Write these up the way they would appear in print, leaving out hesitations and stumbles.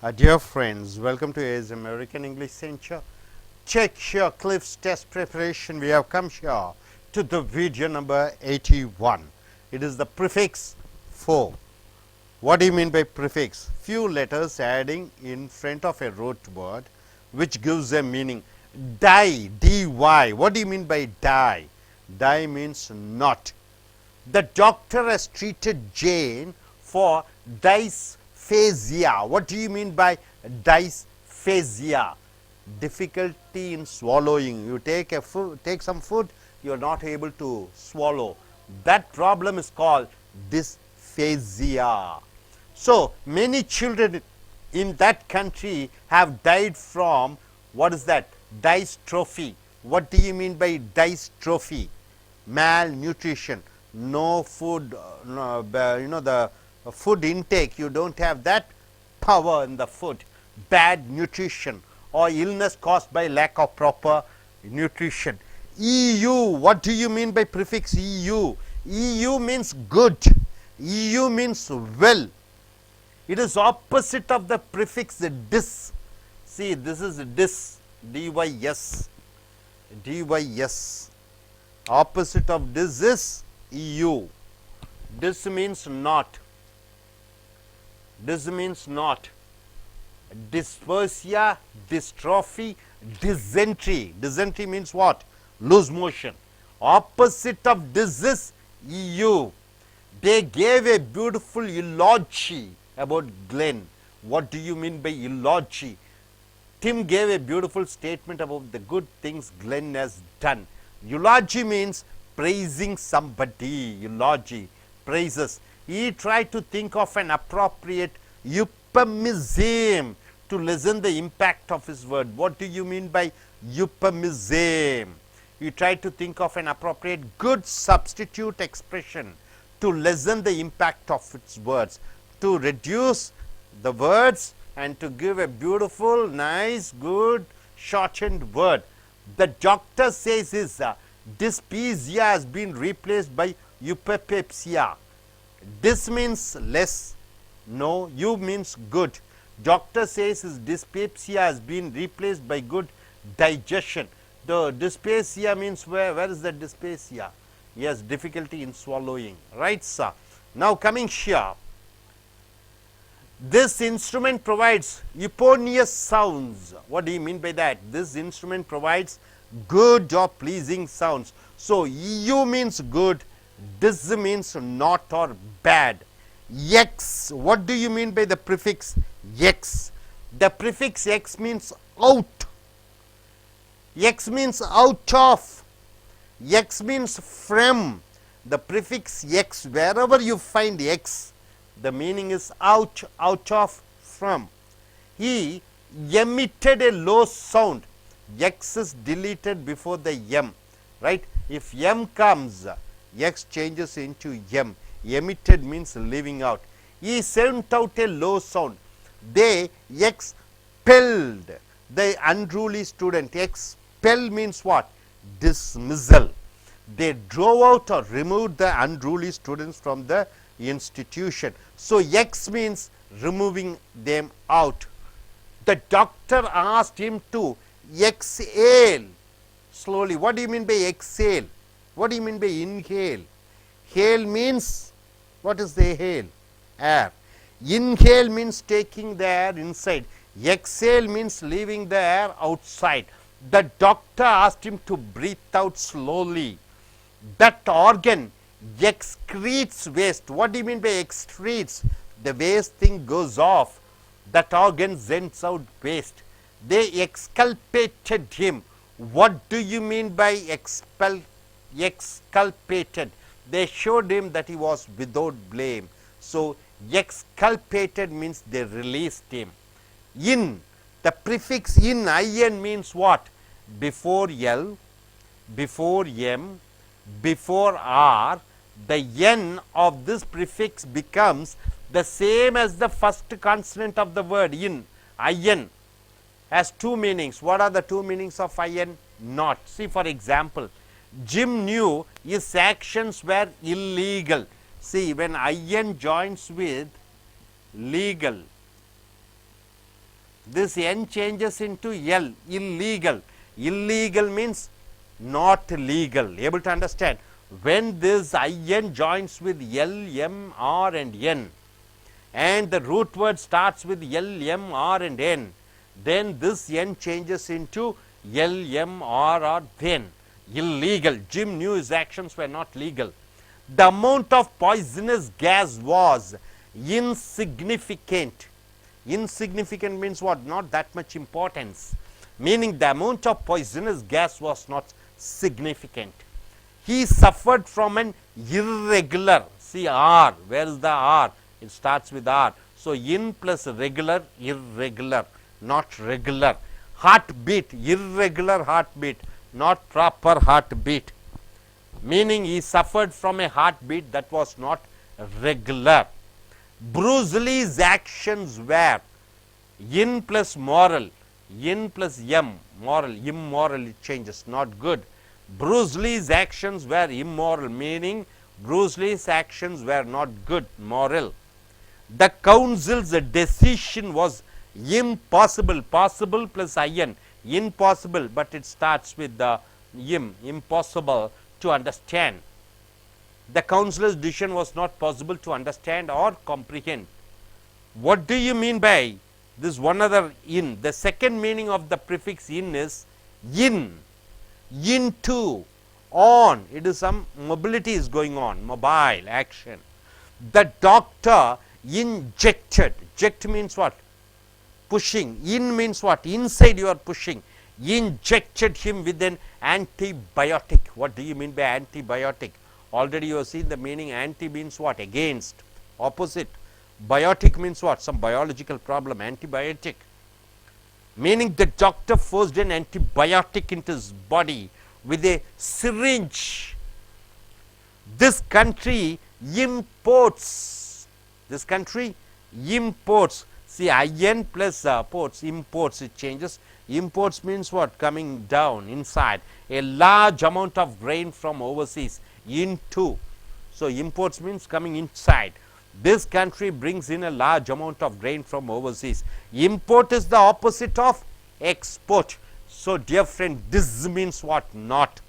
Dear friends, welcome to AS American English Center. Check here Cliff's test preparation. We have come here to the video number 81. It is the prefix for. What do you mean by prefix? Few letters adding in front of a root word which gives a meaning. Die, dy. What do you mean by die? Die means not. The doctor has treated Jane for dysphagia. What do you mean by dysphagia? Difficulty in swallowing. You take some food, you are not able to swallow. That problem is called dysphagia. So many children in that country have died from, what is that? Dystrophy. What do you mean by dystrophy? Malnutrition. No food, the food intake, you don't have that power in the food. Bad nutrition or illness caused by lack of proper nutrition. EU, what do you mean by prefix EU? EU means good. EU means well. It is opposite of the prefix dis. See, this is dis, dys, dys. Opposite of this is EU. This means not. This means not. Dysphagia, dystrophy, dysentery. Dysentery means what? Loose motion. Opposite of this is EU. They gave a beautiful eulogy about Glenn. What do you mean by eulogy? Tim gave a beautiful statement about the good things Glenn has done. Eulogy means praising somebody. Eulogy, praises. He tried to think of an appropriate euphemism to lessen the impact of his word. What do you mean by euphemism? He tried to think of an appropriate good substitute expression to lessen the impact of its words, to reduce the words and to give a beautiful, nice, good, shortened word. The doctor says his dysphagia has been replaced by eupepsia. This means less, no, you means good. Doctor says his dyspepsia has been replaced by good digestion. The dysphagia means where is the dysphagia? Yes, difficulty in swallowing, right sir. Now coming here, this instrument provides euphonious sounds. What do you mean by that? This instrument provides good or pleasing sounds. So EU means good, this means not or bad. X, what do you mean by the prefix X? The prefix X means out. X means out of. X means from. The prefix X, wherever you find X, the meaning is out, out of, from. He emitted a low sound. X is deleted before the M, right? If M comes, X changes into M. Emitted means leaving out. He sent out a low sound. They expelled the unruly student. Expel means what? Dismissal. They drove out or removed the unruly students from the institution. So X means removing them out. The doctor asked him to exhale slowly. What do you mean by exhale? What do you mean by inhale? Hail means, what is the hail? Air. Inhale means taking the air inside. Exhale means leaving the air outside. The doctor asked him to breathe out slowly. That organ excretes waste. What do you mean by excretes? The waste thing goes off. That organ sends out waste. They exculpated him. What do you mean by exculpated? They showed him that he was without blame. So exculpated means they released him. In, the prefix in, in means what? Before L, before M, before R, the N of this prefix becomes the same as the first consonant of the word in. In has two meanings. What are the two meanings of in? Not. See, for example, Jim knew his actions were illegal. See, when in joins with legal, This N changes into L, illegal. Illegal means not legal. Able to understand? When this IN joins with L, M, R and N, and the root word starts with L, M, R and N, then this N changes into L, M, R or then. Illegal. Jim knew his actions were not legal. The amount of poisonous gas was insignificant. Insignificant means what? Not that much importance. Meaning the amount of poisonous gas was not significant. He suffered from an irregular. See R. Where is the R? It starts with R. So in plus regular, irregular, not regular. Heartbeat, irregular heartbeat, not proper heartbeat. Meaning he suffered from a heartbeat that was not regular. Bruce Lee's actions were in plus moral, in plus M, moral, immoral, it changes, not good. Bruce Lee's actions were immoral, meaning Bruce Lee's actions were not good, moral. The council's decision was impossible, possible plus IN, impossible, but it starts with the impossible to understand. The council's decision was not possible to understand or comprehend. What do you mean by this one other in? The second meaning of the prefix in is in, into, on. It is some mobility is going on, mobile action. The doctor injected. Inject means what? Pushing. In means what? Inside you are pushing. Injected him with an antibiotic. What do you mean by antibiotic? Already you have seen the meaning. Anti means what? Against, opposite. Biotic means what? Some biological problem. Antibiotic. Meaning the doctor forced an antibiotic into his body with a syringe. This country imports. This country imports. See, IN plus ports, imports, it changes. Imports means what? Coming down, inside. A large amount of grain from overseas into. So, imports means coming inside. This country brings in a large amount of grain from overseas. Import is the opposite of export. So, dear friend, this means what? Not.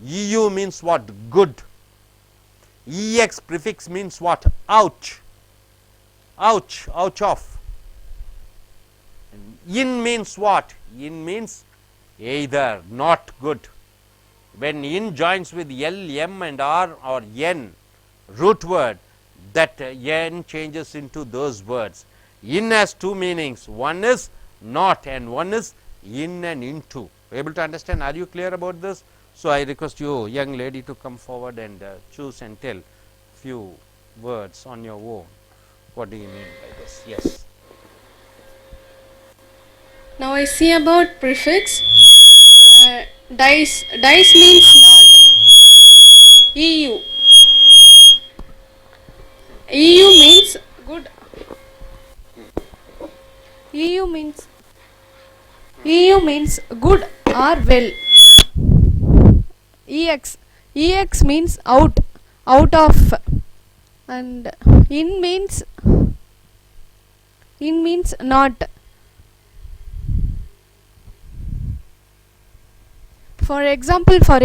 EU means what? Good. EX prefix means what? Out. Ouch, ouch of. In means what? In means either, not good. When in joins with L, M and R or N, root word, that N changes into those words. In has two meanings. One is not and one is in and into. Able to understand? Are you clear about this? So, I request you, young lady, to come forward and choose and tell few words on your own. What do you mean by this? Yes. Now I see about prefix. Dice. Dice means not. EU. EU means good. EU means good or well. EX. EX means out. Out of. And in means not. For example, for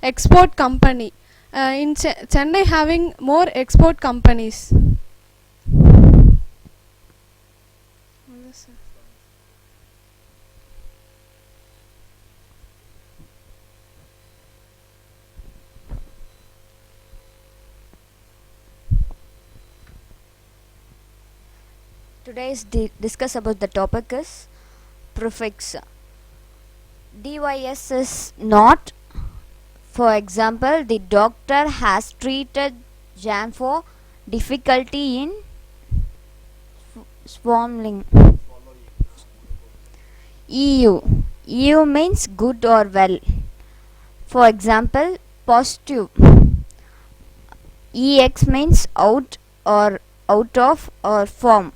export company, in Chennai having more export companies. Today's discuss about the topic is prefix. DYS is not. For example, the doctor has treated Jan for difficulty in swallowing. EU. EU means good or well. For example, positive. EX means out or out of or from.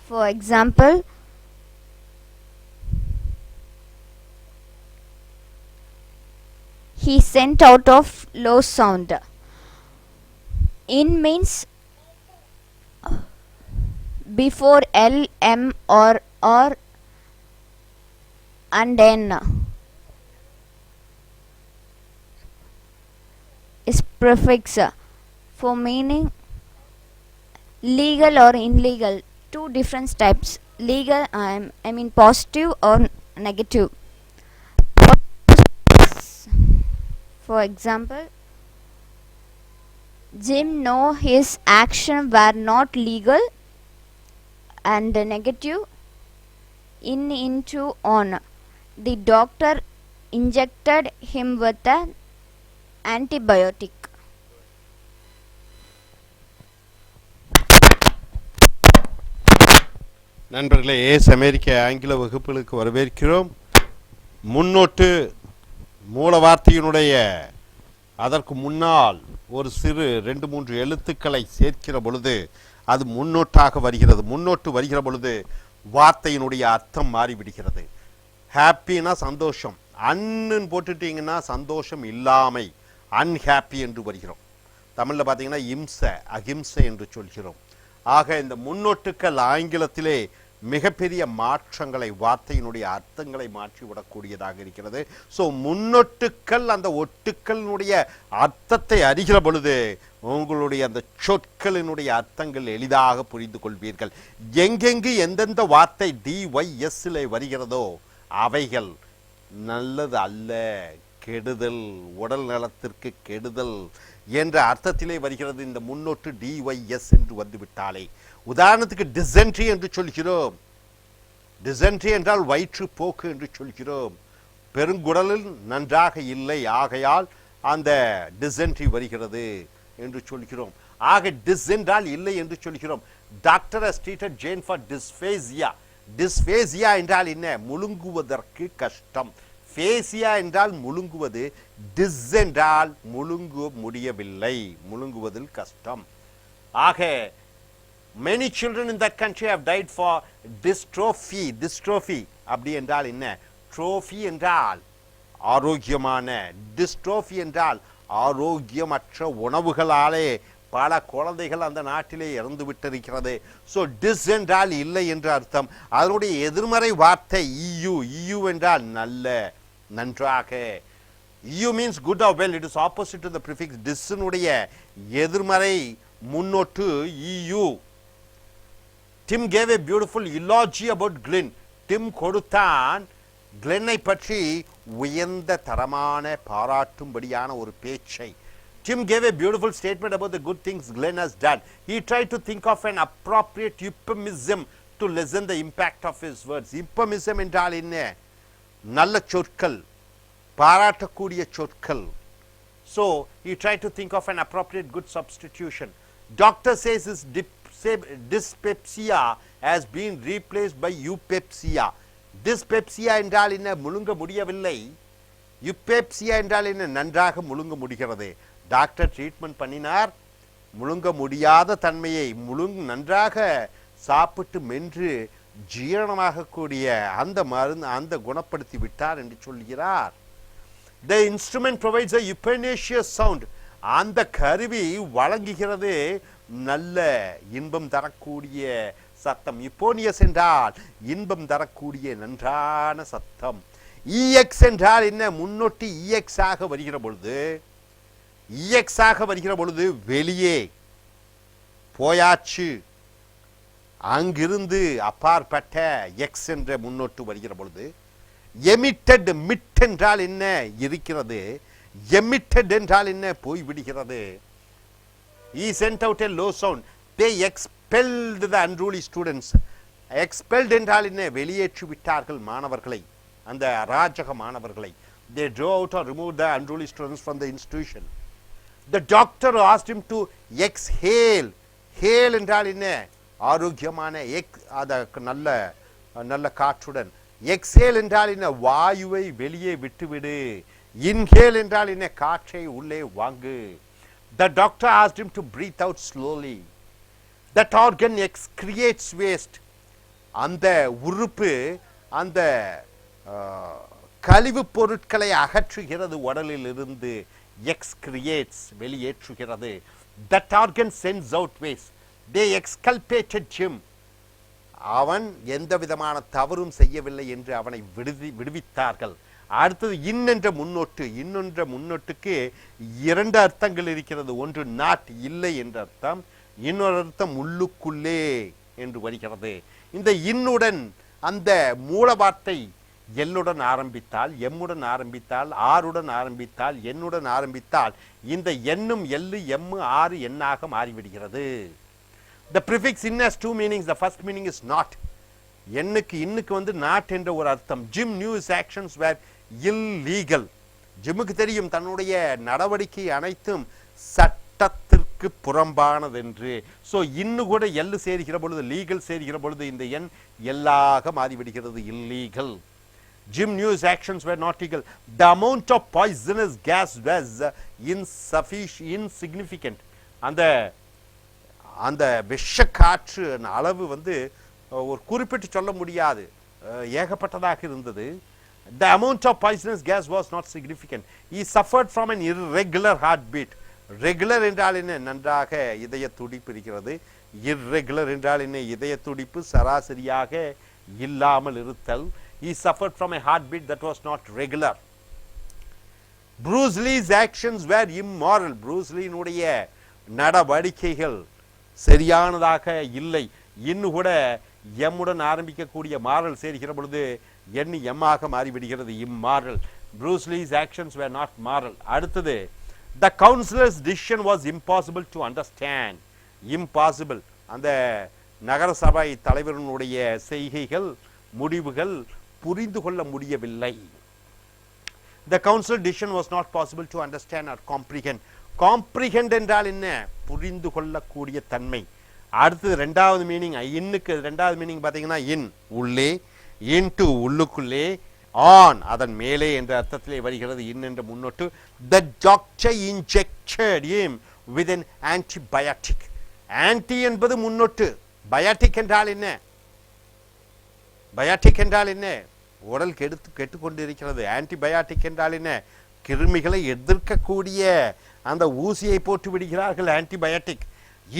For example, he sent out of low sound. In means before L, M or R and N is prefix for meaning legal or illegal. Two different types. Legal, I mean positive or negative. For example, Jim know his actions were not legal, and negative, in, into, on. The doctor injected him with an antibiotic. நண்பர்களே, ace அமெரிக்க ஆங்கில வகுப்புகளுக்கு வரவேற்கிறோம். முன்னோட்டு மூல வார்த்தையினுடைய அதற்கு முன்னால் ஒரு சிறு 2-3 எழுத்துக்களை சேர்க்கிற பொழுது அது முன்னோட்டாக வருகிறது. முன்னோட்டு வருகிற பொழுது வார்த்தையினுடைய அர்த்தம் மாறிவிடுகிறது. ஹாப்பினா சந்தோஷம், அன்னுன்னு போட்டுட்டீங்கன்னா சந்தோஷம் இல்லாமை, அன்ஹாப்பி என்று வருகிறோம். தமிழில் பார்த்தீங்கன்னா இம்சை, அகிம்சை என்று சொல்கிறோம். ஆக இந்த முன்னோட்டுக்கள் ஆங்கிலத்திலே மிகப்பெரிய மாற்றங்களை, வார்த்தையினுடைய அர்த்தங்களை மாற்றிவிடக்கூடியதாக இருக்கிறது. ஸோ முன்னொட்டுக்கள் அந்த ஒட்டுக்களினுடைய அர்த்தத்தை அறிகிற பொழுது உங்களுடைய அந்த சொற்களினுடைய அர்த்தங்கள் எளிதாக புரிந்து கொள்வீர்கள். எங்கெங்கு எந்தெந்த வார்த்தை DYSல வருகிறதோ அவைகள் நல்லது அல்ல, கெடுதல், உடல் நலத்திற்கு கெடுதல் என்ற அர்த்தத்திலே வருகிறது. இந்த முன்னோட்டு DYS என்று வந்துவிட்டாலே, உதாரணத்துக்கு டிசென்ட்ரி என்று சொல்கிறோம். டிசென்ட்ரி என்றால் வயிற்றுப்போக்கு என்று சொல்கிறோம். பெருங்குடலில் நன்றாக இல்லை, ஆகையால் அந்த டிசென்ட்ரி வருகிறது என்று சொல்கிறோம். ஆக டிஸ் என்றால் இல்லை என்று சொல்கிறோம். Doctor has treated Jane for dysphagia. டிஸ்பேசியா என்றால் என்ன? முழுங்குவதற்கு கஷ்டம். ஃபேசியா என்றால் முழுங்குவது, டிஸ் என்றால் முழுங்க முடியவில்லை, முழுங்குவதில் கஷ்டம். ஆக many children in that country have died for dystrophy. Dystrophy அப்படி என்றால் என்ன? ட்ரோஃபி என்றால் ஆரோக்கியமான, டிஸ்ட்ரோஃபி என்றால் ஆரோக்கியமற்ற உணவுகளாலே பல குழந்தைகள் அந்த நாட்டிலே இறந்து விட்டிருக்கிறது. ஸோ டிஸ் என்றால் இல்லை என்று அர்த்தம். அதனுடைய எதிர்மறை வார்த்தை EU. EU என்றால் நல்ல, நன்றாக. EU means good or well. It is opposite to the prefix. disனுடைய எதிர்மறை முன்னோட்டு EU. Tim gave a beautiful eulogy about Glenn. Tim கொடுத்தான் கிளென்னை பற்றி உயர்ந்த தரமான பாராட்டும்படியான ஒரு பேச்சை. Tim gave a beautiful statement about the good things Glenn has done. He tried to think of an appropriate euphemism to lessen the impact of his words. Euphemism என்றால் என்ன? நல்ல சொற்கள், பாராட்டக்கூடிய சொற்கள். So he tried to think of an appropriate good substitution. Doctor says his dyspepsia has been replaced by eupepsia. Dyspepsia என்றால் என்ன? முழுங்க முடியவில்லை. யுப்பேப்சியா என்றால் என்ன? நன்றாக முழுங்க முடிகிறது. டாக்டர் ட்ரீட்மெண்ட் பண்ணினார், முழுங்க முடியாத தன்மையை நன்றாக சாப்பிட்டு மென்று ஜீரணமாகக்கூடிய அந்த மருந்து, அந்த குணப்படுத்தி விட்டார் என்று சொல்கிறார். The instrument provides a euphonious sound. அந்த கருவி வழங்குகிறது நல்ல இன்பம் தரக்கூடிய சத்தம். யுப்போனியஸ் என்றால் இன்பம் தரக்கூடிய நன்றான சத்தம். EX என்றால் என்ன? முன்னொட்டி EX ஆக வருகிற பொழுது, EX ஆக வருகிற பொழுது வெளியே போயாச்சு, அங்கிருந்து அப்பாற்பட்ட எக்ஸ் என்ற முன்னோட்டு வருகிற பொழுது, எமிட்டட், மிட் என்றால் என்ன? இருக்கிறது. எமிட்டட் என்றால் என்ன? போய் விடுகிறது. He sent out a low sound. They expelled the unruly students. Expelled என்றால் என்ன? வெளியேற்றி விட்டார்கள் மாணவர்களை, அந்த அராஜக மாணவர்களை. They drove out or removed the unruly students from the institution. The doctor asked him to exhale. Hail என்றால் என்ன? ஆரோக்கியமான, நல்ல நல்ல காற்றுடன். எக்ஸேல் என்றால் என்ன? வாயுவை வெளியே விட்டுவிடு. இன்ஹேல் என்றால் என்ன? காற்றை உள்ளே வாங்கு. The doctor asked him to breathe out slowly. That organ excretes waste. அந்த உறுப்பு அந்த கழிவு பொருட்களை அகற்றுகிறது, உடலில் இருந்து excretes, வெளியேற்றுகிறது. That organ sends out waste. They exculpated him. அவன் எந்த விதமான தவறும் செய்யவில்லை என்று அவனை விடுவித்தார்கள். அடுத்தது இன் என்ற முன்னொட்டு. இன்னொன்ற முன்னொட்டுக்கு இரண்டு அர்த்தங்கள் இருக்கிறது. ஒன்று நாட் இல்லை என்ற அர்த்தம், இன்னொரு அர்த்தம் உள்ளுக்குள்ளே என்று வருகிறது. இந்த இன்னுடன் அந்த மூல வார்த்தை எல்லுடன் ஆரம்பித்தால், எம்முடன் ஆரம்பித்தால், ஆறுடன் ஆரம்பித்தால், எண்ணுடன் ஆரம்பித்தால் இந்த எண்ணும் எல்லு எம்மு ஆறு எண்ணாக மாறிவிடுகிறது. The prefix in has two meanings. The first meaning is not. எண்ணுக்கு இன்னுக்கு வந்து நாட் என்ற ஒரு அர்த்தம். Jim knew his actions were illegal. ஜிம்முக்கு தெரியும் தன்னுடைய நடவடிக்கை அனைத்தும் சட்டத்திற்கு புறம்பானது என்று. ஸோ இன்னு கூட எல்லு சேர்கிற பொழுது, லீகல் சேர்கிற பொழுது இந்த எண் எல்லாக மாறிவிடுகிறது, illegal. Jim knew his actions were not legal. The amount of poisonous gas was insignificant. அந்த விஷக்காற்று அளவு வந்து ஒரு குறிப்பிட்டு சொல்ல முடியாது, ஏகப்பட்டதாக இருந்தது. The amount of poisonous gas was not significant. He suffered from an irregular heartbeat. Regular என்றால் என்ன? நன்றாக இதய துடிப்பு இருக்கிறது. irregular என்றால் என்ன? இதய துடிப்பு சராசரியாக இல்லாமல் இருத்தல். He suffered from a heartbeat that was not regular. Bruce Lee's actions were immoral. Bruce Lee னுடைய நடவடிக்கைகள் சரியானதாக இல்லை. இன்னும் கூட எம்முடன் ஆரம்பிக்கக்கூடிய மாரல் சேர்க்கிற பொழுது எண்ணி எம்மாக மாறிவிடுகிறது, immoral. Bruce Lee's actions were not moral. அடுத்தது, the counselor's decision was impossible to understand. Impossible. அந்த நகரசபை தலைவர்களுடைய செய்கைகள், முடிவுகள் புரிந்து கொள்ள முடியவில்லை. The council's decision was not possible to understand or comprehend. Comprehend என்றால் என்ன? புரிந்து கொள்ளக்கூடிய தன்மை. அடுத்தது ரெண்டாவது மீனிங், இன்னுக்கு ரெண்டாவது மீனிங் பார்த்தீங்கன்னா இன் உள்ளே, இன்டு உள்ளுக்குள்ளே, ஆன் அதன் மேலே என்ற அர்த்தத்திலே வருகிறது இன் என்ற முன்னொட்டு. The doctor injected him with an antibiotic. Anti என்பது முன்னொட்டு. பயாட்டிக் என்றால் என்ன? பயாட்டிக் என்றால் என்ன? உடல் கெட்டுக்கொண்டிருக்கிறது. ஆன்டிபயாட்டிக் என்றால் என்ன? கிருமிகளை எதிர்க்கக்கூடிய அந்த ஊசியை போட்டு விடுகிறார்கள், ஆன்டிபயாட்டிக்.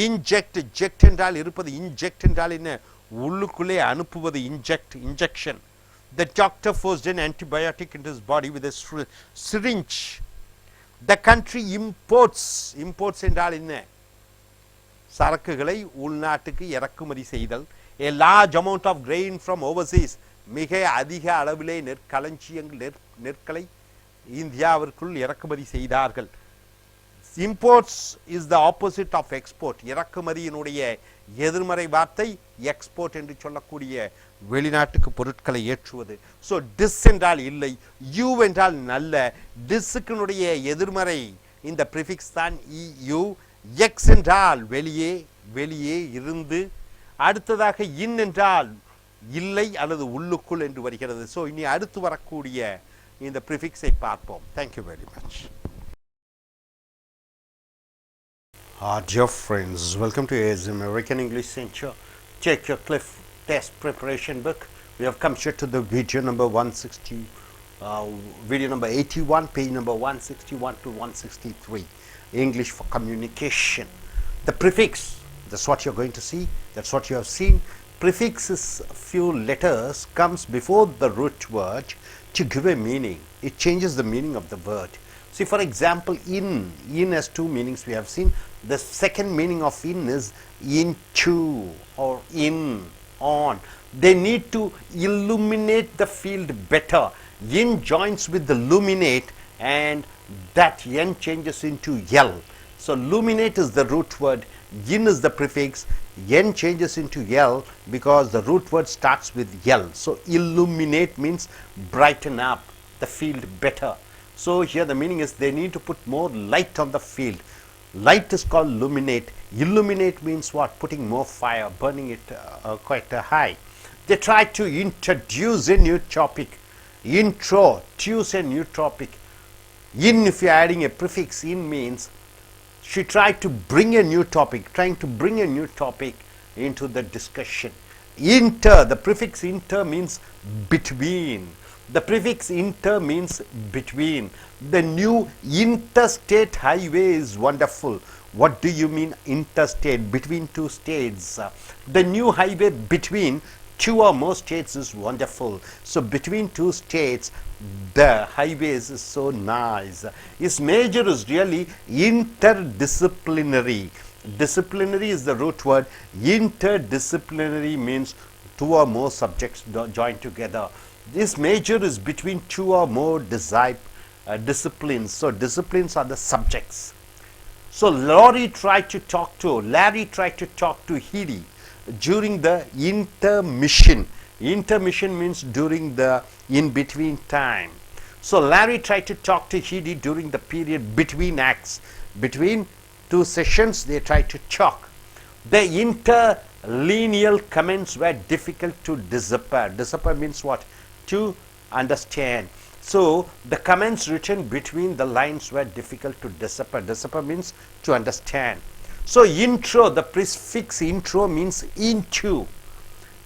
இன்ஜெக்ட், ஜெக்ட் என்றால் இருப்பது, இன்ஜெக்ட் என்றால் என்ன? உள்ளுக்குள்ளே அனுப்புவது, inject, injection. The doctor forced an antibiotic into his body with a syringe. The country imports, imports என்றால் என்ன? சரக்குகளை உள்நாட்டுக்கு இறக்குமதி செய்தல். A large amount of grain from overseas. மிக அதிக அளவிலே நெற்களஞ்சியங்கள், நெற்களை இந்தியாவிற்குள் இறக்குமதி செய்தார்கள். Imports is the opposite of export. இறக்குமதியினுடைய எதிர்மறை வார்த்தை எக்ஸ்போர்ட் என்று சொல்லக்கூடிய வெளிநாட்டுக்கு பொருட்களை ஏற்றுவது. ஸோ டிஸ் என்றால் இல்லை, யூ என்றால் நல்ல. டிஸ்ஸுக்குனுடைய எதிர்மறை இந்த ப்ரிஃபிக்ஸ் தான் இ-யூ. எக்ஸ் என்றால் வெளியே, வெளியே இருந்து. அடுத்ததாக இன் என்றால் இல்லை அல்லது உள்ளுக்குள் என்று வருகிறது. ஸோ இனி அடுத்து வரக்கூடிய இந்த ப்ரிஃபிக்ஸை பார்ப்போம். Thank you very much. Dear friends, welcome to AS American English Center. Check your Cliff test preparation book. We have come here to the video number 160, video number 81, page number 161 to 163. English for communication. The prefix, that's what you're going to see, that's what you have seen. Prefix is a few letters comes before the root word to give a meaning. It changes the meaning of the word. See, for example, in has two meanings we have seen. The second meaning of in is into or in, on. They need to illuminate the field better. In joins with the luminate and that n changes into l. So luminate is the root word, in is the prefix, n changes into l because the root word starts with l. So illuminate means brighten up the field better. So here the meaning is they need to put more light on the field. Light is called luminate. Illuminate means what? Putting more fire, burning it quite high. They try to introduce a new topic. Introduce a new topic. In, if you are adding a prefix, in means she tried to bring a new topic, trying to bring a new topic into the discussion. Inter, the prefix inter means between. The prefix inter means between. The new interstate highway is wonderful. What do you mean interstate? Between two states. The new highway between two or more states is wonderful. So between two states, the highways is so nice. Its major is really interdisciplinary. Disciplinary is the root word. Interdisciplinary means two or more subjects joined together. This major is between two or more disciplines. So disciplines are the subjects. So Larry tried to talk to Heidi during the intermission. Intermission means during the in-between time. So Larry tried to talk to Heidi during the period between acts. Between two sessions, they tried to talk. The interlineal comments were difficult to decipher. Decipher means what? To understand. So the comments written between the lines were difficult to decipher. Decipher means to understand. So intro, the prefix intro means into.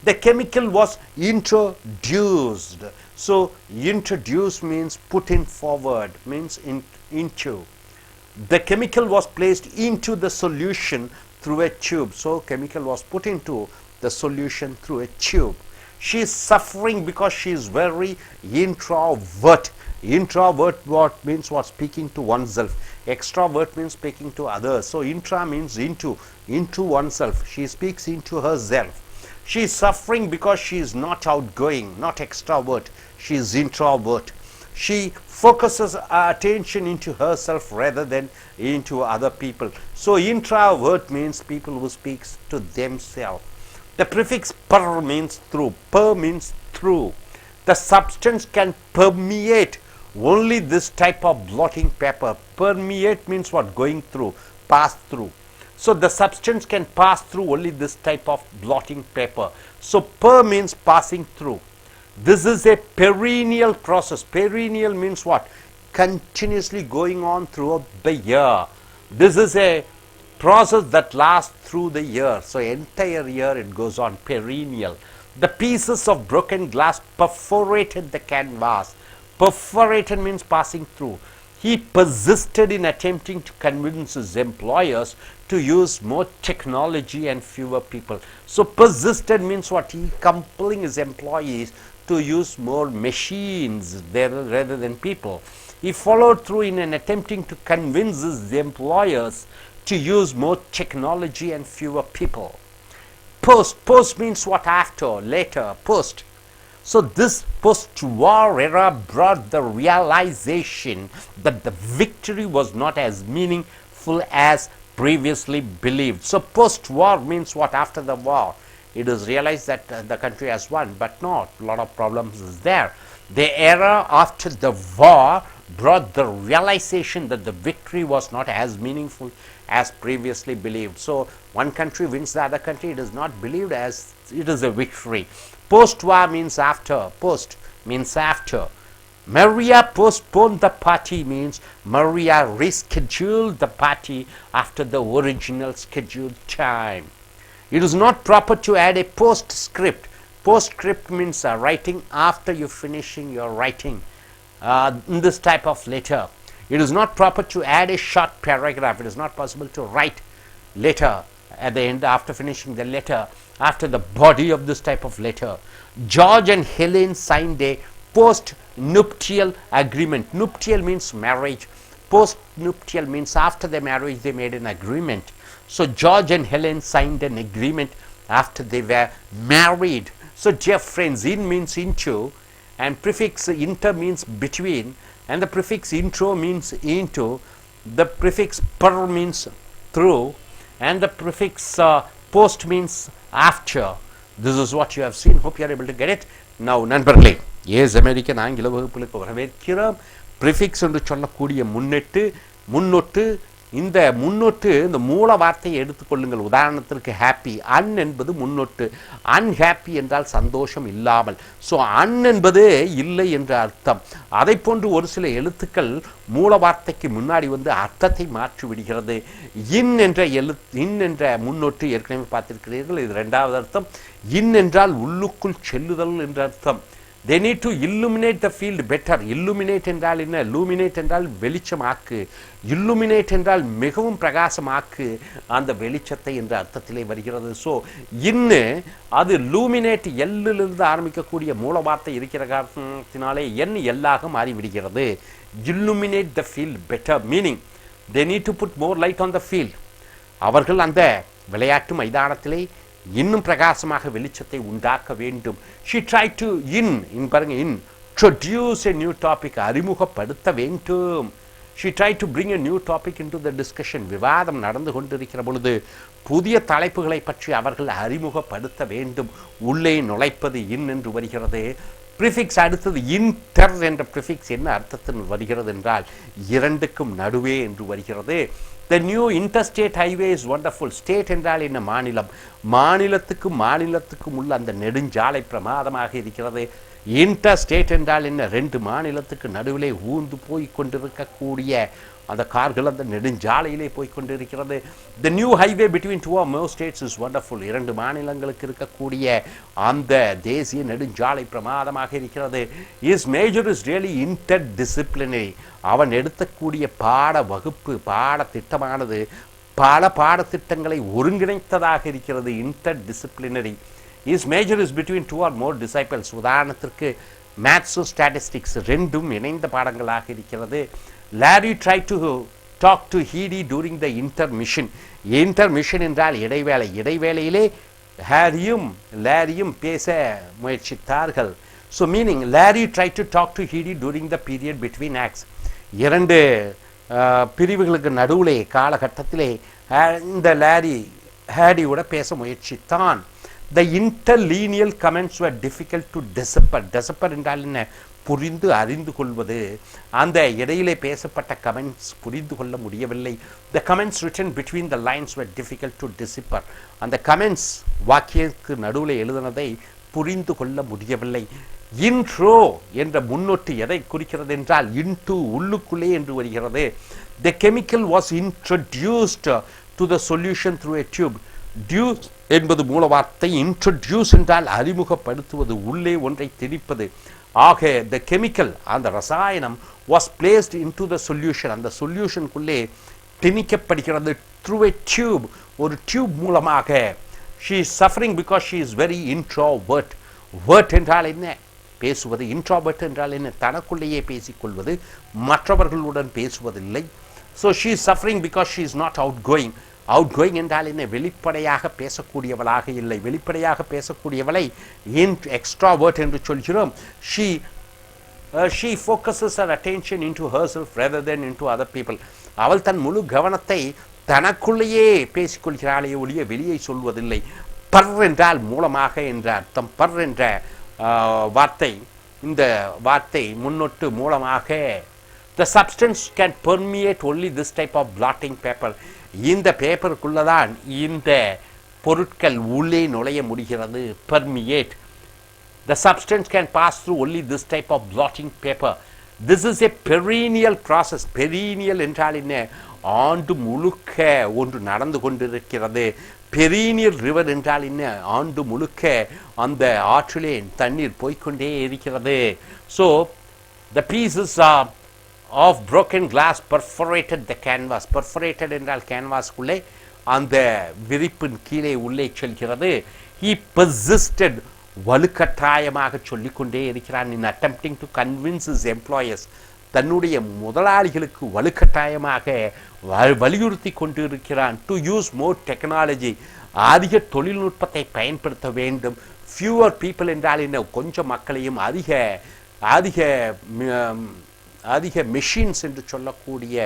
The chemical was introduced. So introduce means put in forward, means into. The chemical was placed into the solution through a tube. So chemical was put into the solution through a tube. She is suffering because she is very introvert. Introvert what means what? Speaking to oneself. Extrovert means speaking to others. So intra means into oneself. She speaks into herself. She is suffering because she is not outgoing, not extrovert. She is introvert. She focuses attention into herself rather than into other people. So introvert means people who speaks to themselves. The prefix per means through. Per means through. The substance can permeate only this type of blotting paper. Permeate means what? Going through, pass through. So the substance can pass through only this type of blotting paper. So per means passing through. This is a perennial process. Perennial means what? Continuously going on throughout the year. This is a process that lasts through the year. So entire year it goes on, perennial. The pieces of broken glass perforated the canvas. Perforated means passing through. He persisted in attempting to convince his employers to use more technology and fewer people. So persisted means what? He compelling his employees to use more machines rather than people. He followed through in an attempting to convince his employers to use more technology and fewer people. Post means what? After, later, post. So this post-war era brought the realization that the victory was not as meaningful as previously believed. So post-war means what? After the war. It is realized that the country has won, but not. A lot of problems is there. The era after the war brought the realization that the victory was not as meaningful as previously believed. So one country wins the other country, it is not believed as it is a victory. Post-war means after. Post means after. Maria postponed the party means Maria rescheduled the party after the original scheduled time. It is not proper to add a postscript. Postscript means writing after you finishing your writing. In this type of letter, it is not proper to add a short paragraph. It is not possible to write letter at the end after finishing the letter, after the body of this type of letter. George and Helen signed a post-nuptial agreement. Nuptial means marriage. Post-nuptial means after the marriage they made an agreement. So George and Helen signed an agreement after they were married. So dear friends, in means into, and prefix inter means between, and the prefix intro means into, the prefix per means through, and the prefix post means after. This is what you have seen. Hope you are able to get it. Now நண்பர்களே, ace American ஆங்கில வகுப்புகளுக்கு வரவேற்கிறோம். prefix என்று சொல்லக்கூடிய முன்னொட்டு இந்த முன்னொட்டு இந்த மூல வார்த்தையை எடுத்துக்கொள்ளுங்கள். உதாரணத்திற்கு ஹாப்பி, அன் என்பது முன்னொட்டு. அன்ஹாப்பி என்றால் சந்தோஷம் இல்லாமல். ஸோ அன் என்பது இல்லை என்ற அர்த்தம். அதை போன்று ஒரு சில எழுத்துக்கள் மூல வார்த்தைக்கு முன்னாடி வந்து அர்த்தத்தை மாற்றி விடுகிறது. இன் என்ற முன்னொட்டு ஏற்கனவே பார்த்திருக்கிறீர்கள். இது இரண்டாவது அர்த்தம். இன் என்றால் உள்ளுக்குள் செல்லுதல் என்ற அர்த்தம். they need to illuminate the field better. Illuminate என்றால் என்ன? illuminate என்றால் வெளிச்சமாக்கு, illuminate என்றால் மிகவும் பிரகாசமாக்கு அந்த வெளிச்சத்தை என்ற அர்த்தத்திலே வருகிறது. ஸோ இன்னு அது luminate எல்லிலிருந்து ஆரம்பிக்கக்கூடிய மூல வார்த்தை இருக்கிற காரணத்தினாலே என் எல்லாக மாறிவிடுகிறது. illuminate the field better meaning they need to put more light on the field. அவர்கள் அந்த விளையாட்டு மைதானத்திலே இன்னும் பிரகாசமாக வெளிச்சத்தை உண்டாக்க வேண்டும். she tried to பாருங்க introduce a new topic, அறிமுகப்படுத்த வேண்டும். she tried to bring a new topic into the discussion. விவாதம் நடந்து கொண்டிருக்கிற பொழுது புதிய தலைப்புகளை பற்றி அவர்கள் அறிமுகப்படுத்த வேண்டும். உள்ளே நுழைப்பது என்று வருகிறது. ப்ரிஃபிக்ஸ் அடுத்தது இன்டர் என்ற ப்ரிஃபிக்ஸ் என்ன அர்த்தத்தில் வருகிறது என்றால் இரண்டுக்கும் நடுவே என்று வருகிறது. The new interstate highway is wonderful. State என்றால் என்ன? மாநிலம். மாநிலத்துக்கும் உள்ள அந்த நெடுஞ்சாலை பிரமாதமாக இருக்கிறது. interstate என்றால் என்ன? ரெண்டு மாநிலத்துக்கு நடுவிலே ஊந்து போய் கொண்டிருக்கக்கூடிய அந்த கார்கள் அந்த நெடுஞ்சாலையிலே போய் கொண்டிருக்கிறது. The new highway between two or more states is wonderful. இரண்டு மாநிலங்களுக்கு இருக்கக்கூடிய அந்த தேசிய நெடுஞ்சாலை பிரமாதமாக இருக்கிறது. His major is really interdisciplinary. அவன் எடுக்கக்கூடிய பாடத்திட்டமானது பல பாடத்திட்டங்களை ஒருங்கிணைத்ததாக இருக்கிறது. interdisciplinary. His major is between two or more disciples. உதாரணத்திற்கு மேத்ஸ் ஸ்டாட்டிஸ்டிக்ஸ் ரெண்டும் இணைந்த பாடங்களாக இருக்கிறது. Larry tried to talk to Heidi during the intermission. intermission என்றால் இடைவேளையிலே லாரியும் பேச முயற்சித்தார்கள். So meaning Larry tried to talk to Heidi during the period between acts. இரண்டு பிரிவுகளுக்கு நடுவிலே காலகட்டத்திலே இந்த லாரி ஹேடியோட பேச முயற்சித்தான். The interlineal comments were difficult to decipher என்றால் என்ன? புரிந்து அறிந்து கொள்வது. அந்த இடையிலே பேசப்பட்ட கமெண்ட்ஸ் புரிந்து கொள்ள முடியவில்லை. The comments written between the lines were difficult to decipher. அந்த கமெண்ட்ஸ் வாக்கியத்துக்கு நடுவில் எழுதினதை புரிந்து கொள்ள முடியவில்லை. இன்ட்ரோ என்ற முன்னொட்டு எதை குறிக்கிறது என்றால் இன்டு உள்ளுக்குள்ளே என்று வருகிறது. The chemical was introduced to the solution through a tube. Deuce என்பது மூல வார்த்தை. introduce என்றால் அறிமுகப்படுத்துவது, உள்ளே ஒன்றை திணிப்பது. ஆக the chemical அந்த ரசாயனம் was placed into the solution. அந்த சொல்யூஷனுக்குள்ளே திணிக்கப்படுகிறது through a tube, ஒரு டியூப் மூலமாக. she is suffering because she is very introvert. word என்றால் என்ன? பேசுவது. introvert என்றால் என்ன? தனக்குள்ளேயே பேசிக்கொள்வது, மற்றவர்களுடன் பேசுவதில்லை. so she is suffering because she is not outgoing. outgoing என்றால் என்ன? வெளிப்படையாக பேசக்கூடியவளாக இல்லை. வெளிப்படையாக பேசக்கூடியவளை extrovert என்று சொல்கிறோம். she focuses her attention into herself rather than into other people. அவள் தன் முழு கவனத்தை தனக்குள்ளேயே பேசிக்கொள்கிறாளே ஒழிய வெளியே சொல்வதில்லை. பர் என்றால் மூலமாக என்ற அர்த்தம். பர் என்ற வார்த்தை, இந்த வார்த்தை முன்னொட்டு மூலமாக. The substance can permeate only this type of blotting paper. இந்த பேப்பருக்குள்ளதான் இந்த பொருட்கள் உள்ளே நுழைய முடிகிறது. permeate. The substance can pass through only this type of blotting paper. This is a perennial process. perennial என்றால் என்ன? ஆண்டு முழுக்க ஒன்று நடந்து கொண்டிருக்கிறது. perennial river என்றால் என்ன? ஆண்டு முழுக்க அந்த ஆற்றிலே தண்ணீர் போய்கொண்டே இருக்கிறது. So the pieces of broken glass perforated the canvas. perforated என்றால் கேன்வாஸ்க்குள்ளே அந்த விரிப்பின் கீழே உள்ளே செல்கிறது. he persisted வலுக்கட்டாயமாக சொல்லிக்கொண்டே இருக்கிறான். in attempting to convince his employers. தன்னுடைய முதலாளிகளுக்கு வலுக்கட்டாயமாக வலியுறுத்தி கொண்டிருக்கிறான். to use more technology. அதிக தொழில்நுட்பத்தை பயன்படுத்த வேண்டும். fewer people என்றால் என்ன? கொஞ்சம் மக்களையும் அதிக மெஷின்ஸ் என்று சொல்லக்கூடிய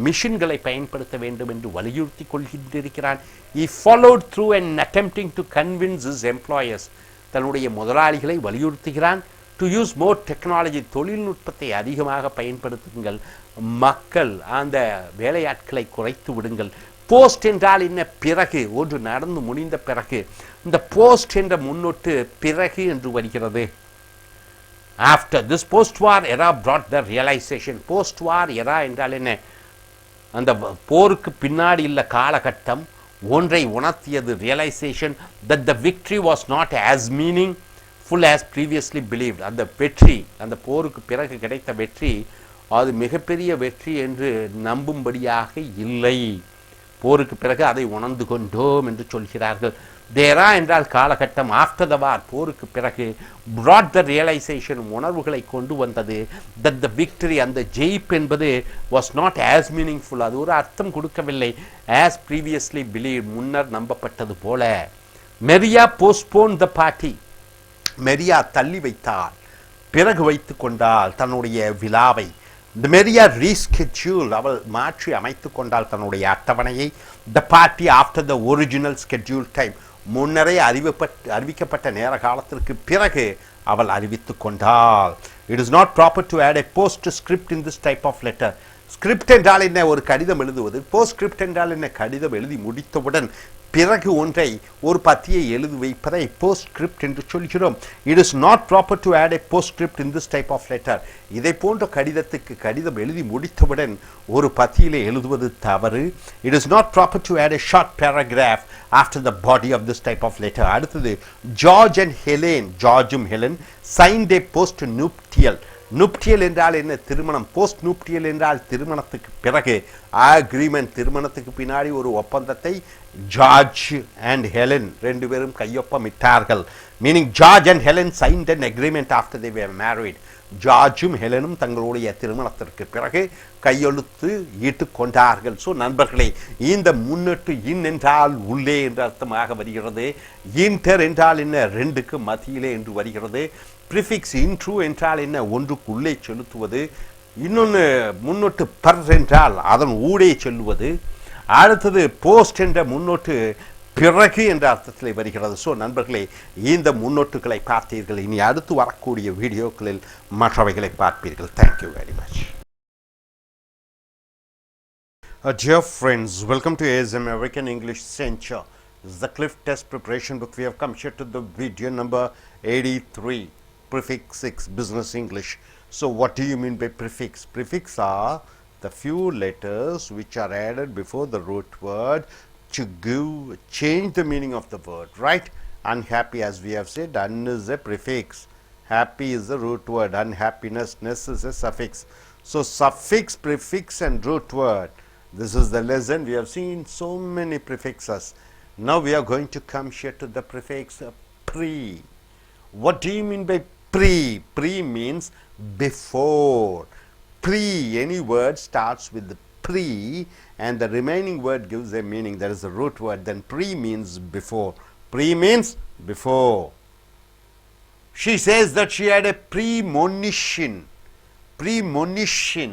மிஷின்களை பயன்படுத்த வேண்டும் என்று வலியுறுத்தி கொள்கின்றிருக்கிறான். he followed through and attempting to convince his employers. தன்னுடைய முதலாளிகளை வலியுறுத்துகிறான். to use more technology. தொழில்நுட்பத்தை அதிகமாக பயன்படுத்துங்கள். மக்கள் அந்த வேலையாட்களை குறைத்து விடுங்கள். போஸ்ட் என்றால் என்ன? பிறகு, ஒன்று நடந்து முடிந்த பிறகு. இந்த போஸ்ட் என்ற முன்னொட்டு பிறகு என்று வருகிறது. after this post-war era brought the realization. post-war era என்றால் என்ன? அந்த போருக்கு பின்னாடி உள்ள காலகட்டம் ஒன்றை உணர்த்தியது. realization that the victory was not as meaningful full as previously believed. அந்த வெற்றி, அந்த போருக்கு பிறகு கிடைத்த வெற்றி அது மிகப்பெரிய வெற்றி என்று நம்பும்படியாக இல்லை. போருக்கு பிறகு அதை உணர்ந்து கொண்டோம் என்று சொல்கிறார்கள். தேரா என்றால் காலகட்டம், ஆஃப்டர் த வார் போருக்கு பிறகு, brought the realization உணர்வுகளை கொண்டு வந்தது, that the victory அந்த ஜெயிப்பு என்பது was not as meaningful அது ஒரு அர்த்தம் கொடுக்கவில்லை, as previously believed முன்னர் நம்பப்பட்டது போல. Maria postponed the party Maria தள்ளி வைத்தாள், பிறகு வைத்து கொண்டாள் தன்னுடைய விழாவை. The Maria rescheduled அவள் மாற்றி அமைத்து கொண்டாள் தன்னுடைய அட்டவணையை. The party after the original scheduled time முன்னரே அறிவிக்கப்பட்ட நேர காலத்திற்கு பிறகு அவள் அறிவித்து கொண்டாள். It is not proper to add a postscript in this type of letter. Script என்றால் என்ன? ஒரு கடிதம் எழுதுவது. போஸ்ட்ஸ்கிரிப்ட் என்றால் என்ன? கடிதம் எழுதி முடித்தவுடன் பிறகு ஒன்றை ஒரு பத்தியை எழுதி வைப்பதை போஸ்ட்ஸ்கிரிப்ட் என்று சொல்கிறோம். It is not proper to add a postscript in this type of letter. இதை போன்ற கடிதத்துக்கு கடிதம் எழுதி முடித்தவுடன் ஒரு பத்தியிலே எழுதுவது தவறு. It is not proper to add a short paragraph after the body of this type of letter. அடுத்தது ஜார்ஜ் அண்ட் ஹெலேன், ஜார்ஜும் Helen signed a post nuptial. Nuptial என்றால் என்ன? திருமணம். போஸ்ட் நூப்டியல் என்றால் திருமணத்துக்கு பிறகு, அக்ரிமெண்ட் திருமணத்துக்கு பின்னாடி ஒரு ஒப்பந்தத்தை ஜார்ஜ் அண்ட் ஹெலன் ரெண்டு பேரும் கையொப்பமிட்டார்கள். Meaning George and Helen signed an agreement after they were married. ஜார்ஜும் ஹெலனும் தங்களுடைய திருமணத்திற்கு பிறகு கையெழுத்து ஈட்டுக் கொண்டார்கள். ஸோ நண்பர்களே, இந்த முன்னெட்டு இன் என்றால் உள்ளே என்று அர்த்தமாக வருகிறது. இன்டர் என்றால் என்ன? ரெண்டுக்கு மத்தியிலே என்று வருகிறது. ப்ரிஃபிக்ஸ் இன்ட்ரூ என்றால் என்ன? ஒன்றுக்குள்ளே செலுத்துவது. இன்னொன்று முன்னொட்டு பர் என்றால் அதன் ஊடே செல்லுவது. அடுத்தது போஸ்ட் என்ற முன்னொட்டு பிறகு என்ற அர்த்தத்தில் வருகிறது. ஸோ நண்பர்களே, இந்த முன்னொட்டுகளை பார்த்தீர்கள். இனி அடுத்து வரக்கூடிய வீடியோக்களில் மற்றவைகளை பார்ப்பீர்கள். Thank you very much. Dear friends, welcome to ASM American English Center. This is the Cliff Test Preparation Book. We have come here to the video number 83, Prefix 6, Business English. So what do you mean by prefix? Prefix are the few letters which are added before the root word to change the meaning of the word, right? Unhappy, as we have said, un is a prefix. Happy is the root word. Unhappiness, ness is a suffix. So suffix, prefix and root word. This is the lesson. We have seen so many prefixes. Now we are going to come here to the prefix pre. What do you mean by pre? Pre means before. Pre, any word starts with the pre and the remaining word gives a meaning. That is the root word. Then pre means before. Pre means before. She says that she had a premonition. Premonition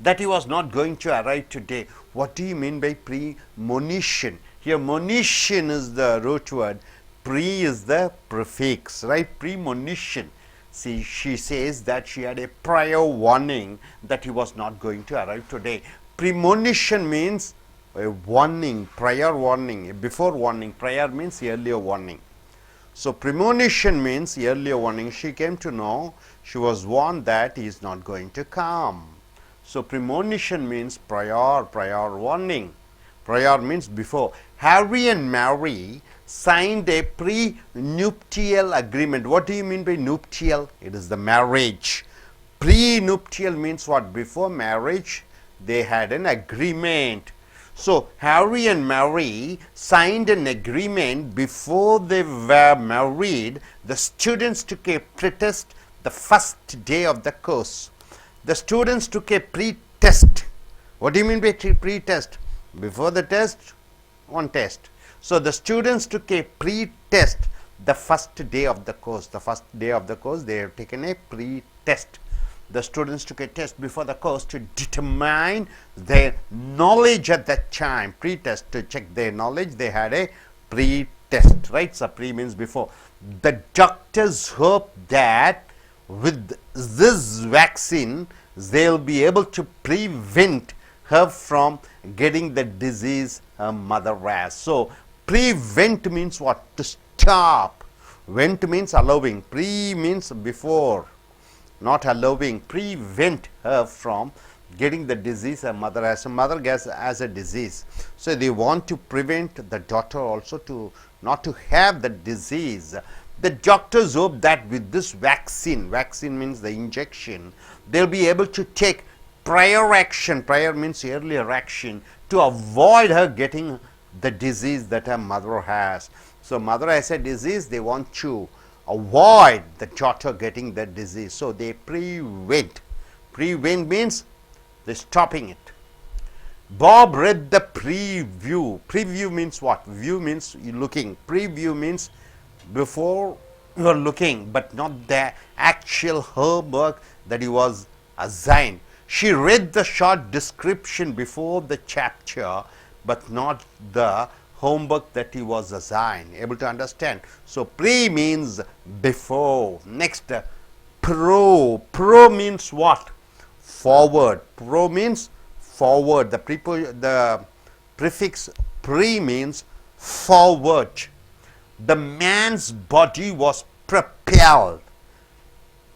that he was not going to arrive today. What do you mean by premonition? Here monition is the root word. Pre is the prefix, right? Premonition. See, she says that she had a prior warning that he was not going to arrive today. Premonition means a warning, prior warning, before warning. Prior means earlier warning. So premonition means earlier warning. She came to know, she was warned that he is not going to come. So premonition means prior warning. Prior means before. Harry and Mary signed a prenuptial agreement. What do you mean by nuptial? It is the marriage. Prenuptial means what? Before marriage they had an agreement. So Harry and Mary signed an agreement before they were married. The students took a pretest the first day of the course. The students took a pre-test. What do you mean by pre-test? Before the test, one test. So the students took a pre-test the first day of the course. The first day of the course they have taken a pre-test. The students took a test before the course to determine their knowledge at that time. Pre-test, to check their knowledge, they had a pre-test, right? So pre means before. The doctors hope that with this vaccine they'll be able to prevent her from getting the disease her mother has. So prevent means what? To stop. Vent means allowing. Pre means before, not allowing. Prevent her from getting the disease her mother has. Her mother has a disease. So they want to prevent the daughter also to not to have the disease. The doctors hope that with this vaccine means the injection, they'll be able to take prior action, prior means earlier action, to avoid her getting the disease that her mother has. So mother has a disease, they want to avoid the daughter getting that disease, so they prevent. Prevent means they're stopping it. Bob read the preview. Preview means what? View means you looking. Preview means before you are looking, but not the actual homework that he was assigned. She read the short description before the chapter, but not the homework that he was assigned. Able to understand? So pre means before. Next, pro. Pro means what? Forward. Pro means forward. The prefix pre means forward. The man's body was propelled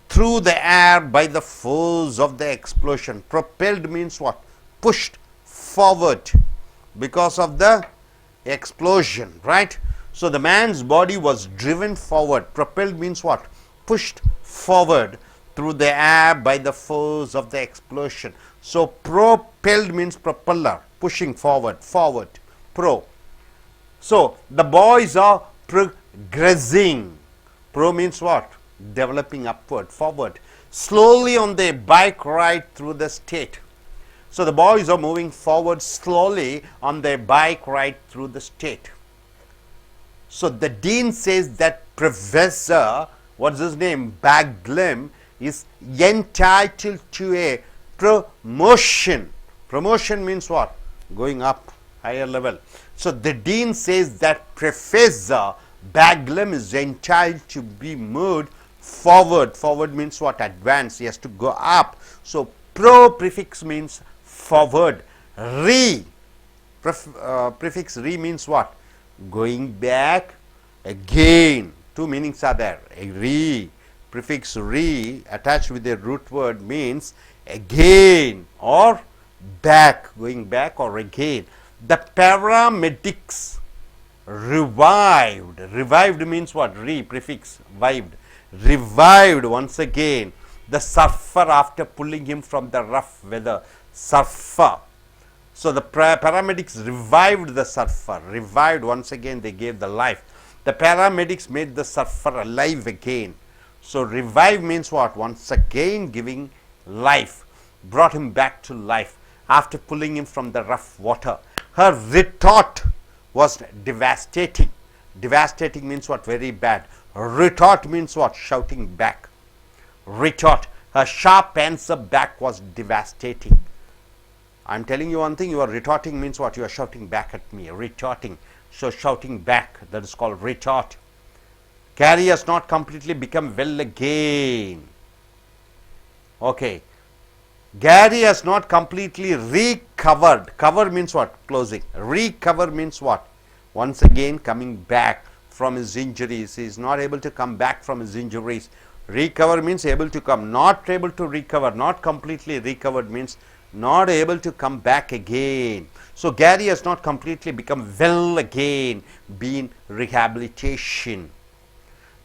through the air by the force of the explosion. Propelled means what? Pushed forward because of the explosion, right? So the man's body was driven forward. Propelled means what? Pushed forward through the air by the force of the explosion. So propelled means propeller, pushing forward, forward, pro. So the boys are progressing. Pro means what? Developing upward, forward, slowly on their bike ride through the state. So the boys are moving forward slowly on their bike ride through the state. So the dean says that Professor, what's his name, Baglim, is entitled to a promotion. Promotion means what? Going up, higher level. So the dean says that Professor Baglim is entitled to be moved forward. Forward means what? Advance. He has to go up. So pro prefix means forward. Prefix re means what? Going back again. Two meanings are there. A prefix re attached with the root word means again or back, going back or again. The paramedics revived. Revived means what? Prefix vived. Revived once again the surfer after pulling him from the rough weather. Surfer. So the paramedics revived the surfer. Revived once again, they gave the life. The paramedics made the surfer alive again. So revive means what? Once again giving life. Brought him back to life after pulling him from the rough water. Her retort was devastating. Devastating means what? Very bad. Retort means what? Shouting back. Retort. Her sharp answer back was devastating. I am telling you one thing, you are retorting means what? You are shouting back at me. Retorting. So shouting back, that is called retort. Gary has not completely become well again. Okay. Gary has not completely recovered. Cover means what? Closing. Recover means what? Once again coming back from his injuries. He is not able to come back from his injuries. Recover means able to come. Not able to recover. Not completely recovered means not able to come back again. So Gary has not completely become well again. Been rehabilitation.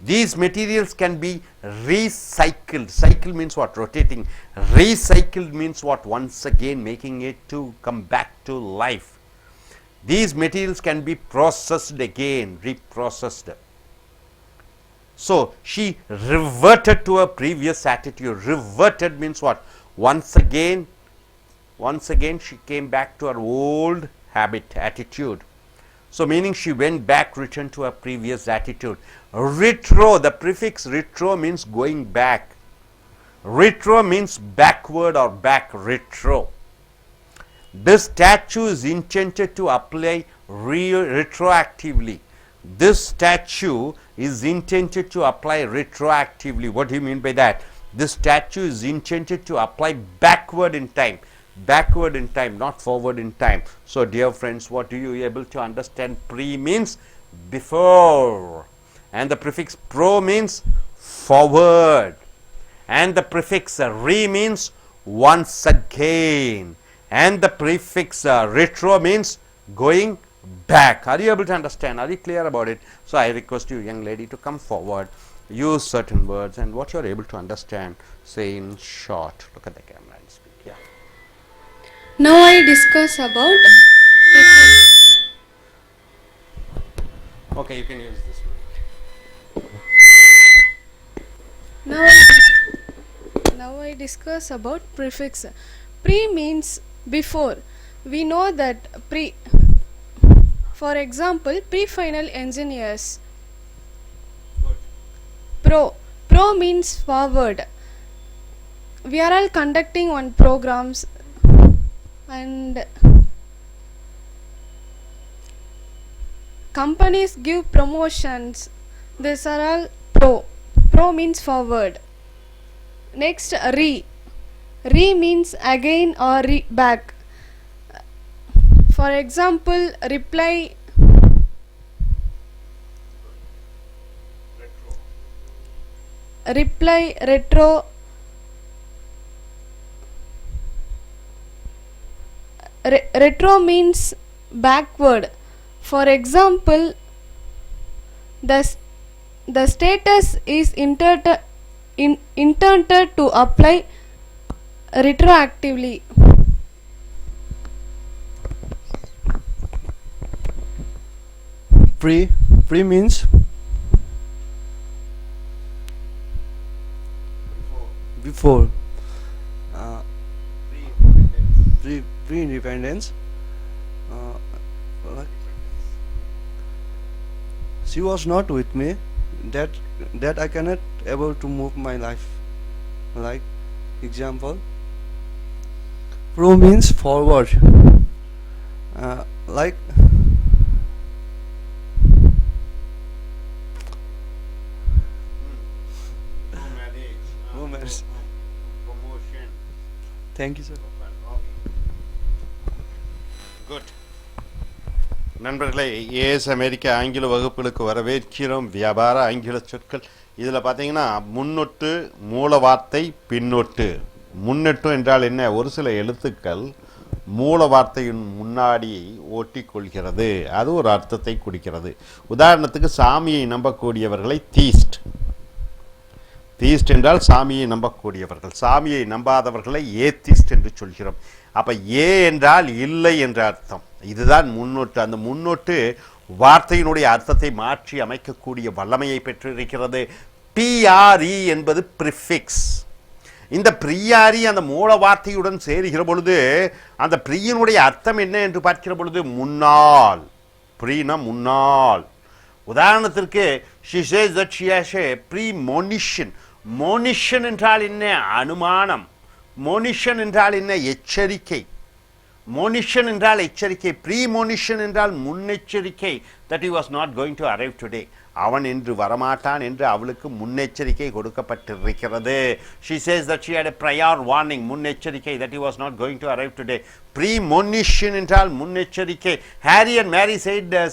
These materials can be recycled. Cycle means what? Rotating. Recycled means what? Once again making it to come back to life. These materials can be processed again, reprocessed. So she reverted to her previous attitude. Reverted means what? Once again she came back to her old habit, attitude. So meaning she went back, returned to her previous attitude. Retro, the prefix retro means going back. Retro means backward or back, retro. This statute is intended to apply retroactively. This statute is intended to apply retroactively. What do you mean by that? This statute is intended to apply backward in time. Backward in time, not forward in time. So dear friends, what do you able to understand? Pre means before, and the prefix pro means forward, and the prefix re means once again, and the prefix retro means going back. Are you able to understand? Are you clear about it? So I request you, young lady, to come forward, use certain words, and what you are able to understand, say in short. Look at the camera and speak. Yeah. Now I discuss about Okay, you can use this one. now I discuss about prefix. Pre means before. We know that pre. For example, pre-final engineers. Pro means forward. We are all conducting one programs and companies give promotions. These are all pro. Pro means forward. Next, re. Re means again or back. For example, reply. Reply, retro. Retro means backward. For example, the status is intended to apply retroactively. Pre means before. Pre-independence. Like, she was not with me. That I cannot able to move my life. Like example, pro means forward. Like no marriage. Promotion. Thank you, sir. Good. நண்பர்களே, as அமெரிக்க ஆங்கில வகுப்புகளுக்கு வரவேற்கிறோம். வியாபார ஆங்கில சொற்கள் இதில் பார்த்தீங்கன்னா முன்னொட்டு, மூல வார்த்தை, பின்னொட்டு. முன்னொட்டு என்றால் என்ன? ஒரு சில எழுத்துக்கள் மூல வார்த்தையின் முன்னாடி ஓட்டி கொள்கிறது. அது ஒரு அர்த்தத்தை குறிக்கிறது. உதாரணத்துக்கு சாமியை நம்பக்கூடியவர்களை தீஸ்ட். தீஸ்ட் என்றால் சாமியை நம்பக்கூடியவர்கள். சாமியை நம்பாதவர்களை ஏத்திஸ்ட் என்று சொல்கிறோம். அப்போ ஏ என்றால் இல்லை என்ற அர்த்தம். இதுதான் முன்னொட்டு. அந்த முன்னொட்டு வார்த்தையினுடைய அர்த்தத்தை மாற்றி அமைக்கக்கூடிய வல்லமையை பெற்றிருக்கிறது. பிஆர்இ என்பது ப்ரிஃபிக்ஸ். இந்த பிரியாரி அந்த மூல வார்த்தையுடன் சேருகிற பொழுது அந்த பிரியினுடைய அர்த்தம் என்ன என்று பார்க்கிற பொழுது முன்னாள். ப்ரீனா முன்னாள். உதாரணத்திற்கு she says that she has a premonition. மோனிஷன் என்றால் என்ன? அனுமானம். மோனிஷன் என்றால் என்ன? எச்சரிக்கை. மோனிஷன் என்றால் எச்சரிக்கை. ப்ரீமோனிஷன் என்றால் முன்னெச்சரிக்கை. that he was not going to arrive today. அவன் என்று வரமாட்டான் என்று அவளுக்கு முன்னெச்சரிக்கை கொடுக்கப்பட்டிருக்கிறது. she says that she had a prior warning. முன்னெச்சரிக்கை. that he was not going to arrive today. premonition என்றால் முன்னெச்சரிக்கை. Harry and Mary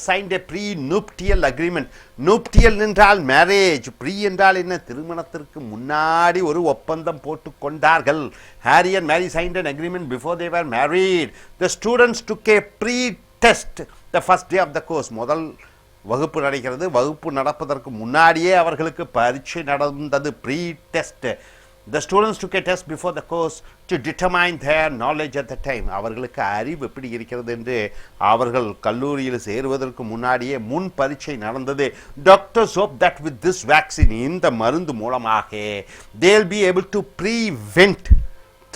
signed a prenuptial agreement. nuptial என்றால் மேரேஜ். ப்ரீ என்றால் என்ன? திருமணத்திற்கு முன்னாடி ஒரு ஒப்பந்தம் போட்டு கொண்டார்கள். Harry and Mary signed an agreement before they were married. The students took a pre-test the first day of the course. முதல் வகுப்பு நடக்கிறது. வகுப்பு நடப்பதற்கு முன்னாடியே அவர்களுக்கு பரீட்சை நடந்தது. Pre test. The students took a test before the course to determine their knowledge at the time. அவர்களுக்கு அறிவு எப்படி இருக்கிறது என்று அவர்கள் கல்லூரியில் சேருவதற்கு முன்னாடியே முன் பரீட்சை நடந்தது. Doctors hope that with this vaccine, இந்த மருந்து மூலமாக they will be able to prevent,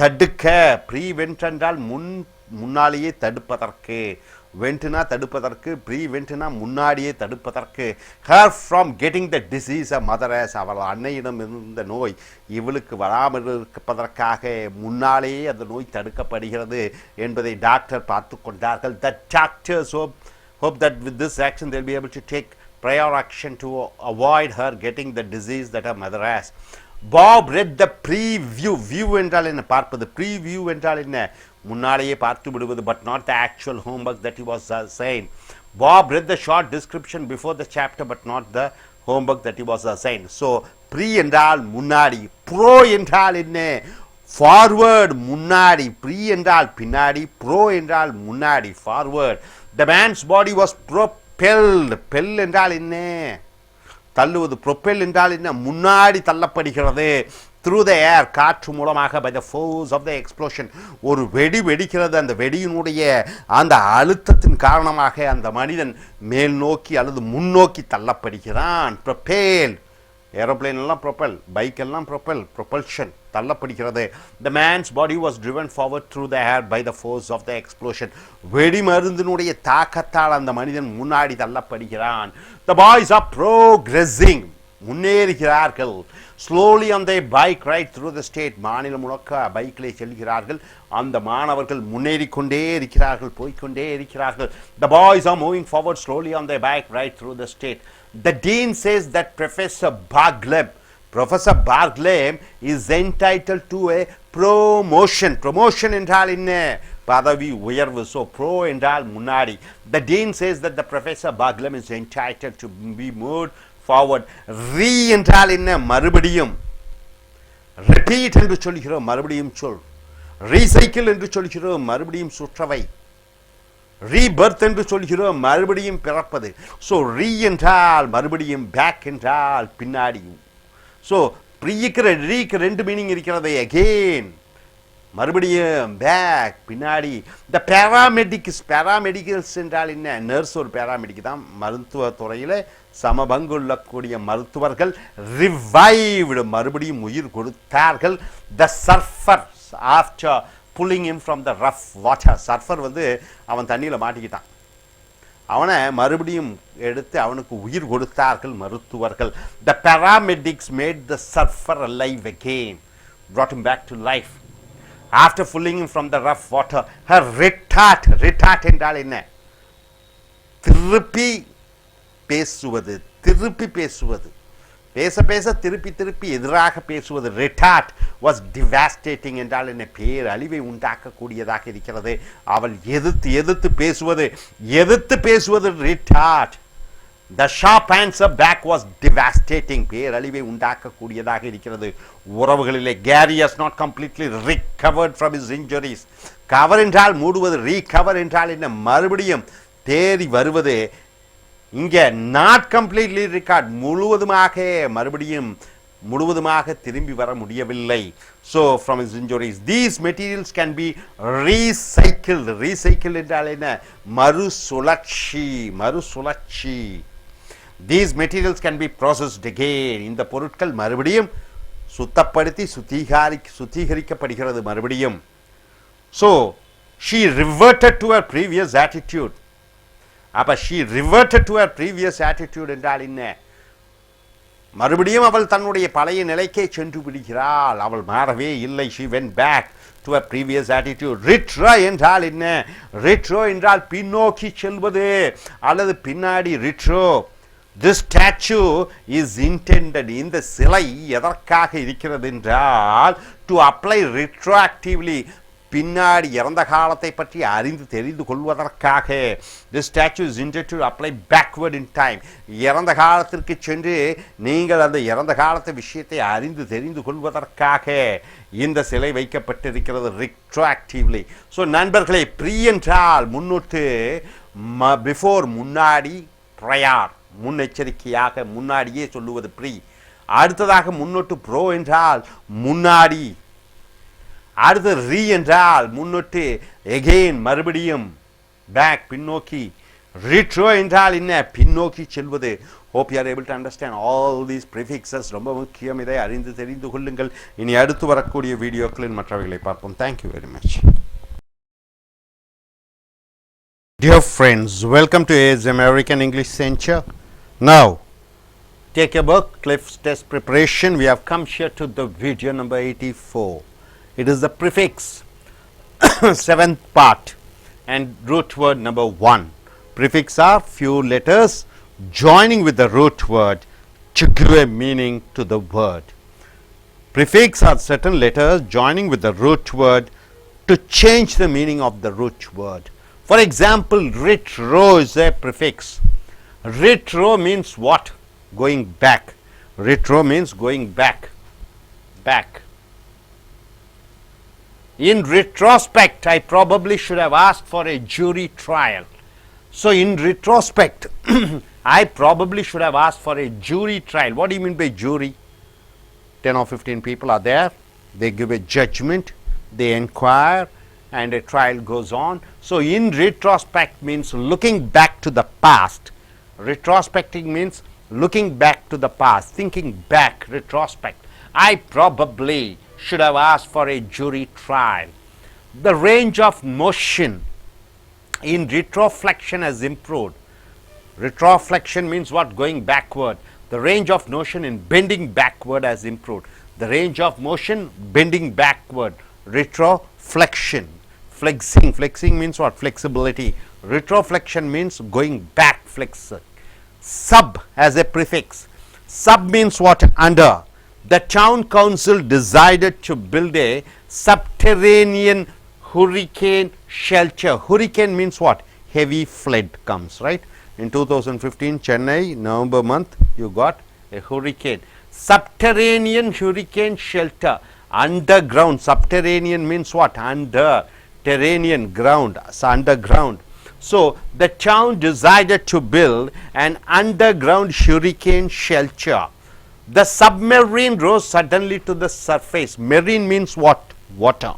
தடுக்க. prevent என்றால் முன்னாலேயே தடுப்பதற்கு. வென்ட்னா தடுப்பதற்கு, ப்ரீவென்ட்னா முன்னாடியே தடுப்பதற்கு. her from getting the disease a mother has. அவள் அன்னையிடம் இருந்த நோய் இவளுக்கு வராமல் இருப்பதற்காக முன்னாலேயே அந்த நோய் தடுக்கப்படுகிறது என்பதை டாக்டர் பார்த்து கொண்டார்கள். the doctors hope that with this action they will be able to take prior action to avoid her getting the disease that her mother has. Bob read the preview. view என்றால் என்ன? பார்ப்பது. preview என்றால் என்ன? முன்னாலேயே பார்த்து விடுவது. but not the actual homework that he was assigned. Bob read the short description before the chapter but not the homework that he was assigned. so pre என்றால் முன்னாடி. pro என்றால் என்ன? forward, முன்னாடி. pre என்றால் பின்னாடி, pro என்றால் முன்னாடி, forward. The man's body was propelled. Pel என்றால் என்ன? தள்ளுவது. propel என்றால் என்ன? முன்னாடி தள்ளப்படுகிறது. through the air, காற்று மூலமாக, by the force of the explosion. ஒரு வெடி வெடிக்கிறது. அந்த வெடியினுடைய அந்த அழுத்தத்தின் காரணமாக அந்த மனிதன் மேல் நோக்கி அல்லது முன்னோக்கி தள்ளப்படுகிறான். propelled. ஏரோப்ளேன் எல்லாம் ப்ரொப்பல், பைக் எல்லாம் ப்ரொப்பல், ப்ரொப்பல்ஷன், தள்ளப்படுகிறது. The man's body was driven forward through the air by the force of the explosion. வெடி மருந்தினுடைய தாக்கத்தால் அந்த மனிதன் முன்னாடி தள்ளப்படுகிறான். The boys are progressing. முன்னேறுகிறார்கள். slowly on their bike right through the state. மாநிலம் முழுக்க பைக்கிலே செல்கிறார்கள். அந்த மாணவர்கள் முன்னேறிக்கொண்டே இருக்கிறார்கள், போய்கொண்டே இருக்கிறார்கள். The boys are moving forward slowly on their bike right through the state. The dean says that Professor Bargleb is entitled to a promotion. Promotion என்றால் என்ன? பதவி உயர்வு. So pro என்றால் முன்னாடி. The dean says that the Professor Bargleb is entitled to be moved forward. Re என்றால் என்ன? மறுபடியும். Repeat என்று சொல்கிறோம், மறுபடியும் சொல். Recycle என்று சொல்கிறோம், மறுபடியும் சுற்றவை. ரீபர்த் என்று சொல்கிறோம், மறுபடியும் பிறப்பது. ஸோ ரீ என்றால் மறுபடியும், பேக் என்றால் பின்னாடி. ஸோ ரீக்கு ரெண்டு மீனிங் இருக்கிறது. அகெயின் மறுபடியும், பேக் பின்னாடி. த பேராமெடிக்கல்ஸ் என்றால் என்ன? நர்ஸ் ஒரு பேராமெடிக் தான். மருத்துவ துறையில் சமபங்குள்ளக்கூடிய மருத்துவர்கள். ரிவைவ்டு மறுபடியும் உயிர் கொடுத்தார்கள். The surfers after pulling him from the rough water. Surfer அவன் தண்ணியில் மாட்டிக்கிட்டான். அவனை மறுபடியும் எடுத்து அவனுக்கு உயிர் கொடுத்தார்கள் மருத்துவர்கள். The paramedics made the surfer alive again, brought him back to life. After pulling him from the rough water, her retort என்றால் என்ன? திருப்பி பேசுவது, திருப்பி பேசுவது. பேச பேச திருப்பி திருப்பி எதிராக பேசுவது. retort was devastating என்றால் என்ன? பேரழிவை உண்டாக்கக்கூடியதாக இருக்கிறது. அவள் எதிர்த்து பேசுவது retort. The sharp answer back was devastating. பேரழிவை உண்டாக்கக்கூடியதாக இருக்கிறது. உறவுகளிலே Gary has not completely recovered from his injuries. Cover என்றால் மூடுவது. recover என்றால் என்ன? மறுபடியும் தேறி வருவது. இங்கே நாட் கம்ப்ளீட்லி ரிகார்ட், முழுவதுமாக திரும்பி வர முடியவில்லை. So from his injuries these materials can be recycle என்றால் என்ன? மறுசுழற்சி. These materials can be processed again. இந்த பொருட்கள் மறுபடியும் சுத்தப்படுத்தி சுத்திகரிக்கப்படுகிறது மறுபடியும். So she reverted to her previous attitude. அப்போ she reverted to her previous attitude என்றால் என்ன? மறுபடியும் அவள் தன்னுடைய பழைய நிலைக்கே சென்று விடுகிறாள். அவள் மாறவே இல்லை. she went back to her previous attitude. retro என்றால் என்ன? retro என்றால் பின்னோக்கி செல்வது அல்லது பின்னாடி. retro. this statue is intended. இந்த சிலை எதற்காக இருக்கிறது என்றால் to apply retroactively, பின்னாடி இறந்த காலத்தை பற்றி அறிந்து தெரிந்து கொள்வதற்காக. This statue is intended to apply backward in time. இறந்த காலத்திற்கு சென்று நீங்கள் அந்த இறந்த காலத்து விஷயத்தை அறிந்து தெரிந்து கொள்வதற்காக இந்த சிலை வைக்கப்பட்டிருக்கிறது retroactively. ஸோ நண்பர்களே, ப்ரீ என்றால் முன்னொட்டு, பிஃபோர் முன்னாடி, ப்ரையார் முன்னெச்சரிக்கையாக முன்னாடியே சொல்லுவது ப்ரீ. அடுத்ததாக முன்னொட்டு ப்ரோ என்றால் முன்னாடி. அடுத்து ரீ என்றால் முன்னொட்டு, எகெயின் மறுபடியும், பேக் பின்னோக்கி. ரிட்ரோ என்றால் என்ன? பின்னோக்கி செல்வது. hope you are able to understand all these prefixes. ரொம்ப முக்கியம், இதை அறிந்து தெரிந்து கொள்ளுங்கள். இனி அடுத்து வரக்கூடிய வீடியோக்களில் மற்றவைகளை பார்ப்போம். Thank you very much. Dear friends, welcome to AIS American English Center. Now take a book, Cliff's Test Preparation. We have come here to the video number 84. It is the prefix, seventh part, and root word number 1. Prefix are few letters joining with the root word to give a meaning to the word. Prefix are certain letters joining with the root word to change the meaning of the root word. For example, retro is a prefix. Retro means what? Going back. Retro means going back. Back. In retrospect, I probably should have asked for a jury trial. So in retrospect, I probably should have asked for a jury trial. What do you mean by jury? 10 or 15 people are there, they give a judgment, they inquire, and a trial goes on. So in retrospect means looking back to the past. Retrospecting means looking back to the past, thinking back, retrospect. I probably should have asked for a jury trial. The range of motion in retroflexion has improved. Retroflexion means what? Going backward. The range of motion in bending backward has improved. The range of motion bending backward. Retroflexion. Flexing means what? Flexibility. Retroflexion means going back, flexor. Sub as a prefix. Sub means what? Under. The town council decided to build a subterranean hurricane shelter. Hurricane means what? Heavy flood comes, right? In 2015 Chennai, November month, you got a hurricane. Subterranean hurricane shelter. Underground. Subterranean means what? Under. Terranean, ground. So underground. So the town decided to build an underground hurricane shelter. The submarine rose suddenly to the surface. Marine means what? Water.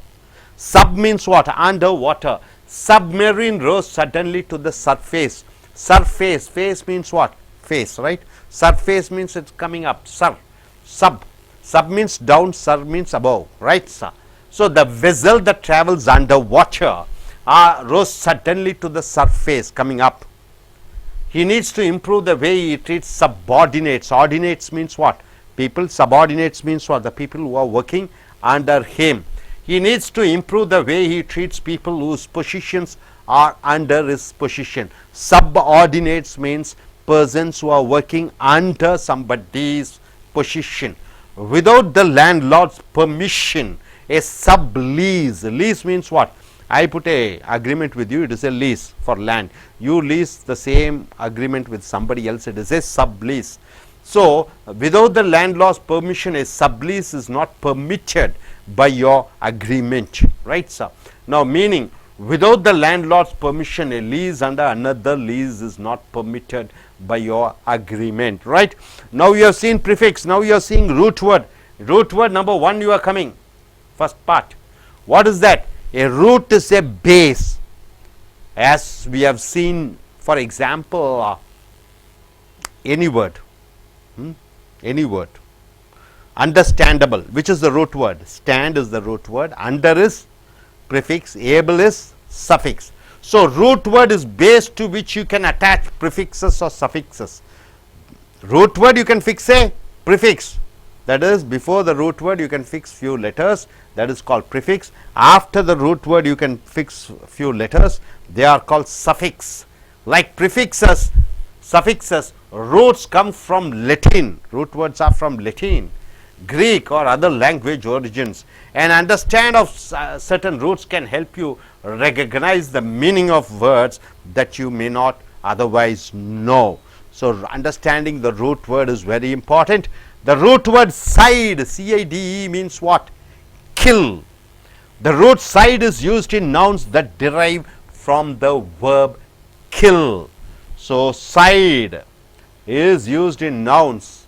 Sub means what? Underwater. Submarine rose suddenly to the surface. Surface. Face means what? Face, right? Surface means it's coming up. Sub. Sub means down. Sir means above, right, sir? So the vessel that travels underwater rose suddenly to the surface, coming up. He needs to improve the way he treats subordinates. Ordinates means what? People. Subordinates means what? The people who are working under him. He needs to improve the way he treats people whose positions are under his position. Subordinates means persons who are working under somebody's position. Without the landlord's permission, a sublease. Lease means what? I put a agreement with you, it is a lease for land. You lease the same agreement with somebody else, it is a sublease. So without the landlord's permission, a sublease is not permitted by your agreement, right, sir? Now meaning, without the landlord's permission, a lease under another lease is not permitted by your agreement, right? Now you have seen prefix, now you are seeing root word. Root word number 1 you are coming, first part. What is that? A root is a base. As we have seen, for example, any word, any word. Understandable, which is the root word? Stand is the root word, under is prefix, able is suffix. So root word is base to which you can attach prefixes or suffixes. Root word you can fix a prefix, that is before the root word you can fix few letters, that is called prefix. After the root word you can fix few letters, they are called suffix. Like prefixes, suffixes, roots come from Latin. Root words are from Latin, Greek or other language origins. And understand of certain roots can help you recognize the meaning of words that you may not otherwise know. So understanding the root word is very important. The root word side, C-I-D-E, means what? Kill. The root side is used in nouns that derive from the verb kill. So side is used in nouns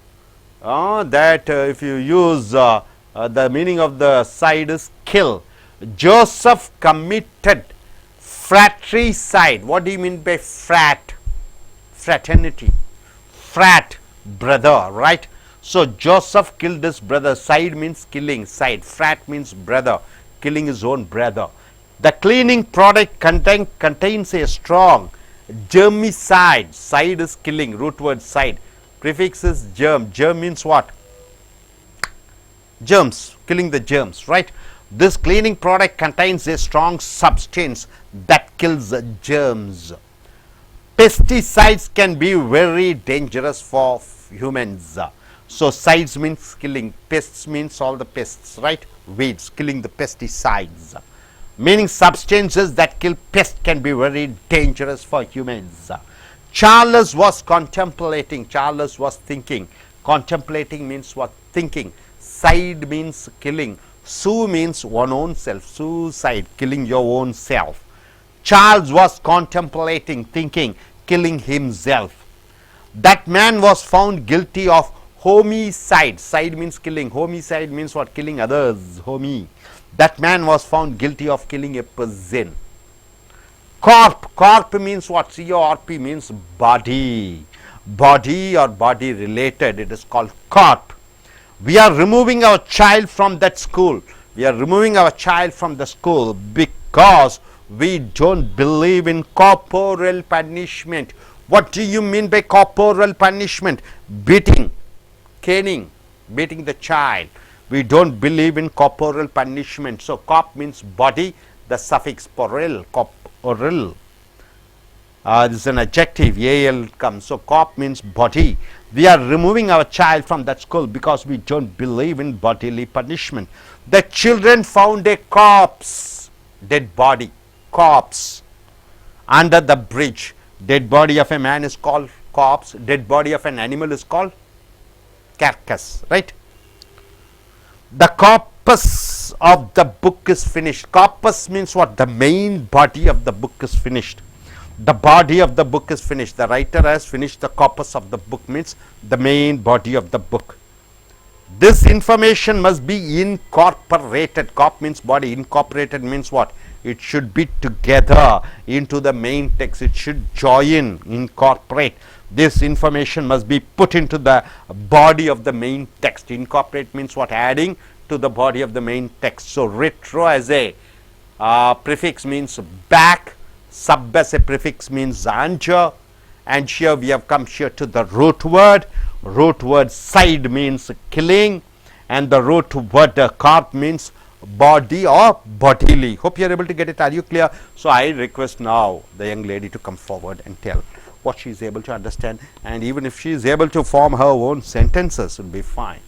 that if you use the meaning of the side is kill. Joseph committed fratricide. What do you mean by frat? Fraternity. Frat, brother, right? So Joseph killed his brother. Side means killing, side. Frat means brother, killing his own brother. The cleaning product contains a strong germicide. Side is killing, root word side. Prefix is germ. Germ means what? Germs, killing the germs, right? This cleaning product contains a strong substance that kills germs. Pesticides can be very dangerous for humans. So sides means killing, pests means all the pests, right? Weeds, killing the pesticides. Meaning substances that kill pests can be very dangerous for humans. Charles was contemplating, Charles was thinking. Contemplating means what? Thinking. Side means killing. Sue means one own self, suicide, killing your own self. Charles was contemplating, thinking, killing himself. That man was found guilty of homicide. Side means killing. Homicide means what? Killing others. That man was found guilty of killing a person. Corp. Corp means what? C-O-R-P means body. Body or body related. It is called corp. We are removing our child from that school. We are removing our child from the school because we don't believe in corporal punishment. What do you mean by corporal punishment? Beating, caning, beating the child. We don't believe in corporal punishment. So corp means body, the suffix poral, corporal. This is an adjective, al comes. So corp means body. We are removing our child from that school because we don't believe in bodily punishment. The children found a corpse, dead body, corpse, under the bridge. Dead body of a man is called corpse. Dead body of an animal is called carcass, right? The corpus of the book is finished. Corpus means what? The main body of the book is finished. The body of the book is finished. The writer has finished the corpus of the book, means the main body of the book. This information must be incorporated. Corp means body. Incorporated means what? It should be together into the main text. It should join, incorporate. This information must be put into the body of the main text. Incorporate means what? Adding to the body of the main text. So retro as a prefix means back. Sub as a prefix means under, and here we have come here to the root word. Root word side means killing, and the root word corp means body or bodily. Hope you are able to get it. Are you clear? So I request now the young lady to come forward and tell what she is able to understand, and even if she is able to form her own sentences, it will be fine.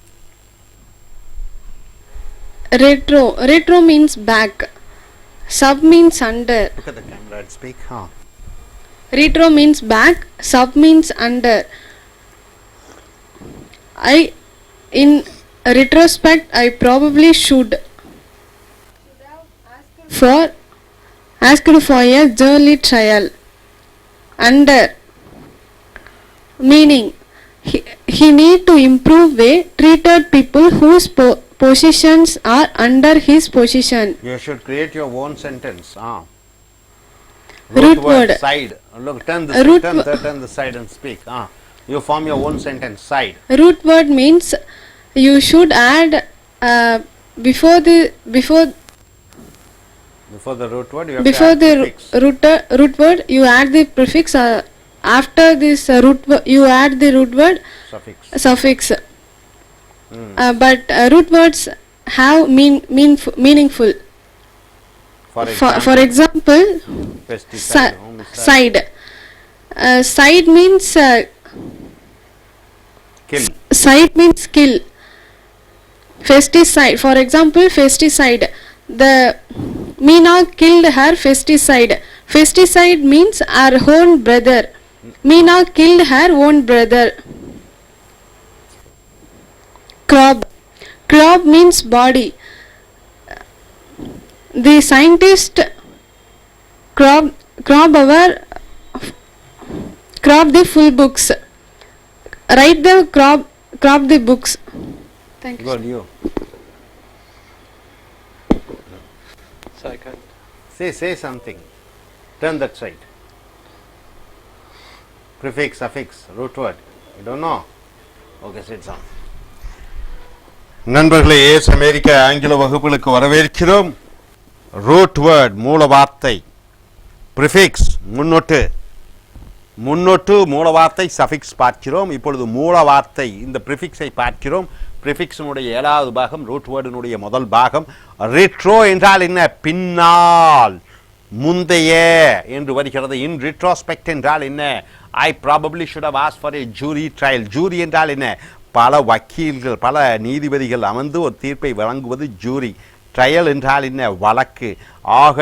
Retro. Retro means back. Sub means under. Look at the camera and speak. Retro means back. Sub means under. In retrospect, I probably should have asked for a yearly trial. Under meaning he need to improve way treated people whose positions are under his position. You should create your own sentence. Root word side. Look, turn the side and speak. You form your own sentence. Side. Root word means you should add before the root word you have to add prefix. Root word you add the prefix. After this root word you add the root word suffix. But root words have meaningful. For example, side. Side means kill. Side means kill. Pesticide. For example, pesticide. The Meena killed her pesticide. Pesticide means our own brother. Meena killed her own brother. Crop. Crop means body. The scientist crop the full books. Write the crop the books. Thank you. Good, you. Say something. Turn that side. Prefix, suffix, root word. You don't know? Okay, sit down. நண்பர்களே, ace அமெரிக்க ஆங்கில வகுப்புகளுக்கு வரவேற்கிறோம். Root word மூல வார்த்தை, prefix முன்னொட்டு, மூல வார்த்தை suffix பார்க்கிறோம். இப்பொழுது மூல வார்த்தை இந்த ப்ரிஃபிக்ஸை பார்க்கிறோம். ப்ரிஃபிக்ஸினுடைய 7வது பாகம், ரூட் வேர்டினுடைய முதல் பாகம். ரிட்ரோ என்றால் என்ன? பின்னால், முந்தைய என்று வருகிறது. இன் ரிட்ரோஸ்பெக்ட் என்றால் என்ன? I probably should have asked for a jury trial. Jury என்றால் என்ன? பல வக்கீல்கள், பல நீதிபதிகள் அமர்ந்து ஒரு தீர்ப்பை வழங்குவது ஜூரி. ட்ரையல் என்றால் என்ன? வழக்கு. ஆக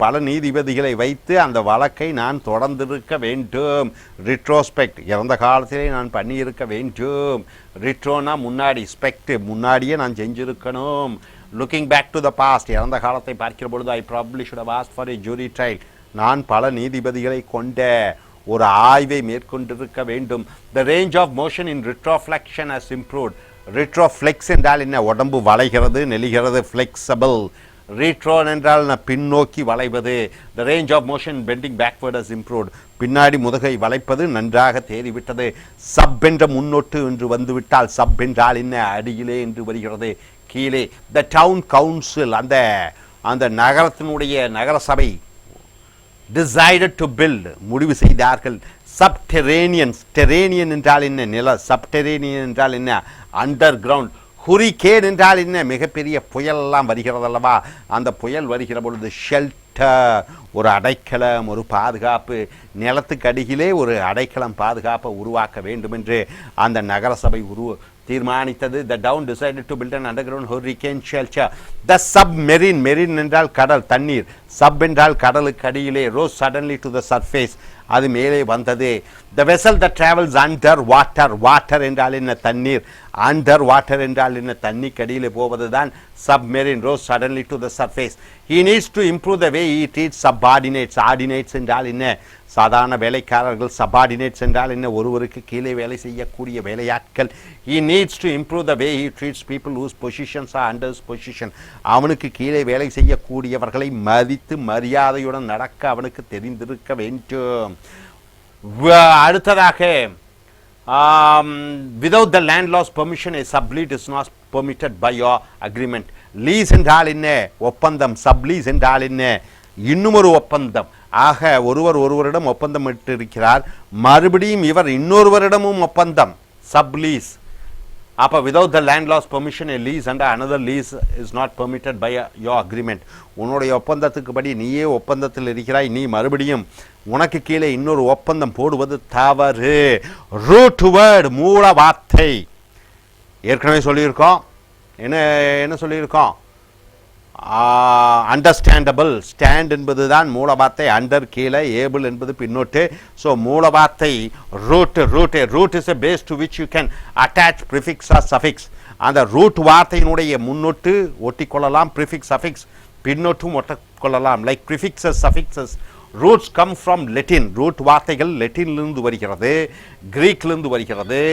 பல நீதிபதிகளை வைத்து அந்த வழக்கை நான் தொடர்ந்திருக்க வேண்டும். ரிட்ரோஸ்பெக்ட், இறந்த காலத்திலே நான் பண்ணியிருக்க வேண்டும். ரிட்ரோனா முன்னாடி, ஸ்பெக்ட் முன்னாடியே நான் செஞ்சிருக்கணும். Looking back to the past, இறந்த காலத்தை பார்க்கிற பொழுது I probably should have asked for a jury trial. நான் பல நீதிபதிகளை கொண்ட ஒரு ஆய்வை மேற்கொண்டிருக்க வேண்டும். The range of motion in retroflexion has improved. Retroflex என்றால் என்ன? உடம்பு வளைகிறது, நெளிகிறது, flexible. Retro என்றால் பின்னோக்கி வளைவது. The range of motion bending backward has improved. பின்னாடி முதுகை வளைப்பது நன்றாக தேறிவிட்டது. சப் என்ற முன்னொட்டு என்று வந்துவிட்டால் சப் என்றால் என்ன? அடியிலே என்று வருகிறது, கீழே. The town council, அந்த நகரத்தினுடைய நகரசபை decided to build, முடிவு செய்தார்கள். சப்டெரேனியன்ஸ், டெரேனியன் என்றால் என்ன? நில. சப்டெரேனியன் என்றால் என்ன? Under ground. ஹுரிகேன் என்றால் என்ன? மிகப்பெரிய புயலெல்லாம் வருகிறது அல்லவா? அந்த புயல் வருகிற பொழுது ஷெல்டர், ஒரு அடைக்கலம், ஒரு பாதுகாப்பு. நிலத்துக்கு அடியிலே ஒரு அடைக்கலம், பாதுகாப்பை உருவாக்க வேண்டும் என்று அந்த நகரசபை தீர்மானித்தது. The town decided to build an underground hurricane shelter. The submarine, marine என்றால் கடல், தண்ணீர். சப் என்றால் கடலுக்கு அடியிலே. rose suddenly to the surface, அது மேலே வந்தது. The vessel that travels under water, water என்றால் என்ன? தண்ணீர். under water என்றால் என்ன? தண்ணிக்கு அடியிலே போவது தான் submarine. rose suddenly to the surface. He needs to improve the way he treats subordinates. ordinates என்றால் என்ன? சாதாரண வேலைக்காரர்கள். சபார்டினேட்ஸ் என்றால் என்ன? ஒருவருக்கு கீழே வேலை செய்யக்கூடிய வேலையாட்கள். He needs to improve the way he treats people whose positions are under his position. அவனுக்கு கீழே வேலை செய்யக்கூடியவர்களை மதித்து மரியாதையுடன் நடக்க அவனுக்கு தெரிந்திருக்க வேண்டும். அடுத்ததாக, without the landlord's permission a sublease is not permitted by your agreement. Lease என்றால் என்ன? ஒப்பந்தம். சப்லீஸ் என்றால் என்ன? இன்னும் ஒரு ஒப்பந்தம். ஆக ஒருவரிடம் ஒப்பந்தம் இட்டிருக்கிறார், மறுபடியும் இவர் இன்னொருவரிடமும் ஒப்பந்தம், சப்லீஸ். அப்போ without the landlord's permission a lease and another lease is not permitted by your agreement. உன்னுடைய ஒப்பந்தத்துக்கு படி நீயே ஒப்பந்தத்தில் இருக்கிறாய், நீ மறுபடியும் உனக்கு கீழே இன்னொரு ஒப்பந்தம் போடுவது தவறு. ரூட் வேர்டு, மூல வார்த்தை. ஏற்கனவே சொல்லியிருக்கோம். என்ன சொல்லியிருக்கோம்? அண்டர்ஸ்டாண்டபிள். ஸ்டாண்ட் என்பது தான் மூல வார்த்தை, அண்டர் கீழே, ஏபிள் என்பது பின்னோட்டு. ஸோ மூல வார்த்தை root. Root is a base to which you can attach prefix or suffix. அந்த ரூட் வார்த்தையினுடைய முன்னொட்டு ஒட்டிக்கொள்ளலாம், ப்ரிஃபிக்ஸ் சஃபிக்ஸ் பின்னொட்டும் ஒட்டிக்கொள்ளலாம். Like prefixes, suffixes. Roots come from Latin. Root வார்த்தைகள் லெட்டினிலிருந்து வருகிறது, கிரீக்கிலிருந்து வருகிறது,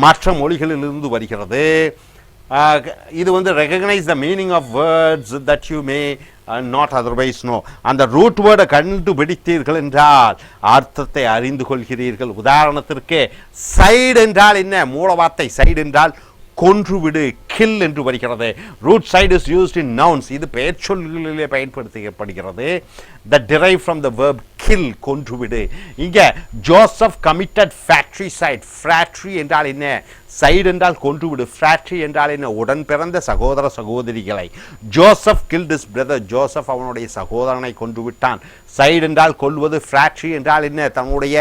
மற்ற மொழிகளிலிருந்து வருகிறது. இது recognise the meaning of words that you may not otherwise know. அந்த ரூட் வேர்டை கண்டுபிடித்தீர்கள் என்றால் அர்த்தத்தை அறிந்து கொள்கிறீர்கள். உதாரணத்திற்கு சைடு என்றால் என்ன? மூல வார்த்தை சைடு என்றால் கொன்றுவிடு, கில் என்று வருகிறது. Root side is used in nouns. இது பெயர் சொல்களிலே பயன்படுத்தப்படுகிறது. that derive from the verb kill, கொன்றுவிடு. இங்கே ஜோசப் கமிட்டட் fratricide. ஃப்ராட்ரி என்றால் என்ன? சைடு என்றால் கொன்றுவிடு, ஃப்ராட்ரி என்றால் என்ன? உடன் பிறந்த சகோதர சகோதரிகளை. Joseph killed his brother. Joseph அவனுடைய சகோதரனை கொன்று விட்டான். சைடு என்றால் கொல்வது, ஃப்ராட்ரி என்றால் என்ன? தன்னுடைய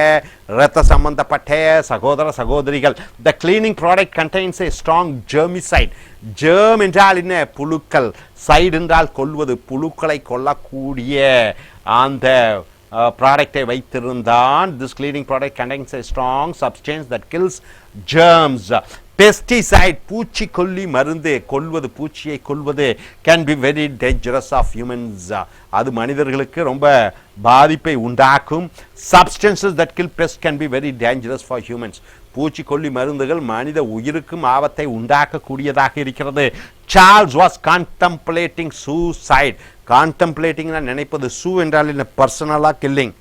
இரத்த சம்பந்தப்பட்ட சகோதர சகோதரிகள். The cleaning product contains a strong germicide. Germ என்றால் என்ன? புழுக்கள். சைடு என்றால் கொல்வது, புழுக்களை கொல்லக்கூடிய அந்த ப்ராடக்டை வைத்திருந்தான். This cleaning product contains a strong substance that kills germs. Pesticide, பூச்சிக்கொல்லி மருந்து. கொல்வது, பூச்சியை கொல்வது can be very dangerous of humans. அது மனிதர்களுக்கு ரொம்ப பாதிப்பை உண்டாக்கும். Substances that kill pests can be very dangerous for humans. பூச்சிக்கொல்லி மருந்துகள் மனித உயிருக்கும் ஆபத்தை உண்டாக்கக்கூடியதாக இருக்கிறது. Charles was contemplating suicide. Contemplating நினைப்பது. சூ என்றால் என்ன? பர்சனலாக killing.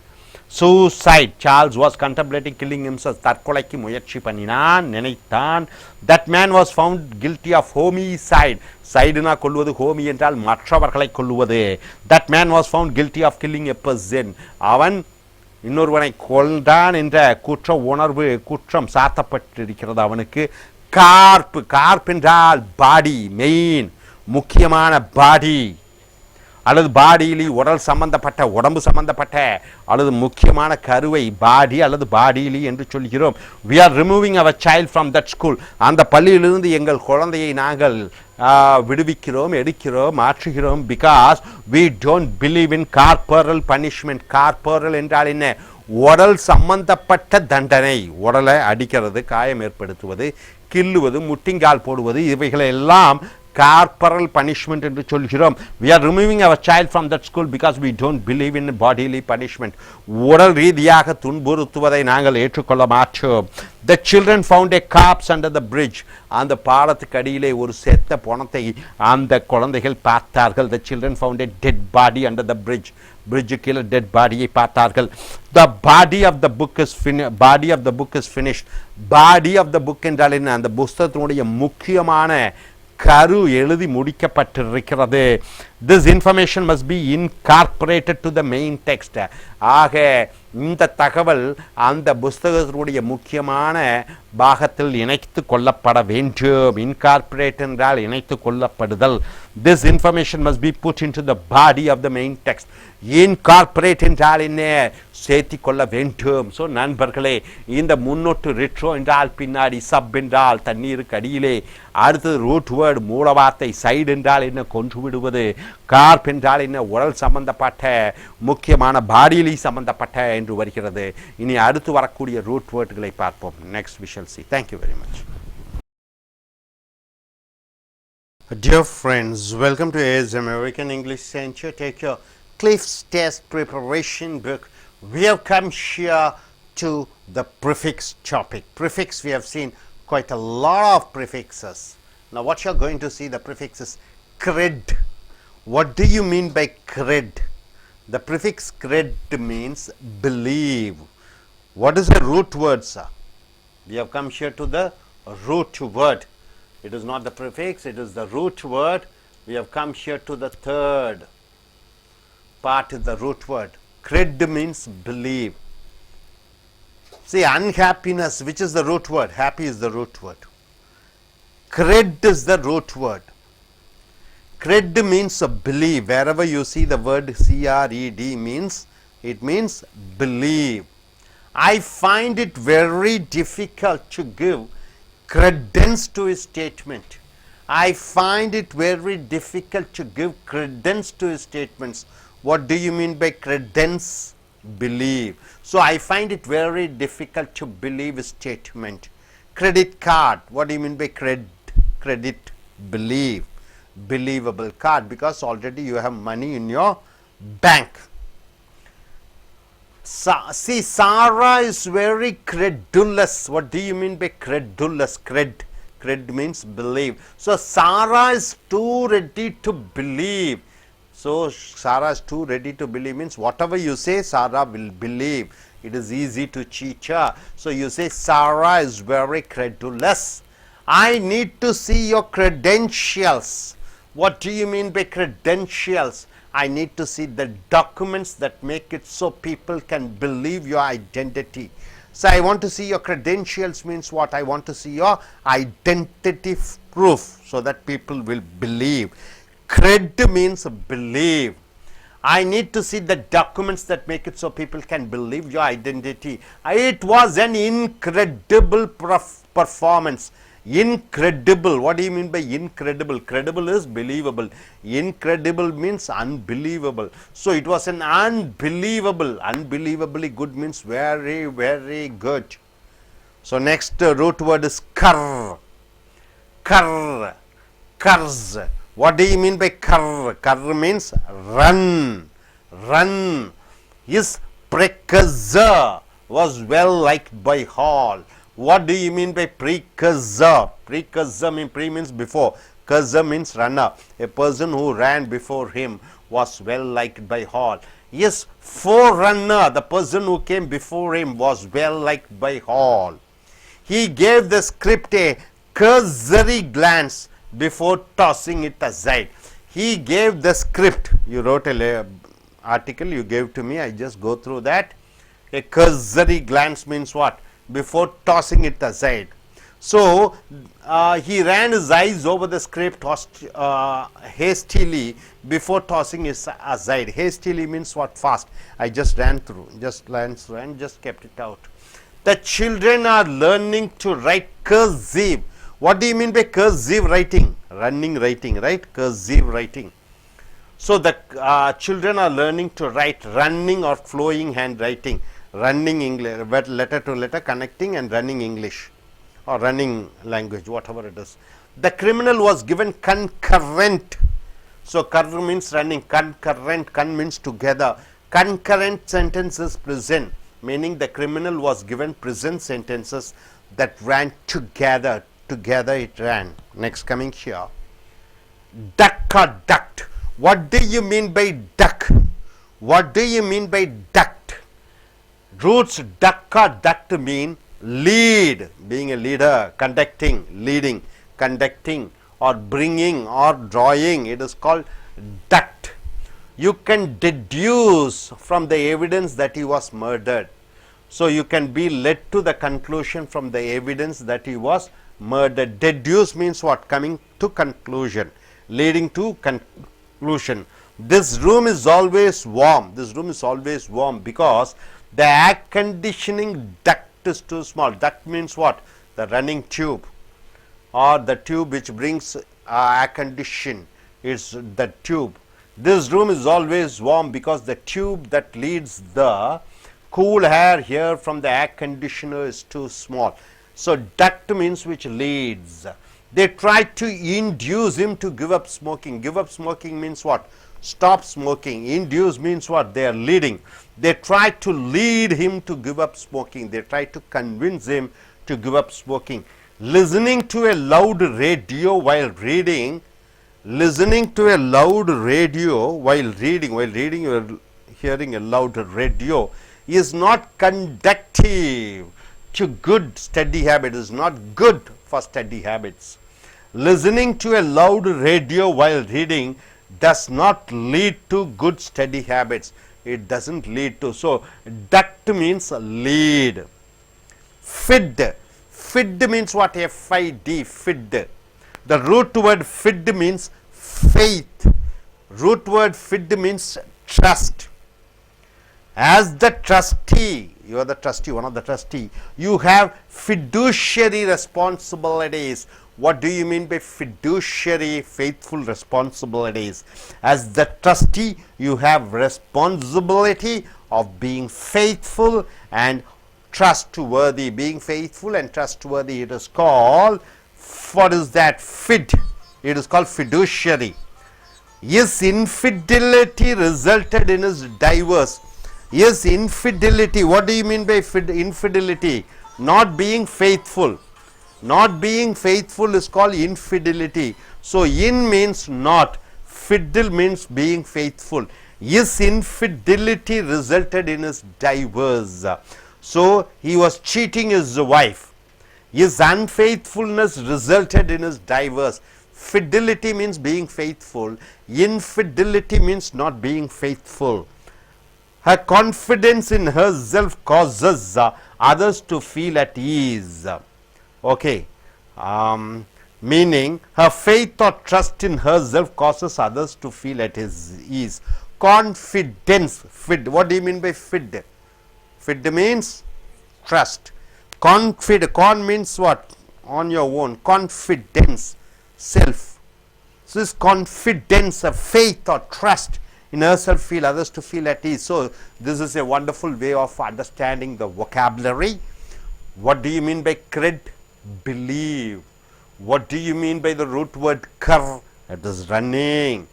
Suicide. Charles was contemplating killing himself. தற்கொலைக்கு முயற்சி பண்ணினான், நினைத்தான். That man was found guilty of homicide. சைடுனா கொல்வது, ஹோமி என்றால் மற்றவர்களை கொல்லுவது. That man was found guilty of killing a person. அவன் இன்னொருவனை கொல்தான் என்ற குற்ற உணர்வு, குற்றம் சாத்தப்பட்டிருக்கிறது அவனுக்கு. கார்ப். கார்ப் என்றால் பாடி, மெயின், முக்கியமான பாடி, அல்லது பாடியிலி உடல் சம்பந்தப்பட்ட, உடம்பு சம்பந்தப்பட்ட அல்லது முக்கியமான கருவை பாடி அல்லது பாடியிலி என்று சொல்கிறோம். we are removing our child from that school. அந்த பள்ளியிலிருந்து எங்கள் குழந்தையை நாங்கள் விடுவிக்கிறோம், எடுக்கிறோம், மாற்றுகிறோம். because we don't believe in corporal punishment. corporal என்றால் என்ன? உடல் சம்பந்தப்பட்ட தண்டனை. உடலை அடிக்கிறது, காயம் ஏற்படுத்துவது, கில்லுவது, முட்டிங்கால் போடுவது, இவைகளெல்லாம் corporal punishment என்று சொல்கிறோம். We are removing our child from that school because we don't believe in bodily punishment. உடல் ரீதியாக துன்புறுத்துவதை நாங்கள் ஏற்றுக்கொள்ள மாட்டோம். The children found a corpse under the bridge. அந்த பாலத்துக்கு அடியிலே ஒரு செத்த பொணத்தை அந்த குழந்தைகள் பார்த்தார்கள். The children found a dead body under the bridge. bridge கீழே dead bodyயை பார்த்தார்கள். The body of the book is finished. Body of the book என்றால் என்ன? அந்த புஸ்தகத்தினுடைய முக்கியமான கரு எழுதி முடிக்கப்பட்டிருக்கிறது. This information must be incorporated to the main text. ஆக இந்த தகவல் அந்த புஸ்தகத்தினுடைய முக்கியமான பாகத்தில் இணைத்து கொள்ளப்பட வேண்டும். Incorporate என்றால் இணைத்து கொள்ளப்படுதல். This information must be put into the body of the main text. Incorporate என்றால் என்ன? சேர்த்தி கொள்ள வேண்டும். ஸோ நண்பர்களே, இந்த முன்னொட்டு ரிட்ரோ என்றால் பின்னாடி, சப் என்றால் தண்ணீருக்கு அடியிலே, அடுத்தது ரூட் வேர்டு மூல வார்த்தை, சைடு என்றால் என்ன? கொன்று விடுவது, கார்ப் என்றால் என்ன? உடல் சம்பந்தப்பட்ட முக்கியமான பாடியிலி சம்பந்தப்பட்ட என்று வருகிறது. இனி அடுத்து வரக்கூடிய ரூட் வேர்டுகளை பார்ப்போம். Next we shall see. Thank you very much. Dear friends, welcome to AS American English Center. Take your Cliff's Test Preparation book. We have come here to the prefix topic. Prefix, we have seen quite a lot of prefixes. Now what you are going to see, the prefix is cred. What do you mean by cred? The prefix cred means believe. What is the root word, sir? We have come here to the root word. It is not the prefix, it is the root word. We have come here to the third part of the root word. Cred means believe. See, unhappiness, which is the root word? Happy is the root word. Cred is the root word. Cred means believe. Wherever you see the word C-R-E-D it means believe. I find it very difficult to give credence to his statement. I find it very difficult to give credence to his statements. What do you mean by credence? Believe. So I find it very difficult to believe his statement. Credit card. What do you mean by credit? Believe. Believable card, because already you have money in your bank. See, Sarah is very credulous. What do you mean by credulous? Cred means believe. So Sarah is too ready to believe. So Sarah is too ready to believe means whatever you say, Sarah will believe. It is easy to cheat her. So you say Sarah is very credulous. I need to see your credentials. What do you mean by credentials? I need to see the documents that make it so people can believe your identity. So I want to see your credentials means what? I want to see your identity proof so that people will believe. Cred means believe. I need to see the documents that make it so people can believe your identity. It was an incredible performance. Incredible. What do you mean by incredible? Credible is believable. Incredible means unbelievable. So it was an unbelievably good means very, very good. So next root word is kar. Kars. What do you mean by kar? Kar means run. His precursor was well liked by all. What do you mean by precursor? Precursor means pre means before. Cursor means runner. A person who ran before him was well liked by all. Yes, forerunner, the person who came before him was well liked by all. He gave the script a cursory glance before tossing it aside. He gave the script. You wrote a article, you gave to me, I just go through that. A cursory glance means what? Before tossing it aside. So he ran his eyes over the script hastily before tossing it aside. Hastily means what? Fast. I just ran through and just kept it out. The children are learning to write cursive. What do you mean by cursive writing? Running writing, right? Cursive writing. So the children are learning to write running or flowing handwriting. Running English, letter to letter connecting and running English or running language, whatever it is. The criminal was given concurrent. So, cur means running, concurrent, con means together. Concurrent sentences present, meaning the criminal was given present sentences that ran together. Together it ran. Next coming here. Duck or duct. What do you mean by duck? What do you mean by duct? Roots duck or duct mean lead, being a leader, conducting, leading, conducting or bringing or drawing. It is called duct. You can deduce from the evidence that he was murdered. So, you can be led to the conclusion from the evidence that he was murdered. Deduce means what? Coming to conclusion, leading to conclusion. This room is always warm. This room is always warm because the air conditioning duct is too small. Duct means what? The running tube or the tube which brings air condition is the tube. This room is always warm because the tube that leads the cool air here from the air conditioner is too small. So, duct means which leads. They tried to induce him to give up smoking. Give up smoking means what? Stop smoking. Induce means what? They are leading. They tried to lead him to give up smoking. They tried to convince him to give up smoking. Listening to a loud radio while reading. Listening to a loud radio while reading you are hearing a loud radio is not conducive to good study habits, is not good for study habits. Listening to a loud radio while reading does not lead to good study habits. It doesn't lead to. So, duct means lead. Fid. Fid means what? F-I-D. Fid. The root word fid means faith. Root word fid means trust. As the trustee, you are the trustee, one of the trustee, you have fiduciary responsibilities. What do you mean by fiduciary, faithful responsibilities? As the trustee, you have responsibility of being faithful and trustworthy. Being faithful and trustworthy, it is called, what is that? Fid. It is called fiduciary. His infidelity resulted in his divorce. Yes, infidelity. What do you mean by infidelity? Not being faithful. Not being faithful is called infidelity. So, in means not, fiddle means being faithful. His infidelity resulted in his divorce. So, he was cheating his wife. His unfaithfulness resulted in his divorce. Fidelity means being faithful. Infidelity means not being faithful. Her confidence in herself causes others to feel at ease. Okay. Meaning her faith or trust in herself causes others to feel at his ease. Confidence. Fid. What do you mean by fid? Fid means trust. Confid. Con means what? On your own. Confidence. Self. So, this confidence, a faith or trust in herself feel others to feel at ease. So, this is a wonderful way of understanding the vocabulary. What do you mean by cred? Believe. What do you mean by the root word cur? It is running.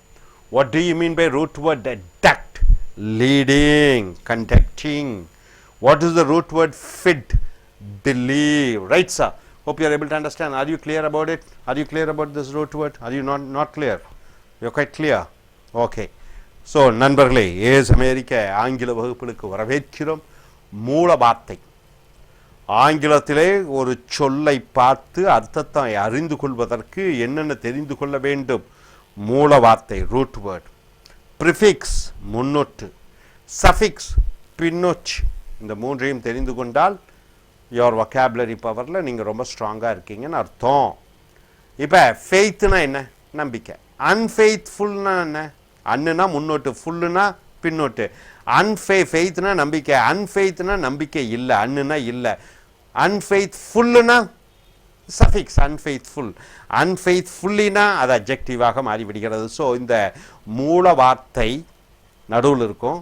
What do you mean by root word duct? Leading, conducting. What is the root word fid? Believe. Right, sir? Hope you are able to understand. Are you clear about it? Are you clear about this root word? Are you not clear? You are quite clear. Okay. So, நண்பர்களே, ace அமெரிக்க ஆங்கில வகுப்புகளுக்கு வரவேற்கிறோம். மூல வார்த்தை. ஆங்கிலத்திலே ஒரு சொல்லை பார்த்து அர்த்தத்தை அறிந்து கொள்வதற்கு என்னென்ன தெரிந்து கொள்ள வேண்டும்? மூல வார்த்தை, ரூட் வேர்ட். ப்ரிஃபிக்ஸ், முன்னொட்டு. சஃபிக்ஸ், பின்னொச்சு. இந்த மூன்றையும் தெரிந்து கொண்டால் யோர் வொக்காபுலரி பவரில் நீங்கள் ரொம்ப ஸ்ட்ராங்காக இருக்கீங்கன்னு அர்த்தம். இப்போ ஃபெய்த்னா என்ன? நம்பிக்கை. அன்ஃபெய்த்ஃபுல்னா என்ன? அன்னுனா முன்னோட்டு, ஃபுல்லுனா பின்னோட்டு. ஃபெய்த்னா நம்பிக்கை, அன்ஃபெய்த்னா நம்பிக்கை இல்லை, அன்னுனா இல்லை. அன்ஃபெய்த்ஃபுல்லுனா சஃபிக்ஸ், அன்ஃபெய்த்ஃபுல். அன்ஃபெய்த்ஃபுல்லினா அது அப்ஜெக்டிவாக மாறிவிடுகிறது. ஸோ, இந்த மூல வார்த்தை நடுவில் இருக்கும்.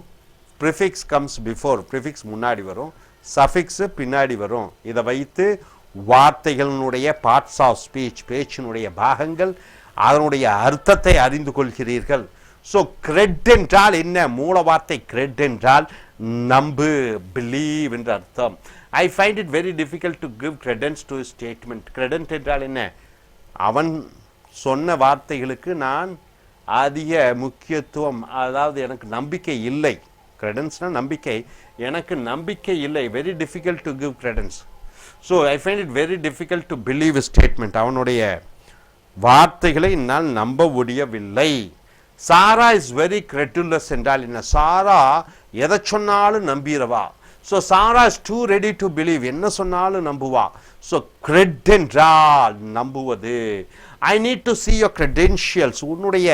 ப்ரிஃபிக்ஸ் கம்ஸ் பிஃபோர், ப்ரிஃபிக்ஸ் முன்னாடி வரும், சஃபிக்ஸு பின்னாடி வரும். இதை வைத்து வார்த்தைகளினுடைய பார்ட்ஸ் ஆஃப் ஸ்பீச், பேச்சினுடைய பாகங்கள், அதனுடைய அர்த்தத்தை அறிந்து கொள்கிறீர்கள். ஸோ கிரெட் என்றால் என்ன? மூல வார்த்தை கிரெட் என்றால் நம்பு, பிலீவ் என்று அர்த்தம். I find it very difficult to give credence to statement. Credent என்றால் என்ன? அவன் சொன்ன வார்த்தைகளுக்கு நான் அதிக முக்கியத்துவம், அதாவது எனக்கு நம்பிக்கை இல்லை. கிரெடன்ஸ்னா நம்பிக்கை, எனக்கு நம்பிக்கை இல்லை. Very difficult to give credence. So I find it very difficult to believe statement. அவனுடைய வார்த்தைகளை என்னால் நம்ப முடியவில்லை. சாரா இஸ் வெரி கிரெடுலஸ் என்றால் என்ன? சாரா எதை சொன்னாலும் நம்பிடுவா. So Sarah is too ready to believe. என்ன சொன்னாலும் நம்புவா. ஸோ கிரெட் என்றால் நம்புவது. I need to see your credentials. உன்னுடைய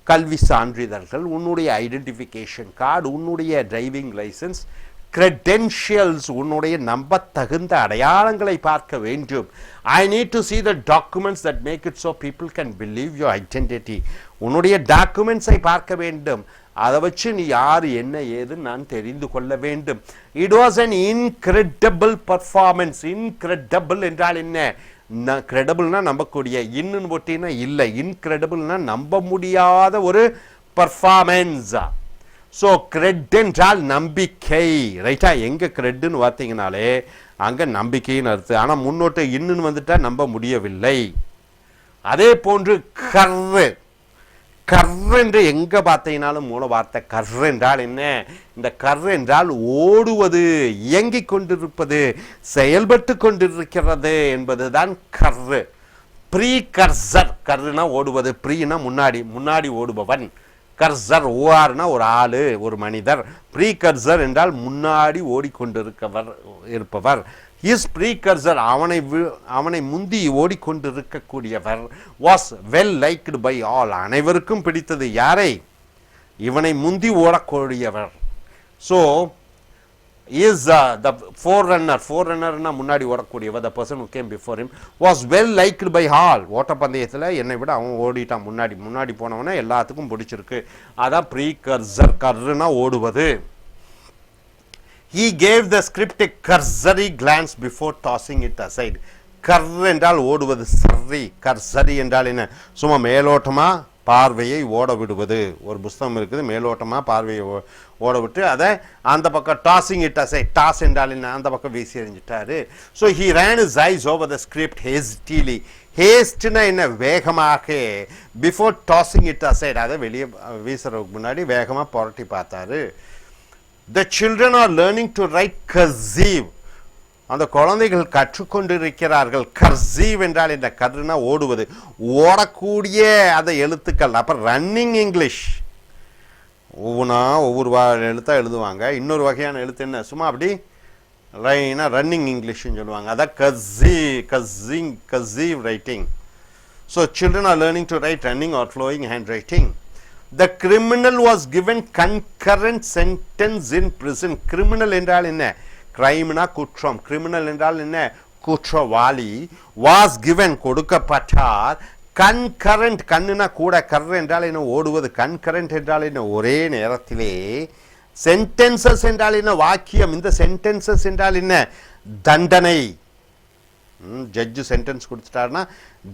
கல்வி சான்றிதழ்கள், உன்னுடைய ஐடென்டிஃபிகேஷன் கார்டு, உன்னுடைய டிரைவிங் லைசன்ஸ், credentials, உன்னுடைய நம்பத்தகுந்த அடையாளங்களை பார்க்க வேண்டும். I need to see the documents that make it so people can believe your identity. உன்னுடைய டாக்குமெண்ட்ஸை பார்க்க வேண்டும். அதை வச்சு நீ யார் என்ன ஏது நான் தெரிந்து கொள்ள வேண்டும். It was an incredible performance. Incredible என்றால் என்ன? கிரெடிபிள்னா நம்பக்கூடிய, இன்னுன்னு போட்டினா இல்லை, இன்கிரெடிபிள்னா நம்ப முடியாத ஒரு பர்ஃபார்மன்ஸ். ஸோ கிரெட் என்றால் நம்பிக்கை, ரைட்டா? எங்கே கிரெட்டுன்னு பார்த்தீங்கனாலே அங்கே நம்பிக்கைன்னு அர்த்தம். ஆனால் முன்னோட்டு இன்னுன்னு வந்துட்டா நம்ப முடியவில்லை. அதே போன்று கர்ரு, கர்ரு என்று எங்கே பார்த்தீங்கனாலும் மூல வார்த்தை கர்ரு என்றால் என்ன? இந்த கர்ரு என்றால் ஓடுவது, இயங்கிக் கொண்டிருப்பது, செயல்பட்டு கொண்டிருக்கிறது என்பதுதான் கர்ரு. ப்ரீ கர்சர், கர்ருனா ஓடுவது, ப்ரீனா முன்னாடி, முன்னாடி ஓடுபவன். கர்சர் ஓஆர்னா ஒரு ஆளு, ஒரு மனிதர். ப்ரீ கர்சர் என்றால் முன்னாடி இருப்பவர். இஸ் ப்ரீ கர்சர், அவனை முந்தி ஓடிக்கொண்டிருக்கக்கூடியவர். Was well liked by all, அனைவருக்கும் பிடித்தது. யாரை? இவனை முந்தி ஓடக்கூடியவர். So is the forerunner, forerunner முன்னாடி ஓடக்கூடியவர், the person who came before him, was well liked by all. ஓட்டப்பந்தயத்தில் என்னை விட அவன் ஓடிட்டான், முன்னாடி போனவன எல்லாத்துக்கும் பிடிச்சிருக்கு. அதான் ப்ரீகர்சர். கர்னா ஓடுவது. He gave the script a cursory glance before tossing it aside. கர் என்றால் ஓடுவது, சரி. கர்சரி என்றால் என்ன? சும்மா மேலோட்டமா பார்வையை ஓட விடுவது. ஒரு புஸ்தகம் இருக்குது, மேலோட்டமாக பார்வையை ஓட விட்டு அதை அந்த பக்கம் டாஸிங் இட் அசைட். டாஸ் என்றால் என்ன? அந்த பக்கம் வீசி எறிஞ்சிட்டாரு. So he ran his eyes over the script hastily. ஹேஸ்ட்னா என்ன? வேகமாக. பிஃபோர் டாஸிங் இட் அசைட், அதை வெளியே வீசுறதுக்கு முன்னாடி வேகமாக புரட்டி பார்த்தாரு. The children are learning to write cursive. அந்த குழந்தைகள் கற்றுக்கொண்டிருக்கிறார்கள். கர்சீவ் என்றால் என்ன? கர்னா ஓடுவது, ஓடக்கூடிய அந்த எழுத்துக்கள். அப்புறம் ரன்னிங் இங்கிலீஷ், ஒவ்வொரு எழுத்தா எழுதுவாங்க. இன்னொரு வகையான எழுத்து என்ன? சும்மா அப்படி ரைனா ரன்னிங் இங்கிலீஷ்னு சொல்லுவாங்க. அதான் cursive writing. So children are learning to write running or flowing hand writing. The criminal was given concurrent sentence in prison. Criminal என்றால் என்ன? கிரைம்னா குற்றம். கிரிமினல் என்றால் என்ன? குற்றவாளி. வாஸ் கிவன் கொடுக்கப்பட்டார். கன்கரண்ட், கண்ணுனா கூட, கர் என்றால் என்ன? ஓடுவது. கன்கரண்ட் என்றால் என்ன? ஒரே நேரத்திலே. சென்டென்சஸ் என்றால் என்ன? வாக்கியம். இந்த சென்டென்சஸ் என்றால் என்ன? தண்டனை. ஜட்ஜு சென்டென்ஸ் கொடுத்துட்டாருன்னா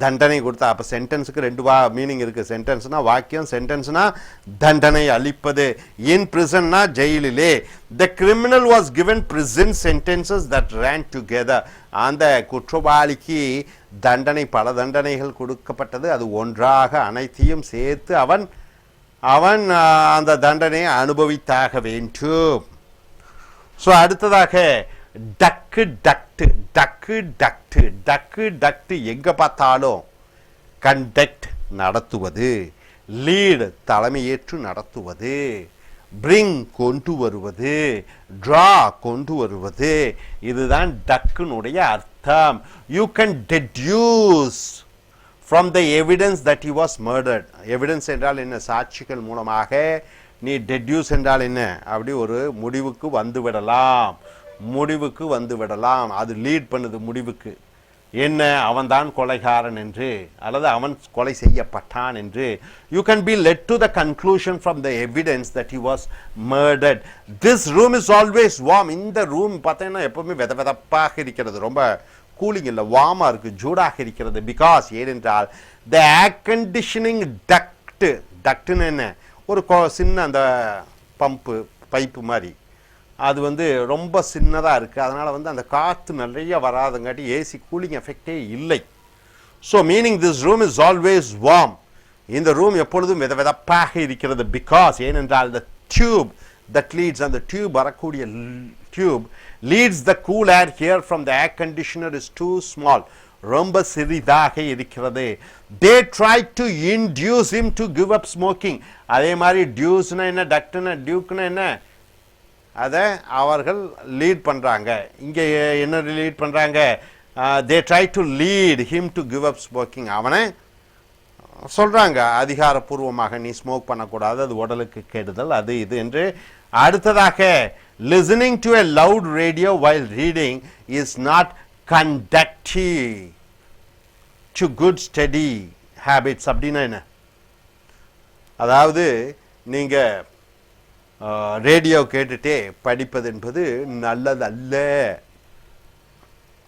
தண்டனை கொடுத்தா. அப்போ சென்டென்ஸுக்கு ரெண்டு மீனிங் இருக்குது. சென்டென்ஸ்னா வாக்கியம், சென்டென்ஸ்னா தண்டனை அளிப்பது. இன் பிரிசன்னா ஜெயிலிலே. The criminal was given prison sentences that ran together. அந்த குற்றவாளிக்கு தண்டனை, பல தண்டனைகள் கொடுக்கப்பட்டது. அது ஒன்றாக அனைத்தையும் சேர்த்து அவன் அந்த தண்டனையை அனுபவித்தாக வேண்டும். ஸோ அடுத்ததாக டக்கு டக்டு. டக்கு டக்டு, டக்கு டக்டு எங்கே பார்த்தாலும் கண்டக்ட் நடத்துவது, லீடு தலைமையேற்று நடத்துவது, பிரிங் கொண்டு வருவது, ட்ரா கொண்டு வருவது. இதுதான் டக்குனுடைய அர்த்தம். You can deduce from the evidence that he was murdered. Evidence என்றால் என்ன? சாட்சிகள் மூலமாக நீ டெட்யூஸ் என்றால் என்ன? அப்படி ஒரு முடிவுக்கு வந்து விடலாம். அது லீட் பண்ணுது முடிவுக்கு. என்ன? அவன் தான் கொலைகாரன் என்று, அல்லது அவன் கொலை செய்யப்பட்டான் என்று. You can be led to the conclusion from the evidence that he was murdered. This room is always warm. இந்த ரூம் பார்த்தீங்கன்னா எப்பவுமே வெதப்பாக இருக்கிறது, ரொம்ப கூலிங் இல்லை, வார்மாக இருக்குது, ஜூடாக இருக்கிறது. பிகாஸ் ஏனென்றால் த ஏர் கண்டிஷனிங் டக்ட்டுன்னு என்ன, ஒரு சின்ன அந்த பைப்பு மாதிரி அது ரொம்ப சின்னதாக இருக்குது. அதனால் அந்த காற்று நிறைய வராதங்காட்டி ஏசி கூலிங் எஃபெக்டே இல்லை. So meaning this room is always warm. இந்த ரூம் எப்பொழுதும் வெதப்பாக இருக்கிறது. பிகாஸ் ஏனென்றால் த tube that leads, and the tube வரக்கூடிய tube leads the cool air here from the air conditioner is too small, ரொம்ப சிறிதாக இருக்கிறது. they tried to induce him to give up smoking. அதே மாதிரி டியூஸ்னா என்ன, டக்ட்னா டியூக்னா என்ன, அதை அவர்கள் லீட் பண்ணுறாங்க. இங்கே என்ன லீட் பண்ணுறாங்க, they tried to lead him to give up smoking. அவனை சொல்கிறாங்க அதிகாரப்பூர்வமாக, நீ ஸ்மோக் பண்ணக்கூடாது, அது உடலுக்கு கெடுதல், அது இது என்று. அடுத்ததாக listening to a loud radio while reading is not conducive to good steady habits. அப்படின்னா என்ன, அதாவது நீங்கள் ரேடியோ கேட்டுட்டே படிப்பது என்பது நல்லதல்ல,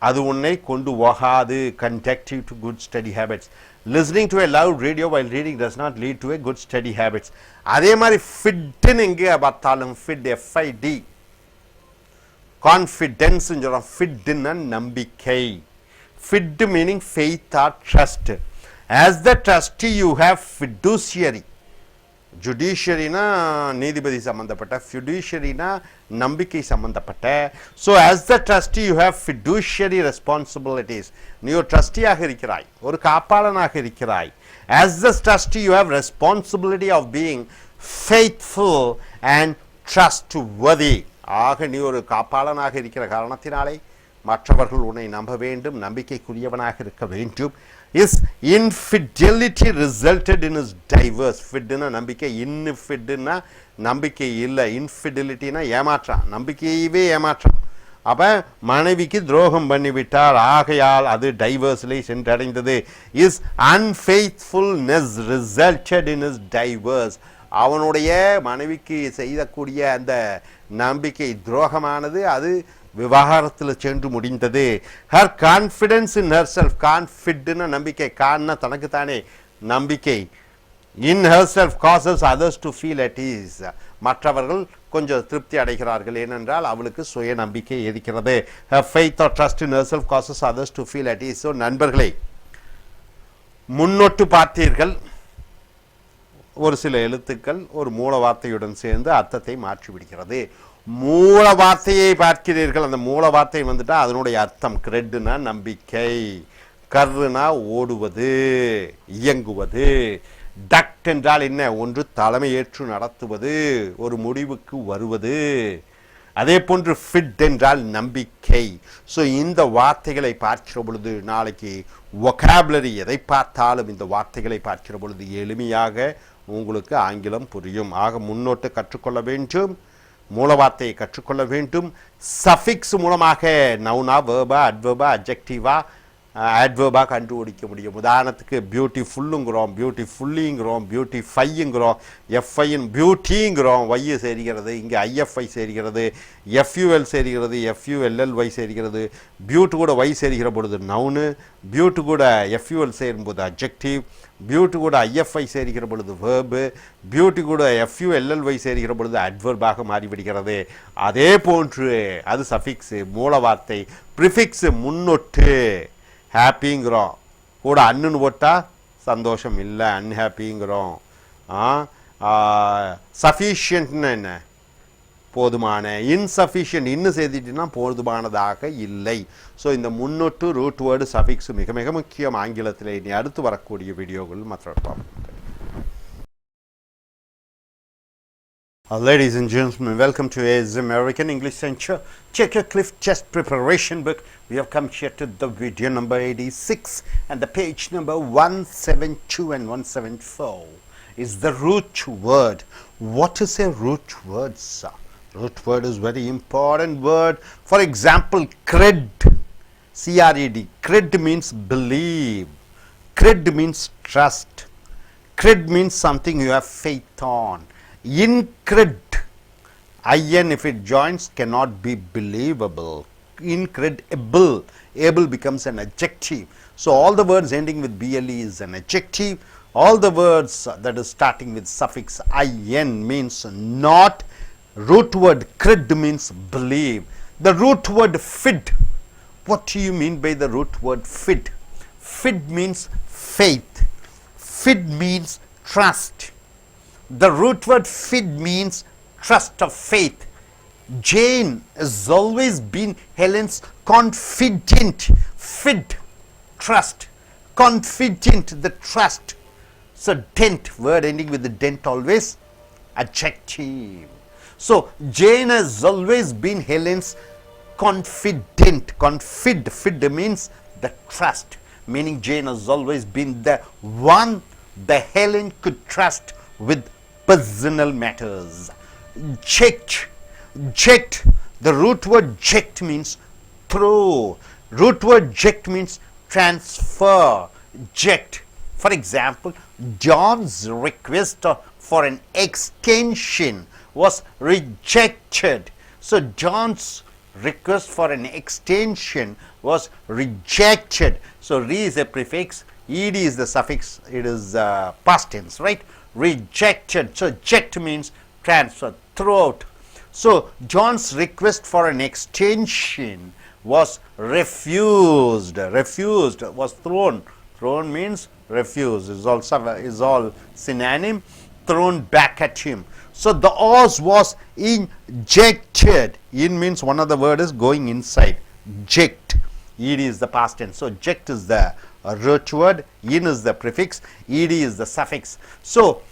அது உன்னை கொண்டு போகாது. conducive to good steady habits. listening to a loud radio while reading does not lead to a good steady habits. அதே மாதிரி ஃபிட்னு எங்கே பார்த்தாலும் ஃபிட், FID, கான்ஃபிடென்ஸ் சொல்கிறோம். ஃபிட்னா நம்பிக்கை. Fid meaning faith or trust. As the trustee you have fiduciary. ஜுடிஷியரினா நீதிபதி சம்பந்தப்பட்ட, ஃபிடுஷியரினா நம்பிக்கை சம்பந்தப்பட்ட. So as the trustee you have fiduciary responsibilities. நீ ஒரு ட்ரஸ்டியாக இருக்கிறாய், ஒரு காப்பாளனாக இருக்கிறாய். As the trustee you have responsibility of being faithful and trustworthy. ஆக நீ ஒரு காப்பாளனாக இருக்கிற காரணத்தினாலே மற்றவர்கள் உன்னை நம்ப வேண்டும், நம்பிக்கைக்குரியவனாக இருக்க வேண்டும். His infidelity resulted in his divorce. ஃபிட்னா நம்பிக்கை, இன்ஃபிட்னா நம்பிக்கை இல்லை, இன்ஃபிடெலிட்டினா ஏமாற்றம், நம்பிக்கையவே ஏமாற்றம். அப்போ மனைவிக்கு துரோகம் பண்ணிவிட்டார், ஆகையால் அது டைவர்ஸில் சென்றடைந்தது. Is அன்ஃபெய்த்ஃபுல்னஸ் resulted in is divorce. அவனுடைய மனைவிக்கு செய்யக்கூடிய அந்த நம்பிக்கை துரோகமானது அது விவாகரத்தில் சென்று முடிந்தது. Her confidence in herself, கான்ஃபிட்னா நம்பிக்கை, கான்னா தனக்குத்தானே நம்பிக்கை, in herself causes others to feel at ease. மற்றவர்கள் கொஞ்சம் திருப்தி அடைகிறார்கள், ஏனென்றால் அவளுக்கு சுய நம்பிக்கை இருக்கிறது. Her faith or trust in herself causes others to feel at ease. So நண்பர்களே, முன்னொட்டு பார்த்தீர்கள், ஒரு சில எழுத்துக்கள் ஒரு மூல வார்த்தையுடன் சேர்ந்து அர்த்தத்தை மாற்றிவிடுகிறது. மூல வார்த்தையை பார்க்கிறீர்கள், அந்த மூல வார்த்தை வந்துட்டா அதனுடைய அர்த்தம் கிரெட்னா நம்பிக்கை, கர்னா ஓடுவது, இயங்குவது. டக்ட் என்றால் என்ன, ஒன்று தலைமையேற்று நடத்துவது, ஒரு முடிவுக்கு வருவது. அதே போன்று ஃபிட் என்றால் நம்பிக்கை. ஸோ இந்த வார்த்தைகளை பார்க்கிற பொழுது, நாளைக்கு வொகாபுலரி எதை பார்த்தாலும் இந்த வார்த்தைகளை பார்க்கிற பொழுது எளிமையாக உங்களுக்கு ஆங்கிலம் புரியும். ஆக முன்னோட்டு கற்றுக்கொள்ள வேண்டும், மூல வார்த்தையை கற்றுக்கொள்ள வேண்டும். சஃபிக்ஸ் மூலமாக நவுனா, வேர்பா, அட்வர்பா, அட்ஜெக்டிவா, ஆட்வர்பா கண்டுபிடிக்க முடியும். உதாரணத்துக்கு பியூட்டிஃபுல்லுங்கிறோம், பியூட்டிஃபுல்லிங்கிறோம், பியூட்டிஃபைங்கிறோம், எஃப்ஐன் பியூட்டிங்கிறோம், ஒய் சேர்கிறது, இங்கே ஐஎஃப்ஐ சேர்கிறது, எஃப்யூஎல் சேர்கிறது, எஃப்யூஎல்எல்ஒய் சேர்கிறது. பியூட்டு கூட ஒய் சேர்கிற பொழுது நவுனு, பியூட்டு கூட எஃப்யூஎல் சேரும்போது அட்ஜெக்டிவ், பியூட்டி கூட ஐஎஃப்ஐ சேர்கிற பொழுது வேர்பு, பியூட்டி கூட எஃப்யூஎல்எல்ஒய் சேர்கிற பொழுது அட்வர்பாக மாறிவிடுகிறது. அதே போன்று அது சஃபிக்ஸு, மூல வார்த்தை. ப்ரிஃபிக்ஸு முன்னொட்டு, ஹாப்பிங்கிறோம், கூட அன்னுன்னு போட்டால் சந்தோஷம் இல்லை, அன்ஹாப்பிங்கிறோம். சஃபிஷியன்ட்னு என்ன, போதுமான. இன்சஃபிஷியன்ட், இன்னும் சேர்த்துட்டுனா போதுமானதாக இல்லை. ஸோ இந்த முன்னொட்டு, ரூட் வேர்டு, சஃபிக்ஸ் மிக மிக முக்கியம் ஆங்கிலத்தில். இனி அடுத்து வரக்கூடிய வீடியோகள் மற்ற. Ladies and gentlemen, welcome to AZ American English Center. Check your Cliff Test Preparation book. We have come here to the video number 86 and the page number 172 and 174 is the root word. What is a root word, sir? Root word is very important word. For example, cred, C-R-E-D. Cred means believe. Cred means trust. Cred means something you have faith on. Incred, in if it joins, cannot be believable. incredible. Able becomes an adjective. So all the words ending with ble is an adjective. All the words that is starting with suffix in means not. Root word cred means believe. The root word fid. What do you mean by the root word fid? Fid means faith. Fid means trust. The root word fid means trust of faith. Jane has always been Helen's confident. Fid, trust. Confident, the trust. So dent, word ending with the dent always adjective. So Jane has always been Helen's confident. Fid means the trust, meaning Jane has always been the one the Helen could trust with personal matters. Checked. The root word checked means throw. Root word ject means transfer. Ject. For example, John's request for an extension was rejected. So John's request for an extension was rejected. So re is a prefix, ed is the suffix, it is past tense, right? Rejected. So ject means transfer, throw out. So John's request for an extension was refused. Refused was thrown. Thrown means refuse, is all synonym. Thrown back at him. So the oz was injected. In means one of the word is going inside. Ject. Ed is the past tense. So ject is the root word. In is the prefix. Ed is the suffix. So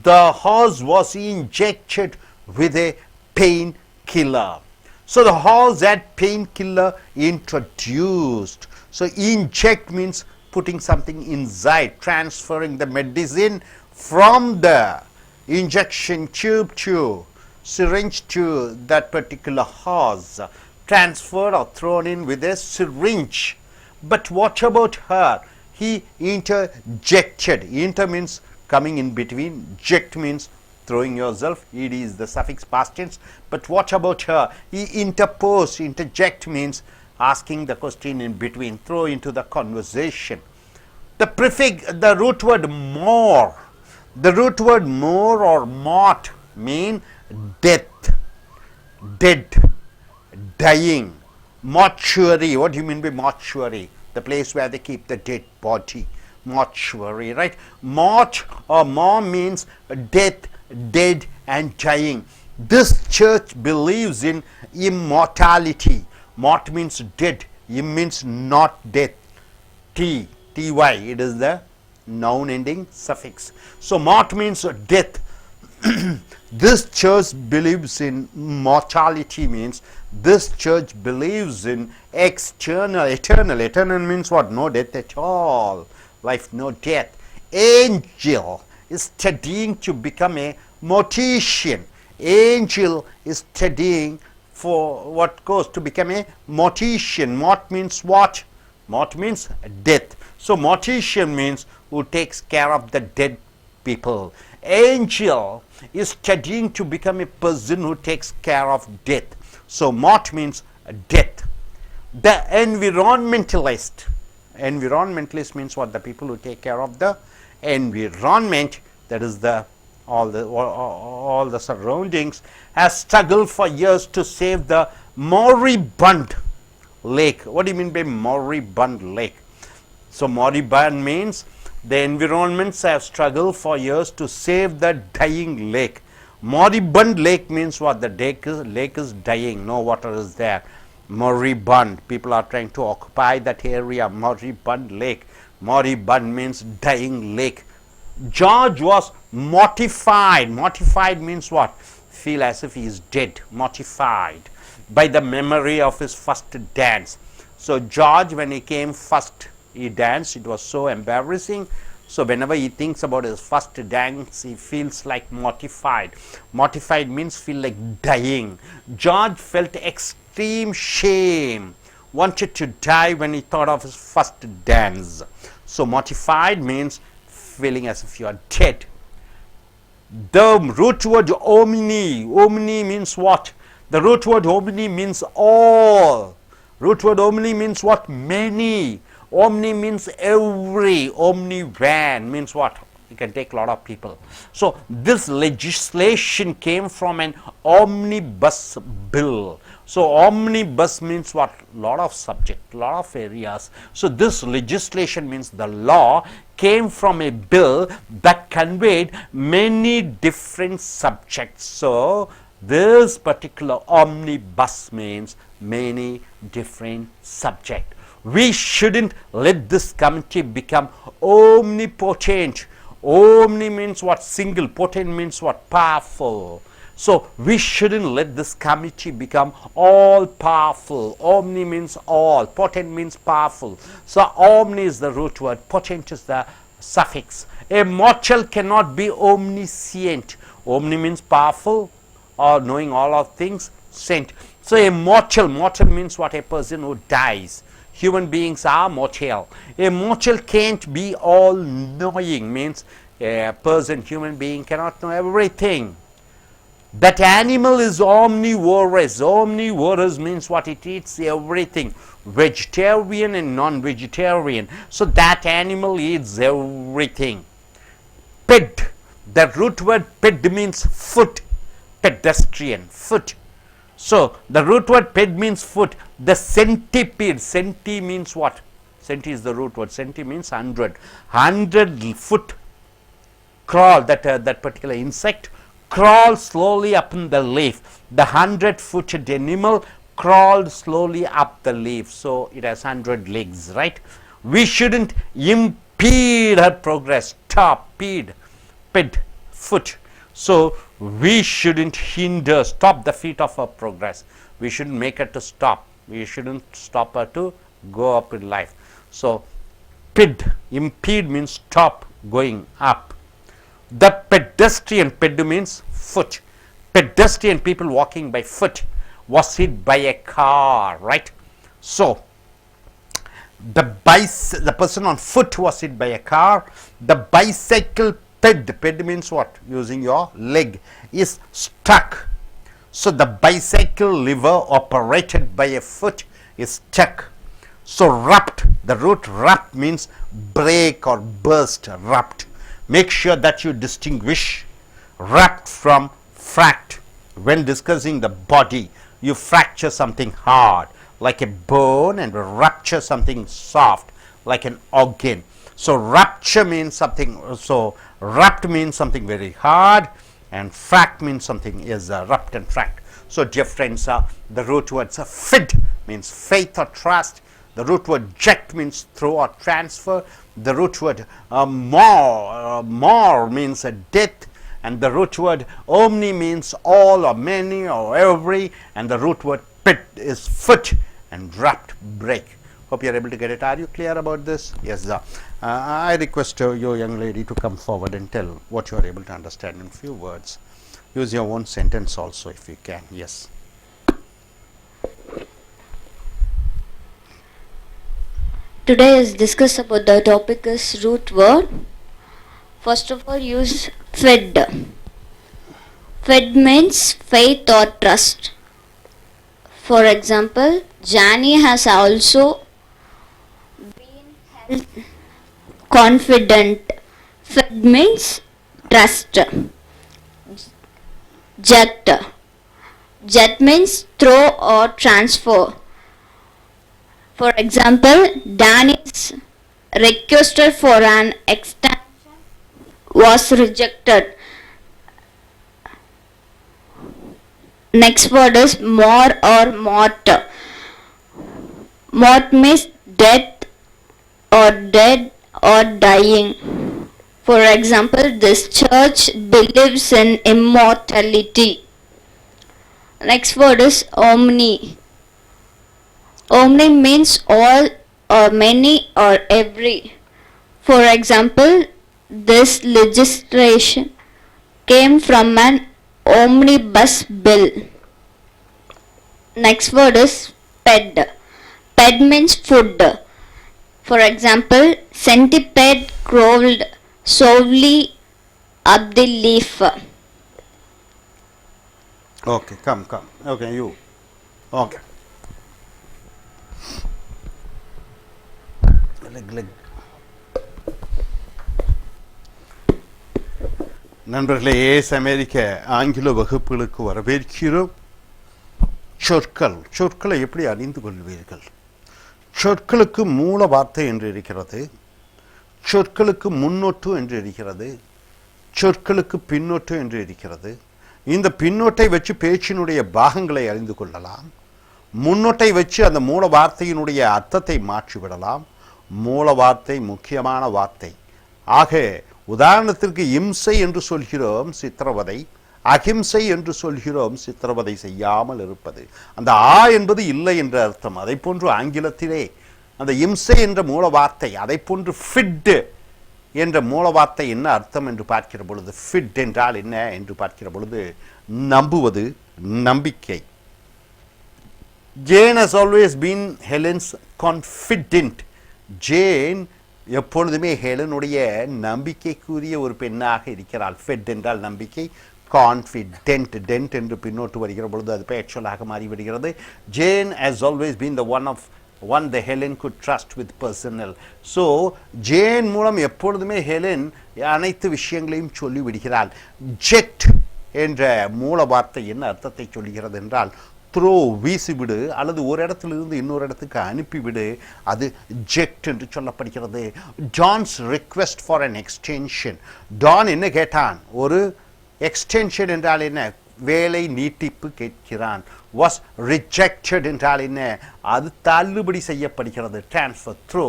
the horse was injected with a painkiller. So the horse had painkiller introduced. So inject means putting something inside, transferring the medicine from the injection tube to syringe to that particular horse, transferred or thrown in with a syringe. But what about her? He interjected. Inter means coming in between, ject means throwing yourself, ed is the suffix past tense. But what about her? He interposed. Interject means asking the question in between, throw into the conversation. The prefix, the root word more. The root word more or mort mean death, dead, dying. Mortuary. What do you mean by mortuary? The place where they keep the dead body. Mortuary, right? Mort or more means death, dead and dying. This church believes in immortality. Mort means dead. Im means not death. Ty, it is the noun ending suffix. So mort means death. This church believes in mortality means this church believes in external, eternal. Eternal means what? No death at all. Life, no death. Angel is studying to become a mortician. Angel is studying for what goes to become a mortician. Mort means what? Mort means death. So mortician means who takes care of the dead people. Angel is studying to become a person who takes care of death. So mort means death. The environmentalist. Environmentalist means what? The people who take care of the environment, that is the all the surroundings, has struggled for years to save the moribund lake. What do you mean by moribund lake? So moribund means the environments have struggled for years to save the dying lake. Moribund lake means what? The lake is dying, no water is there. Moribund, people are trying to occupy that area. Moribund lake. Moribund means dying lake. George was mortified. Mortified means what? Feel as if he is dead. Mortified by the memory of his first dance. So George, when he came first, he danced. It was so embarrassing. So whenever he thinks about his first dance, he feels like mortified. Mortified means feel like dying. George felt extreme shame, wanted to die when he thought of his first dance. So mortified means feeling as if you are dead. The root word omni. Omni means what? The root word omni means all. Root word omni means what? Many. Omni means every. Omni van means what? You can take a lot of people. So this legislation came from an omnibus bill. So omnibus means what? Lot of subject, lot of areas. So this legislation means the law came from a bill that conveyed many different subjects. So this particular omnibus means many different subject. We shouldn't let this committee become omnipotent. Omni means what? Single. Potent means what? Powerful. So we shouldn't let this committee become all powerful. Omni means all. Potent means powerful. So omni is the root word. Potent is the suffix. A mortal cannot be omniscient. Omni means powerful or knowing all of things. Sent. So a mortal means what? A person who dies. Human beings are mortal. A mortal can't be all knowing, means a person, human being cannot know everything. That animal is omnivorous. Omnivorous means what? It eats everything. Vegetarian and non-vegetarian. So that animal eats everything. Ped. The root word ped means foot. Pedestrian. Foot. So the root word ped means foot. The centipede. Centi means what? Centi is the root word. Centi means 100. 100 foot crawl. That particular insect crawled slowly up in the leaf. The 100-footed animal crawled slowly up the leaf. So it has 100 legs, right? We shouldn't impede her progress. Stop, ped, foot. So we shouldn't hinder, stop the feet of her progress. We shouldn't make her to stop. We shouldn't stop her to go up in life. So impede means stop going up. The pedestrian, ped means foot. Pedestrian, people walking by foot, was hit by a car, right? So the person on foot was hit by a car. The bicycle ped means what? Using your leg, is stuck. So the bicycle lever operated by a foot is stuck. So rupt, the root rupt means break or burst. Rupt. Make sure that you distinguish rupt from fract. When discussing the body, you fracture something hard like a bone and rupture something soft like an organ. So rupture means something, so rupt means something very hard, and fract means something is rupt and fract. So dear friends, the root words fid means faith or trust. The root word ject means throw or transfer. The root word more means death. And the root word omni means all or many or every. And the root word pit is foot and rupt, break. Hope you are able to get it. Are you clear about this? Yes. I request you, young lady, to come forward and tell what you are able to understand in few words. Use your own sentence also if you can. Yes. Today is discuss about the topic is root word. First of all, use fed. Fed means faith or trust. For example, Jani has also been held confident. Fed means trust. Jet. Jet means throw or transfer. For example, Danny's request for an extension was rejected. Next word is more or mort. Mort means death or dead or dying. For example, this church believes in immortality. Next word is omni. Omni means all or many or every. For example, this legislation came from an omnibus bill. Next word is ped. Ped means food. For example, centipede crawled slowly up the leaf. Okay, come. Okay, you. Okay. நண்பர்களே, ace அமெரிக்க ஆங்கில வகுப்புகளுக்கு வரவேற்கிறோம். சொற்களை எப்படி அறிந்து கொள்வீர்கள்? சொற்களுக்கு மூல வார்த்தை என்று இருக்கிறது, சொற்களுக்கு முன்னொட்டு என்று இருக்கிறது, சொற்களுக்கு பின்னொட்டு என்று இருக்கிறது. இந்த பின்னொட்டை வச்சு பேச்சினுடைய பாகங்களை அறிந்து கொள்ளலாம். முன்னொட்டை வச்சு அந்த மூல வார்த்தையினுடைய அர்த்தத்தை மாற்றிவிடலாம். மூல வார்த்தை முக்கியமான வார்த்தை. ஆக உதாரணத்திற்கு இம்சை என்று சொல்கிறோம் சித்திரவதை, அகிம்சை என்று சொல்கிறோம் சித்திரவதை செய்யாமல் இருப்பது. அந்த என்பது இல்லை என்ற அர்த்தம். அதை போன்று ஆங்கிலத்திலே அந்த இம்சை என்ற மூல வார்த்தை, அதை போன்று ஃபிட் என்ற மூல வார்த்தை என்ன அர்த்தம் என்று பார்க்கிற பொழுது, ஃபிட் என்றால் என்ன என்று பார்க்கிற பொழுது, நம்புவது, நம்பிக்கை. Jane has always been Helen's confidant. Jane எப்பொழுதுமே ஹெலனுடைய நம்பிக்கைக்குரிய ஒரு பெண்ணாக இருக்கிறாள். ஃபெட் என்றால் நம்பிக்கை, கான்ஃபிடென்ட், டென்ட் என்று பின்னோட்டு வருகிற பொழுது அது பெயர்ச்சொல்லாக மாறிவிடுகிறது. Jane has always been the one the Helen could trust with personal. So Jane மூலம் எப்பொழுதுமே ஹெலன் அனைத்து விஷயங்களையும் சொல்லிவிடுகிறாள். ஜெட் என்ற மூல வார்த்தை என்ன அர்த்தத்தை சொல்கிறது என்றால், த்ரோ, வீசிவிடு, அல்லது ஒரு இடத்திலிருந்து இன்னொரு இடத்துக்கு அனுப்பிவிடு, அது ஜெக்ட் என்று சொல்லப்படுகிறது. Dan's request for an extension. Dan என்ன கேட்டான்? ஒரு எக்ஸ்டென்ஷன் என்றால் என்ன? வேலை நீட்டிப்பு கேட்கிறான். வாஸ் ரிஜெக்டட் என்றால் என்ன? அது தள்ளுபடி செய்யப்படுகிறது. Transfer, throw.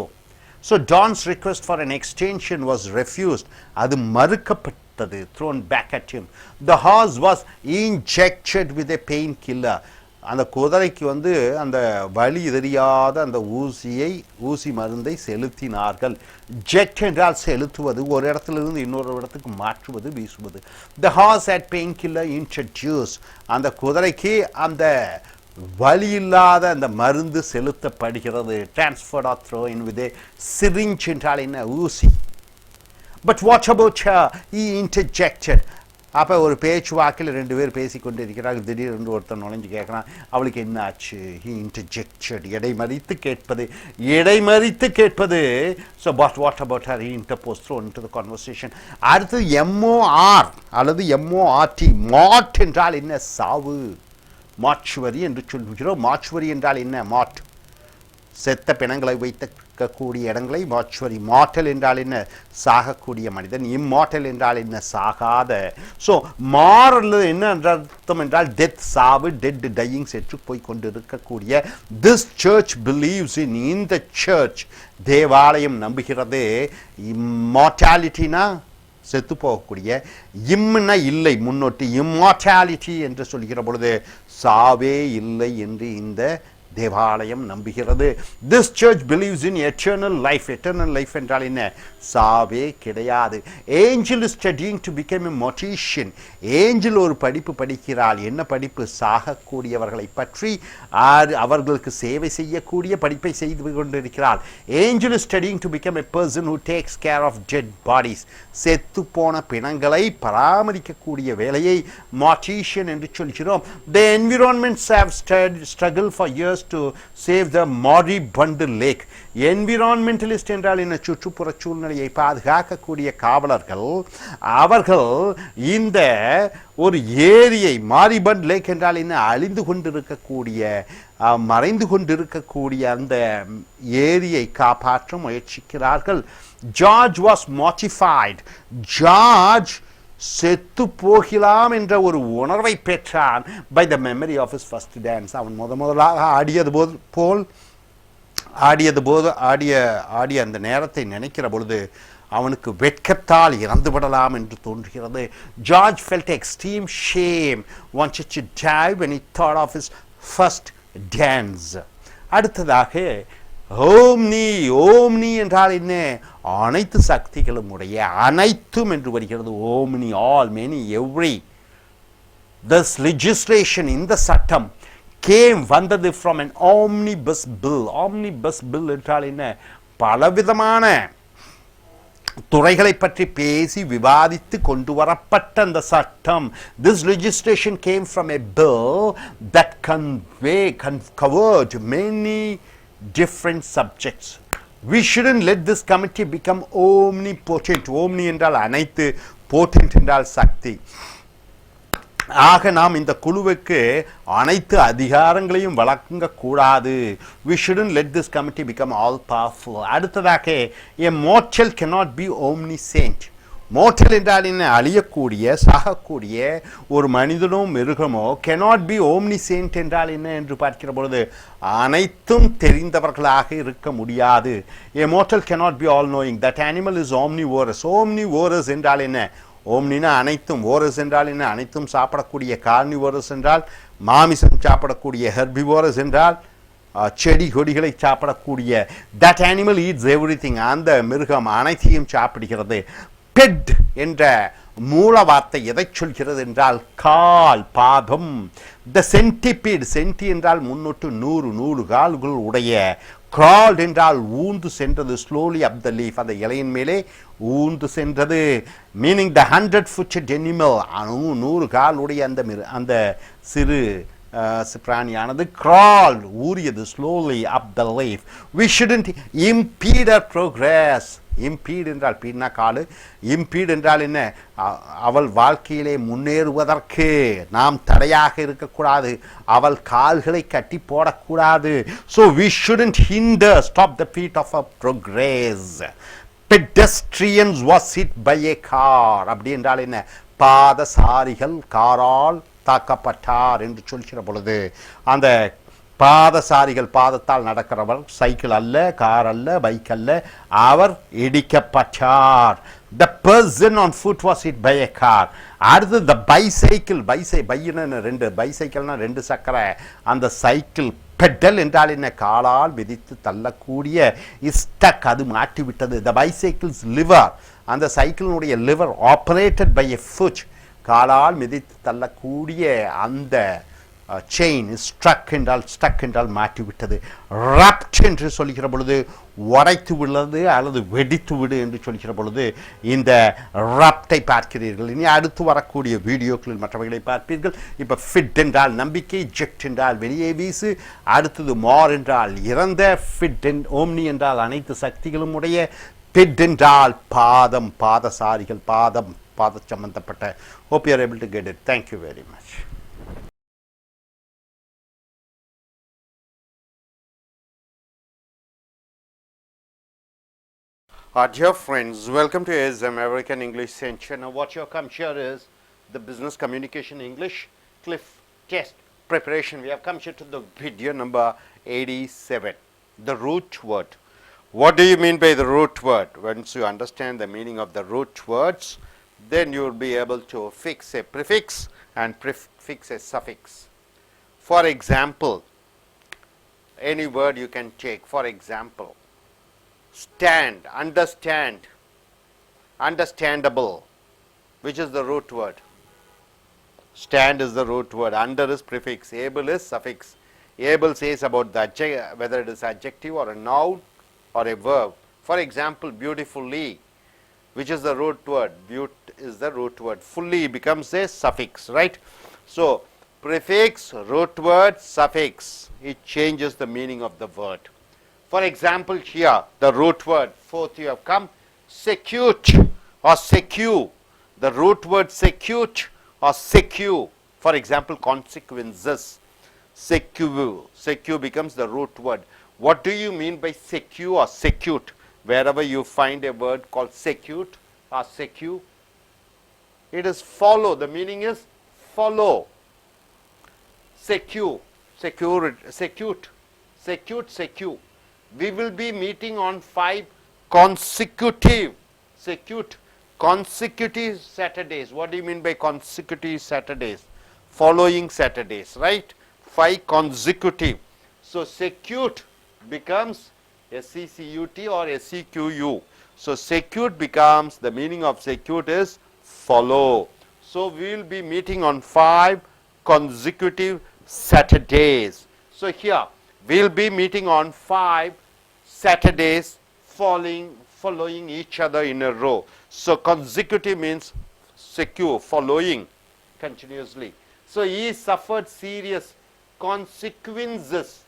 So dance request for an extension was refused, அது மறுக்கப்பட்டது, thrown back at him. The horse was injected with a painkiller. அந்த குதிரைக்கு அந்த வலி தெரியாத அந்த ஊசி மருந்தை செலுத்தினார்கள். ஜெட் என்றால் செலுத்துவது, ஒரு இடத்திலிருந்து இன்னொரு இடத்துக்கு மாற்றுவது, வீசுவது. The horse had painkiller introduced. அந்த குதிரைக்கு அந்த வலி இல்லாத அந்த மருந்து செலுத்தப்படுகிறது. Transferred or thrown with a syringe என்றால் என்ன? ஊசி. But what about her? He interjected. அப்போ ஒரு பேச்சு வாக்கில் ரெண்டு பேர் பேசிக்கொண்டு இருக்கிறார்கள். திடீரென்று ஒருத்தர் நுழைஞ்சு கேட்குறான், அவளுக்கு என்ன ஆச்சு? ஹி இன்டர்ஜெக்டட், இடைமறித்து கேட்பது. So what about her? He interpose, thrown into the conversation. அடுத்தது எம்ஓஆர் அல்லது எம்ஓஆர்டி. மாட் என்றால் என்ன? சாவு. மாச்சுவரி என்று சொல்கிறோம். மாச்சுவரி என்றால் என்ன? மாட், செத்த பிணங்களை வைக்கக்கூடிய இடங்களை மாச்சுவரி. மார்டல் என்றால் என்ன? சாகக்கூடிய மனிதன். இம்மார்டல் என்றால் என்ன? சாகாத. ஸோ மாரல் என்ன அர்த்தம் என்றால் டெத், சாவு, டெட், டையிங், செற்று போய் கொண்டு இருக்கக்கூடிய. திஸ் சர்ச் பிலீவ்ஸ் இன், இந்த சர்ச், தேவாலயம் நம்புகிறது. இம்மார்டாலிட்டினா செத்து போகக்கூடிய, இம்னா இல்லை, முன்னோட்டி. இம்மார்டாலிட்டி என்று சொல்கிற பொழுது சாவே இல்லை என்று இந்த தேவாலயம் நம்புகிறது. This church believes in eternal life. Eternal life என்றால் என்ன? சாவே கிடையாது. Angel is studying to become a mortician. Angel ஒரு படிப்பு படிக்கிறாள். என்ன படிப்பு? சாகக்கூடியவர்களை பற்றி, அவர்களுக்கு சேவை செய்யக்கூடிய படிப்பை செய்து கொண்டிருக்கிறாள். Angel is studying to become a person who takes care of dead bodies. செத்து போன பிணங்களை பராமரிக்கக்கூடிய வேலையை மார்டிஷியன் என்று சொல்கிறோம். The environments have struggled for years to save the moribund lake. Environmentalist என்றால் என்ன? சுற்றுப்புற சூழ்நிலையை பாதுகாக்கக்கூடிய காவலர்கள். அவர்கள் இந்த ஒரு ஏரியை, மாரிபண்ட் லேக் என்றால் என்ன? அழிந்து கொண்டிருக்கக்கூடிய, மறைந்து கொண்டிருக்கக்கூடிய அந்த ஏரியை காப்பாற்ற முயற்சிக்கிறார்கள். George was மார்டிஃபைட். ஜார்ஜ் செத்து போகலாம் என்ற ஒரு உணர்வை பெற்றான். By the memory of his first dance. அவன் முதலாக ஆடிய அந்த நேரத்தை நினைக்கிற பொழுது அவனுக்கு வெட்கத்தால் இறந்து விடலாம் என்று தோன்றுகிறது. George felt extreme shame, wanted to die when he thought of his first dance. அடுத்ததாக ஓம்னி என்றால் என்ன? அனைத்து சக்திகளும் உடைய, அனைத்தும் என்று வருகிறது. Omni, all, many, every. This legislation, இந்த சட்டம், கேம், வந்தது from an omnibus bill. omnibus bill என்றால் என்ன? பலவிதமான துறைகளை பற்றி பேசி விவாதித்து கொண்டு வரப்பட்ட அந்த சட்டம். This legislation came from a bill that covered many different subjects. we shouldn't let this committee become omnipotent. Omni என்றால் அனைத்து, potent என்றால் சக்தி. ஆக நாம் இந்த குழுவுக்கு அனைத்து அதிகாரங்களையும் வழங்கக்கூடாது. we shouldn't let this committee become all powerful. அடுத்ததாக, a mortal cannot be omniscient. Motel என்றால் என்ன? அழியக்கூடிய, சாகக்கூடிய ஒரு மனிதனோ மிருகமோ cannot be omniscient என்றால் என்ன என்று பார்க்கிற பொழுது அனைத்தும் தெரிந்தவர்களாக இருக்க முடியாது. a mortal cannot be all knowing. that animal is omnivorous. omnivorous என்றால் என்ன? ஓம்னினா அனைத்தும், ஓரஸ் என்றால் என்ன? அனைத்தும் சாப்பிடக்கூடிய. கார்னிவோரஸ் என்றால் மாமிசம் சாப்பிடக்கூடிய. ஹெர்பிவோரஸ் என்றால் செடி கொடிகளை சாப்பிடக்கூடிய. that animal eats everything. அந்த மிருகம் அனைத்தையும் சாப்பிடுகிறது. பெட் என்ற மூல வார்த்தை எதை சொல்கிறது என்றால் கால், பாதம். த சென்டிபீட், சென்டி என்றால் முன்னொட்டு 100 கால்கள் உடைய. crawled என்றால் ஊந்து சென்றது. slowly up the leaf, அந்த இலையின் மேலே ஊந்து சென்றது. meaning the 100-footed animal, 100 கால் உடைய அந்த சிறு பிராணியானது crawled, ஊறியது. slowly up the leaf. we shouldn't impede our progress. impede என்றால் பீட்னா காலு. impede என்றால் என்ன? அவள் வாழ்க்கையிலே முன்னேறுவதற்கு நாம் தடையாக இருக்கக்கூடாது. அவள் கால்களை கட்டி போடக்கூடாது. so we shouldn't hinder, stop the feet of our progress. pedestrians was hit by a car. அப்படி என்றால் என்ன? பாதசாரிகள் காரால் தாக்கப்பட்டார் என்று சொல்கிற பொழுது அந்த பாதசாரிகள், பாதத்தால் நடக்கிறவர், சைக்கிள் அல்ல, கார் அல்ல, பைக் அல்ல, அவர் இடிக்கப்பட்டார். the person on foot was hit by a car. அடுத்து the bicycle, பையின ரெண்டு, பைசைக்கிள்னா 2 சக்கர, அந்த சைக்கிள். பெடல் என்றால் என்ன? காலால் மிதித்து தள்ளக்கூடிய. ஸ்டக், அது மாட்டிவிட்டது. the bicycle's liver, அந்த சைக்கிளினுடைய liver operated by a foot, காலால் மிதித்து தள்ளக்கூடிய அந்த செயின். ஸ்ட்ரக் என்றால் மாட்டிவிட்டது. ரப்ட் என்று சொல்கிற பொழுது உடைத்து விடுவது அல்லது வெடித்து விடு என்று சொல்கிற பொழுது இந்த ரப்டை பார்க்கிறீர்கள். இனி அடுத்து வரக்கூடிய வீடியோக்களில் மற்றவைகளை பார்ப்பீர்கள். இப்போ ஃபிட் என்றால் நம்பிக்கை, ஜெக்ட் என்றால் வெளியே வீசு, அடுத்தது மார் என்றால் இறந்த, ஃபிட் ஓம்னி என்றால் அனைத்து சக்திகளும் உடைய, பெட் என்றால் பாதம், பாதசாரிகள், பாதம் சம்பந்தப்பட்ட. hope you are able to get it. thank you very much. Dear friends, welcome to ASM American English Center. Now what you come here is the business communication English cliff test preparation. We have come here to the video number 87, the root word. What do you mean by the root word? Once you understand the meaning of the root words, then you will be able to fix a prefix and fix a suffix. For example, any word you can take. For example, stand, understand, understandable. Which is the root word? Stand is the root word. Under is prefix. Able is suffix. Able says about the whether it is adjective or a noun or a verb. For example, beautifully, which is the root word? Beaut is the root word. Fully becomes a suffix, right? So prefix, root word, suffix, it changes the meaning of the word. For example, here the root word, fourth you have come, secute or secure. The root word secute or secure. For example, consequences. Secure becomes the root word. What do you mean by secure or secute? Wherever you find a word called secute or secure, it is follow. The meaning is follow. Secure, secute. We will be meeting on 5 consecutive Saturdays. What do you mean by consecutive Saturdays? Following Saturdays, right? 5 consecutive. So secute becomes S-E-C-U-T or S-E-Q-U. So secute becomes, the meaning of secute is follow. So we will be meeting on 5 consecutive Saturdays. So here we will be meeting on 5 Saturdays following each other in a row. So consecutive means secure, following continuously. So he suffered serious consequences.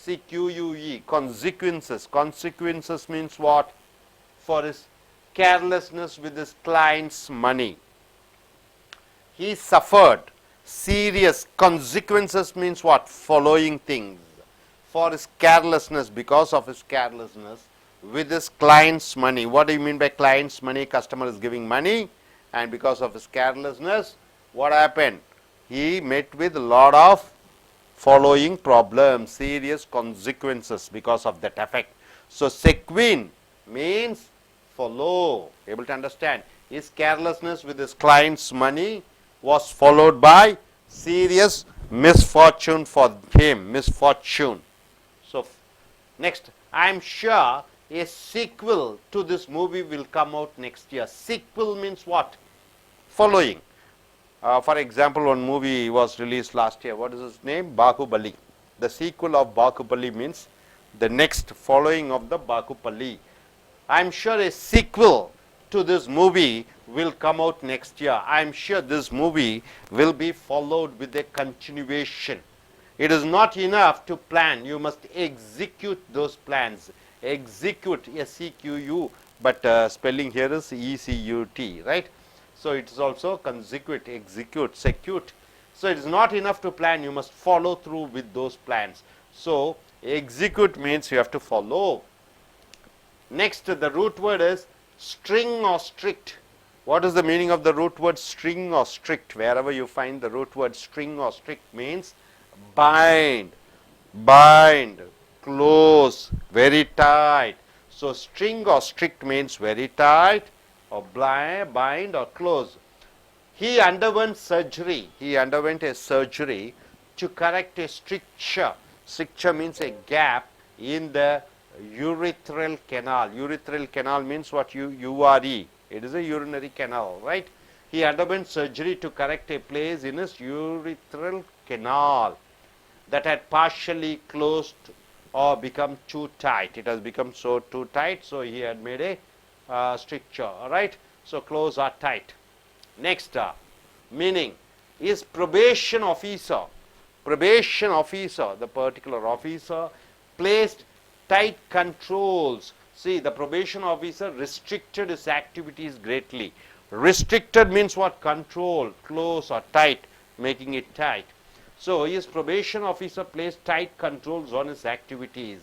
CQUE, consequences. Consequences means what? For his carelessness with his client's money. He suffered serious consequences means what? Following things. For his carelessness, because of his carelessness with his client's money. What do you mean by client's money? Customer is giving money, and because of his carelessness, what happened? He met with a lot of following problems, serious consequences because of that effect. So, sequin means follow. Able to understand? His carelessness with his client's money was followed by serious misfortune for him. Misfortune. So, next, I am sure a sequel to this movie will come out next year. Sequel means what? Following. For example, one movie was released last year. What is its name? Bahubali. The sequel of Bahubali means the next following of the Bahubali. I am sure a sequel to this movie will come out next year. I am sure this movie will be followed with a continuation. It is not enough to plan. You must execute those plans. Execute, S-E-Q-U, but spelling here is E-C-U-T, right? So, it is also consecutive, execute, secute. So, it is not enough to plan, you must follow through with those plans. So, execute means you have to follow. Next, the root word is string or strict. What is the meaning of the root word string or strict? Wherever you find the root word string or strict means bind, bind, close, very tight. So, string or strict means very tight, or bind or close. He underwent surgery. He underwent a surgery to correct a stricture. Stricture means a gap in the urethral canal. Urethral canal means what? U-R-E. It is a urinary canal, right? He underwent surgery to correct a place in his urethral canal that had partially closed or become too tight. It has become so too tight, so he had made a stricture, all right? So, close or tight. Next, meaning is probation officer, the particular officer placed tight controls. See, the probation officer restricted his activities greatly. Restricted means what? Control, close or tight, making it tight. So, his probation officer placed tight controls on his activities.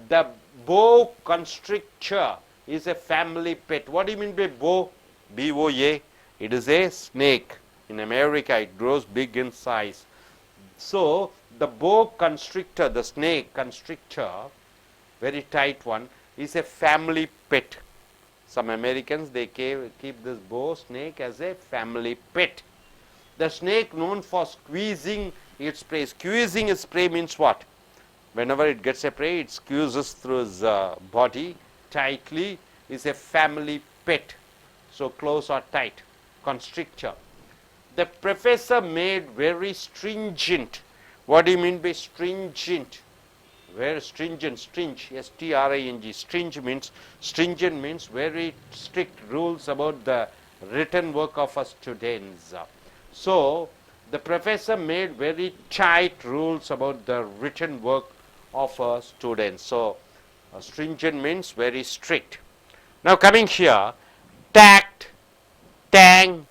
The boa constrictor is a family pet. What do you mean by boa? B-O-A. It is a snake. In America, it grows big in size. So, the boa constrictor, the snake constrictor, very tight one, is a family pet. Some Americans, they keep this boa snake as a family pet. The snake known for squeezing its prey. Squeezing its prey means what? Whenever it gets a prey, it squeezes through its body tightly, is a family pet. So, close or tight, constrictor. The professor made very stringent. What do you mean by stringent? Very stringent, S-T-R-I-N-G. Stringent means very strict rules about the written work of our students. So, the professor made very tight rules about the written work of our students. So, stringent means very strict. Now, coming here, tact, tang,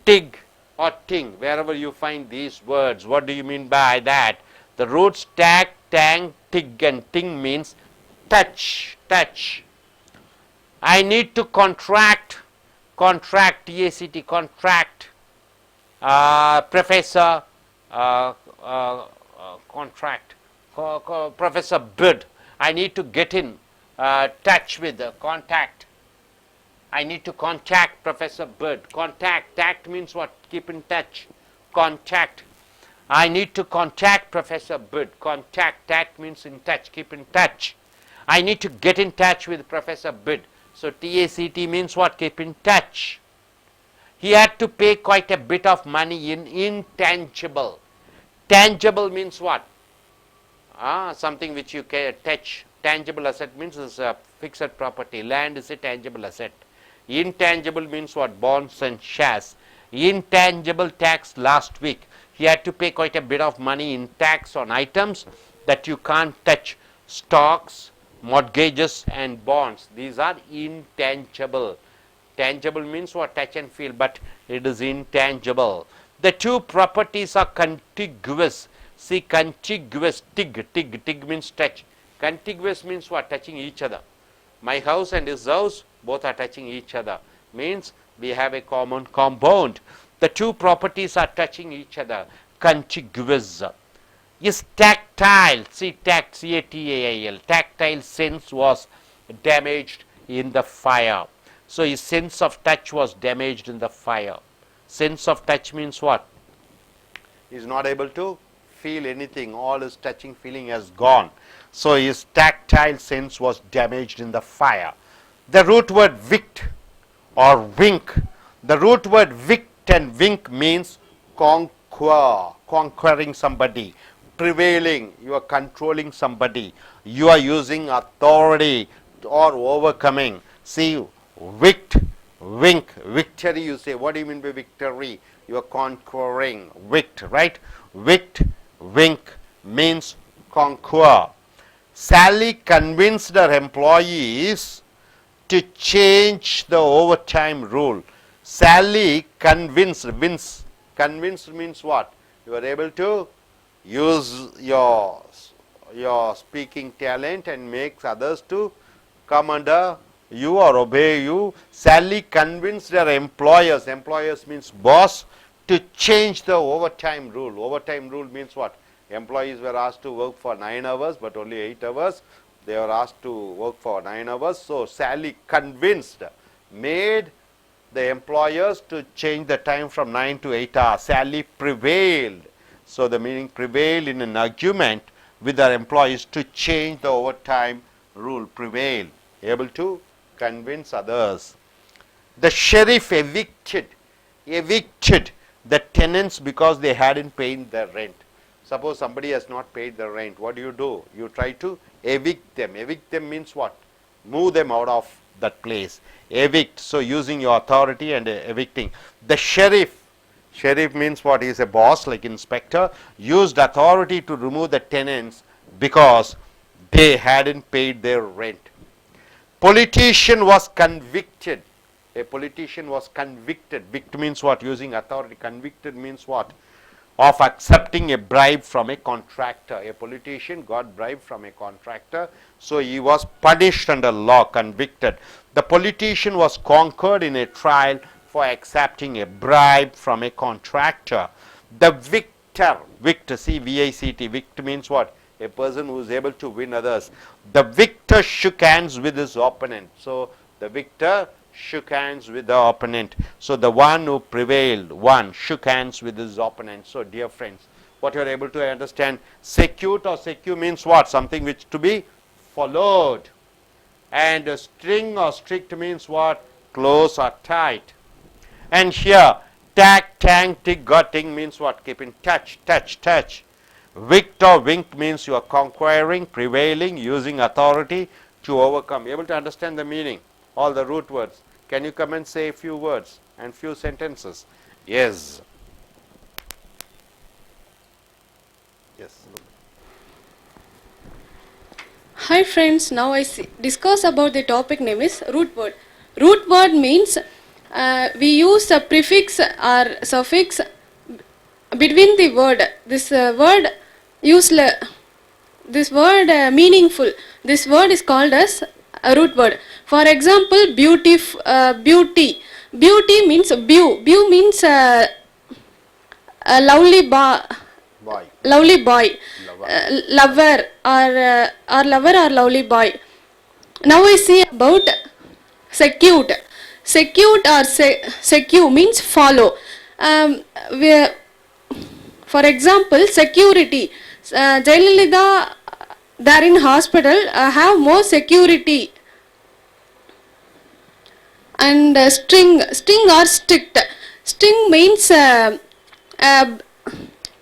tig or ting, wherever you find these words, what do you mean by that? The roots tact, tang, tig and ting means touch, touch. I need to contract, T-A-C-T, contract. Professor, contract, Professor Bid. I need to get in touch with, contact. I need to contact Professor Bid. Contact, tact means what? Keep in touch. Contact. I need to contact Professor Bid. Contact, tact means in touch, keep in touch. I need to get in touch with Professor Bid. So, T-A-C-T means what? Keep in touch. He had to pay quite a bit of money in intangible. Tangible means what? Something which you can touch. Tangible asset means is a fixed property. Land is a tangible asset. Intangible means what? Bonds and shares. Intangible tax last week. He had to pay quite a bit of money in tax on items that you can't touch. Stocks, mortgages and bonds, these are intangible. Tangible means what? Touch and feel, but it is intangible. The two properties are contiguous. See, contiguous, tig means touch. Contiguous means what? Touching each other. My house and his house, both are touching each other. Means we have a common compound. The two properties are touching each other. Contiguous. Is tactile. See, tact, C-A-T-A-I-L. Tactile sense was damaged in the fire. So his sense of touch was damaged in the fire. Sense of touch means what? He is not able to feel anything. All his touching feeling has gone. So his tactile sense was damaged in the fire. The root word vict or wink. The root word vict and wink means conquer, conquering somebody, prevailing. You are controlling somebody. You are using authority or overcoming. See, vict, wink, victory you say. What do you mean by victory? You are conquering, vict, right? Vict, wink means conquer. Sally convinced her employees to change the overtime rule. Sally convinced, convinced means what? You are able to use your speaking talent and makes others to come under you or obey you. Sally convinced her employers, employers means boss, to change the overtime rule. Overtime rule means what? Employees were asked to work for 9 hours but only 8 hours. They were asked to work for 9 hours. So Sally convinced, made the employers to change the time from 9 to 8 hours. Sally prevailed. So the meaning prevailed in an argument with her employees to change the overtime rule. Prevail, able to convince others. The sheriff evicted the tenants because they hadn't paid their rent. Suppose somebody has not paid the rent, what do? You try to evict them. Evict them means what? Move them out of that place. Evict, so using your authority and evicting. The sheriff means what? He is a boss like inspector, used authority to remove the tenants because they hadn't paid their rent. Politician was convicted. A politician was convicted. Vict means what? Using authority. Convicted means what? Of accepting a bribe from a contractor. A politician got bribe from a contractor, so he was punished under law, convicted. The politician was conquered in a trial for accepting a bribe from a contractor. The victor, C-V-I-C-T, vict means what? A person who is able to win others. The victor shook hands with his opponent. So the victor shook hands with the opponent. So the one who prevailed, shook hands with his opponent. So dear friends, what you are able to understand, secute or secure means what? Something which to be followed. And string or strict means what? Close or tight. And here, tack, tang, tick, got, ting means what? Keep in touch. Vict or wink means you are conquering, prevailing, using authority to overcome. Able to understand the meaning? All the root words. Can you come and say a few words and few sentences? Yes. Yes. Hi friends, now I discuss about the topic name is root word. Root word means we use a prefix or suffix between the word. This word meaningful. This word is called as a root word. For example, beauty. Beauty means beau. Beau means a lovely boy. Lover or lovely boy. Now I see about secute. Secute or secure means follow. For example, security. Jayalalitha, they are in hospital, have more security. And string or strict. String means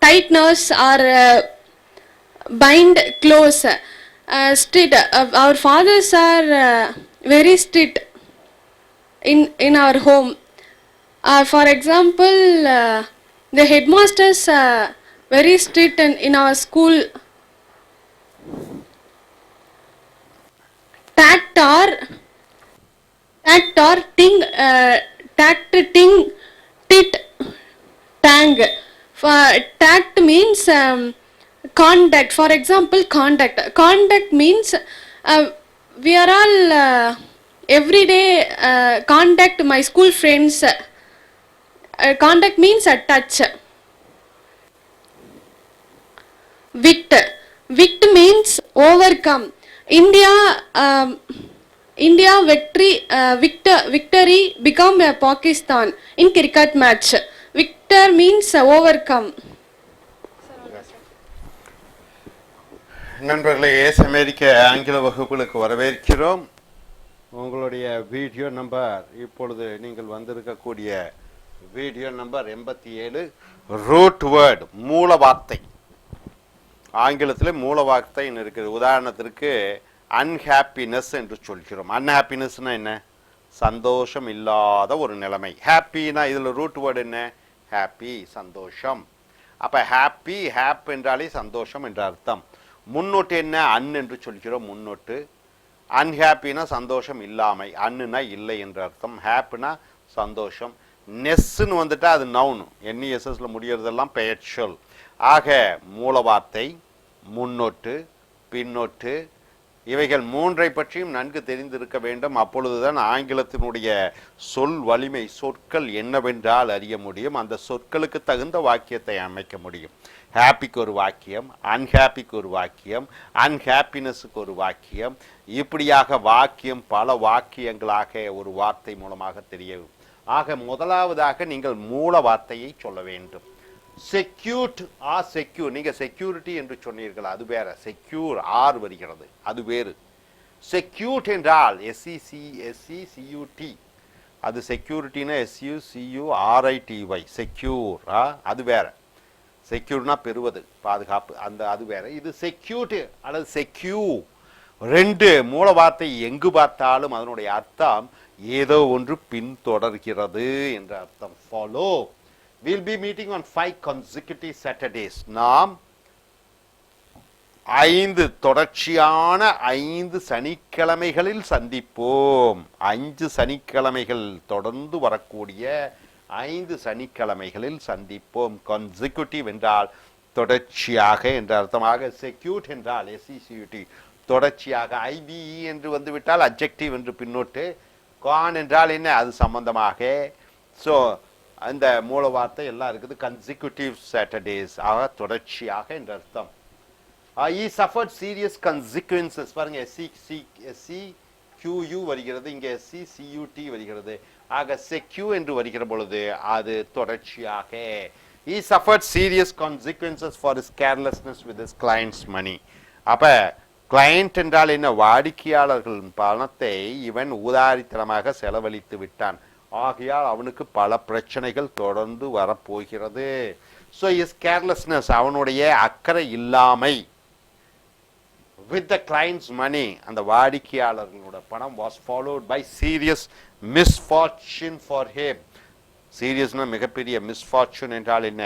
tightness or bind close. Strict. Our fathers are very strict in our home. For example, the headmasters are very strict in our school. Tactor, tactor, ting, tact, ting, tit, tang. Tact means conduct. For example, conduct. Conduct means we are all every day contact my school friends. Conduct means a touch. Wit. Wit means overcome. India victory become a Pakistan in cricket match. Victor means overcome. நண்பர்களே, ace அமெரிக்க ஆங்கில வகுப்புகளுக்கு வரவேற்கிறோம். உங்களுடைய video number இப்பொழுது நீங்கள் வந்திருக்கக்கூடிய video number 87, root word, மூல வார்த்தை. ஆங்கிலத்தில் மூல வார்த்தைன்னு இருக்குது. உதாரணத்திற்கு அன்ஹாப்பினஸ் என்று சொல்கிறோம். அன்ஹாப்பினஸ்னா என்ன? சந்தோஷம் இல்லாத ஒரு நிலைமை. ஹாப்பினா இதில் ரூட் வேர்டு என்ன? ஹாப்பி, சந்தோஷம். அப்போ ஹாப்பி, ஹாப் என்றாலே சந்தோஷம் என்ற அர்த்தம். முன்னோட்டு என்ன? அன் என்று சொல்கிறோம். முன்னோட்டு. அன்ஹாப்பினா சந்தோஷம் இல்லாமை, அன்னுனா இல்லை என்ற அர்த்தம். ஹாப்பினா சந்தோஷம். நெஸ்ன்னு வந்துட்டா அது நவுன், என்இஎஸ்எஸ்ல முடியறதெல்லாம் பெயர் சொல். ஆக மூல வார்த்தை, முன்னோட்டு, பின்னோட்டு, இவைகள் மூன்றை பற்றியும் நன்கு தெரிந்திருக்க வேண்டும். அப்பொழுதுதான் ஆங்கிலத்தினுடைய சொல் வலிமை, சொற்கள் என்னவென்றால் அறிய முடியும். அந்த சொற்களுக்கு தகுந்த வாக்கியத்தை அமைக்க முடியும். ஹாப்பிக்கு ஒரு வாக்கியம், அன்ஹாப்பிக்கு ஒரு வாக்கியம், அன்ஹாப்பினஸுக்கு ஒரு வாக்கியம், இப்படியாக வாக்கியம் பல வாக்கியங்களாக ஒரு வார்த்தை மூலமாக தெரியும். ஆக முதலாவதாக நீங்கள் மூல வார்த்தையை சொல்ல வேண்டும். Secured or secure. நீங்க செக்யூரிட்டி என்று சொன்னீர்கள், அது வேற. செக்யூர் ஆர் வருகிறது, அது வேறு. செக்யூர்ட் என்றால் SECUT, அது செக்யூரிட்டினா SUCURITY. செக்யூர் அது வேற. செக்யூர்னா பெறுவது, பாதுகாப்பு, அந்த அது வேற. இது செக்யூர்ட் அல்லது செக்யூ, ரெண்டு மூல வார்த்தை எங்கு பார்த்தாலும் அதனுடைய அர்த்தம் ஏதோ ஒன்று பின்தொடர்கிறது என்ற அர்த்தம். Follow. We'll be meeting on 5 consecutive Saturdays. நாம் 5 தொடர்ச்சியான 5 சனிக்கிழமைகளில் சந்திப்போம். 5 சனிக்கிழமைகள் தொடர்ந்து வரக்கூடிய 5 சனிக்கிழமைகளில் சந்திப்போம். consecutive என்றால் தொடர்ச்சியாக என்ற அர்த்தமாக. செக்யூட் என்றால் SECUT தொடர்ச்சியாக. IBE என்று வந்துவிட்டால் அட்ஜெக்டிவ் என்று பின்னோட்டு. கான் என்றால் என்ன? அது சம்பந்தமாக. ஸோ அந்த மூல வார்த்தை எல்லாம் இருக்குது. consecutive Saturdays ஆக தொடர்ச்சியாக என்ற அர்த்தம். he suffered serious consequences. பாருங்க, SECUU வருகிறது, இங்கே SECUT வருகிறது. ஆக செக்யூ என்று வருகிற பொழுது அது தொடர்ச்சியாக. he suffered serious consequences for his carelessness with his client's money. அப்ப கிளையண்ட் என்றால் என்ன? வாடிக்கையாளர்களின் பணத்தை இவன் ஊதாரித்தனமாக செலவழித்து விட்டான். ஆகையால் அவனுக்கு பல பிரச்சனைகள் தொடர்ந்து வரப்போகிறது. ஸோ இஸ் கேர்லெஸ்னஸ், அவனுடைய அக்கறை இல்லாமை, வித் த கிளைண்ட்ஸ் மணி, அந்த வாடிக்கையாளர்களோட பணம், was followed by serious misfortune for him. சீரியஸ்னா மிகப்பெரிய, மிஸ்ஃபார்ச்சூன் என்றால் என்ன?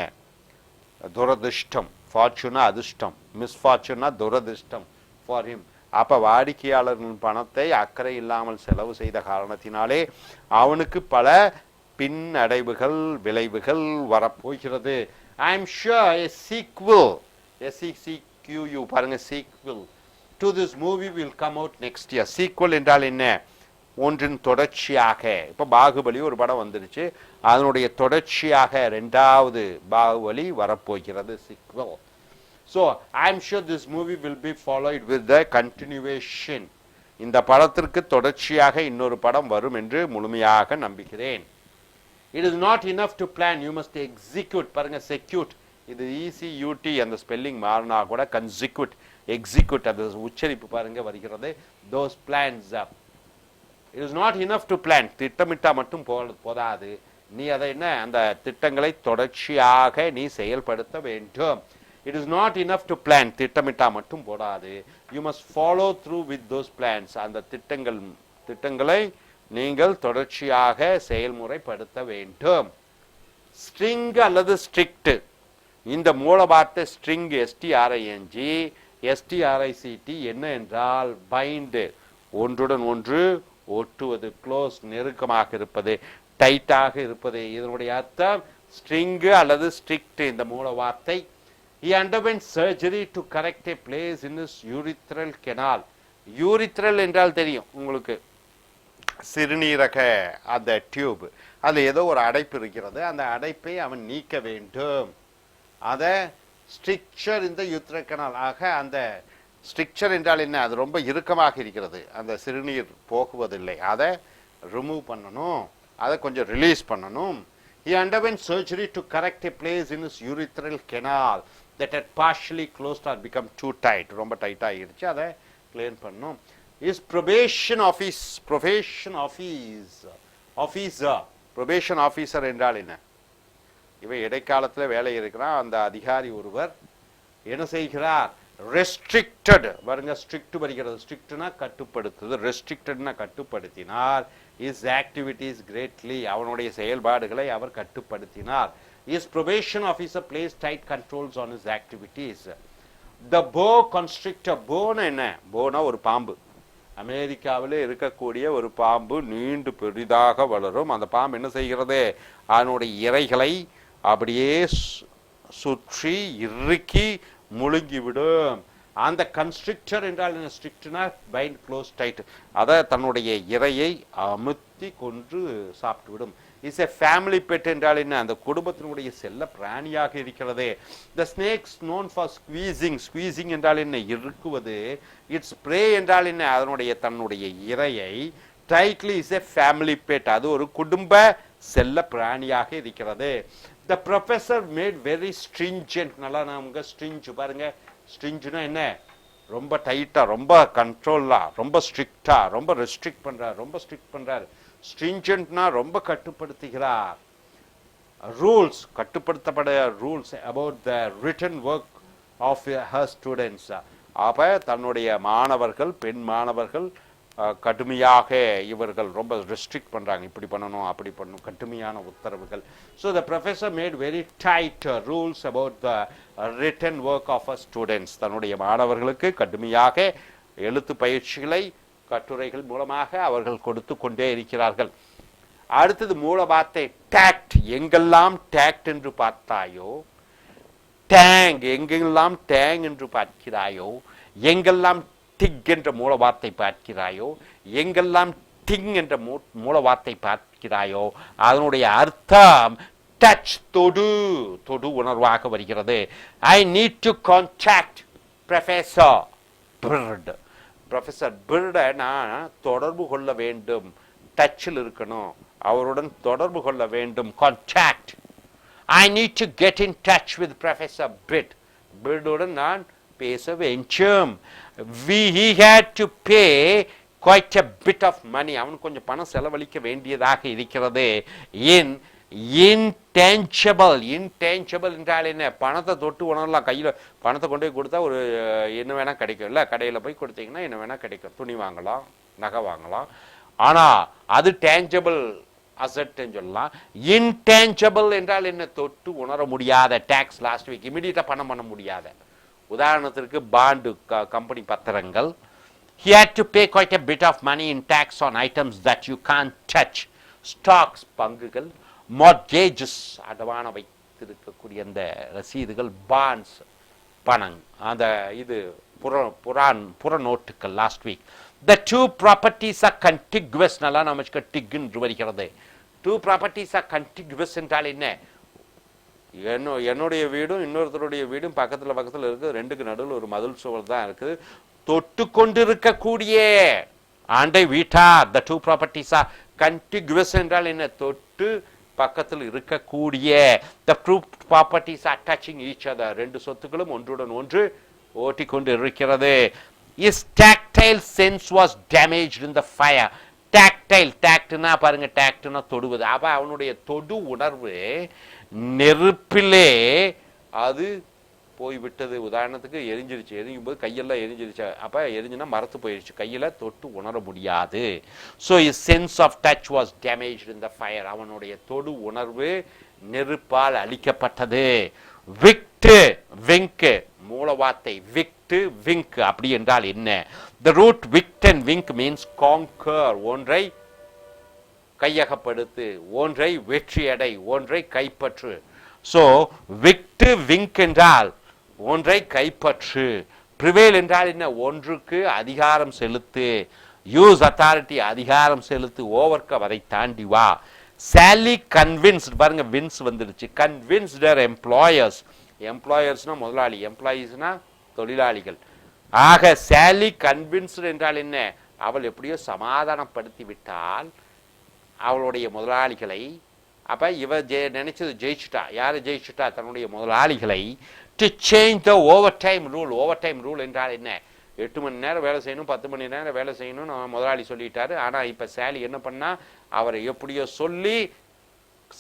துரதிர்ஷ்டம். ஃபார்ச்சூனா அதிர்ஷ்டம், மிஸ்ஃபார்ச்சூனா துரதிர்ஷ்டம் ஃபார் ஹிம். அப்ப வாடிக்கையாளர்களின் பணத்தை அக்கறை இல்லாமல் செலவு செய்த காரணத்தினாலே அவனுக்கு பல பின்னடைவுகள், விளைவுகள் வரப்போகிறது. I am sure a sequel, SECUU பாருங்க, sequel to this movie will come out next year. sequel என்றால் என்ன? ஒன்றின் தொடர்ச்சியாக. இப்ப பாகுபலி ஒரு படம் வந்துருச்சு, அதனுடைய தொடர்ச்சியாக 2வது பாகுபலி வரப்போகிறது, sequel. So I am sure this movie will be followed with the continuation. இந்த படத்திற்கு தொடர்ச்சியாக இன்னொரு படம் வரும் என்று முழுமையாக நம்புகிறேன். It is not enough to plan, you must execute. பாருங்க, செக்யூட், இது ECUT, அந்த ஸ்பெல்லிங் மாறினா கூட consecutive, execute, அது உச்சரிப்பு பாருங்க வருகிறது. those plans. It is not enough to plan. திட்டமிட்டா மட்டும் போதாது, நீ அதை என்ன, அந்த திட்டங்களை தொடர்ச்சியாக நீ செயல்படுத்த வேண்டும். It is not enough to plan. திட்டமிட்டா மட்டும் போடாது. You must follow through with those plans. அந்த திட்டங்களை நீங்கள் தொடர்ச்சியாக செயல்முறைப்படுத்த வேண்டும். ஸ்ட்ரிங் அல்லது ஸ்ட்ரிக்ட், இந்த மூல வார்த்தை ஸ்ட்ரிங், STRING, STRICT என்ன என்றால் பைண்ட், ஒன்றுடன் ஒன்று ஒட்டுவது, க்ளோஸ் நெருக்கமாக இருப்பது, டைட்டாக இருப்பது. இதனுடைய அர்த்தம் ஸ்ட்ரிங்கு அல்லது ஸ்ட்ரிக்ட். இந்த மூல வார்த்தை. He underwent surgery to correct a place in his urethral canal. urethral என்றால் தெரியும் உங்களுக்கு, சிறுநீரக அந்த டியூப், அதில் ஏதோ ஒரு அடைப்பு இருக்கிறது, அந்த அடைப்பை அவன் நீக்க வேண்டும். அதை ஸ்ட்ரிக்சர் இந்த யூத்ரல் கனால். ஆக அந்த ஸ்ட்ரிக்சர் என்றால் என்ன? அது ரொம்ப இறுக்கமாக இருக்கிறது, அந்த சிறுநீர் போகுவதில்லை, அதை ரிமூவ் பண்ணணும், அதை கொஞ்சம் ரிலீஸ் பண்ணணும். He underwent surgery to correct a place in his urethral canal that had partially closed or become too tight. ரொம்ப டைட் ஆகிடுச்சு, அதை கிளீன் பண்ணணும். His probation officer என்றால் என்ன? இவன் இடைக்காலத்தில் வேலை இருக்கிறான், அந்த அதிகாரி ஒருவர் என்ன செய்கிறார்? ரெஸ்ட்ரிக்டட், பாருங்க ஸ்ட்ரிக்ட் வருகிறது, ஸ்ட்ரிக்ட்னா கட்டுப்படுத்துது, ரெஸ்ட்ரிக்டட்னா கட்டுப்படுத்தினார். இஸ் ஆக்டிவிட்டீஸ் கிரேட்லி, அவனுடைய செயல்பாடுகளை அவர் கட்டுப்படுத்தினார். His probation officer placed tight controls on his activities. The boa constrictor, போனா என்ன? போனா ஒரு பாம்பு, அமெரிக்காவில் இருக்கக்கூடிய ஒரு பாம்பு, நீண்டு பெரிதாக வளரும். அந்த பாம்பு என்ன செய்கிறது? அதனுடைய இரைகளை அப்படியே சுற்றி இறுக்கி முழுங்கிவிடும். அந்த கன்ஸ்ட்ரிக்டர் என்றால் என்ன? ஸ்ட்ரிக்ட்னா பைண்ட் க்ளோஸ் டைட், அதை தன்னுடைய இரையை அமுத்தி கொன்று சாப்பிட்டு விடும். இஸ் எ ஃபேமிலி பெட் என்றால் என்ன? அந்த குடும்பத்தினுடைய செல்ல பிராணியாக இருக்கிறது. The snakes known for squeezing, squeezing என்றால் என்ன? இறுக்குவது. இட்ஸ் ப்ரே என்றால் என்ன? அதனுடைய தன்னுடைய இரையை tightly. Is a family pet, அது ஒரு குடும்ப செல்ல பிராணியாக இருக்கிறது. The professor made very stringent, நல்லா நமக்கு ஸ்ட்ரிஞ்சு பாருங்க, ஸ்ட்ரிஞ்சுனா என்ன? ரொம்ப டைட்டா, ரொம்ப கண்ட்ரோலா, ரொம்ப ஸ்ட்ரிக்டா, ரொம்ப ரெஸ்ட்ரிக்ட் பண்றார், ரொம்ப ஸ்ட்ரிக்ட் பண்றார். ஸ்ட்ரிஞ்சன்ட்னா ரொம்ப கட்டுப்படுத்துகிறார். ரூல்ஸ், கட்டுப்படுத்தப்பட rules about the written work of her students. அப்ப தன்னுடைய மாணவர்கள், பெண் மாணவர்கள் கடுமையாக இவர்கள் ரொம்ப ரெஸ்ட்ரிக்ட் பண்றாங்க, இப்படி பண்ணணும் அப்படி பண்ணணும், கடுமையான உத்தரவுகள். So the professor made very tight rules about the written work of a students. தன்னுடைய மாணவர்களுக்கு கடுமையாக எழுத்து பயிற்சிகளை கட்டுரைகள் மூலமாக அவர்கள் கொடுத்து கொண்டே இருக்கிறார்கள். அடுத்தது மூல வார்த்தை டாக்ட். எங்கெல்லாம் டாக்ட் என்று பார்த்தாயோ, டேங், எங்கெல்லாம் டேங் என்று பார்க்கிறாயோ, எங்கெல்லாம் டிக் என்ற மூல வார்த்தை பார்க்கிறாயோ, எங்கெல்லாம் டிங் என்ற மூல வார்த்தை பார்க்கிறாயோ, அதனுடைய அர்த்தம் டச், தொடு, தொடு உணர்வாக வருகிறது. I need to contact Professor Bird. Professor பிர்டை நான் தொடர்பு கொள்ள வேண்டும், டச்சில் இருக்கணும், அவருடன் தொடர்பு கொள்ள வேண்டும், contact. I need to get in touch with Professor Bird. பிர்டுடன் நான் பேச வேண்டும். He had to pay quite a bit of money. அவனுக்கு கொஞ்சம் பணம் செலவழிக்க வேண்டியதாக இருக்கிறது. Intangible, intangible என்றால் என்ன? பணத்தை தொட்டு உணரலாம், கையில் பணத்தை கொண்டு போய் கொடுத்தா ஒரு என்ன வேணா கிடைக்கும், இல்லை கடையில் போய் கொடுத்தீங்கன்னா என்ன வேணா கிடைக்கும், துணி வாங்கலாம், நகை வாங்கலாம். ஆனால் அது டேஞ்சபிள் அசட்ன்னு சொல்லலாம். இன்டேஞ்சபிள் என்றால் என்ன? தொட்டு உணர முடியாத. டேக்ஸ் லாஸ்ட் வீக் இமிடியேட்டாக பணம் பண்ண முடியாத. உதாரணத்திற்கு பாண்டு, கம்பெனி பத்திரங்கள். He had to pay quite a bit of money in tax on items that you can't touch. Stocks, பங்குகள். Mortgages, அடமான வைத்திருக்கக்கூடிய அந்த ரசீதுகள். பாண்ட்ஸ், பணம், அந்த இது புற நோட்டுகள் last week. The two properties are contiguous. நல்லா நமக்கு டிக் என்று வருகிறது. Two properties are contiguous என்றால் என்ன? என்னுடைய வீடும் இன்னொருத்தருடைய வீடும் பக்கத்தில் பக்கத்தில் இருக்குது, ரெண்டுக்கு நடுவில் ஒரு மதில் சுவர் தான் இருக்குது, தொட்டு கொண்டிருக்கக்கூடிய ஆண்டை வீட்டார். The two properties are contiguous என்றால் என்ன? தொட்டு பக்கத்தில் இருக்கக்கூடிய. The two properties are touching each other. ரெண்டு சொத்துக்களும் ஒன்றுடன் ஒன்று ஓட்டிக்கொண்டு இருக்கிறது. His tactile sense was damaged in the fire. Tactile, டாக்ட்னா பாருங்க, டாக்ட்னா தொடுவது. அப்ப அவனுடைய தொடு உணர்வு நெருப்பிலே அது போய்விட்டது. உதாரணத்துக்கு எரிஞ்சிருச்சு, எரியும் போது கையெல்லாம் எரிஞ்சிருச்சு, அப்ப எரிஞ்சுன்னா மரத்து போயிடுச்சு, கையில தொட்டு உணர முடியாது. So is sense of touch was damaged in the fire. அவனுடைய தொடு உணர்வு நெருப்பால் அழிக்கப்பட்டது. விக் விக்டு விங்க் மூலவார்த்தை விக்டு விங்க் அப்படி என்றால் என்ன? The root vict and wink means conquer, ஒன்றை கையகப்படுத்து, ஒன்றை வெற்றியடை, ஒன்றை கைப்பற்று. ஸோ விக்டு விங்க் என்றால் ஒன்றை கைப்பற்று. ப்ரிவேல் என்றால் என்ன? ஒன்றுக்கு அதிகாரம் செலுத்து, யூஸ் அத்தாரிட்டி, அதிகாரம் செலுத்து, ஓவர்கம், அதை தாண்டி வா. சாலி கன்வின்ஸ்ட், பாருங்க வின்ஸ் வந்துடுச்சு, கன்வின்ஸ்ட் their employers, எம்ப்ளாயர்ஸ்னா முதலாளி, எம்ப்ளாயீஸ்னா தொழிலாளிகள். ஆக சாலி கன்வின்ஸ்ட் என்றால் என்ன? அவள் எப்படியோ சமாதானப்படுத்தி விட்டால் அவளுடைய முதலாளிகளை. அப்போ இவ நினைச்சது ஜெயிச்சுட்டா. யாரை ஜெயிச்சுட்டா? தன்னுடைய முதலாளிகளை. To change the overtime rule. Overtime rule என்றால் என்ன? 8 மணி நேரம் வேலை செய்யணும், 10 மணி நேரம் வேலை செய்யணும்னு முதலாளி சொல்லிட்டாரு. ஆனால் இப்போ சாலி என்ன பண்ணா? அவரை எப்படியோ சொல்லி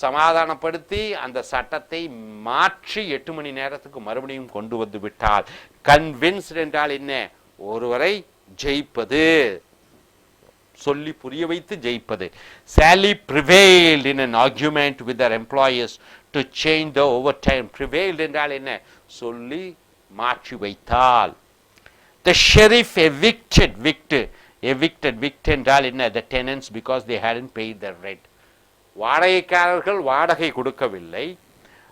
சமாதானப்படுத்தி அந்த சட்டத்தை மாற்றி 8 மணி நேரத்துக்கு மறுபடியும் கொண்டு வந்து விட்டால். கன்வின்ஸ்ட் என்றால் என்ன? ஒருவரை ஜெயிப்பது, சொல்லி புரிய வைத்து ஜெயிப்பது. Sally prevailed in an argument with their employers to change the overtime. Prevailed என்றால் என்ன? சொல்லி மாற்றி வைத்தால். The sheriff evicted என்றால் என்ன? The tenants because they hadn't paid their rent. வாடகைக்காரர்கள் வாடகை கொடுக்கவில்லை.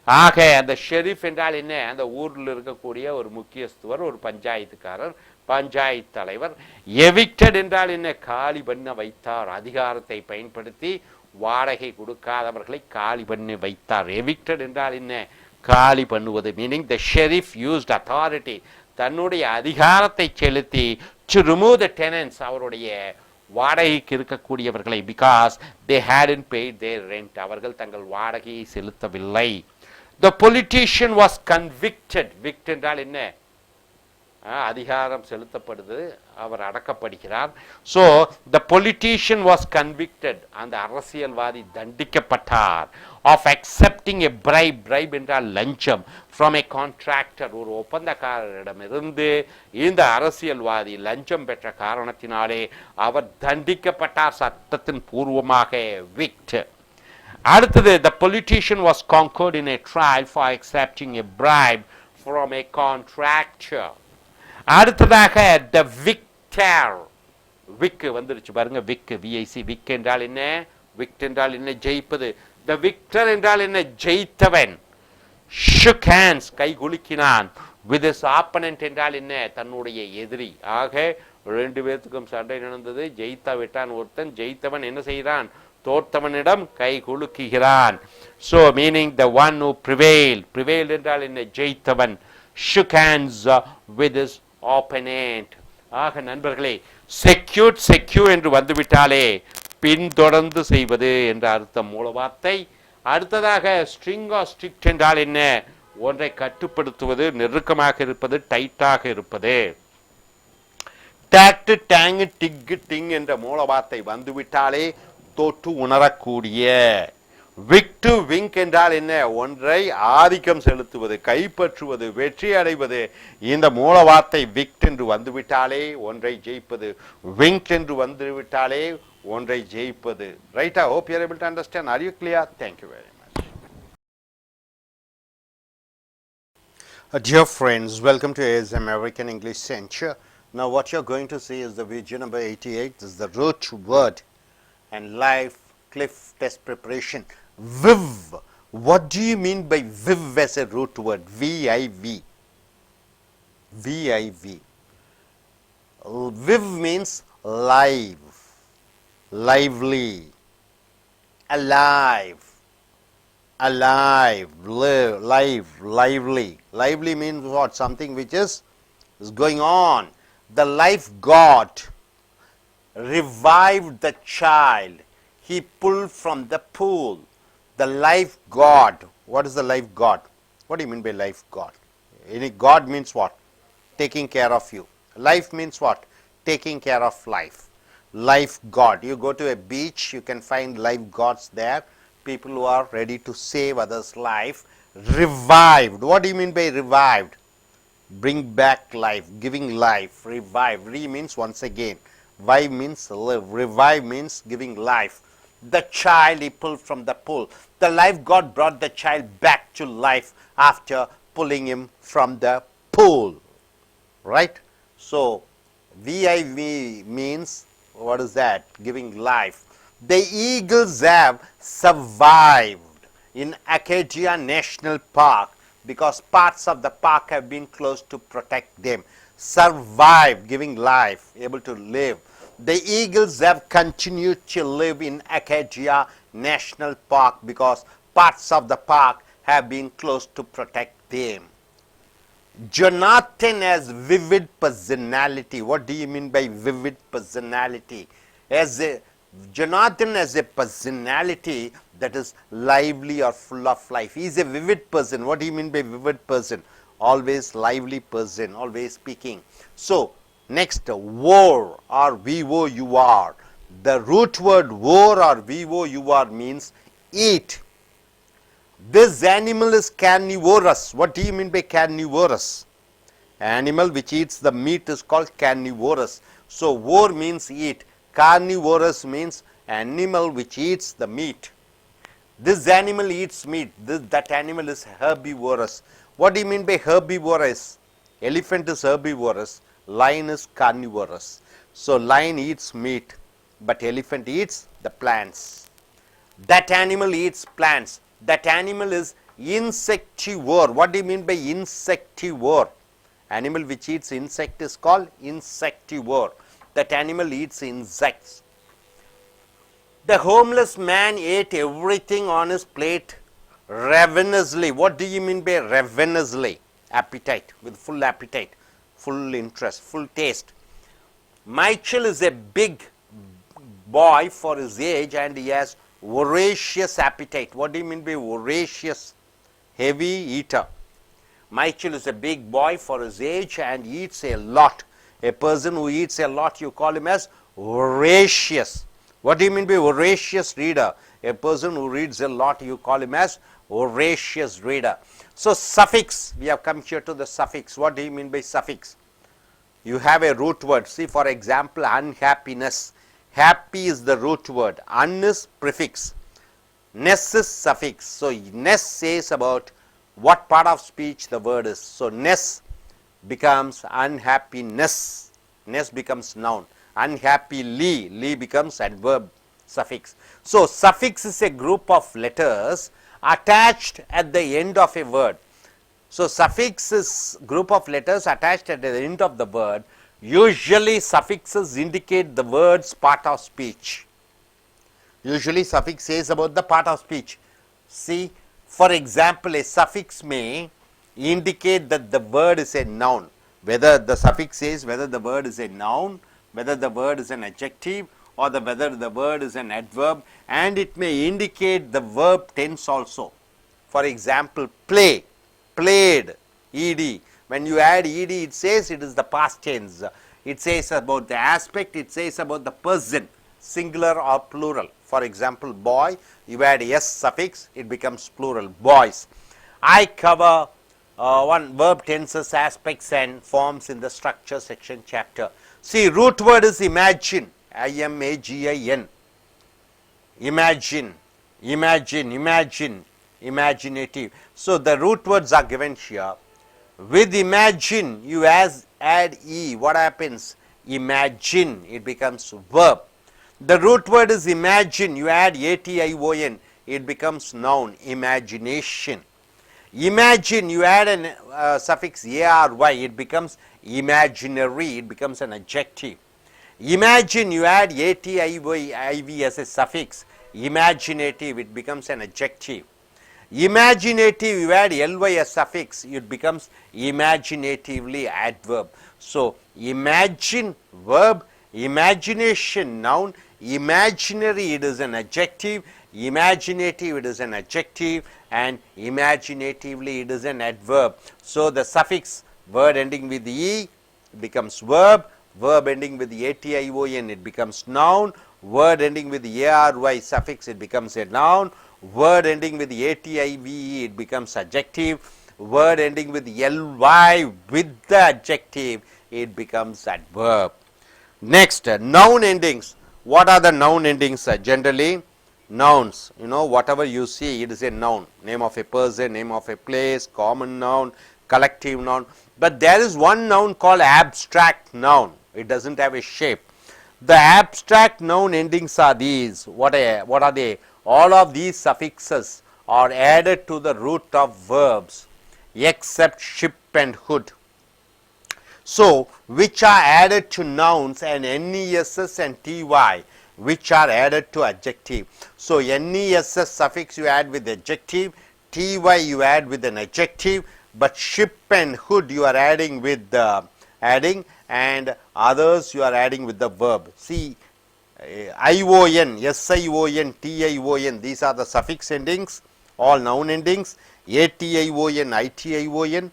ஆக அந்த ஷெரீஃப் என்றால் என்ன? அந்த ஊரில் இருக்கக்கூடிய ஒரு முக்கியஸ்துவர், ஒரு பஞ்சாயத்துக்காரர், பஞ்சாயத்து தலைவர். எவிக்டட் என்றால் என்ன? காலி பண்ண வைத்தார், அதிகாரத்தை பயன்படுத்தி வாடகை கொடுக்காதவர்களை காலி பண்ணி வைத்தார். எவிக்டட் என்றால் என்ன? காலி பண்ணுவது. Meaning the sheriff used authority, தன்னுடைய அதிகாரத்தை செலுத்தி டு ரிமூவ் த டெனன்ட்ஸ், அவருடைய வாடகைக்கு இருக்கக்கூடியவர்களை, because they hadn't paid their rent, அவர்கள் தங்கள் வாடகையை செலுத்தவில்லை. The politician was convicted. விக்ட் என்றால் என்ன? அதிகாரம் செலுத்தப்படுது, அவர் அடக்கப்படுகிறார். So the politician was convicted, அந்த அரசியல்வாதி தண்டிக்கப்பட்டார். Of accepting a bribe, bribe என்றால் லஞ்சம், ஃப்ரம் எ கான்ட்ராக்டர், ஒரு ஒப்பந்தக்காரரிடமிருந்து இந்த அரசியல்வாதி லஞ்சம் பெற்ற காரணத்தினாலே அவர் தண்டிக்கப்பட்டார், சட்டத்தின் பூர்வமாக. விக்ட். அடுத்தது, the politician was conquered in a trial for accepting a bribe from a contractor. அடுத்ததாக the victor, விக் வந்துருச்சு பாருங்க, விக், விஐசி. விக் என்றால் என்ன? விக்ட் என்றால் என்ன? ஜெயிப்பது. the victor என்றால் என்ன? ஜெயித்தவன். shook hands, guy குலுக்கினான். with his opponent என்றால் என்ன? தன்னுடைய எதிரி. ஆக 2 பேர்த்துக்கும் சண்டை நடந்தது. ஜெயித்தா விட்டான் ஒருத்தன், ஜெயித்தவன் என்ன செய்கிறான்? தோற்றவனிடம் கை குலுக்குகிறான். So meaning the one who prevailed. Prevailed என்றால் என்ன? ஜெயித்தவன். shook hands with his opponent. ஆக நண்பர்களே, secure என்று வந்துவிட்டாலே பின்தொடர்ந்து செய்வது என்ற அர்த்தம் மூலவார்த்தை. அடுத்ததாக string or strict என்றால் என்ன? ஒன்றை கட்டுப்படுத்துவது, நெருக்கமாக இருப்பது, டைட்டாக இருப்பது. டாக்ட், டேங், டிக், டிங் என்ற மூலவார்த்தை வந்துவிட்டாலே தொட்டு உணரக்கூடிய. விக்டு விங்க் என்றால் என்ன? ஒன்றை ஆதிக்கம் செலுத்துவது, கைப்பற்றுவது, வெற்றி அடைவது. இந்த மூலவார்த்தை விக்ட் என்று வந்துவிட்டாலே ஒன்றை ஜெயிப்பது, விங்க் என்று வந்துவிட்டாலே ஒன்றை ஜெயிப்பது. Right? I hope you are able to understand. Are you clear? Thank you very much. Dear friends, welcome to AS American English Center. Now what you are going to see is the video number 88. This is the root word and live cliff test preparation. Viv. What do you mean by viv as a root word? V-I-V. V-I-V. Viv means live, lively, alive, alive, live, live, lively. Lively means what? Something which is going on. The life god revived the child. He pulled from the pool. The life god. What is the life god? What do you mean by life god? Any god means what? Taking care of you. Life means what? Taking care of life. Life god. You go to a beach, you can find life gods there. People who are ready to save others' life. Revived. What do you mean by revived? Bring back life, giving life. Revive. Re means once again. Vive means live. Revive means giving life. The child he pulled from the pool. The life god brought the child back to life after pulling him from the pool, right? So, VIV means, what is that? Giving life. The eagles have survived in Acadia National Park because parts of the park have been closed to protect them. Survived, giving life, able to live. The eagles have continued to live in Acadia National Park because parts of the park have been closed to protect them. Jonathan has vivid personality. What do you mean by vivid personality? Jonathan has a personality that is lively or full of life. He is a vivid person. What do you mean by vivid person? Always lively person, always speaking. So, next, vor or vor. The root word vor or vor means eat. This animal is carnivorous. What do you mean by carnivorous? Animal which eats the meat is called carnivorous. So, vor means eat. Carnivorous means animal which eats the meat. This animal eats meat. That animal is herbivorous. What do you mean by herbivorous? Elephant is herbivorous. Lion is carnivorous. So, lion eats meat, but elephant eats the plants. That animal eats plants. That animal is insectivore. What do you mean by insectivore? Animal which eats insect is called insectivore. That animal eats insects. The homeless man ate everything on his plate ravenously. What do you mean by ravenously? Appetite, with full appetite, full interest, full taste. Michael is a big boy for his age and he has voracious appetite. What do you mean by voracious? Heavy eater. Michael is a big boy for his age and eats a lot. A person who eats a lot, you call him as voracious. What do you mean by voracious reader? A person who reads a lot, you call him as voracious reader. So, suffix, we have come here to the suffix. What do you mean by suffix? You have a root word. See, for example, unhappiness. Happy is the root word. Un is prefix. Ness is suffix. So, ness says about what part of speech the word is. So, ness becomes unhappiness. Ness becomes noun. Unhappily, li becomes adverb suffix. So, suffix is a group of letters attached at the end of a word. So, suffix is group of letters attached at the end of the word. Usually, suffixes indicate the word's part of speech. Usually, suffix says about the part of speech. See, for example, a suffix may indicate that the word is a noun. Whether the suffix says whether the word is a noun, whether the word is an adjective, or whether the word is an adverb, and it may indicate the verb tense also. For example, play, played, ed. When you add ed, it says it is the past tense. It says about the aspect, it says about the person, singular or plural. For example, boy, you add s suffix, it becomes plural, boys. I cover one verb tenses, aspects and forms in the structure section chapter. See, root word is imagine, I-M-A-G-I-N. Imagine, imagine, imagine, imaginative. So, the root words are given here. With imagine, you add e, what happens? Imagine, it becomes verb. The root word is imagine, you add a-t-i-o-n, it becomes noun, imagination. Imagine, you add an suffix a-r-y, it becomes imaginary, it becomes an adjective. Imagine, you add a-t-i-v as a suffix, imaginative, it becomes an adjective. Imaginative, you add ly as suffix, it becomes imaginatively adverb. So, imagine verb, imagination noun, imaginary it is an adjective, imaginative it is an adjective, and imaginatively it is an adverb. So, the suffix word ending with e becomes verb, verb ending with the a-t-i-o-n it becomes noun, word ending with the a-r-y suffix it becomes a noun, word ending with the a-t-i-v-e it becomes adjective, word ending with the ly with the adjective it becomes adverb. Next, noun endings. What are the noun endings? Generally, Nouns, you know, whatever you see, it is a noun. Name of a person, name of a place, common noun, collective noun. But there is one noun called abstract noun. It doesn't have a shape. The abstract noun endings are these. What are they? All of these suffixes are added to the root of verbs except ship and hood. So, which are added to nouns, and NESS and TY which are added to adjective. So, NESS suffix you add with adjective, TY you add with an adjective, but ship and hood you are adding with adding, and others you are adding with the verb. See, ION, SION, TION, these are the suffix endings, all noun endings, ATION, ITION,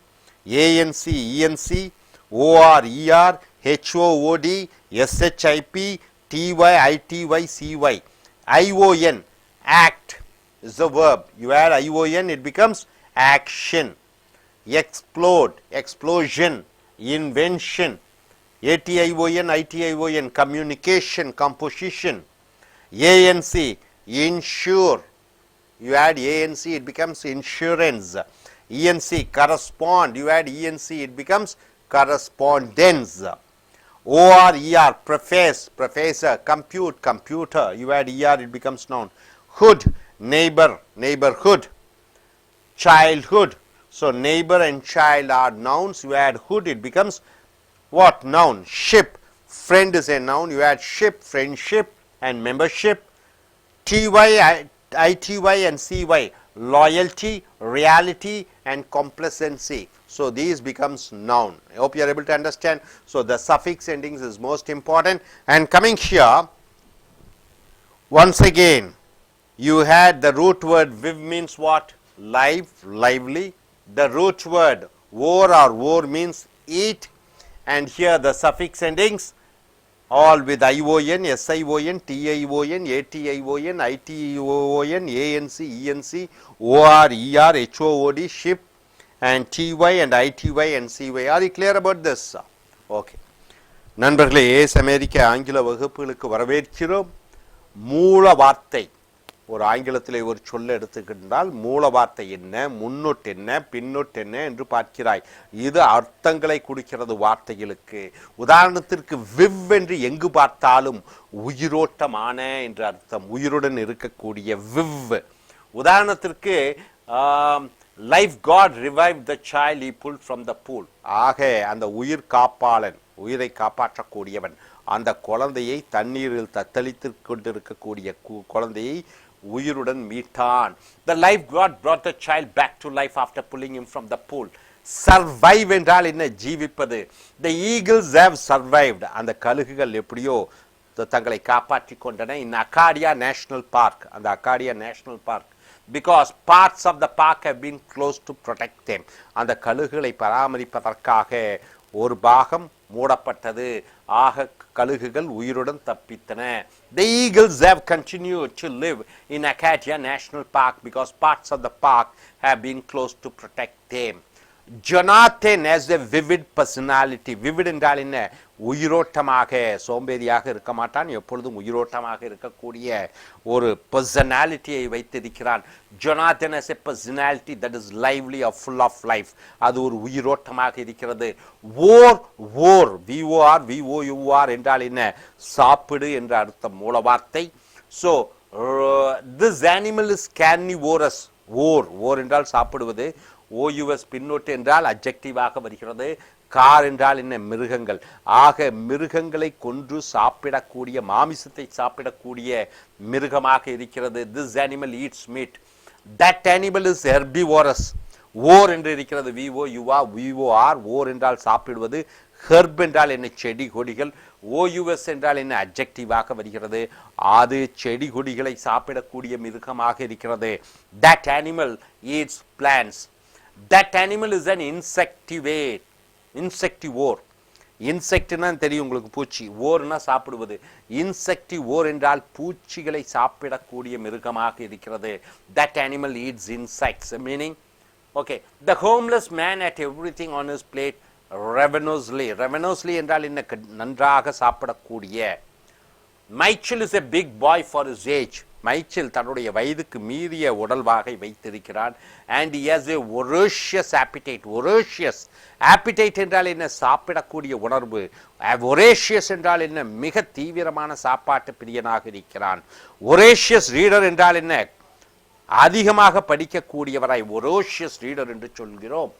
ANC, ENC, OR, ER, HOOD, SHIP, TY, ITY, CY. ION, act is the verb. You add ION, it becomes action. Explode, explosion, invention. ATION, ITION, communication, composition. ANC, insure. You add ANC, it becomes insurance. ENC, correspond. You add ENC, it becomes correspondence. OR, preface, professor, compute, computer. You add ER, it becomes noun. Hood, neighbor, neighborhood. Childhood. So, neighbor and child are nouns. You add hood, it becomes what? Noun. Ship, friend is a noun. You add ship, friendship and membership. TY, ITY and CY, loyalty, reality and complacency. So, these becomes noun. I hope you are able to understand. So, the suffix endings is most important. And coming here, once again, you had the root word viv means what? Live, lively. The root word vor means eat, and here the suffix endings all with ION, SION, TION, ATION, ITON, ANC, ENC, OR, ER, HOOD, ship, and TY and ITY and CY. Are you clear about this? Okay. நண்பர்களே, ace அமெரிக்க ஆங்கில வகுப்புகளுக்கு வரவேற்கிறோம். மூல வார்த்தை, ஒரு ஆங்கிலத்திலே ஒரு சொல்ல எடுத்துக்கிட்டால் மூல வார்த்தை என்ன, முன்னொட்டு என்ன, பின்னொட்டு என்ன என்று பார்க்கிறாய். இது அர்த்தங்களை கொடுக்கிறது வார்த்தைகளுக்கு. உதாரணத்திற்கு விவ் என்று எங்கு பார்த்தாலும் உயிரோட்டமான என்று அர்த்தம், உயிருடன் இருக்கக்கூடிய விவ். உதாரணத்திற்கு life God revived the child he pulled from the pool. ஆக அந்த உயிர் காப்பாளன், உயிரை காப்பாற்றக்கூடியவன், அந்த குழந்தையை தண்ணீரில் தத்தளித்து கொண்டிருக்கக்கூடிய குழந்தையை உயிருடன் மீட்டான். The life God brought the child back to life after pulling him from the pool. Survive என்றால் என்ன? ஜீவிப்பது. The eagles have survived. அந்த கழுகுகள் எப்படியோ தங்களை காப்பாற்றி கொண்டன. In Acadia National Park, அந்த Acadia National Park, because parts of the park have been closed to protect them. அந்த கழுகுகளை பராமரிப்பதற்காக ஒரு பாகம் மூடப்பட்டது. ஆக கழுகுகள் உயிருடன் தப்பித்தன. The eagles have continued to live in Acadia National Park because parts of the park have been closed to protect them. Jonathan has a vivid personality. Vivid என்றால் என்ன? உயிரோட்டமாக, சோம்பேறியாக இருக்க மாட்டான், எப்பொழுதும் உயிரோட்டமாக இருக்கக்கூடிய ஒரு பர்சனாலிட்டியை வைத்திருக்கிறான். Jonathan has a personality that is lively or full of life. அது ஒரு உயிரோட்டமாக இருக்கிறது. war VOR என்றால் என்ன? சாப்பிடு என்ற அர்த்தம், மூல வார்த்தை. So this animal is carnivorous. war என்றால் சாப்பிடுவது. OUS பின்னொட்டு என்றால் அட்ஜெக்டிவாக வருகிறது. கார் என்றால் என்ன? மிருகங்கள். ஆக மிருகங்களை கொன்று சாப்பிடக்கூடிய, மாமிசத்தை சாப்பிடக்கூடிய மிருகமாக இருக்கிறது. This animal eats meat. That animal is herbivorous. ஓர் என்று இருக்கிறது. VOR ஓர் என்றால் சாப்பிடுவது. ஹெர்ப் என்றால் என்ன? செடி கொடிகள். OUS என்றால் என்ன? அட்ஜெக்டிவாக வருகிறது. அது செடி கொடிகளை சாப்பிடக்கூடிய மிருகமாக இருக்கிறது. That animal eats plants. That animal is an insectivore. இன்செக்ட்னா தெரியும் உங்களுக்கு, பூச்சி. ஓர்னா சாப்பிடுவது. இன்செக்டிவோர் என்றால் பூச்சிகளை சாப்பிடக்கூடிய மிருகமாக இருக்கிறது. That animal eats insects. Meaning, okay, the homeless man ate everything on his plate ravenously. Ravenously என்றால் என்ன? நன்றாக சாப்பிடக்கூடிய. Michael is a big boy for his age. மைச்சல் தன்னுடைய வயதுக்கு மீறிய உடல்வாகை வைத்திருக்கிறான். and he has a voracious appetite. appetite என்றால் என்ன? சாப்பிடக்கூடிய உணர்வு. voracious என்றால் என்ன? மிக தீவிரமான சாப்பாட்டு பிரியனாக இருக்கிறான். voracious reader என்றால் என்ன? அதிகமாக படிக்கக்கூடியவராய் voracious reader என்று சொல்கிறோம்.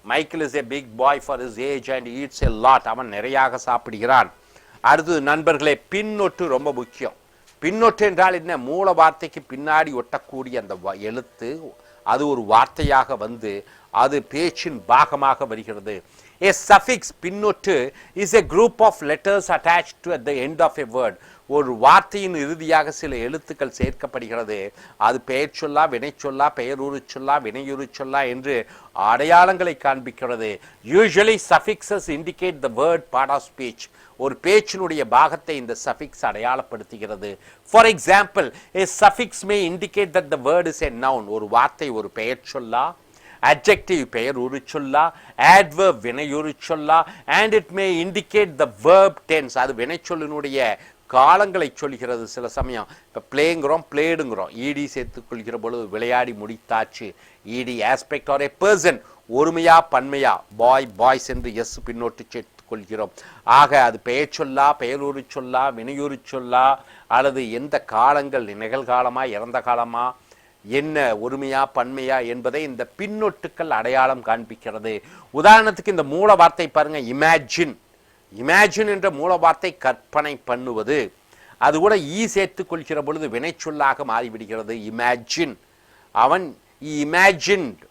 Michael is a big boy for his age and eats a lot. அவன் நிறையாக சாப்பிடுகிறான். அடுத்து நண்பர்களே, பின்னொட்டு ரொம்ப முக்கியம். பின்னொட்டு என்றால் என்ன? மூல வார்த்தைக்கு பின்னாடி ஒட்டக்கூடிய அந்த எழுத்து அது ஒரு வார்த்தையாக வந்து அது பேச்சின் பாகமாக வருகிறது. A suffix, பின்னொட்டு, is a group of letters attached to at the end of a word. ஒரு வார்த்தையின் இறுதியாக சில எழுத்துக்கள் சேர்க்கப்படுகிறது. அது பெயர் சொல்லா, வினை சொல்லா, பெயருரு சொல்லா, வினையுறு சொல்லா என்று அடையாளங்களை காண்பிக்கிறது. Usually suffixes indicate the word part of speech. ஒரு பேச்சினுடைய பாகத்தை இந்த சஃபிக்ஸ் அடையாளப்படுத்துகிறது. For example, a suffix may indicate that the word is a noun. ஒரு வார்த்தை ஒரு பெயர் சொல்லா, adjective பெயர் உரு சொல்லா, adverb வினையுறு சொல்லா, and it may indicate the verb tense. அது வினைச்சொல்லினுடைய காலங்களை சொல்கிறது. சில சமயம் இப்போ பிளேங்கிறோம், பிளேடுங்கிறோம், ஈடி சேர்த்துக் கொள்கிற பொழுது விளையாடி முடித்தாச்சு. ED aspect R A person, ஒருமையா பன்மையா, boy boys என்று எஸ் பின்னோட்டு சேர்த்துக் கொள்கிறோம். ஆக அது பெயர் சொல்லா, பெயரூறு சொல்லா, வினையூறு சொல்லா, அல்லது எந்த காலங்கள், நிகழ்காலமா இறந்த காலமா, என்ன ஒருமையா பன்மையா என்பதை இந்த பின்னொட்டுக்கள் அடையாளம் காண்பிக்கிறது. உதாரணத்துக்கு இந்த மூல வார்த்தை பாருங்க, இமேஜின். இமேஜின் என்ற மூல வார்த்தை கற்பனை பண்ணுவது. அது கூட சேர்த்துக் கொள்கிற பொழுது வினைச்சொல்லாக மாறிவிடுகிறது. இமேஜின், அவன் imagined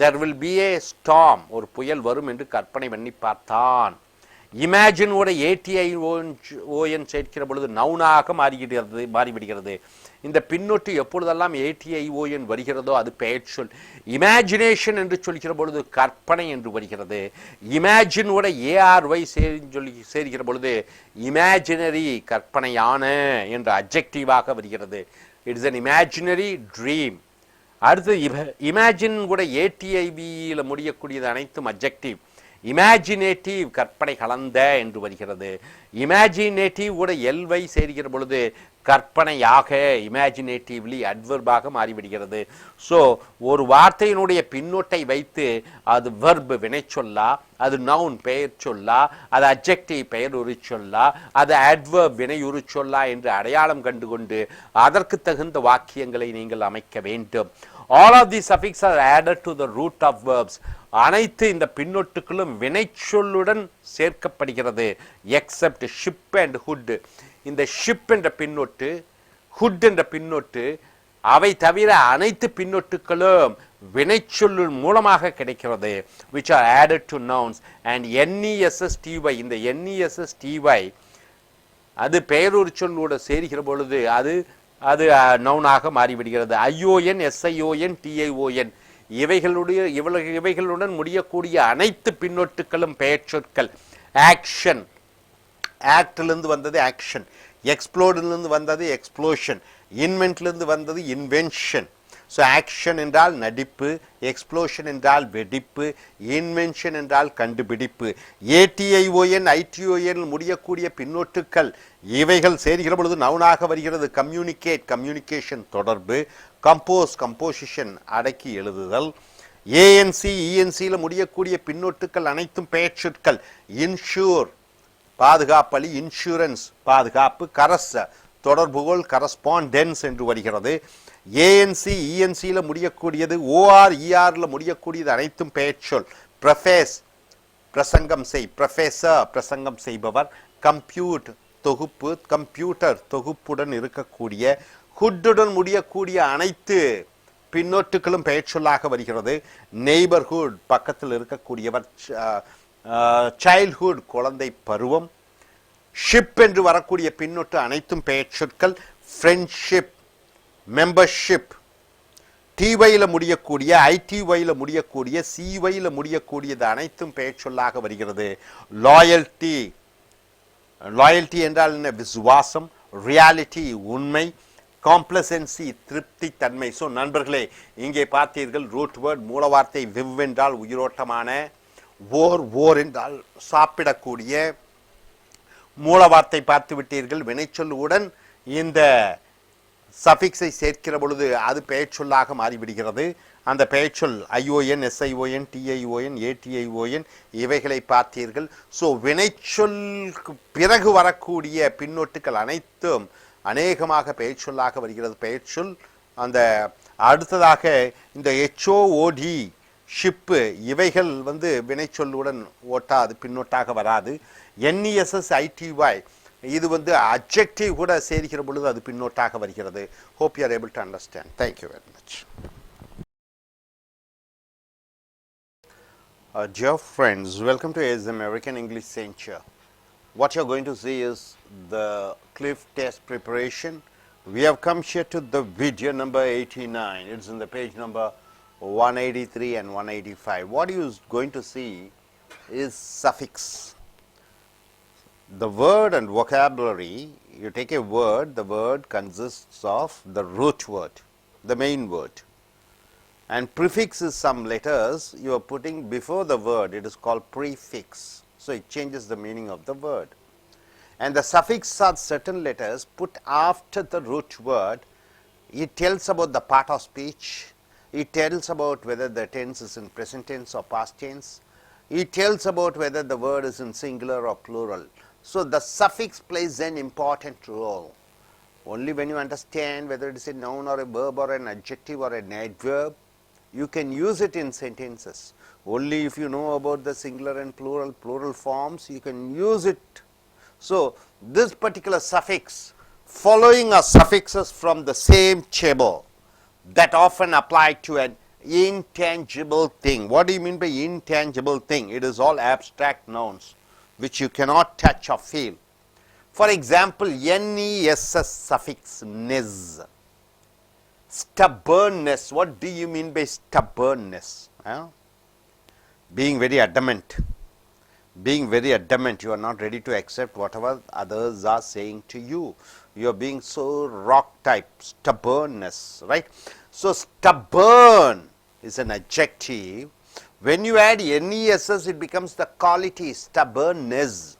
there will be a storm, ஒரு புயல் வரும் என்று கற்பனை பண்ணி பார்த்தான். இமேஜின் ஓட ATION சேர்க்கிற பொழுது நவுனாக மாறிவிடுகிறது. இந்த பின்னொட்டு எப்பொழுதெல்லாம் ATION வருகிறதோ அது பெயர் சொல். இமேஜினேஷன் என்று சொல்கிற பொழுது கற்பனை என்று வருகிறது. இமேஜினோட ARY சேர்க்கிற பொழுது இமேஜினரி, கற்பனையான என்று அட்ஜெக்டிவாக வருகிறது. It is an imaginary dream. அடுத்து இமேஜின் கூட ATIVயில் முடியக்கூடியது அனைத்தும் அட்ஜெக்டிவ். இமேஜினேட்டிவ், கற்பனை கலந்த என்று வருகிறது. இமேஜினேட்டிவ் கூட LY சேர்கிற பொழுது கற்பனையாக, இமேஜினேட்டிவ்லி அட்வர்பாக மாறிவிடுகிறது. ஸோ ஒரு வார்த்தையினுடைய பின்னொட்டை வைத்து அது வெர்ப் வினைச்சொல்லா, அது நவுன் பெயர் சொல்லா, அது அட்ஜெக்டிவ் பெயர் உரு சொல்லா, அது அட்வர்ப் வினையுறு சொல்லா என்று அடையாளம் கண்டுகொண்டு அதற்கு தகுந்த வாக்கியங்களை நீங்கள் அமைக்க வேண்டும். All of these suffixes are added to the root of verbs. அனைத்து இந்த பின்னொட்டுகளும் வினைச்சொல்லுடன் சேர்க்கப்படுகிறது. Except ship and hood. இந்த ஷிப் என்ற பின்னொட்டு, ஹுட் என்ற பின்னொட்டு, அவை தவிர அனைத்து பின்னொட்டுகளும் வினைச்சொல்லு மூலமாக கிடைக்கிறது. which are added to nouns and NESSTY. இந்த NESSTY அது பெயரொரு சொல்லோடு சேர்கிற பொழுது அது அது நவுனாக மாறிவிடுகிறது. ION, SION, TION இவைகளுடன் முடியக்கூடிய அனைத்து பின்னொட்டுகளும் பெயர் சொற்கள். ஆக்ஷன், ஆக்டிலிருந்து வந்தது ஆக்ஷன், எக்ஸ்ப்ளோடிலிருந்து வந்தது எக்ஸ்ப்ளோஷன், இன்வென்ட்லிருந்து வந்தது இன்வென்ஷன். ஸோ ஆக்ஷன் என்றால் நடிப்பு, எக்ஸ்ப்ளோஷன் என்றால் வெடிப்பு, இன்வென்ஷன் என்றால் கண்டுபிடிப்பு. ATION, ITON முடியக்கூடிய பின்னொட்டுக்கள் இவைகள் சேர்கிற பொழுது நவுனாக வருகிறது. கம்யூனிகேட், கம்யூனிகேஷன் தொடர்பு, கம்போஸ், கம்போசிஷன் அடக்கி எழுதுதல். ANC, ENCயில் முடியக்கூடிய பின்னொட்டுக்கள் அனைத்தும் பெயர் சொற்கள். இன்ஷூர், பாதுகாப்பளி, இன்சூரன்ஸ் பாதுகாப்பு, கரஸ் தொடர்புகோள், கரஸ்பாண்டன்ஸ் என்று வருகிறது. ANC, ENCயில் முடியக்கூடியது, OR, ERல முடியக்கூடியது அனைத்தும் பெயர் சொல். ப்ரொஃபேஸ், பிரசங்கம் செய், ப்ரொஃபேசர் பிரசங்கம் செய்பவர். கம்ப்யூட், தொகுப்பு, கம்ப்யூட்டர் தொகுப்புடன் இருக்கக்கூடிய. ஹுட்டுடன் முடியக்கூடிய அனைத்து பின்னொட்டுகளும் பெயர் சொல்லாக வருகிறது. நெய்பர்ஹுட், பக்கத்தில் இருக்கக்கூடியவர். சைல்ட்ஹுட், குழந்தை பருவம். ஷிப் என்று வரக்கூடிய பின்னொட்டு அனைத்தும் பெயர் சொற்கள். Friendship, membership. TYயில் முடியக்கூடிய, ITYயில் முடியக்கூடிய, CYயில் முடியக்கூடியது அனைத்தும் பெயர் சொல்லாக வருகிறது. லாயல்டி, லாயல்டி என்றால் என்ன? விசுவாசம். ரியாலிட்டி, உண்மை. காம்ப்ளசன்சி, திருப்தி தன்மை. ஸோ நண்பர்களே, இங்கே பார்த்தீர்கள் ரூட் வேர்ட் மூல வார்த்தை. விவ் என்றால் உயிரோட்டமான, ஓர் என்றால் சாப்பிடக்கூடிய. மூல வார்த்தை பார்த்து விட்டீர்கள். வினைச்சொல்லுடன் இந்த சஃபிக்ஸை சேர்க்கிற பொழுது அது பெயர்ச்சொல்லாக மாறிவிடுகிறது. அந்த பெயர்ச்சொல் ஐஓஎன், எஸ்ஐஓஎன், டிஐஓஎன், ஏடிஐஓஎன் இவைகளை பார்த்தீர்கள். ஸோ வினைச்சொல்லுக்கு பிறகு வரக்கூடிய பின்னொட்டுக்கள் அனைத்தும் அநேகமாக பெயர்ச்சொல்லாக வருகிறது. பெயர்ச்சொல் அந்த அடுத்ததாக இந்த ஹெச்ஓஓடி ஷிப்பு இவைகள் வினைச்சொல்லுடன் ஓட்டாது, பின்னொட்டாக வராது. என்இஎஸ்எஸ் ஐடிஒய் இது அட்ஜெக்டிவ் கூட சேர்க்கிற பொழுது அது பின்னொட்டாக வருகிறது. Hope you are able to understand. Thank you very much. Dear friends, welcome to AS American English Center. What you are going to see is the cliff test preparation. We have come here to the video number 89. It's in the page number 183 and 185. What you are going to see is suffix. The word and vocabulary, you take a word, the word consists of the root word, the main word. And prefix is some letters you are putting before the word, it is called prefix. So it changes the meaning of the word. And the suffix are certain letters put after the root word. It tells about the part of speech. It tells about whether the tense is in present tense or past tense. It tells about whether the word is in singular or plural. So the suffix plays an important role. Only when you understand whether it is a noun or a verb or an adjective or an adverb, you can use it in sentences. Only if you know about the singular and plural forms, you can use it. So this particular suffix, following are suffixes from the same table that often apply to an intangible thing. What do you mean by intangible thing? It is all abstract nouns which you cannot touch or feel. For example, NESS suffix, ness. Stubbornness. What do you mean by stubbornness? Being very adamant. Being very adamant. You are not ready to accept whatever others are saying to you. You are being so rock type. Stubbornness, right? So stubborn is an adjective. When you add NESS, it becomes the quality, stubbornness.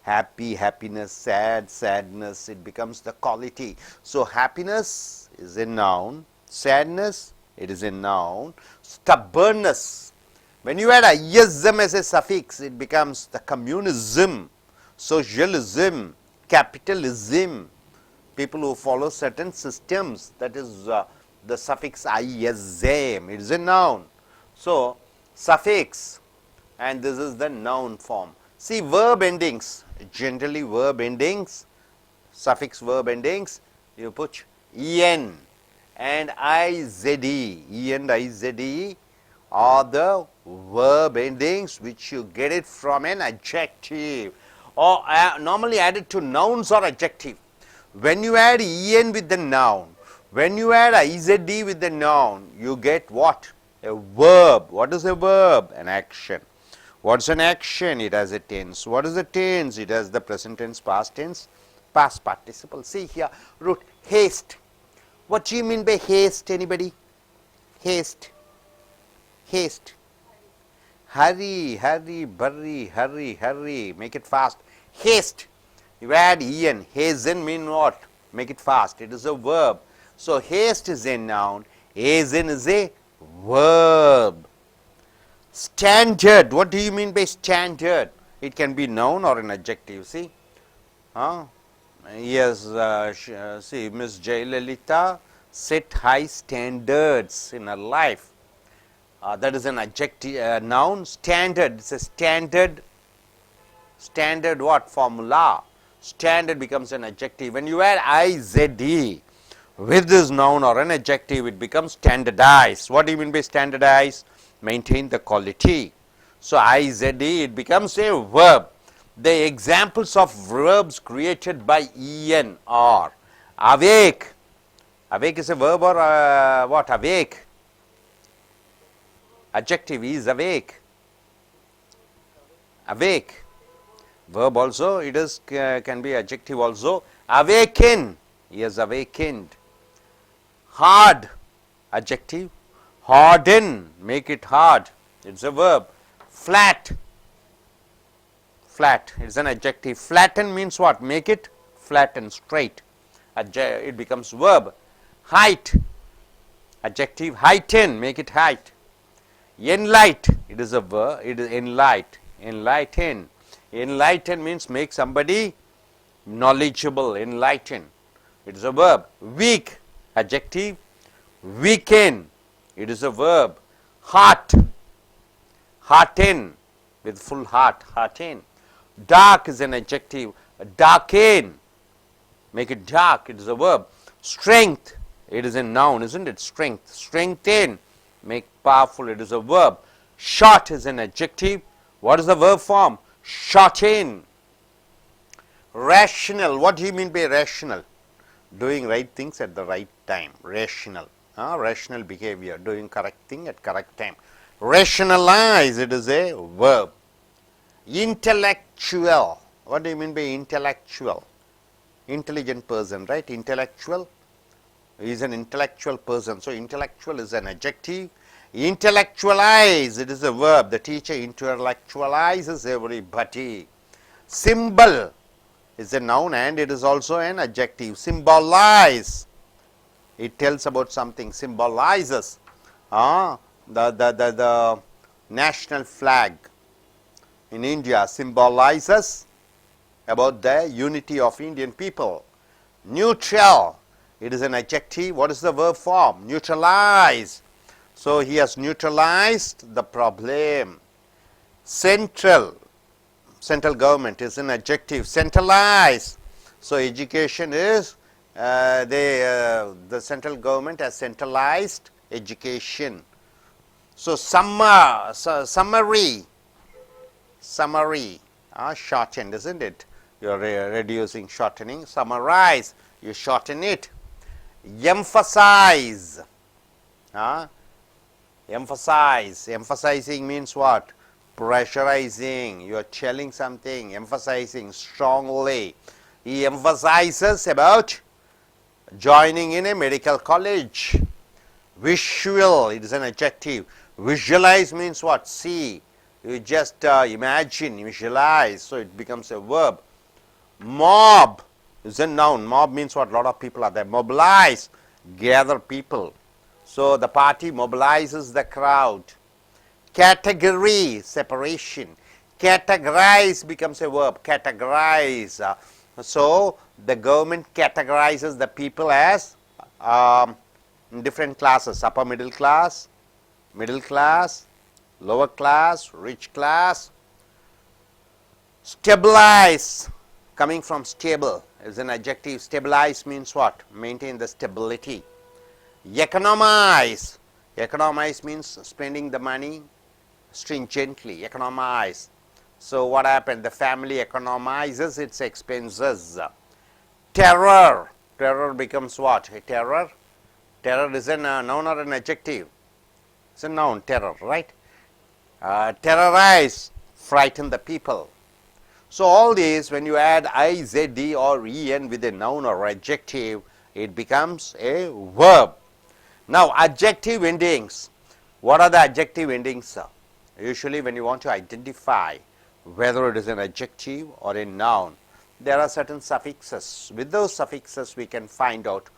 Happy, happiness, sad, sadness, it becomes the quality. So happiness is a noun, sadness, it is a noun, stubbornness. When you add ism as a suffix, it becomes the communism, socialism, capitalism. People who follow certain systems, that is the suffix ism, it is a noun. So suffix, and this is the noun form. See, verb endings, generally verb endings, suffix verb endings, you put en and izd. E and izd are the verb endings which you get it from an adjective, or normally added to nouns or adjective. When you add en with the noun, when you add izd with the noun, you get what? A verb. What is a verb? An action. What is an action? It has a tense. What is the tense? It has the present tense, past tense, past participle. See here, root haste. What do you mean by haste? Anybody? Haste. Haste. Hurry, hurry, burry, hurry, hurry. Make it fast. Haste. You add en. Hasten mean what? Make it fast. It is a verb. So haste is a noun. Hasten is a verb. Standard. What do you mean by standard? It can be noun or an adjective. See, yes. See, Miss Jayalalitha set high standards in her life. That is an adjective, noun. Standard. It's a standard. Standard what? Formula. Standard becomes an adjective. When you add izd with this noun or an adjective, it becomes standardized. What do you mean by standardized? Maintain the quality. So izd, it becomes a verb. The examples of verbs created by en are awake. Awake is a verb or what? Awake. Adjective is awake. Awake. Verb also, it is can be adjective also. Awaken. He has awakened. Hard. Adjective. Harden, make it hard, it's a verb. Flat, flat, it's an adjective. Flatten means what? Make it flat and straight. it becomes verb. Height, adjective, heighten, make it height. Enlight, it is a verb, it is enlight, enlighten. Enlighten means make somebody knowledgeable, enlighten. It is a verb. Weak, adjective, weaken, it is a verb. Heart, hearten, with full heart, hearten. Dark is an adjective, darken, make it dark, it is a verb. Strength, it is a noun, isn't it? Strength, strengthen, make powerful, it is a verb. Short is an adjective. What is the verb form? Shorten. Rational, what do you mean by rational? Doing right things at the right time, rational. Rational behavior, doing correct thing at correct time. Rationalize, it is a verb. Intellectual, what do you mean by intellectual? Intelligent person, right? Intellectual, he is an intellectual person. So, intellectual is an adjective. Intellectualize, it is a verb. The teacher intellectualizes everybody. Symbol is a noun and it is also an adjective. Symbolize, it tells about something, symbolizes. The national flag in India symbolizes about the unity of Indian people. Neutral, it is an adjective. What is the verb form? Neutralize. So, he has neutralized the problem. Central, central government is an adjective. Centralize. So, education is the central government has centralized education. So, summary, shortened, isn't it? You are reducing, shortening. Summarize, you shorten it. Emphasize, emphasize, emphasizing means what? Pressurizing, you are telling something, emphasizing strongly. He emphasizes about joining in a medical college. Visual, it is an adjective. Visualize means what? See, you just imagine, visualize, so it becomes a verb. Mob is a noun. Mob means what? Lot of people are there. Mobilize, gather people. So, the party mobilizes the crowd. Category, separation. Categorize becomes a verb. Categorize. So, the government categorizes the people as different classes. Upper middle class, lower class, rich class. Stabilize, coming from stable, is an adjective. Stabilize means what? Maintain the stability. Economize, economize means spending the money stringently, economize. So, what happened? The family economizes its expenses. Terror, terror becomes what? A terror, terror is a noun or an adjective? It's a noun, terror, right? Terrorize, frighten the people. So, all these, when you add I, Z, D or en with a noun or adjective, it becomes a verb. Now, adjective endings. What are the adjective endings? Usually, when you want to identify whether it is an adjective or a noun, there are certain suffixes. With those suffixes, we can find out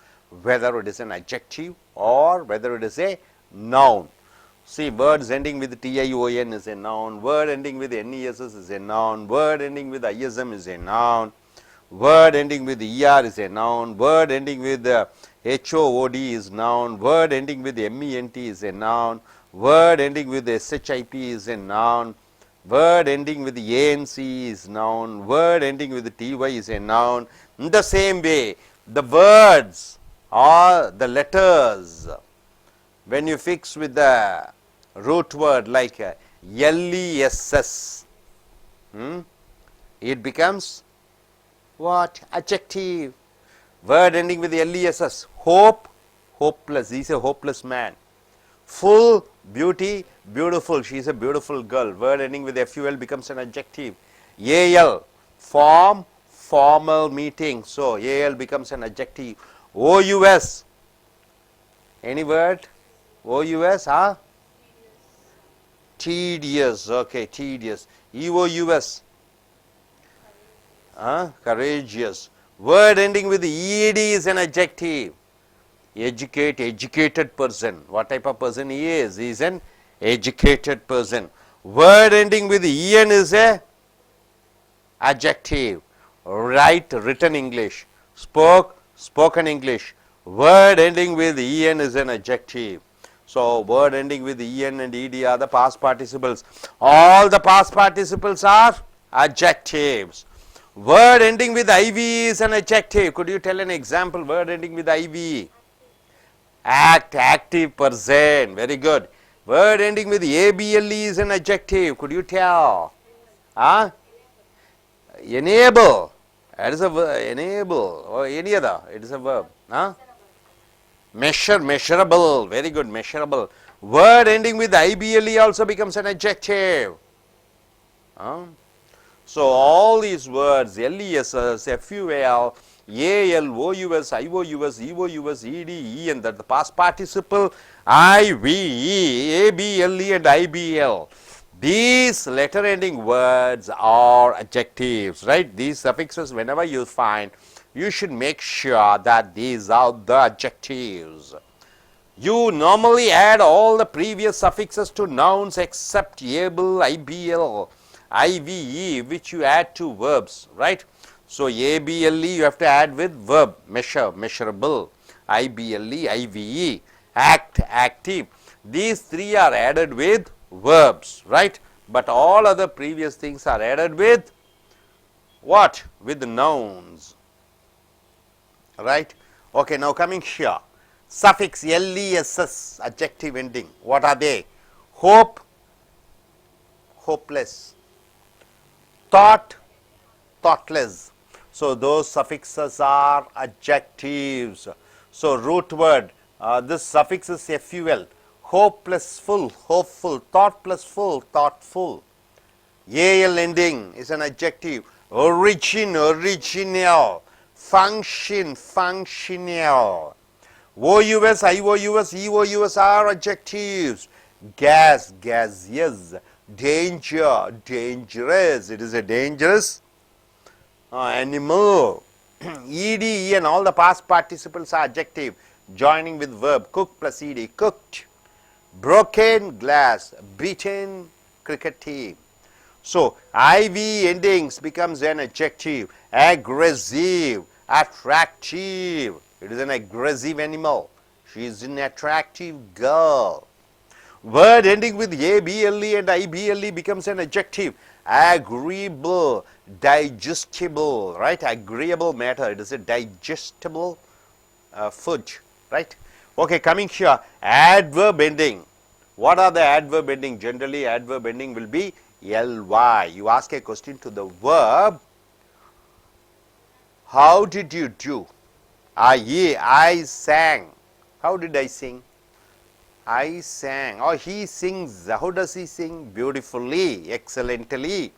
whether it is an adjective or whether it is a noun. See, words ending with TION is a noun, word ending with NESS is a noun, word ending with ISM is a noun, word ending with ER is a noun, word ending with HOOD is noun, word ending with MENT is a noun, word ending with SHIP is a noun, word ending with ANC is noun, word ending with TY is a noun. In the same way, the words or the letters, when you fix with the root word like LESS, it becomes what? Adjective. Word ending with LESS, hope, hopeless, he is a hopeless man. Full, beauty, beautiful, she is a beautiful girl. Word ending with FUL becomes an adjective. AL, form, formal meeting. So, AL becomes an adjective. OUS, any word? OUS, tedious, okay, tedious. EOUS, courageous. Word ending with ed is an adjective. Educate, educated person. What type of person he is? He is an educated person. Word ending with en is a adjective. Write, written English. Spoke, spoken English. Word ending with en is an adjective. So, word ending with en and ed are the past participles. All the past participles are adjectives. Word ending with iv is an adjective. Could you tell an example? Word ending with iv. Act, active person. Very good. Word ending with able is an adjective. Could you tell? Huh? Enable. That is a verb. Enable or any other. It is a verb. Huh? Measure, measurable. Very good. Measurable. Word ending with ible also becomes an adjective. Huh? So all these words LESS, FUL, AL, OUS, IOUS, EOUS, ED, EN, that the past participle IVE, ABLE and IBL. These letter ending words are adjectives, right? These suffixes, whenever you find, you should make sure that these are the adjectives. You normally add all the previous suffixes to nouns except able, IBL, IVE, which you add to verbs, right? So, ABLE you have to add with verb, measure, measurable, IBLE, IVE, act, active. These three are added with verbs, right? But all other previous things are added with what? With nouns, right? Okay, now coming here. Suffix LESS, adjective ending. What are they? Hope, hopeless. Thought, thoughtless. So, those suffixes are adjectives. So, root word, this suffix is FUL. Hope plus full, hopeful. Thought plus full, thoughtful. AL ending is an adjective. Origin, original. Function, functional. OUS, IOUS, EOUS are adjectives. Gas, gaseous. Danger, dangerous. It is a dangerous animal. ED, and all the past participles are adjective, joining with verb. Cook plus ED, cooked. Broken glass, beaten cricket team. So, IV endings becomes an adjective. Aggressive, attractive. It is an aggressive animal. She is an attractive girl. Word ending with ABLE and IBLE becomes an adjective. Agreeable, digestible, right? Agreeable matter. It is a digestible food, right? Okay, coming here, adverb ending. What are the adverb ending? Generally, adverb ending will be LY. You ask a question to the verb. How did you do? I sang. How did I sing? I sang, or he sings. How does he sing? Beautifully, excellently,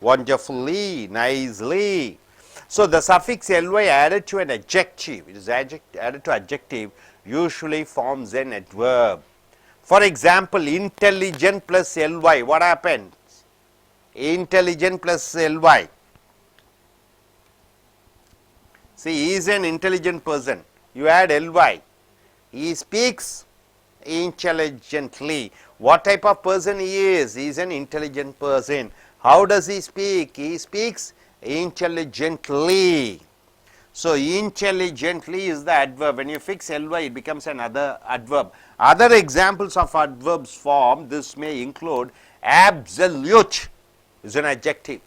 wonderfully, nicely. So, the suffix ly added to an adjective, it is added to adjective, usually forms an adverb. For example, intelligent plus ly, what happens? Intelligent plus ly. See, he is an intelligent person. You add ly. He speaks intelligently. What type of person he is? He is an intelligent person. How does he speak? He speaks intelligently. So, intelligently is the adverb. When you fix ly, it becomes another adverb. Other examples of adverbs form, this may include absolute is an adjective.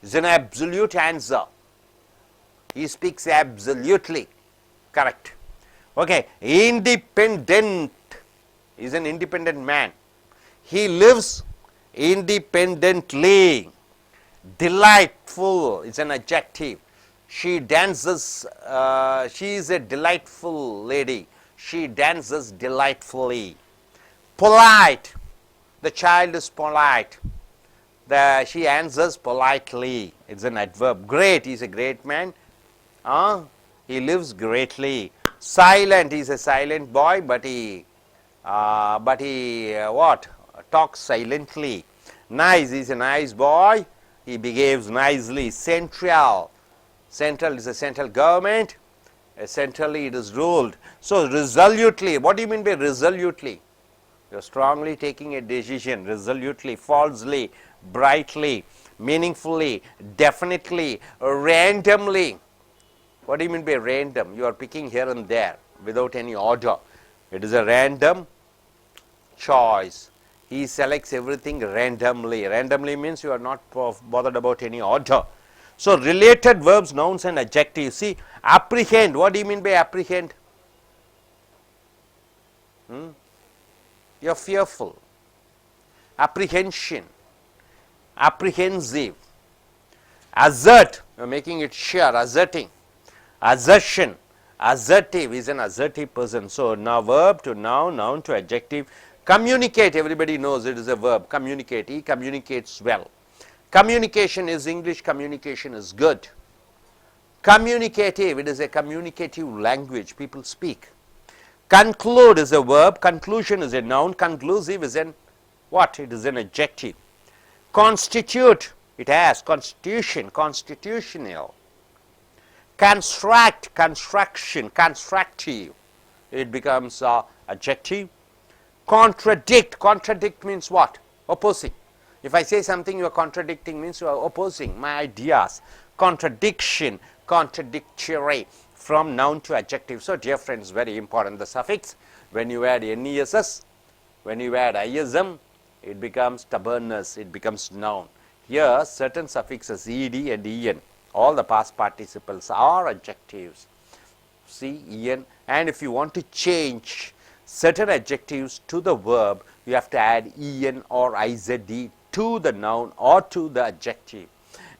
Is an absolute answer. He speaks absolutely. Correct. Okay, independent is an independent man. He lives independently. Delightful is an adjective. She dances, she is a delightful lady. She dances delightfully. Polite, the child is polite. She answers politely. It's an adverb. Great, he is a great man. He lives greatly. Silent, he is a silent boy, but he what? Talks silently. Nice, he is a nice boy. He behaves nicely. Central, Central is a central government. Centrally it is ruled. So resolutely, what do you mean by resolutely? You are strongly taking a decision, resolutely, falsely, brightly, meaningfully, definitely, randomly. What do you mean by random? You are picking here and there without any order. It is a random choice. He selects everything randomly. Randomly means you are not bothered about any order. So related verbs, nouns and adjectives. See, apprehend. What do you mean by apprehend? You are fearful. Apprehension. Apprehensive. Assert. You are making it sure. Asserting. Assertion. Assertive is an assertive person. So now verb to noun, noun to adjective. Communicate. Everybody knows it is a verb. Communicate. He communicates well. Communication is English. Communication is good. Communicative. It is a communicative language. People speak. Conclude is a verb. Conclusion is a noun. Conclusive is an what? It is an adjective. Constitute. It has constitution. Constitutional. Construct. Construction. Constructive. It becomes adjective. Contradict. Contradict means what? Opposing. If I say something you are contradicting means you are opposing my ideas. Contradiction. Contradictory. From noun to adjective. So dear friends, very important, the suffix. When you add NESS, when you add ISM, it becomes stubbornness, it becomes noun. Here certain suffixes ED and EN, all the past participles are adjectives. See, EN, and if you want to change certain adjectives to the verb, you have to add EN or IZD to the noun or to the adjective.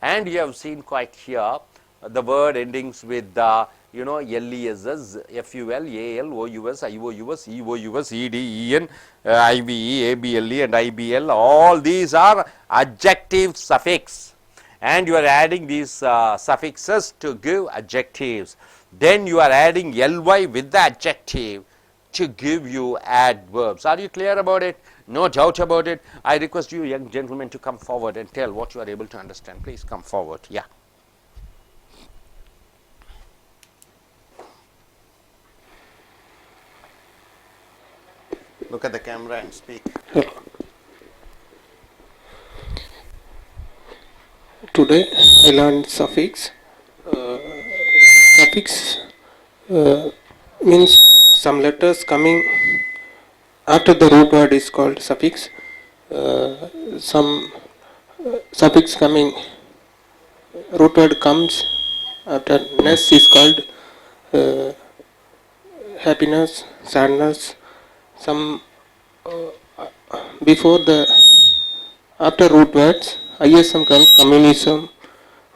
And you have seen quite here the word endings with the LESS, FUL, AL, OUS, IOUS, EOUS, ED, EN, IVE, ABLE and IBL. All these are adjective suffix. And you are adding these suffixes to give adjectives. Then you are adding LY with the adjective to give you adverbs. Are you clear about it? No doubt about it. I request you young gentlemen to come forward and tell what you are able to understand. Please come forward. Yeah. Look at the camera and speak. Today I learned suffix. Suffix means some letters coming after the root word is called suffix. Some suffix coming, root word comes after ness is called happiness, sadness. Some before the after root words ISM comes communism,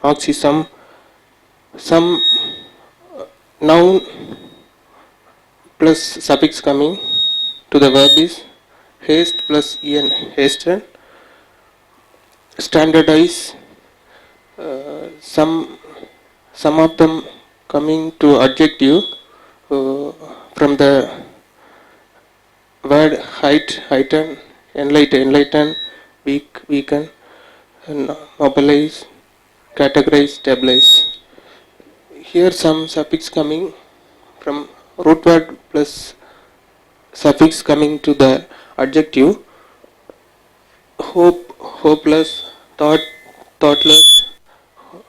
oxism. Some noun plus suffix coming to the verb is haste plus en, hasten. Standardize. Some of them coming to adjective from the word height, heighten, enlighten, weaken, mobilize, categorize, stabilize. Here some suffix coming from root word plus suffix coming to the adjective. Hope, hopeless, thought, thoughtless,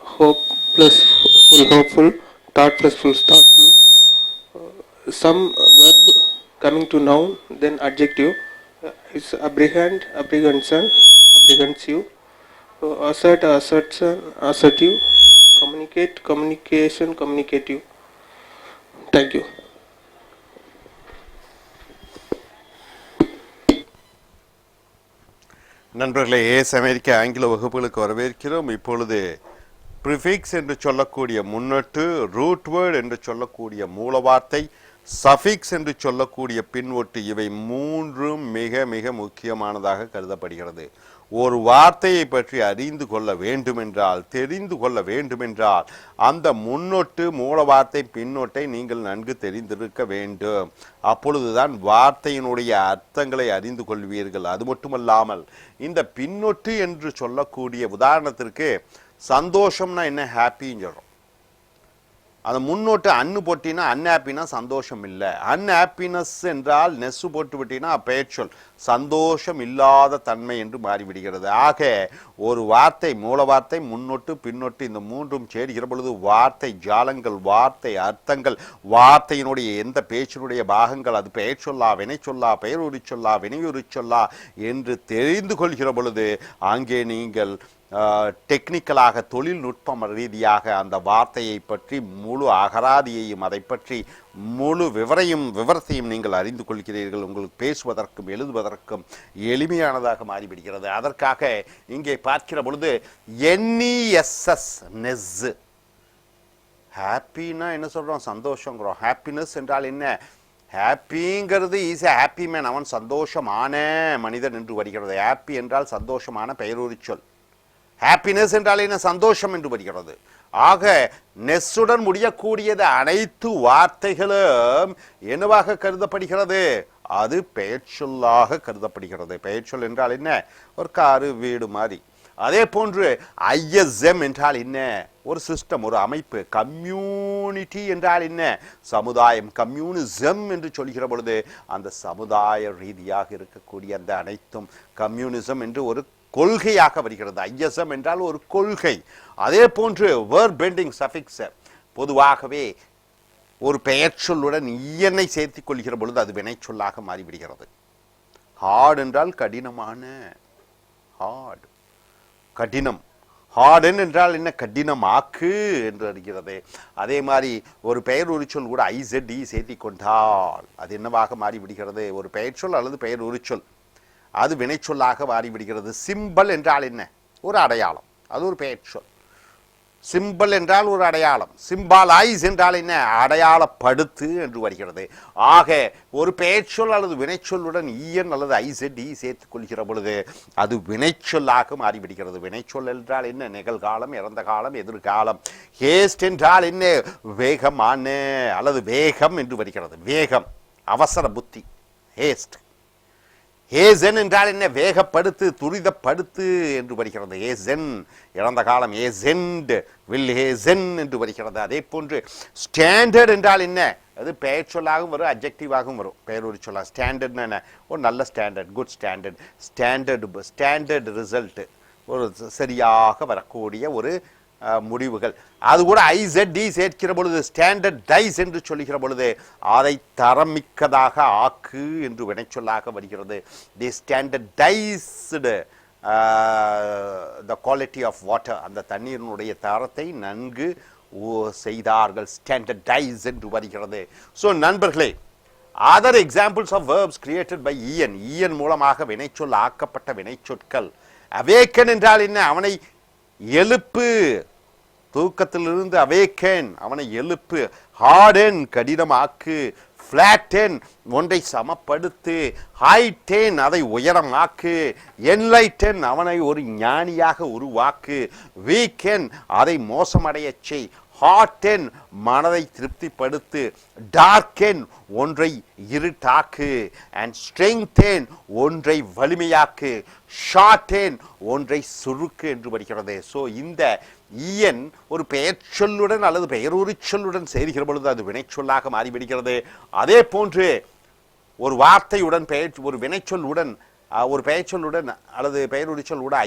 hope plus full, hopeful, thought plus full, thoughtful. Some verb coming to noun, then adjective is apprehend, apprehension, apprehensive, assert, assertion, assertive, communicate, communication, communicative. Thank you. நண்பர்களே, as அமெரிக்க ஆங்கில வகுப்புகளுக்கு வரவேற்கிறோம். இப்பொழுது prefix என்று சொல்லக்கூடிய முன்னொட்டு, root word என்று சொல்லக்கூடிய மூலவார்த்தை, சஃபிக்ஸ் என்று சொல்லக்கூடிய பின்வொட்டு, இவை மூன்றும் மிக மிக முக்கியமானதாக கருதப்படுகிறது. ஒரு வார்த்தையை பற்றி அறிந்து கொள்ள வேண்டுமென்றால், தெரிந்து கொள்ள வேண்டுமென்றால், அந்த முன்னொட்டு மூலவார்த்தை பின்னொட்டை நீங்கள் நன்கு தெரிந்திருக்க வேண்டும். அப்பொழுதுதான் வார்த்தையினுடைய அர்த்தங்களை அறிந்து கொள்வீர்கள். அது மட்டுமல்லாமல் இந்த பின்னொட்டு என்று சொல்லக்கூடிய, உதாரணத்திற்கு சந்தோஷம்னா என்ன, ஹாப்பின்னு சொல்கிறோம். அந்த முன்னோட்டு அன்னு போட்டினா அன்ஹாப்பினா சந்தோஷம் இல்லை. அன்ஹாப்பினஸ் என்றால் நெஸ்ஸு போட்டு விட்டினா பெயர்ச்சொல் சந்தோஷம் இல்லாத தன்மை என்று மாறிவிடுகிறது. ஆக ஒரு வார்த்தை மூல வார்த்தை முன்னொட்டு பின்னொட்டு இந்த மூன்றும் சேருகிற பொழுது வார்த்தை ஜாலங்கள் வார்த்தை அர்த்தங்கள் வார்த்தையினுடைய எந்த பேச்சினுடைய பாகங்கள் அது பெயர் சொல்லா வினை சொல்லா பெயருரி சொல்லா வினையுரி சொல்லா என்று தெரிந்து கொள்கிற பொழுது அங்கே நீங்கள் டெக்னிக்கலாக தொழில்நுட்பம் ரீதியாக அந்த வார்த்தையை பற்றி முழு அகராதியையும் அதை பற்றி முழு விவரத்தையும் நீங்கள் அறிந்து கொள்கிறீர்கள். உங்களுக்கு பேசுவதற்கும் எழுதுவதற்கும் எளிமையானதாக மாறிவிடுகிறது. அதற்காக இங்கே பார்க்கிற பொழுது என்இஎஸ்எஸ் நெஸ் ஹாப்பின்னா என்ன சொல்கிறோம் சந்தோஷங்கிறோம். ஹாப்பினஸ் என்றால் என்ன? ஹாப்பிங்கிறது ஈஸி ஹாப்பி மேன் அவன் சந்தோஷமான மனிதன் என்று வருகிறது. ஹாப்பி என்றால் சந்தோஷமான பெயரொரு சொல். ஹாப்பினஸ் என்றால் என்ன? சந்தோஷம் என்று வருகிறது. ஆக நெஸ்ஸுடன் முடியக்கூடியது அனைத்து வார்த்தைகளும் என்னவாக கருதப்படுகிறது? அது பெயர்ச்சொல்லாக கருதப்படுகிறது. பெயர்ச்சொல் என்றால் என்ன? ஒரு காரு வீடு மாதிரி. அதே போன்று ஐஎஸ்எம் என்றால் என்ன? ஒரு சிஸ்டம் ஒரு அமைப்பு. கம்யூனிட்டி என்றால் என்ன? சமுதாயம். கம்யூனிசம் என்று சொல்கிற பொழுது அந்த சமுதாய ரீதியாக இருக்கக்கூடிய அந்த அனைத்தும் கம்யூனிசம் என்று ஒரு கொள்கையாக வருகிறது. ஐஎஸ்எம் என்றால் ஒரு கொள்கை. அதே போன்று வேர்ப் பெண்டிங் சஃபிக்ஸ் பொதுவாகவே ஒரு பெயர்ச்சொல்லுடன் இயனை சேர்த்து கொள்கிற பொழுது அது வினைச்சொல்லாக மாறிவிடுகிறது. ஹார்ட் என்றால் கடினமான, ஹார்ட் கடினம். ஹார்டன் என்றால் என்ன? கடினமாக்கு என்று வருகிறது. அதே மாதிரி ஒரு பெயர் உரிச்சொல் கூட ஐசெட் சேர்த்தி கொண்டால் அது என்னவாக மாறிவிடுகிறது? ஒரு பெயர்ச்சொல் அல்லது பெயர் உரிச்சொல் அது வினைச்சொல்லாக மாறிவிடுகிறது. சிம்பல் என்றால் என்ன? ஒரு அடையாளம். அது ஒரு பெயர்ச்சொல். சிம்பல் என்றால் ஒரு அடையாளம். சிம்பாலைஸ் என்றால் என்ன? அடையாளப்படுத்து என்று வருகிறது. ஆக ஒரு பெயர்ச்சொல் அல்லது வினைச்சொல்லுடன் இஎன் அல்லது ஐசெட் சேர்த்துக் கொள்கிற பொழுது அது வினைச்சொல்லாக மாறிவிடுகிறது. வினைச்சொல் என்றால் என்ன? நிகழ்காலம், இறந்த காலம், எதிர்காலம். ஹேஸ்ட் என்றால் என்ன? வேகமான அல்லது வேகம் என்று வருகிறது. வேகம், அவசர புத்தி. ஹேஸ்ட். ஏசென் என்றால் என்ன? வேகப்படுத்து, துரிதப்படுத்து என்று வருகிறது. ஏசென் இறந்த காலம். ஏசென்ட் வில் ஏசென் என்று வருகிறது. அதே போன்று ஸ்டாண்டர்ட் என்றால் என்ன? அது பெயர் சொல்லாகவும் வரும், அப்ஜெக்டிவாகவும் வரும். பெயர் ஒரு சொல்லா. ஸ்டாண்டர்ட்னா என்ன? ஒரு நல்ல standard, good standard. Standard result, ஒரு சரியாக வரக்கூடிய ஒரு முடிவுகள். அது கூட ஐசெட் சேர்க்கிற பொழுது ஸ்டாண்டர்ட் டைஸ் என்று சொல்லுகிற பொழுது அதை தரமிக்கதாக ஆக்கு என்று வினைச்சொல்லாக வருகிறது. The standardised the quality of water, அந்த தண்ணீரினுடைய தரத்தை நன்கு செய்தார்கள். ஸ்டாண்டர்டைஸ் என்று வருகிறது. ஸோ நண்பர்களே, other examples of verbs created by en மூலமாக வினைச்சொல் ஆக்கப்பட்ட வினைச்சொற்கள். அவேக்கன் என்றால் என்ன? அவனை எழுப்பு, தூக்கத்திலிருந்து அவேக்கன், அவனை எழுப்பு. ஹார்டன் கடினமாக்கு. ஃபிளாட்டன் ஒன்றை சமப்படுத்து. ஹைட்டென் அதை உயரமாக்கு. என்லைட்டன் அவனை ஒரு ஞானியாக உருவாக்கு. வீக்கென் அதை மோசமடைய செய். ஹார்டென் மனதை திருப்திப்படுத்து. டார்க்கென் ஒன்றை இருட்டாக்கு. அண்ட் ஸ்ட்ரெங்தென் ஒன்றை வலிமையாக்கு. ஷார்டென் ஒன்றை சுருக்கு என்று வருகிறது. ஸோ இந்த இஎன் ஒரு பெயர் சொல்லுடன் அல்லது பெயரூரி சொல்லுடன் சேர்கிற பொழுது அது வினைச்சொல்லாக மாறிவிடுகிறது. அதே போன்று ஒரு வார்த்தையுடன் ஒரு வினைச்சொல்லுடன் ஒரு பெயர்ச்சொல்லுடன் அல்லது பெயரூரி சொல்லுடன்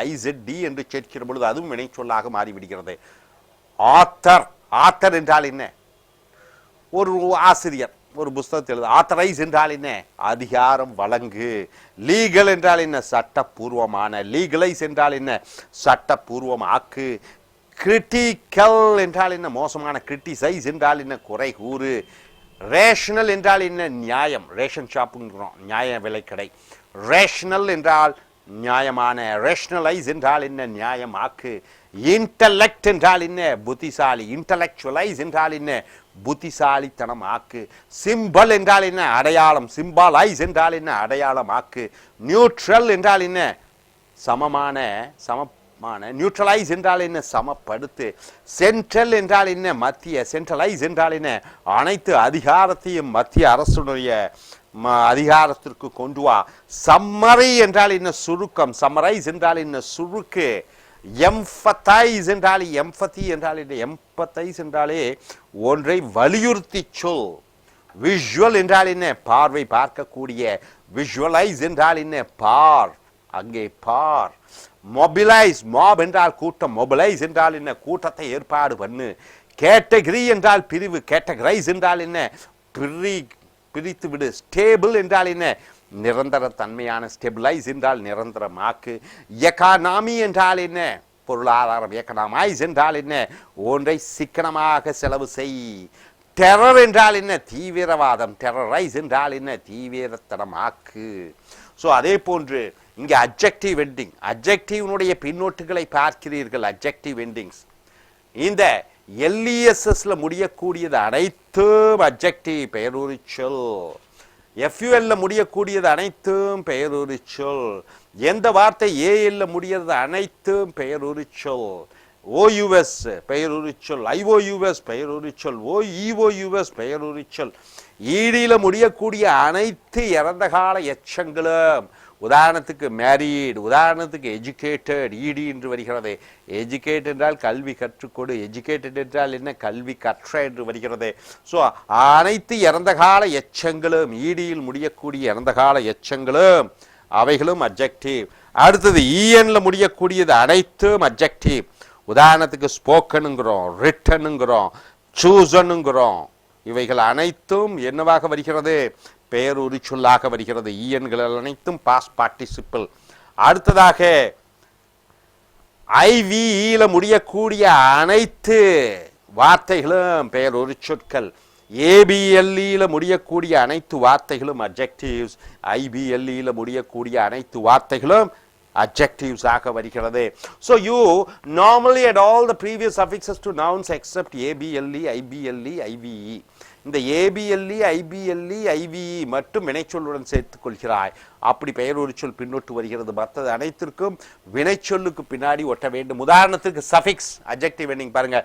ஐஇசெட் என்று சேர்க்கிற பொழுது அதுவும் வினைச்சொல்லாக மாறிவிடுகிறது. ஆத்தர் என்றால் என்ன? ஒரு ஆசிரியர் ஒரு புஸ்தகத்தை எழுது. ஆத்தரைஸ் என்றால் என்ன? அதிகாரம் வழங்கு. லீகல் என்றால் என்ன? சட்டப்பூர்வமான. லீகலைஸ் என்றால் என்ன? சட்டப்பூர்வமாக்கு. கிரிட்டிக்கல் என்றால் என்ன? மோசமான. கிரிட்டிசைஸ் என்றால் என்ன? குறை கூறு. ரேஷனல் என்றால் என்ன? நியாயம். ரேஷன் ஷாப்புங்கிறோம், நியாய விலைக்கடை. ரேஷனல் என்றால் நியாயமான. ரேஷனலைஸ் என்றால் என்ன? நியாயமாக்கு. இன்டலெக்ட் என்றால் என்ன? புத்திசாலி. இன்டலெக்சுவலைஸ் என்றால் என்ன? புத்திசாலித்தனம் ஆக்கு. சிம்பல் என்றால் என்ன? அடையாளம். சிம்பாலைஸ் என்றால் என்ன? அடையாளம் ஆக்கு. நியூட்ரல் என்றால் என்ன? சமமான. நியூட்ரலைஸ் என்றால் என்ன? சமப்படுத்து. சென்ட்ரல் என்றால் என்ன? மத்திய. சென்ட்ரலைஸ் என்றால் என்ன? அனைத்து அதிகாரத்தையும் மத்திய அரசுடைய அதிகாரத்திற்கு கொண்டு வா. சம்மரி என்றால் என்ன? சுருக்கம். சம்மரைஸ் என்றால் என்ன? சுருக்கு. எம்பத்தைஸ் என்றாலே எம்பத்தி என்றாலே எம்பத்தைஸ் என்றாலே ஒன்றை வலியுறுத்தி சொல். விஷுவல் என்றால் என்ன? பார்வை, பார்க்கக்கூடிய. விஷுவலைஸ் என்றால் என்ன? பார், அங்கே பார். மொபிலைஸ், மாப் என்றால் கூட்டம். மொபிலைஸ் என்றால் என்ன? கூட்டத்தை ஏற்பாடு பண்ணு. கேட்டகரி என்றால் பிரிவு. கேட்டகரைஸ் என்றால் என்ன? பிரித்து விடு. ஸ்டேபிள் என்றால் என்ன? நிரந்தர தன்மையான. ஸ்டெபிளைஸ் என்றால் நிரந்தரமாக்கு. எகானாமி என்றால் என்ன? பொருளாதாரம். எக்கனாமைஸ் என்றால் என்ன? ஒன்றை சிக்கனமாக செலவு செய். டெரர் என்றால் என்ன? தீவிரவாதம். டெரரைஸ் என்றால் என்ன? தீவிரத்தனமாக்கு. ஸோ அதே போன்று இங்கே அட்ஜெக்டிவ் எண்டிங், அட்ஜெக்டிவ்னுடைய பின்னோட்டுகளை பார்க்கிறீர்கள். அட்ஜெக்டிவ் எண்டிங்ஸ் இந்த எல்இஎஸ்எஸ்ல முடியக்கூடியது அனைத்தும் அட்ஜெக்டிவ், பெயருரிச்சொல். எஃப்யூஎல்ல முடியக்கூடியது அனைத்தும் பெயருரிச்சொல். எந்த வார்த்தை ஏஎல்ல முடியறது அனைத்தும் பெயருரிச்சொல். ஓயூஎஸ் பெயருரிச்சொல், ஐஓயூஎஸ் பெயருரிச்சொல், ஓஇஓயூஎஸ் பெயருரிச்சொல். ஈடியில முடியக்கூடிய அனைத்து இறந்த கால எச்சங்களும். உதாரணத்துக்கு மேரீடு, உதாரணத்துக்கு எஜுகேட்டட், ஈடி என்று வருகிறது. எஜுகேட் என்றால் கல்வி கற்றுக்கொடு. எஜுகேட்டட் என்றால் என்ன? கல்வி கற்ற என்று வருகிறது. ஸோ அனைத்து இறந்த கால எச்சங்களும், ஈடியில் முடியக்கூடிய இறந்த கால எச்சங்களும் அவைகளும் அட்ஜெக்டிவ். அடுத்தது இஎன்ல முடியக்கூடியது அனைத்தும் அட்ஜெக்டிவ். உதாரணத்துக்கு ஸ்போக்கனுங்கிறோம், ரிட்டனுங்கிறோம், சூசனுங்கிறோம். இவைகள் அனைத்தும் என்னவாக வருகிறது? பெயருரி சொல்லாக வருகிறது. இஎன்கள் அனைத்தும் பாஸ்ட் பார்ட்டிசிபிள். அடுத்ததாக ஐவிஇல முடியக்கூடிய அனைத்து வார்த்தைகளும் பெயருரி சொற்கள். ஏபிஎல்இல முடியக்கூடிய அனைத்து வார்த்தைகளும் அட்ஜெக்டிவ்ஸ். ஐபிஎல்இல முடியக்கூடிய அனைத்து வார்த்தைகளும் adjectives ஆக வருகிறது. So you normally add all the previous suffixes to nouns except ABLE, IBLE, IVE. இந்த ABLE, IBLE, IVE மட்டும் வினைச்சொல்லுடன் சேர்த்துக் கொள்கிறாய். அப்படி பெயருரிச்சொல் பின்னொட்டு வருகிறது. மற்றது அனைத்திற்கும் வினைச்சொல்லுக்கு பின்னாடி ஒட்ட வேண்டும். உதாரணத்துக்கு சஃபிக்ஸ் அட்ஜெக்டிவ் எண்டிங் பாருங்க.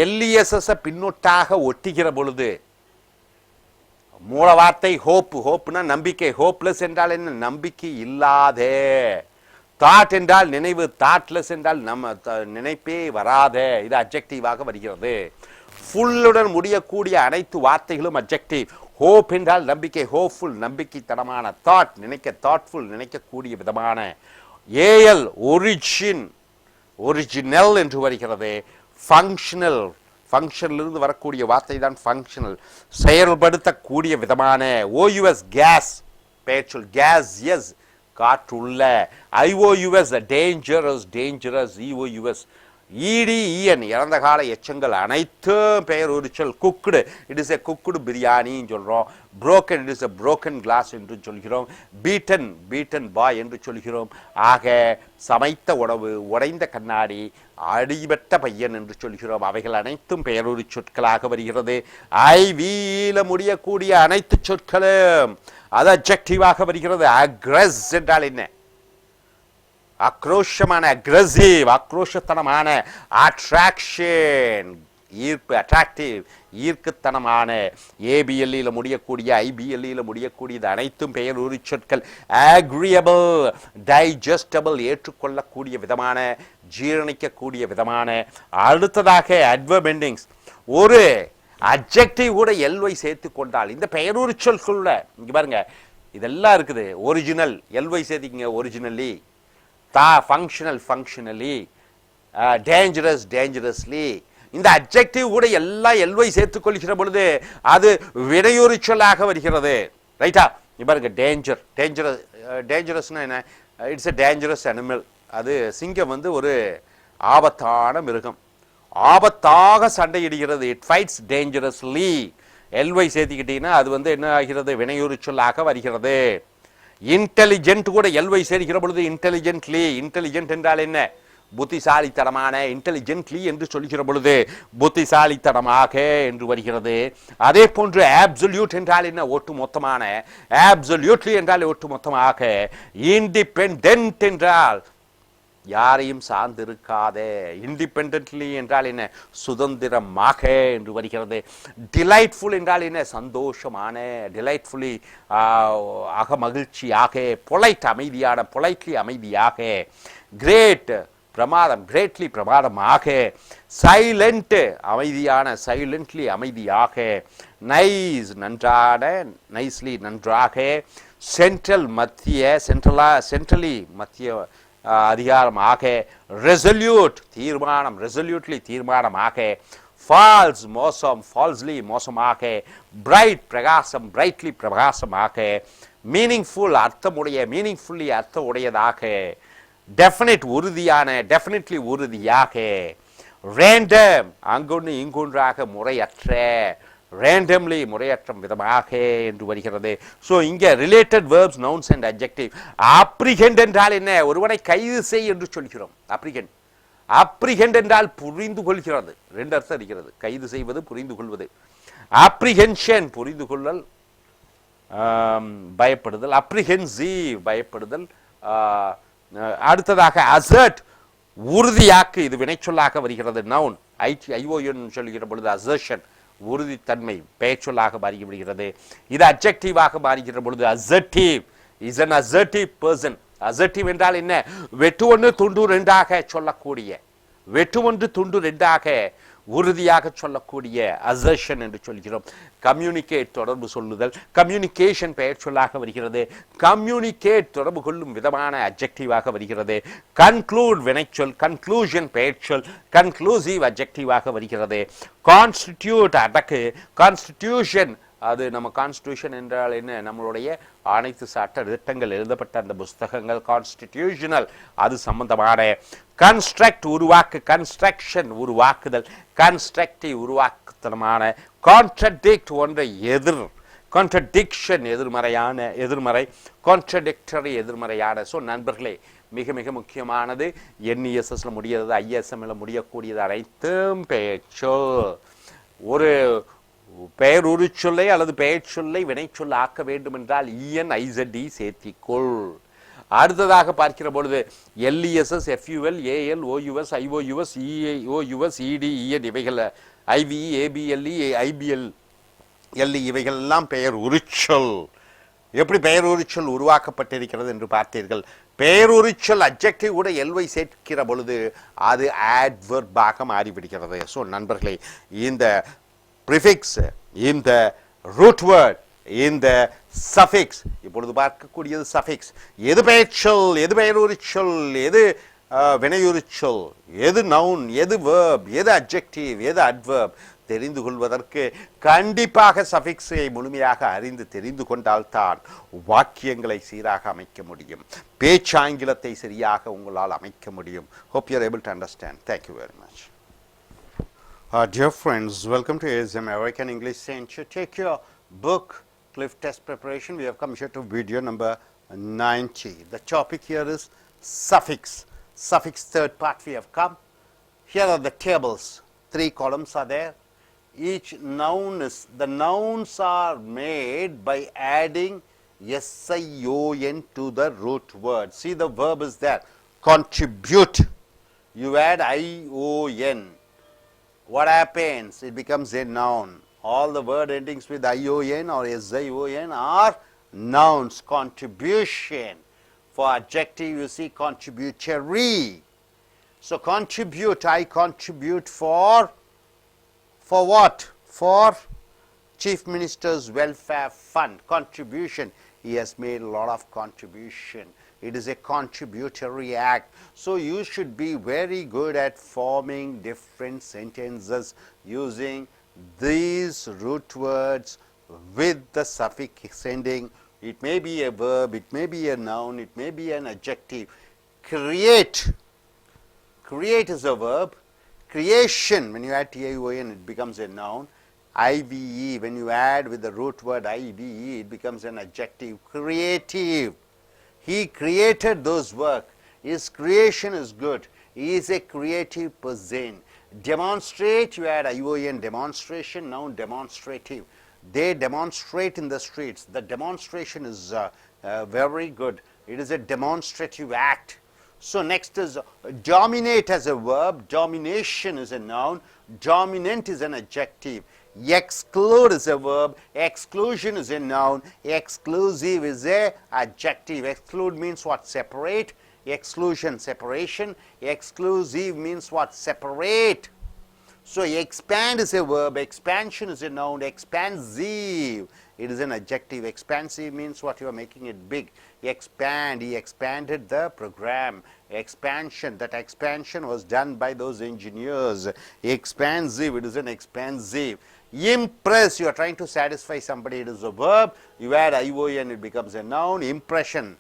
எல்இஎஸ்எஸ் பின்னொட்டாக ஒட்டுகிற பொழுது மூல வார்த்தை ஹோப். ஹோப்னா நம்பிக்கை. ஹோப்லெஸ் என்றால் என்ன? நம்பிக்கை இல்லாதே. தாட் என்றால் நினைவு. தாட்லெஸ் என்றால் நம்ம நினைப்பே வராத. இது அட்ஜெக்டிவாக வருகிறது. ஃபுல்லுடன் முடியக்கூடிய அனைத்து வார்த்தைகளும் அட்ஜெக்டிவ். ஹோப் என்றால் நம்பிக்கை. ஹோப்ஃபுல் நம்பிக்கைத்தனமான. தாட் நினைக்க. தாட்ஃபுல் நினைக்கக்கூடிய விதமான. ஏஎல் ஒரிஜின், ஒரிஜினல் என்று வருகிறது. ஃபங்க்ஷனல், ஃபங்க்ஷனிலிருந்து வரக்கூடிய வார்த்தை தான் ஃபங்க்ஷனல், செயல்படுத்தக்கூடிய விதமான. ஓயூஎஸ் கேஸ் பெயர்ச்சொல். கேஸ் எஸ் காற்றுள்ள. I O U S dangerous, dangerous. E O U S E D E N இறந்த கால எச்சங்கள் அனைத்தும் பெயர் உரிச்சல். Cooked, it is a cooked பிரியாணின்னு சொல்கிறோம். Broken, it is a broken glass என்று சொல்கிறோம். பீட்டன், பீட்டன் பாய் என்று சொல்கிறோம். ஆக சமைத்த உணவு, உடைந்த கண்ணாடி, அடிபட்ட பையன் என்று சொல்கிறோம். அவைகள் அனைத்தும் பெயருரி சொற்களாக வருகிறது. ஐவியில முடியக்கூடிய அனைத்து சொற்களும் அது அட்ஜெக்டிவாக வருகிறது. அக்ரெஸ் என்றால் என்ன? ஆக்ரோஷமான. அக்ரெசிவ் ஆக்ரோஷத்தனமான. அட்ராக்ஷன் ஈர்ப்பு, அட்ராக்டிவ் ஈர்க்குத்தனமான. ஏபிஎல்இல முடியக்கூடிய, ஐபிஎல்இல முடியக்கூடியது அனைத்தும் பெயர் உரி சொற்கள். அக்ரியபிள், டைஜஸ்டபிள் ஏற்றுக்கொள்ளக்கூடிய விதமான, ஜீரணிக்கக்கூடிய விதமான. அடுத்ததாக அட்வர்ப் எண்டிங்ஸ். ஒரு அட்ஜெக்டிவ் கூட எல்வை சேர்த்து கொண்டால் இந்த பெயரூரி சொற்குள்ள இங்க பாருங்க இதெல்லாம் இருக்குது. ஒரிஜினல் எல்வை சேர்த்திங்க. Originally. Functional, functionally. Dangerous, dangerously. இந்த அட்ஜெக்டிவ் கூட எல்லாம் எல்வை சேர்த்துக் கொள்கிற பொழுது அது வினையுரி சொல்லாக வருகிறது. ரைட்டா? பாருங்க டேஞ்சர், டேஞ்சரஸ். டேஞ்சரஸ்னா என்ன? It's a dangerous animal. அது சிங்கம் வந்து ஒரு ஆபத்தான மிருகம். ஆபத்தாக சண்டையிடுகிறது. It fights dangerously. எல்வை சேர்த்திக்கிட்டீங்கன்னா அது வந்து என்ன ஆகிறது? வினையுரி சொல்லாக வருகிறது. இன்டெலிஜென்ட் கூட எல்வை சேர்க்கிற பொழுது இன்டெலிஜென்ட்லி. இன்டெலிஜென்ட் என்றால் என்ன? புத்திசாலித்தனமான. இன்டெலிஜென்ட்லி என்று சொல்கிற பொழுது புத்திசாலித்தனமாக என்று வருகிறது. அதே போன்று ஆப்சல்யூட் என்றால் என்ன? ஒட்டு மொத்தமான. ஆப்சல்யூட்லி என்றால் ஒட்டு மொத்தமாக. இண்டிபெண்டன்ட் என்றால் யாரையும் சார்ந்திருக்காதே. இண்டிபெண்டன்ட்லி என்றால் என்ன? சுதந்திரமாக என்று வருகிறது. டிலைட்ஃபுல் என்றால் என்ன? சந்தோஷமான. டிலைட்ஃபுல்லி ஆக மகிழ்ச்சியாக. பொலைட் அமைதியான. பொலைட்லி அமைதியாக. கிரேட் பிரமாதம், greatly பிரமாதமாக. silent அமைதியான, silently அமைதியாக. nice நன்றான, nicely நன்றாக. central மத்திய, centrally மத்திய அதிகாரமாக. resolute தீர்மானம், resolutely தீர்மானமாக. false மோசம், falsely மோசமாக. bright பிரகாசம், brightly பிரகாசமாக. meaningful அர்த்தமுடைய, meaningfully அர்த்தமுடையதாக. definite உறுதியான, definitely உறுதியாக. random அங்கொன்று இங்கொன்றாக முறையற்ற, randomly முறையற்ற விதமாக என்று வருகிறது. ஸோ இங்கே related verbs, nouns and adjective. apprehend என்றால் என்ன? ஒருவனை கைது செய் என்று சொல்கிறோம். apprehend என்றால் புரிந்து கொள்கிறது. ரெண்டு அர்த்தம் இருக்கிறது, கைது செய்வது, புரிந்து கொள்வது. apprehension புரிந்து கொள்ளல், பயப்படுதல். apprehensive பயப்படுதல். அடுத்ததாக assert உறுதியாக்கு, இது வினைச்சொல்லாக வருகிறது. noun ION சொல்கிற பொழுது assertion உறுதித்தன்மை பெயர்ச்சொல்லாக மாறிவிடுகிறது. இது அட்ஜெக்டிவாக மாறுகிற பொழுது assertive is an assertive person. assertive என்றால் என்ன? வெட்டு ஒன்று துண்டு ரெண்டாக சொல்லக்கூடிய, வெட்டு ஒன்று துண்டு ரெண்டாக உறுதியாக சொல்லக்கூடிய assertion என்று சொல்கிறோம். கம்யூனிகேட் தொடர்பு சொல்லுதல், கம்யூனிகேஷன் பெயர் சொல்லாக வருகிறது. கம்யூனிகேட் தொடர்பு கொள்ளும் விதமான அட்ஜெக்டிவாக வருகிறது. கன்க்ளூட் வினைச்சொல், கன்க்ளூஷன் பெயர் சொல், கன்க்ளூசிவ் அட்ஜெக்டிவாக வருகிறது. கான்ஸ்டிடியூட் அடக்கு, கான்ஸ்டிடியூஷன் அது நம்ம கான்ஸ்டிடியூஷன் என்றால் என்ன? நம்மளுடைய அனைத்து சட்ட திட்டங்கள் எழுதப்பட்ட அந்த புஸ்தகங்கள் கான்ஸ்டிடியூஷனல், அது சம்பந்தமான. கன்ஸ்ட்ரக்ட் உருவாக்கு, கன்ஸ்ட்ரக்ஷன் உருவாக்குதல், கன்ஸ்ட்ரக்டிவ் உருவாக்குத்தனமான. கான்ட்ரடிக்ட் ஒன்றை எதிர், கான்ட்ரடிக்ஷன் எதிர்மறையான, எதிர்மறை. கான்ட்ரடிக்டரி எதிர்மறையான. ஸோ நண்பர்களே, மிக மிக முக்கியமானது NESSல முடியாது, ISMல முடியக்கூடியது அனைத்தும் பெயர்ச்சொல். ஒரு பெயர் உரிச்சொல்லை அல்லது பெயர் சொல்லை வினைச்சொல் ஆக்க வேண்டும் என்றால் ENIZD சேர்த்திக்கொள். அடுத்ததாக பார்க்கிற பொழுது LESS, FUL, AL, OUS, IOUS, EOUS, EDEN இவைகள், IVE, ABLE, IBL, LE இவைகள் எல்லாம் பெயர் உரிச்சொல். எப்படி பெயர் உரிச்சொல் உருவாக்கப்பட்டிருக்கிறது என்று பார்த்தீர்கள். பெயர் உரிச்சொல் அட்ஜெக்டிவ் கூட LY சேர்க்கிற பொழுது அது adverb-ஆக மாறிவிடுகிறது. ஸோ நண்பர்களே, இந்த prefix, இந்த root word, இந்த suffix, இப்பொழுது பார்க்கக்கூடியது suffix. எது பெயர்ச்சொல், எது பெயருரிச்சொல், எது வினையுரிச்சொல், எது noun, எது verb, எது adjective, எது adverb தெரிந்து கொள்வதற்கு கண்டிப்பாக சஃபிக்ஸை முழுமையாக அறிந்து தெரிந்து கொண்டால்தான் வாக்கியங்களை சீராக அமைக்க முடியும், பேச்சாங்கிலத்தை சரியாக உங்களால் அமைக்க முடியும். Hope you are able to understand. Thank you very much. Dear friends, welcome to ASM American English Center. Take your book, Cliff Test Preparation. We have come here to video number 90. The topic here is suffix. Suffix, third part we have come. Here are the tables. 3 columns are there. Each noun is, the nouns are made by adding SION to the root word. See, the verb is there. Contribute. You add ION. What happens? It becomes a noun. All the word endings with ION or SION are nouns. Contribution. For adjective, you see contributory. So contribute, I contribute for what? For Chief Minister's Welfare Fund. Contribution. He has made a lot of contribution. It is a contributory act. So you should be very good at forming different sentences using these root words with the suffix ending. It may be a verb, it may be a noun, it may be an adjective. Create. Create is a verb. Creation, when you add TION, it becomes a noun. IVE, when you add with the root word IVE, it becomes an adjective. Creative. He created those work. His creation is good. He is a creative person. Demonstrate, you add ION, demonstration, noun demonstrative. They demonstrate in the streets. The demonstration is very good. It is a demonstrative act. So next is dominate as a verb. Domination is a noun. Dominant is an adjective. Exclude is a verb, exclusion is a noun, exclusive is a adjective. Exclude means what? Separate. Exclusion, separation. Exclusive means what? Separate. So expand is a verb, expansion is a noun, expansive, it is an adjective. Expansive means what? You are making it big. Expand, he expanded the program. Expansion, that expansion was done by those engineers. Expansive, it is an expansive. Impress, you are trying to satisfy somebody, it is a verb. You add ION, it becomes a noun. Impression,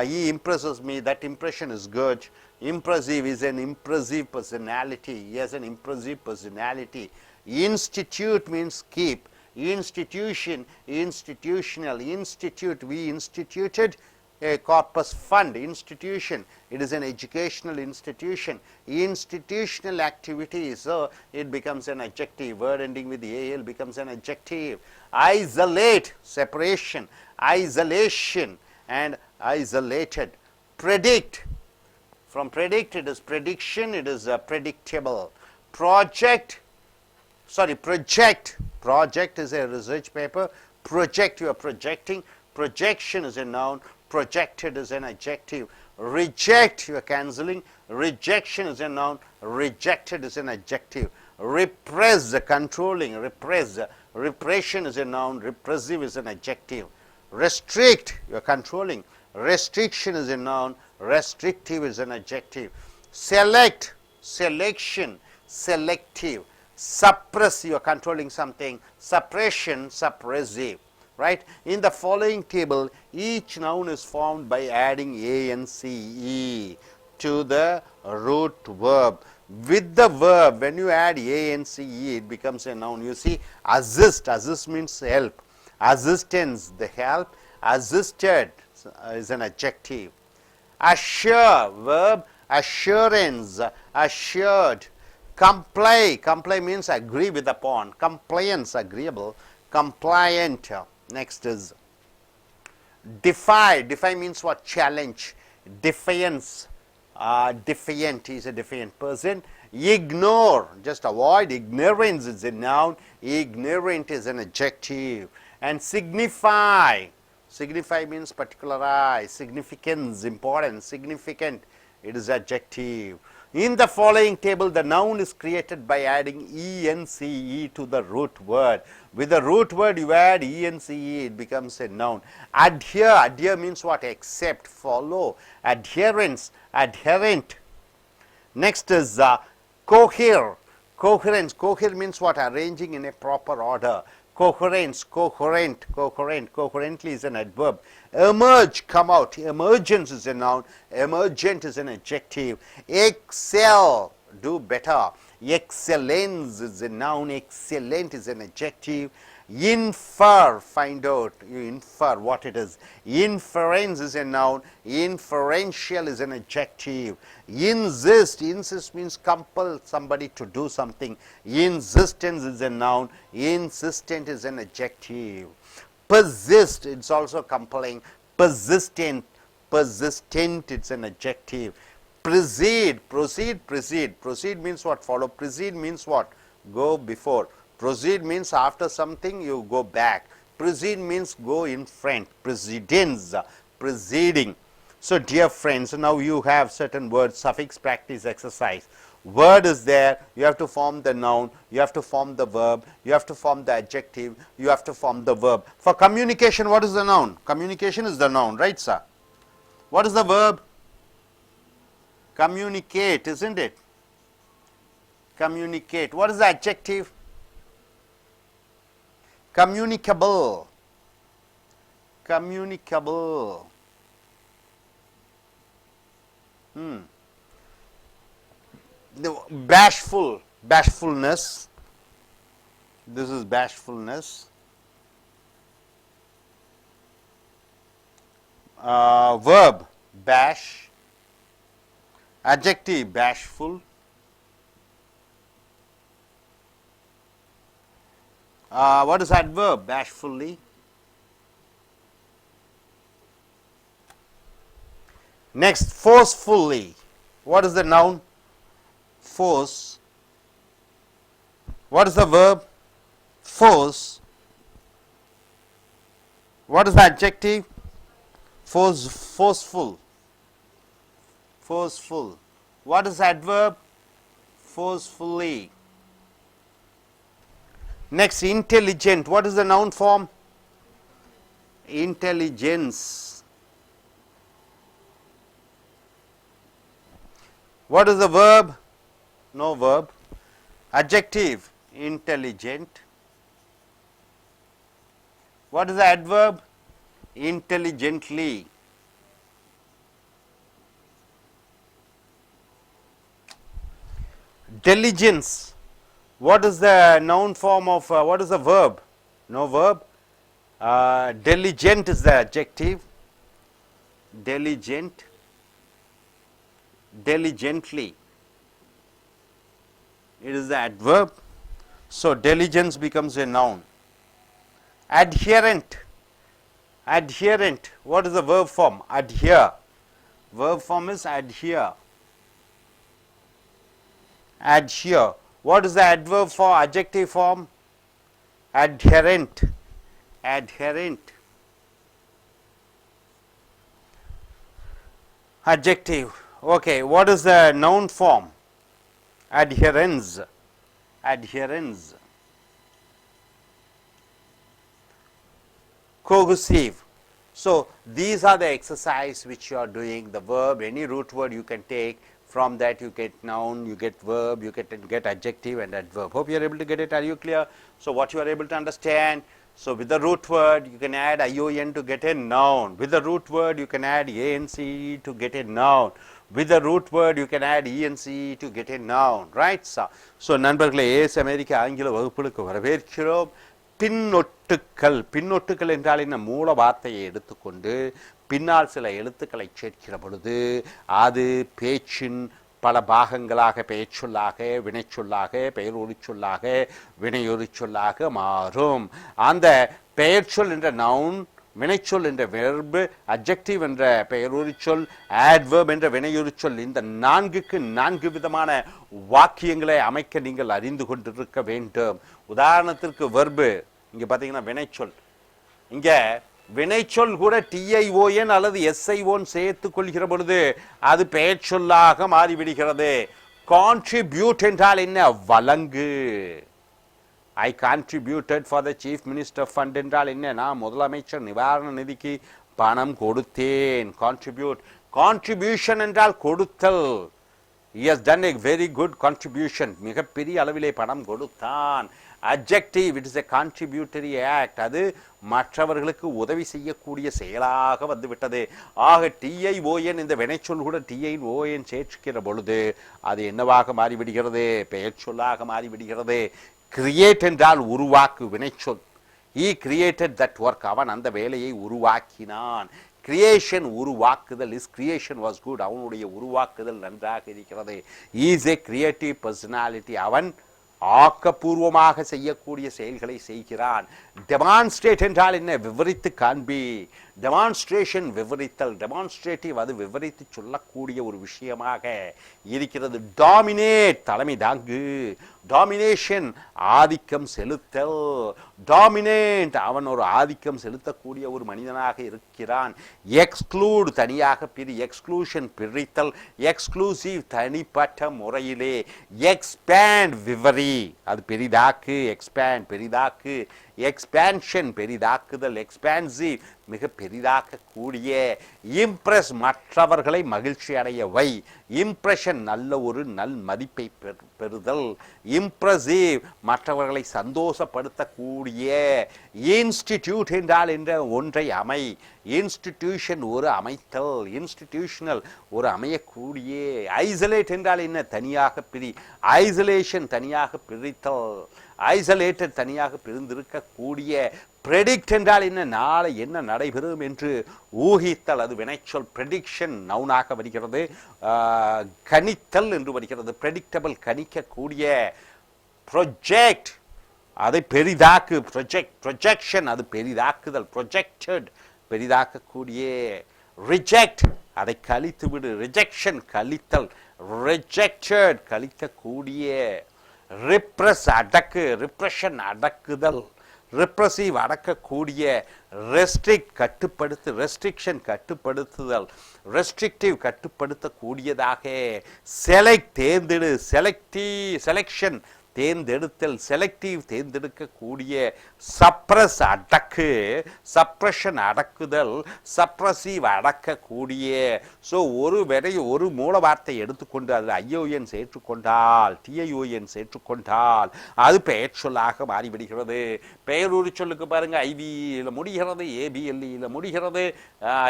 he impresses me, that impression is good. Impressive is an impressive personality. He has an impressive personality. Institute means keep. Institution, institutional. Institute, we instituted a corpus fund. Institution, it is an educational institution. Institutional activity, so it becomes an adjective. Word ending with al becomes an adjective. Isolate, separation. Isolation and isolated. Predict, from predict it is prediction, it is predictable. Project, project is a research paper. Project, you are projecting. Projection is a noun, projected is an adjective. Reject, you are cancelling. Rejection is a noun, rejected is an adjective. Repress, controlling. Repress, repression is a noun, repressive is an adjective. Restrict, you are controlling. Restriction is a noun, restrictive is an adjective. Select, selection, selective. Suppress, you are controlling something. Suppression, suppressive. Right? In the following table, each noun is formed by adding a and ce to the root verb. With the verb, when you add a and ce, it becomes a noun. You see, assist, assist means help. Assistance, the help. Assisted is an adjective. Assure, verb. Assurance, assured. Comply, comply means agree with upon. Compliance, agreeable. Compliant. Next is defy. Defy means what? Challenge. Defiance, defiant is a defiant person. Ignore, just avoid. Ignorance is a noun, ignorant is an adjective. And signify, signify means particularize. Significance, importance. Significant, it is adjective. In the following table, the noun is created by adding ence to the root word. With the root word, you add ence, it becomes a noun. Adhere, adhere means what? Accept, follow. Adherence, adherent. Next is cohere. Coherence, cohere means what? Arranging in a proper order. Coherence, coherent, coherent, coherently is an adverb. Emerge, come out. Emergence is a noun, emergent is an adjective. Excel, do better. Excellence is a noun, excellent is an adjective. Infer, find out, you infer what it is. Inference is a noun, inferential is an adjective. Insist, insist means compel somebody to do something. Insistence is a noun, insistent is an adjective. Persist, it's also compelling. Persistent, persistent, it's an adjective. Proceed, proceed, proceed. Proceed means what? Follow. Proceed means what? Go before. Proceed means after something you go back. Proceed means go in front. Precedence, preceding. So dear friends, now you have certain words, suffix practice exercise. Word is there, you have to form the noun, you have to form the verb, you have to form the adjective, you have to form the verb. For communication, what is the noun? Communication is the noun, right sir? What is the verb? Communicate, isn't it? Communicate. What is the adjective? Communicable. Communicable. The bashful, bashfulness. This is bashfulness. Verb, bash. Adjective, bashful. What is adverb? Bashfully. Next, forcefully. What is the noun? Force. What is the verb? Force. What is the adjective? Forceful. Forceful. What is the adverb? Forcefully. Next, intelligent. What is the noun form? Intelligence. What is the verb? No verb. Adjective, intelligent. What is the adverb? Intelligently. Diligence. What is the noun form of, what is the verb? No verb. Diligent is the adjective. Diligent. Diligently. It is the adverb. So, diligence becomes a noun. Adherent. Adherent. What is the verb form? Adhere. Verb form is adhere. Adhere. What is the adverb for adjective form? Adherent. Adherent. Adjective. Okay. What is the noun form? Adherence. Adherence. Cohesive. So, these are the exercise which you are doing. The verb, any root word you can take. From that you get noun, you get verb, you get adjective and adverb. Hope you are able to get it. Are you clear? So, what you are able to understand? So, with the root word you can add ION to get a noun. With the root word you can add ANC to get a noun. With the root word you can add ENC to get a noun. Right? So, நண்பர்களே as அமெரிக்க ஆங்கில வகுப்புகளுக்கு வரவேற்கிறோம். பின்னொட்டுக்கள். பின்னொட்டுக்கள் என்றால் என்ன? மூல வார்த்தையை எடுத்துக்கொண்டு பின்னால் சில எழுத்துக்களை சேர்க்கிற பொழுது அது பேச்சின் பல பாகங்களாக பெயர்ச்சொல்லாக, வினைச்சொல்லாக, பெயரொலி சொல்லாக, வினையொலி சொல்லாக மாறும். அந்த பெயர்ச்சொல் என்ற நவுன், வினைச்சொல் என்ற வெர்பு, அட்ஜெக்டிவ் என்ற பெயரொலி சொல், ஆட்வெர்ப் என்ற வினையொலி சொல், இந்த நான்குக்கு நான்கு விதமான வாக்கியங்களை அமைக்க நீங்கள் அறிந்து கொண்டிருக்க வேண்டும். உதாரணத்திற்கு வெர்பு, இங்க பாத்தீங்கன்னா வினைச்சொல். இங்க வினைச்சொல் கூட TION அல்லது SION சேர்த்துக் கொள்கிற பொழுது அது பெயர் சொல்லாக மாறிவிடுகிறது. கான்ட்ரிபியூட் என்றால் என்ன? வழங்கு. I contributed for the chief minister fund என்றால் என்ன? நான் முதலமைச்சர் நிவாரண நிதிக்கு பணம் கொடுத்தேன். கான்ட்ரிபியூட். கான்ட்ரிபியூஷன் என்றால் கொடுத்தல். He has done a very good contribution. மிகப்பெரிய அளவிலே பணம் கொடுத்தான். Adjective, it is a contributory act. அது மற்றவர்களுக்கு உதவி செய்யக்கூடிய செயலாக வந்துவிட்டது. ஆக TION இந்த வினைச்சொல் கூட TION சேர்க்கிற பொழுது அது என்னவாக மாறிவிடுகிறது? பெயர் சொல்லாக மாறிவிடுகிறது. கிரியேட் என்றால் உருவாக்கு, வினைச்சொல். He created that work. அவன் அந்த வேலையை உருவாக்கினான். கிரியேஷன் உருவாக்குதல். Is creation was good. அவனுடைய உருவாக்குதல் நன்றாக இருக்கிறது. Is a creative personality. அவன் ஆக்கப்பூர்வமாக செய்யக்கூடிய செயல்களை செய்கிறான். டெமான்ஸ்ட்ரேட் என்றால் என்ன? விவரித்து காண்பி. டெமான்ஸ்ட்ரேஷன் விவரித்தல். டெமான்ஸ்ட்ரேட்டிவ் அது விவரித்து சொல்லக்கூடிய ஒரு விஷயமாக இருக்கிறது. டாமினேட் தலைமை தாங்கு. டாமினேஷன் ஆதிக்கம் செலுத்தல். டாமினேட் அவன் ஒரு ஆதிக்கம் செலுத்தக்கூடிய ஒரு மனிதனாக இருக்கிறான். எக்ஸ்க்ளூட் தனியாக பிரி. எக்ஸ்க்ளூஷன் பிரித்தல். எக்ஸ்க்ளூசிவ் தனிப்பட்ட முறையிலே. எக்ஸ்பேண்ட் விவரி அது பெரிதாக்கு. எக்ஸ்பேண்ட் பெரிதாக்கு. எக்ஸ்பேன்ஷன் பெரிதாக்குதல். எக்ஸ்பான்சிவ் மிக பெரிதாக்கக்கூடிய. இம்ப்ரெஸ் மற்றவர்களை மகிழ்ச்சி அடைய வை. இம்ப்ரெஷன் நல்ல ஒரு நல் மதிப்பை பெறுதல். இம்ப்ரெசிவ் மற்றவர்களை சந்தோஷப்படுத்தக்கூடிய. இன்ஸ்டிடியூட் என்றால் என்ற ஒன்றை அமை. இன்ஸ்டிடியூஷன் ஒரு அமைத்தல். இன்ஸ்டிடியூஷனல் ஒரு அமையக்கூடிய. ஐசோலேட் என்றால் என்ன? தனியாக பிரி. ஐசோலேஷன் தனியாக பிரித்தல். ஐசோலேட்டட் தனியாக பிரிந்திருக்கக்கூடிய. ப்ரெடிக்ட் என்றால் என்ன? நாளை என்ன நடைபெறும் என்று ஊகித்தல். அது வினைச்சொல். ப்ரெடிக்ஷன் நவுனாக வருகிறது. கணித்தல் என்று வருகிறது. ப்ரெடிக்டபிள் கணிக்கக்கூடிய. ப்ரொஜெக்ட் அதை பெரிதாக்கு. ப்ரொஜெக்ட் ப்ரொஜெக்ஷன் அது பெரிதாக்குதல். ப்ரொஜெக்டட் பெரிதாக்கக்கூடிய. ரிஜெக்ட் அதை கழித்து விடு. ரிஜெக்ஷன் கழித்தல். ரிஜெக்டட் கழிக்கக்கூடிய. repress அடக்கு, repression அடக்குதல், repressive அடக்கக்கூடிய, restrict கட்டுப்படுத்து, restriction கட்டுப்படுத்துதல், restrictive கட்டுப்படுத்தக்கூடியதாக, select தேர்ந்தெடு, selection தேர்ந்தெடுத்தல், செலக்டிவ் தேர்ந்தெடுக்கக்கூடிய, சப்ரஸ் அடக்கு, சப்ரஷன் அடக்குதல், சப்ரசிவ் அடக்கக்கூடிய. ஸோ ஒரு மூல வார்த்தை எடுத்துக்கொண்டு அதில் ஐஓஎன் ஏற்றுக்கொண்டால், டிஐஓஎன் ஏற்றுக்கொண்டால் அது பெயர் சொல்லாக மாறிவிடுகிறது. பெயரூறு சொல்லுக்கு பாருங்க, ஐவியில் முடிகிறது, ஏபிஎல்இயில் முடிகிறது,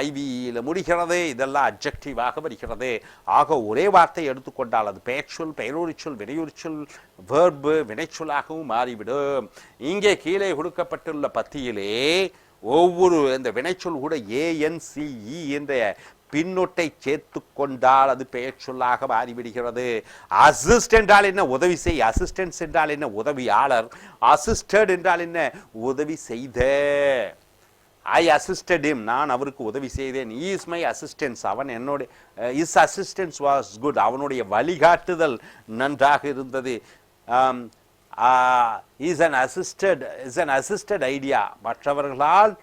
ஐவியில் முடிகிறது, இதெல்லாம் அப்ஜெக்டிவாக வருகிறது. ஆக ஒரே வார்த்தை எடுத்துக்கொண்டால் அது பெயர் சொல், பெயரூறு சொல், வினையுறு சொல், verb வினைச்சொல்லாகவும் மாறிவிடும். இங்கே கீழே கொடுக்கப்பட்டுள்ள பத்தியிலே ஒவ்வொரு இந்த வினைச்சொல் கூட ANCE என்ற பின்னொட்டை சேர்த்து கொண்டால் அது பெயர் சொல்லாக மாறிவிடுகிறது. அசிஸ்ட் என்றால் என்ன? உதவி செய். அசிஸ்டன்ஸ் என்றால் என்ன? உதவியாளர். அசிஸ்டட் என்றால் என்ன? உதவி செய்த. ஐ அசிஸ்டட் him, நான் அவருக்கு உதவி செய்தேன். he is my assistance, அவன் என்னோட, his assistance was good, அவனுடைய வழிகாட்டுதல் நன்றாக இருந்தது. is an assisted idea, மற்றவர்களால்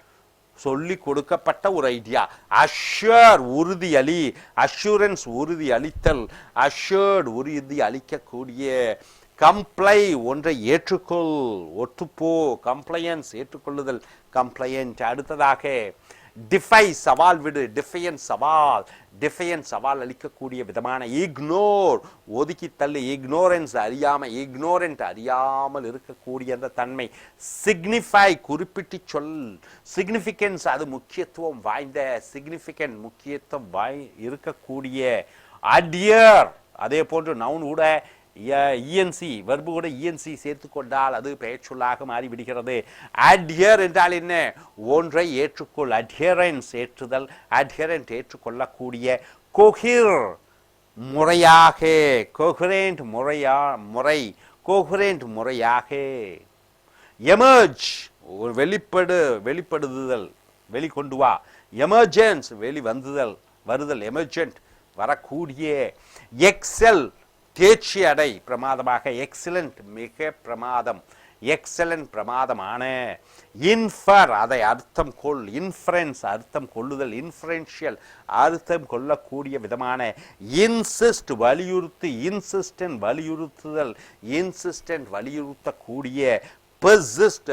சொல்லி கொடுக்கப்பட்ட ஒரு ஐடியா. அஷ்யூர் உறுதி அளி, அஷூரன்ஸ் உறுதி அளித்தல், அஷ்யூர்ட் உறுதி அளிக்கக்கூடிய. கம்ப்ளை ஒன்றை ஏற்றுக்கொள், ஒத்துப்போ, கம்ப்ளையன்ஸ் ஏற்றுக்கொள்ளுதல், கம்ப்ளையன்ட். அடுத்ததாக டிஃபை சவால் விடு, டிஃபையன்ஸ் சவால், டிஃபையன்ஸ் சவால் அளிக்கக்கூடிய விதமான. இக்னோர் ஒதுக்கி தள்ளு, இக்னோரன்ஸ் அறியாமை, இக்னோரண்ட் அறியாமல் இருக்கக்கூடிய அந்த தன்மை. சிக்னிஃபை குறிப்பிட்டு சொல், சிக்னிஃபிகன்ஸ் அது முக்கியத்துவம் வாய்ந்த, சிக்னிஃபிகன்ட் முக்கியத்துவம் இருக்கக்கூடிய. அடியர் அதே போன்று நவுன் கூட இஎன்சி, வெர்பு கூட இஎன்சி சேர்த்து கொண்டால் அது பெயர் சொல்லாக மாறிவிடுகிறது. அட்ஹியர் என்றால் என்ன? ஒன்றை ஏற்றுக்கொள், அட்ஹியரன்ஸ் ஏற்றுதல், அட்ஹியரண்ட் ஏற்றுக்கொள்ளக்கூடிய. கொஹிர் முறையாக, கொஹரண்ட் முறை, கொஹரண்ட் முறையாக. எமர்ஜ் வெளிப்படுதல், வெளிக்கொண்டு வா. எமர்ஜென்ஸ் வருதல், எமர்ஜென்ட் வரக்கூடிய. எக்ஸல் தேர்ச்சி அடை, பிரமாதமாக. எக்ஸலண்ட் மிக பிரமாதம், எக்ஸலண்ட் பிரமாதமான. இன்ஃபர் அதை அர்த்தம் கொள், இன்ஃபரன்ஸ் அர்த்தம் கொள்ளுதல், இன்ஃபரன்ஷியல் அர்த்தம் கொள்ளக்கூடிய விதமான. இன்சிஸ்ட் வலியுறுத்து, இன்சிஸ்டன்ட் வலியுறுத்துதல், இன்சிஸ்டன்ட் வலியுறுத்தக்கூடிய. பெர்சிஸ்ட்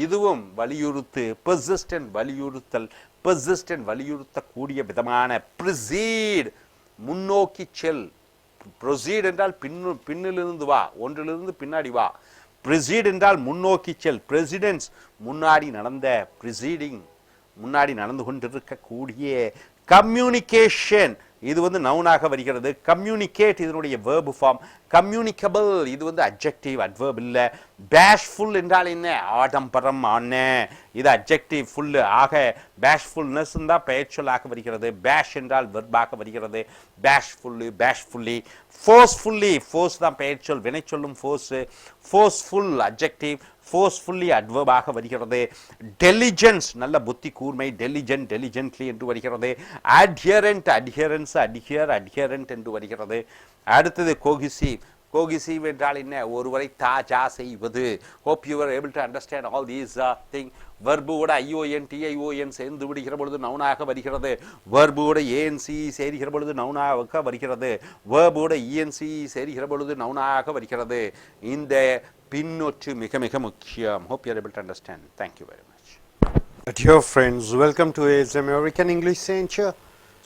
இதுவும் வலியுறுத்து, பெர்சிஸ்டன்ட் வலியுறுத்தல், பெர்சிஸ்டன்ட் வலியுறுத்தக்கூடிய விதமான. ப்ரிசீட் முன்னோக்கி செல், ப்ரொசீட் என்றால் பின்னிலிருந்து வா, ஒன்றிலிருந்து பின்னாடி வா. ப்ரிசீட் என்றால் முன்னோக்கி செல், பிரசிடென்ஸ் முன்னாடி நடந்த, ப்ரிசீடிங் முன்னாடி நடந்து கொண்டிருக்கக்கூடிய. கம்யூனிகேஷன் இது நவுனாக வருகிறது. கம்யூனிகேட் இதனுடைய வேர்பு ஃபார்ம். கம்யூனிகபிள் இது அட்ஜெக்டிவ், அட்வர்ப் இல்லை. பேஷ்ஃபுல் என்றால் என்ன? ஆடம்பரம் ஆன, இது அட்ஜெக்டிவ். ஃபுல் ஆக பேஷ்ஃபுல்னஸ் தான் பெயர் சொல்லாக வருகிறது. பேஷ் என்றால் வெர்பாக வருகிறது. பேஷ்ஃபுல்லு, பேஷ்ஃபுல்லி. ஃபோர்ஸ்ஃபுல்லி, ஃபோர்ஸ் தான் பெயர் சொல், வினை சொல்லும் ஃபோர்ஸ். ஃபோர்ஸ்ஃபுல் அட்ஜெக்டிவ், ஃபோர்ஸ்ஃபுல்லி அட்வர்பாக வருகிறது. டெலிஜென்ஸ் நல்ல புத்தி கூர்மை, டெலிஜென்ட், டெலிஜென்ட்லி என்று வருகிறது. அட்ஹியரண்ட், அட்ஹியரன்ஸ், அட்ஹியர், அட்ஹியரண்ட் என்று வருகிறது. அடுத்தது கோகிசிவ். கோகிசிவ் என்றால் என்ன? ஒருவரை தாஜா செய்வது. Hope you are able to understand all these thing. வெர்போட ஐஓஎன் டிஐஓஎன் சேர்ந்து விடுகிற பொழுது நவுனாக வருகிறது. வெர்போட ஏஎன்சி சேர்கிற பொழுது நவுனாக வருகிறது. வெர்போட இஎன்சி சேர்கிற பொழுது நவுனாக வருகிறது. இந்த பின்னொற்று மிக மிக முக்கியம். Hope you are able to understand. Thank you very much. Dear friends, welcome to AS American English Center.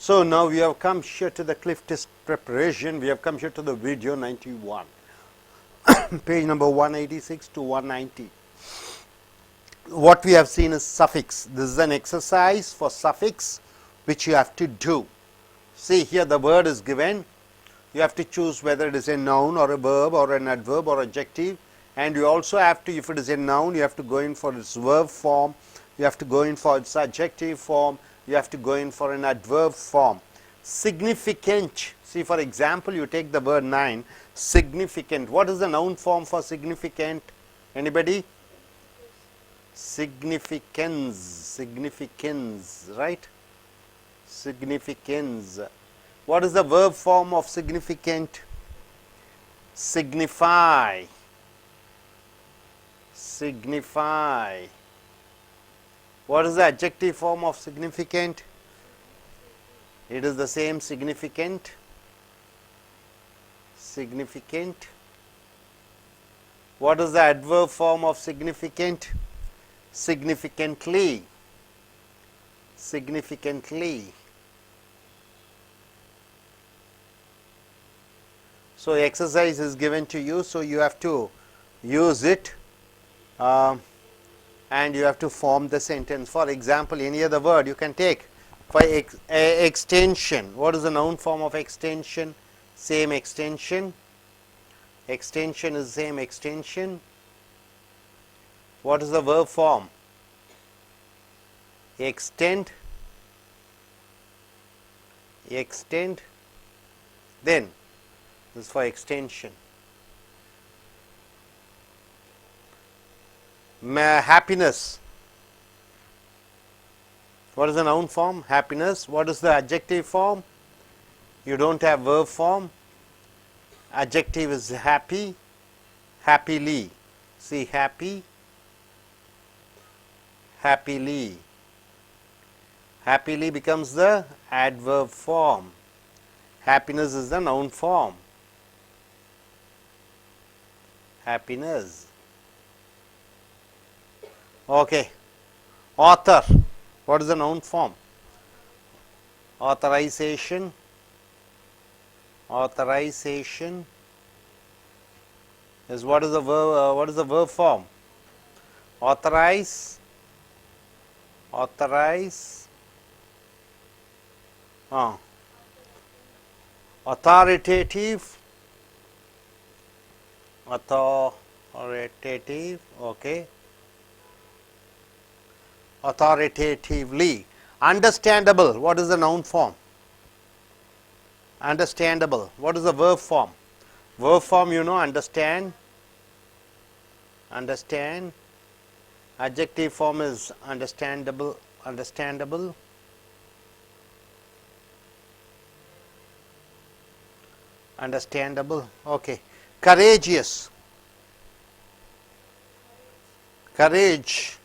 So now we have come here to the cliff test preparation. We have come here to the video 91. Page number 186 to 190. What we have seen is suffix. This is an exercise for suffix which you have to do. See here the word is given. You have to choose whether it is a noun or a verb or an adverb or adjective. And you also have to, if it is a noun, you have to go in for its verb form, you have to go in for its adjective form, you have to go in for an adverb form. Significant. See, for example, you take the word 9, significant. What is the noun form for significant? Anybody? Significance, significance, right? Significance. What is the verb form of significant? Signify. Signify. What is the adjective form of significant? It is the same, significant. Significant. What is the adverb form of significant? Significantly. Significantly. So exercise is given to you, so you have to use it and you have to form the sentence. For example, any other word you can take. For extension, what is the noun form of extension? Same, extension. Extension is same, extension. What is the verb form? Extend. Extend. Then this is for extension. Happiness. What is the noun form? Happiness. What is the adjective form? You don't have verb form. Adjective is happy. Happily. See, happy. Happily. Happily becomes the adverb form. Happiness is the noun form. Happiness. Okay. Author. What is the noun form? Authorization. Authorization is what is the verb? What is the verb form? Authorize. Authorize. Authoritative. Authoritative. Okay. Authoritatively. Understandable. What is the noun form? Understandable. What is the verb form? Verb form, you know, understand. Understand. Adjective form is understandable. Understandable. Understandable. Okay. Courageous. Courage.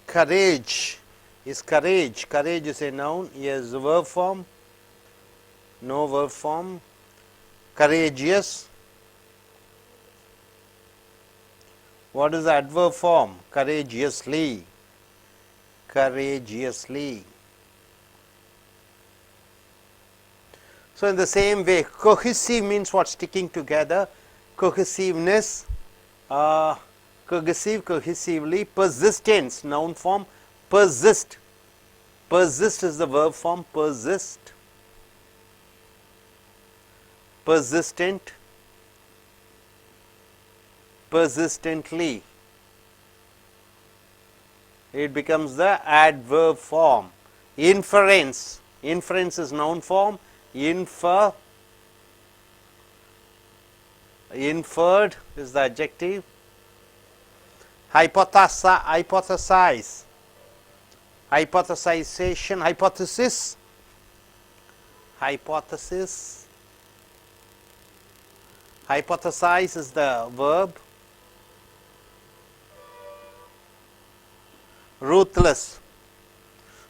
Courage is courage. Courage is a noun. Yes, verb form. No verb form. Courageous. What is the adverb form? Courageously. Courageously. So in the same way, cohesive means what? Sticking together. Cohesiveness. Cohesive, cohesively. Persistence, noun form. Persist. Persist is the verb form. Persist. Persistent. Persistently. It becomes the adverb form. Inference. Inference is noun form. Infer. Inferred is the adjective. Hypothesize. Hypothesization. Hypothesis. Hypothesis. Hypothesize is the verb. Ruthless.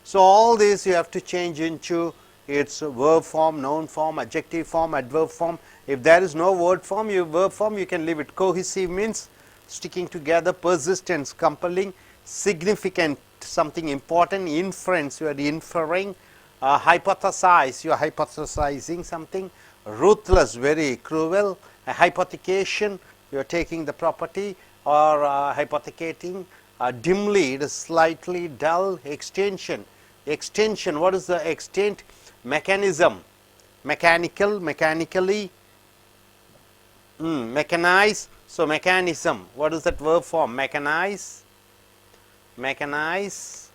So all these you have to change into its verb form, noun form, adjective form, adverb form. If there is no verb form, you can leave it. Cohesive means sticking together. Persistence, compelling. Significant, something important. Inference, you are inferring. Hypothesize, you are hypothesizing something. Ruthless, very cruel. A hypothecation, you are taking the property, or hypothecating. Dimly, it is slightly dull. Extension. Extension, what is the extent? Mechanism. Mechanical, mechanically. Mechanize. So mechanism, what is that verb form? Mechanize. Mechanize.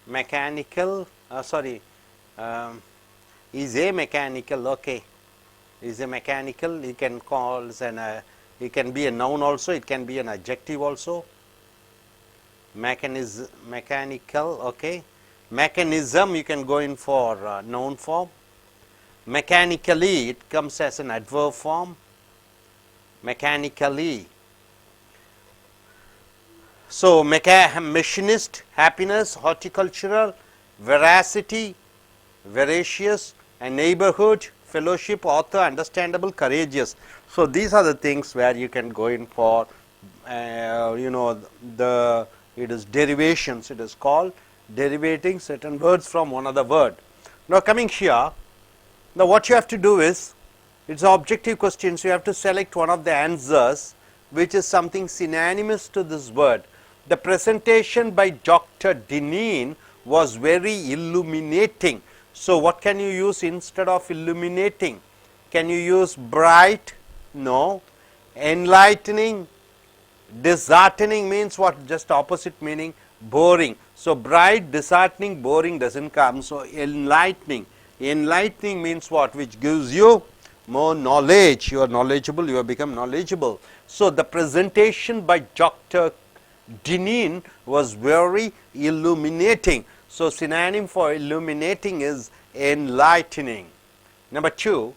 Mechanical. Is a mechanical. Okay. Is a mechanical. You can call as an. It can be a noun also. It can be an adjective also. Mechanism. Mechanical. Okay. Mechanism. You can go in for noun form. Mechanically, it comes as an adverb form. Mechanically. So, machinist, happiness, horticultural, veracity, veracious, and neighborhood, fellowship, author, understandable, courageous. So, these are the things where you can go in for it is derivations, it is called derivating certain words from one other word. Now, coming here, now what you have to do is, it is objective questions, you have to select one of the answers which is something synonymous to this word. The presentation by Dr. Dineen was very illuminating. So, what can you use instead of illuminating? Can you use bright? No. Enlightening? Disheartening means what? Just opposite meaning, boring. So, bright, disheartening, boring does not come. So, enlightening. Enlightening means what? Which gives you more knowledge. You are knowledgeable, you have become knowledgeable. So, the presentation by Dr. Dineen was very illuminating. So, synonym for illuminating is enlightening. Number 2,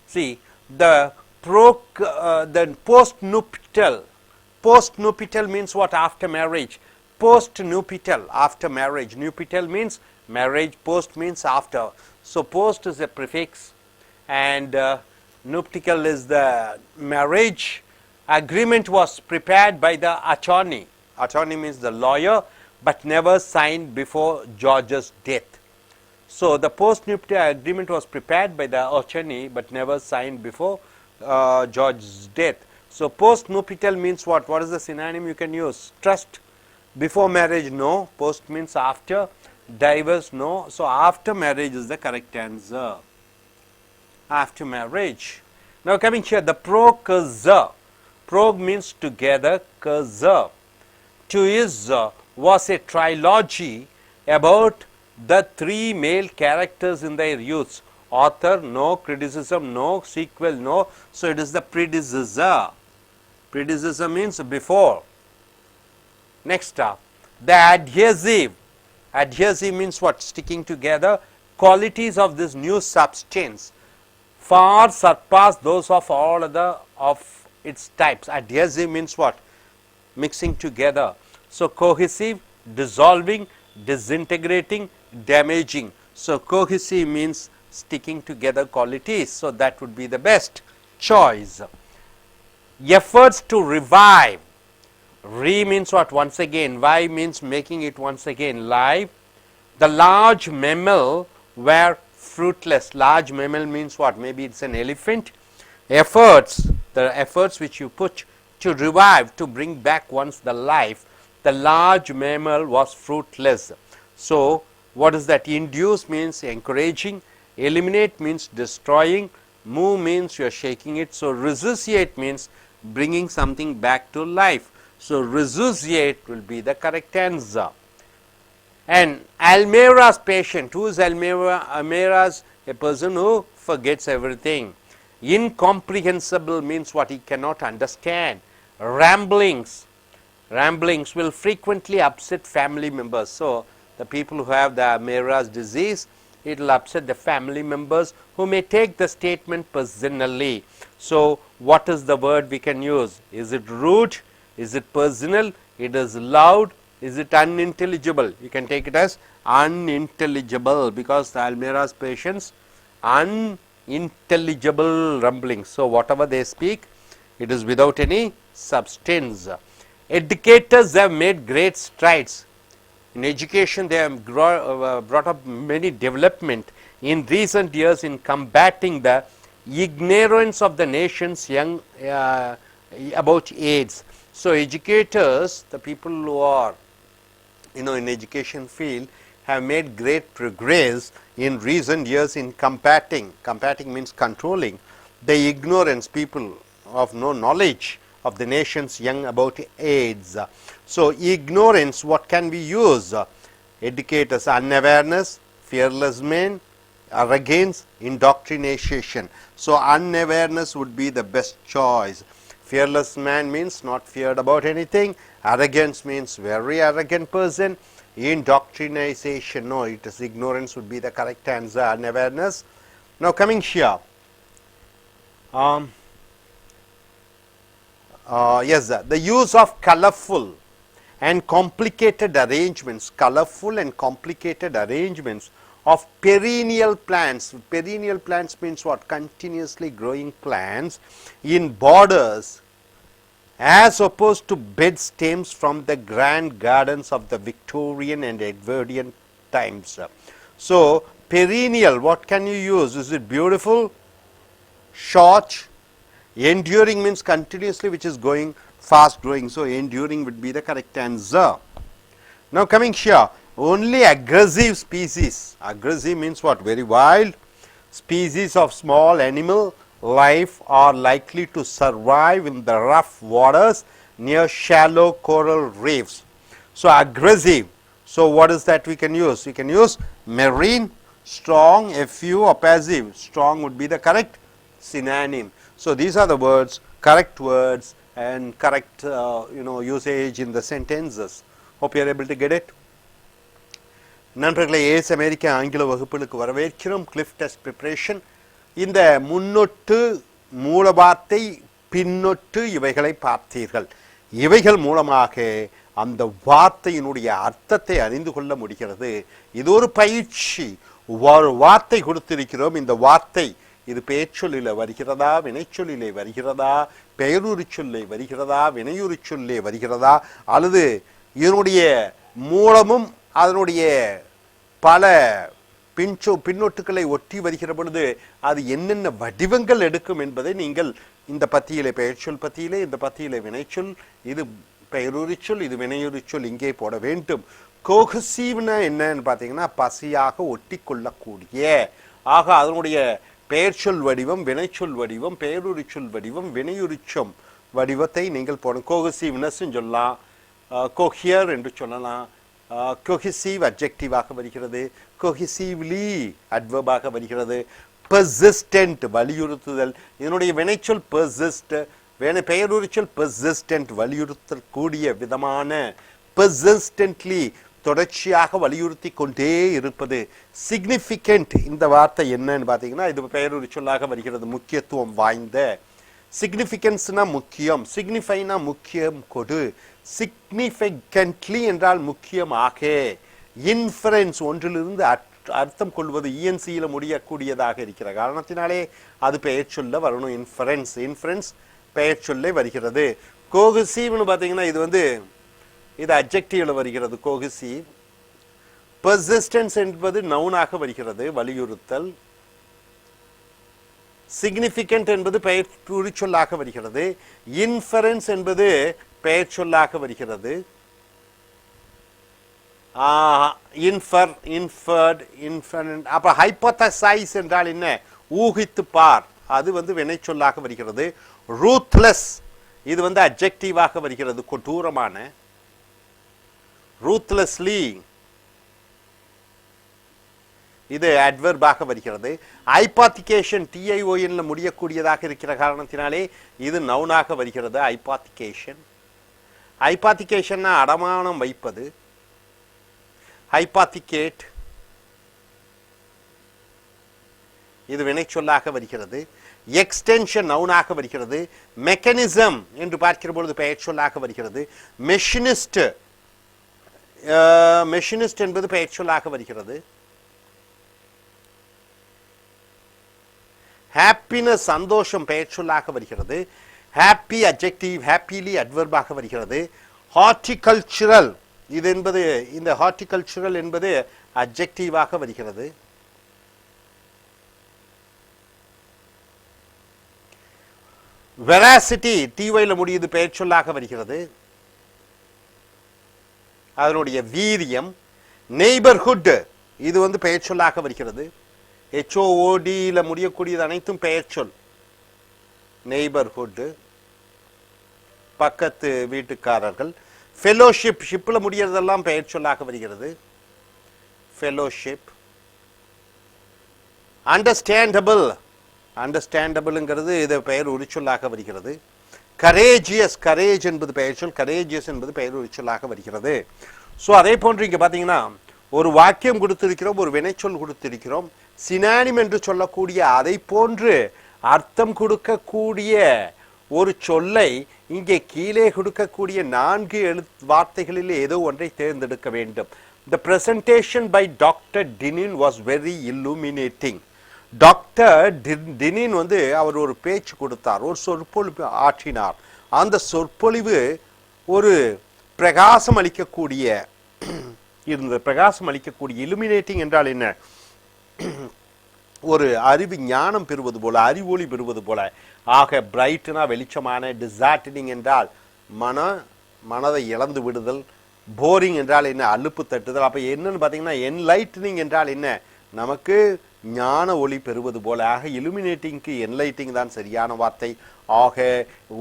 see the post-nuptial. Post-nuptial means what? After marriage. Post-nuptial, after marriage. Nuptial means marriage, post means after. So, post is a prefix and nuptial is the marriage. Agreement was prepared by the attorney. Attorney means the lawyer, but never signed before George's death. So, the post-nuptial agreement was prepared by the attorney, but never signed before George's death. So, post-nuptial means what? What is the synonym you can use? Trust. Before marriage, no. Post means after. Divorce, no. So, after marriage is the correct answer. After marriage. Now, coming here, the procursor. Prog means together, cursor. To is was a trilogy about the 3 male characters in their youth. Author, no. Criticism, no. Sequel, no. So, it is the predecessor. Predecessor means before. Next up, the adhesive. Adhesive means what? Sticking together. Qualities of this new substance far surpass those of all other of its types. Adhesive means what? Mixing together. So, cohesive, dissolving, disintegrating, damaging. So, cohesive means sticking together qualities. So, that would be the best choice. Efforts to revive. Re means what? Once again. Vive means making it once again live. The large mammal were fruitless. Large mammal means what? Maybe it is an elephant. Efforts, the efforts which you put to revive, to bring back once the life. The large mammal was fruitless. So, what is that? Induce means encouraging. Eliminate means destroying. Move means you are shaking it. So, resuscitate means bringing something back to life. So, resuscitate will be the correct answer. And Almira's patient. Who is Almira? Almira's a person who forgets everything. Incomprehensible means what? He cannot understand. Ramblings. Ramblings will frequently upset family members. So, the people who have the Almira's disease, it will upset the family members who may take the statement personally. So, what is the word we can use? Is it rude? Is it personal? It is loud. Is it unintelligible? You can take it as unintelligible, because the Almira's patients unintelligible rumblings. So, whatever they speak, it is without any substance. Educators have made great strides. In education, they have brought up many development in recent years in combating the ignorance of the nation's young about AIDS. So, educators, the people who are in education field, have made great progress in recent years in combating means controlling the ignorance, people of no knowledge of the nation's young about AIDS. So, ignorance, what can we use? Educators, unawareness, fearless men, arrogance, indoctrination. So, unawareness would be the best choice. Fearless man means not feared about anything. Arrogance means very arrogant person. Indoctrination, no, it is ignorance would be the correct answer. Unawareness. Now, coming here, yes, the use of colorful and complicated arrangements, colorful and complicated arrangements of perennial plants. Perennial plants means what? Continuously growing plants in borders, as opposed to bed stems from the grand gardens of the Victorian and Edwardian times. So, perennial, what can you use? Is it beautiful, short? Enduring means continuously, which is going fast growing. So, enduring would be the correct answer. Now, coming here, only aggressive species. Aggressive means what? Very wild. Species of small animal life are likely to survive in the rough waters near shallow coral reefs. So, aggressive. So, what is that we can use? We can use marine, strong, FU or passive. Strong would be the correct synonym. So, these are the words, correct words and correct usage in the sentences. Hope you are able to get it. நண்பர்களே, ace அமெரிக்க ஆங்கில வகுப்புகளுக்கு வரவேற்கிறோம். Cliff test preparation. இந்த முன்னொட்டு, மூலவார்த்தை, பின்னொட்டு இவைகளை பார்த்தீர்கள். இவைகள் மூலமாக அந்த வார்த்தையினுடைய அர்த்தத்தை அறிந்து கொள்ள முடிகிறது. இது ஒரு பயிற்சி. ஒரு வார்த்தை கொடுத்திருக்கிறோம். இந்த வார்த்தை இது பெயர்ச்சொல்லில் வருகிறதா, வினைச்சொல்லிலே வருகிறதா, பெயருரி சொல்லை வருகிறதா, வினையுரி சொல்லே வருகிறதா, அல்லது இதனுடைய மூலமும் அதனுடைய பல பின்னொட்டுக்களை ஒட்டி வருகிற பொழுது அது என்னென்ன வடிவங்கள் எடுக்கும் என்பதை நீங்கள் இந்த பத்தியிலே பெயர்ச்சொல் பத்தியிலே, இந்த பத்தியிலே வினைச்சொல், இது பெயருரி சொல், இது வினையுரி சொல் இங்கே போட வேண்டும். கோஹசிவ்னா என்னன்னு பார்த்தீங்கன்னா பசியாக ஒட்டி கொள்ளக்கூடிய. ஆக அதனுடைய பெயர்ச்சொல் வடிவம், வினைச்சொல் வடிவம், பெயருரி சொல் வடிவம், வினையுரிச்சொம் வடிவத்தை நீங்கள் போடணும். கோஹசிவ்னஸ் சொல்லலாம், கோஹியர் என்று சொல்லலாம், cohesive அட்ஜெக்டிவாக வருகிறது, cohesively அட்வர்பாக வருகிறது, persistent வலியுறுத்துதல், இதனுடைய வினைச்சொல் persist, பெயருரிச்சொல் persistent வலியுறுத்தல் கூடிய விதமான, persistently தொடர்ச்சியாக வலியுறுத்தி கொண்டே இருப்பது. significant இந்த வார்த்தை என்னன்னு பார்த்தீங்கன்னா இது பெயருரிச்சொல்லாக வருகிறது, முக்கியத்துவம் வாய்ந்த. significanceனா முக்கியம், signifyனா முக்கியம் கொடு, significantly என்றால் முக்கியமாக. இன்ஃபரன்ஸ் ஒன்றிலிருந்து அர்த்தம் கொள்வது இஎன்சியில் முடியக்கூடியதாக இருக்கிற காரணத்தினாலே அது பெயர் சொல்ல வரணும். இன்ஃபரன்ஸ் பெயர் சொல்ல வருகிறது. கோஹசிவ்னு பார்த்தீங்கன்னா இது அட்ஜெக்டிவ்ல வருகிறது. கோஹசிவ். பெர்சிஸ்டன்ஸ் என்பது நவுனாக வருகிறது, வலியுறுத்தல். சிக்னிஃபிகண்ட் என்பது பெயர் சொல்லாக வருகிறது. இன்ஃபரன்ஸ் என்பது பெயர் சொல்லாக வருகிறது. அப்ப ஹைபோதசைஸ் என்றால் என்ன? ஊகித்து பார், அது வினை சொல்லாக வருகிறது. ரூத்லெஸ் இது அட்ஜெக்டிவாக வருகிறது, கொடூரமான. ரூத்லெஸ்லி இது அட்வர்பாக வருகிறது. ஐபாத்திகேஷன் TION முடியக்கூடியதாக இருக்கிற காரணத்தினாலே இது நவுனாக வருகிறது. ஐபாத்திகேஷன். ஐபாத்திகேஷன் அடமானம் வைப்பது. ஹைபாத்திகேட் இது வினைச்சொல்லாக வருகிறது. எக்ஸ்டென்ஷன் நவுனாக வருகிறது. மெக்கானிசம் என்று பார்க்கிற பொழுது பெயர் சொல்லாக வருகிறது. மெஷினிஸ்ட் என்பது பெயர் சொல்லாக வருகிறது. ஹாப்பினஸ் சந்தோஷம் பெயர் சொல்லாக வருகிறது. ஹாப்பி அட்ஜெக்டிவ், ஹாப்பிலி அட்வர்பாக வருகிறது. ஹார்டிகல்ச்சுரல் இது இந்த ஹார்டிகல்ச்சுரல் என்பது அட்ஜெக்டிவாக வருகிறது. வெராசிட்டி TYல முடியுது, பெயர் சொல்லாக வருகிறது. அதனுடைய வீரியம். நெய்பர்ஹுட் இது பெயர் சொல்லாக வருகிறது. HOODல முடியக்கூடியது அனைத்தும் பெயர் சொல். நெய்பர்ஹுட் பக்கத்து வீட்டுக்காரர்கள். ஃபெலோஷிப் ஷிப்ல முடியறதெல்லாம் பெயர் சொல்லாக வருகிறது. ஃபெலோஷிப். அண்டர்ஸ்டாண்டபிள்ங்கிறது இது பெயர் உரிச்சொல்லாக வருகிறது. கரேஜியஸ் கரேஜ் என்பது பெயர் சொல், கரேஜியஸ் என்பது பெயர் உரிச்சொல்லாக வருகிறது. ஸோ அதே போன்று இங்கே பார்த்தீங்கன்னா ஒரு வாக்கியம் கொடுத்திருக்கிறோம், ஒரு வினைச்சொல் கொடுத்திருக்கிறோம். சினானிம் என்று சொல்லக்கூடிய அதை போன்று அர்த்தம் கொடுக்கக்கூடிய ஒரு சொல்லை இங்கே கீழே கொடுக்கக்கூடிய 4 வார்த்தைகளில் ஏதோ ஒன்றை தேர்ந்தெடுக்க வேண்டும். The presentation by Dr. Dinin was very illuminating. Doctor Dinin வந்து அவர் ஒரு பேச்சு கொடுத்தார், ஒரு சொற்பொழிவு ஆற்றினார். அந்த சொற்பொழிவு ஒரு பிரகாசம் அளிக்கக்கூடிய இருந்த பிரகாசம் அளிக்கக்கூடிய illuminating என்றால் என்ன? ஒரு அறிவு ஞானம் பெறுவது போல, அறிவொளி பெறுவது போல. ஆக பிரைட்னா வெளிச்சமான, டிசார்டனிங் என்றால் மனதை இழந்து விடுதல், போரிங் என்றால் என்ன? அலுப்பு தட்டுதல். அப்போ என்னன்னு பார்த்தீங்கன்னா என்லைட்டனிங் என்றால் என்ன? நமக்கு ஞான ஒளி பெறுவது போல. ஆக இலுமினேட்டிங்க்கு என்லைட்டிங் தான் சரியான வார்த்தை. ஆக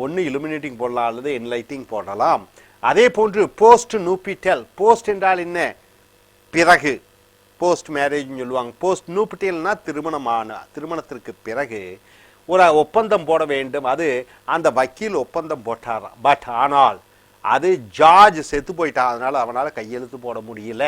ஒன்று இலுமினேட்டிங் போடலாம் அல்லது என்லைட்டிங் போடலாம். அதே போன்று போஸ்ட் நூபிட்டல். போஸ்ட் என்றால் என்ன? பிறகு. போஸ்ட் மேரேஜ்னு சொல்லுவாங்க. போஸ்ட் நூபிட்டல்னா திருமணத்திற்கு பிறகு ஒரு ஒப்பந்தம் போட வேண்டும். அது அந்த வக்கீல் ஒப்பந்தம் போட்டார். பட் ஆனால் அது ஜார்ஜ் செத்து போயிட்டான், அதனால அவனால் கையெழுத்து போட முடியல.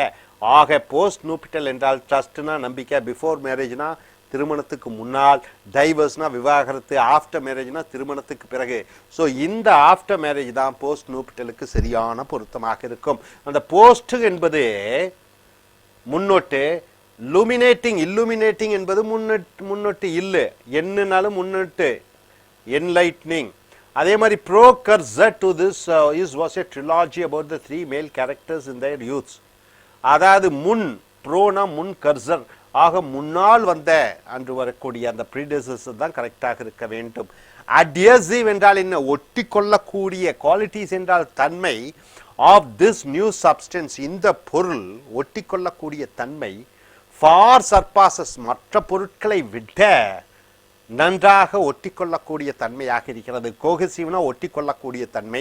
ஆக போஸ்ட் நூபிட்டல் என்றால் ட்ரஸ்ட்னா நம்பிக்கை, பிஃபோர் மேரேஜ்னா திருமணத்துக்கு முன்னால், டைவர்ஸ்னா விவாகரத்து, ஆஃப்டர் மேரேஜ்னா திருமணத்துக்கு பிறகு. ஸோ இந்த ஆஃப்டர் மேரேஜ் தான் போஸ்ட் நூபிட்டலுக்கு சரியான பொருத்தமாக இருக்கும். அந்த போஸ்ட் என்பது முன்னோட்டு, இல்லுமினேட்டிங் என்பது முன்னோட்டு இல்லை, என்னன்னாலும் முன்னோட்டு, என்லைட்னிங். அதே மாதிரி precursor to this was a trilogy about the 3 male characters in there youths. அதாவது ப்ரோனா முன், கர்சர் ஆக முன்னால் வந்த அன்று வரக்கூடிய அந்த ப்ரீடெசஸர் தான் கரெக்டாக இருக்க வேண்டும். அட்ஹெசிவ் என்றால் என்ன? ஒட்டி கொள்ளக்கூடிய. குவாலிட்டிஸ் என்றால் தன்மை. ஆஃப் திஸ் நியூ சப்ஸ்டன்ஸ், இந்த பொருள் ஒட்டி கொள்ளக்கூடிய தன்மை. ஃபார் சர்பாசஸ், மற்ற பொருட்களை விட நன்றாக ஒட்டி கொள்ளக்கூடிய தன்மையாக இருக்கிறது. கோஹெசிவ்னா ஒட்டி கொள்ளக்கூடிய தன்மை,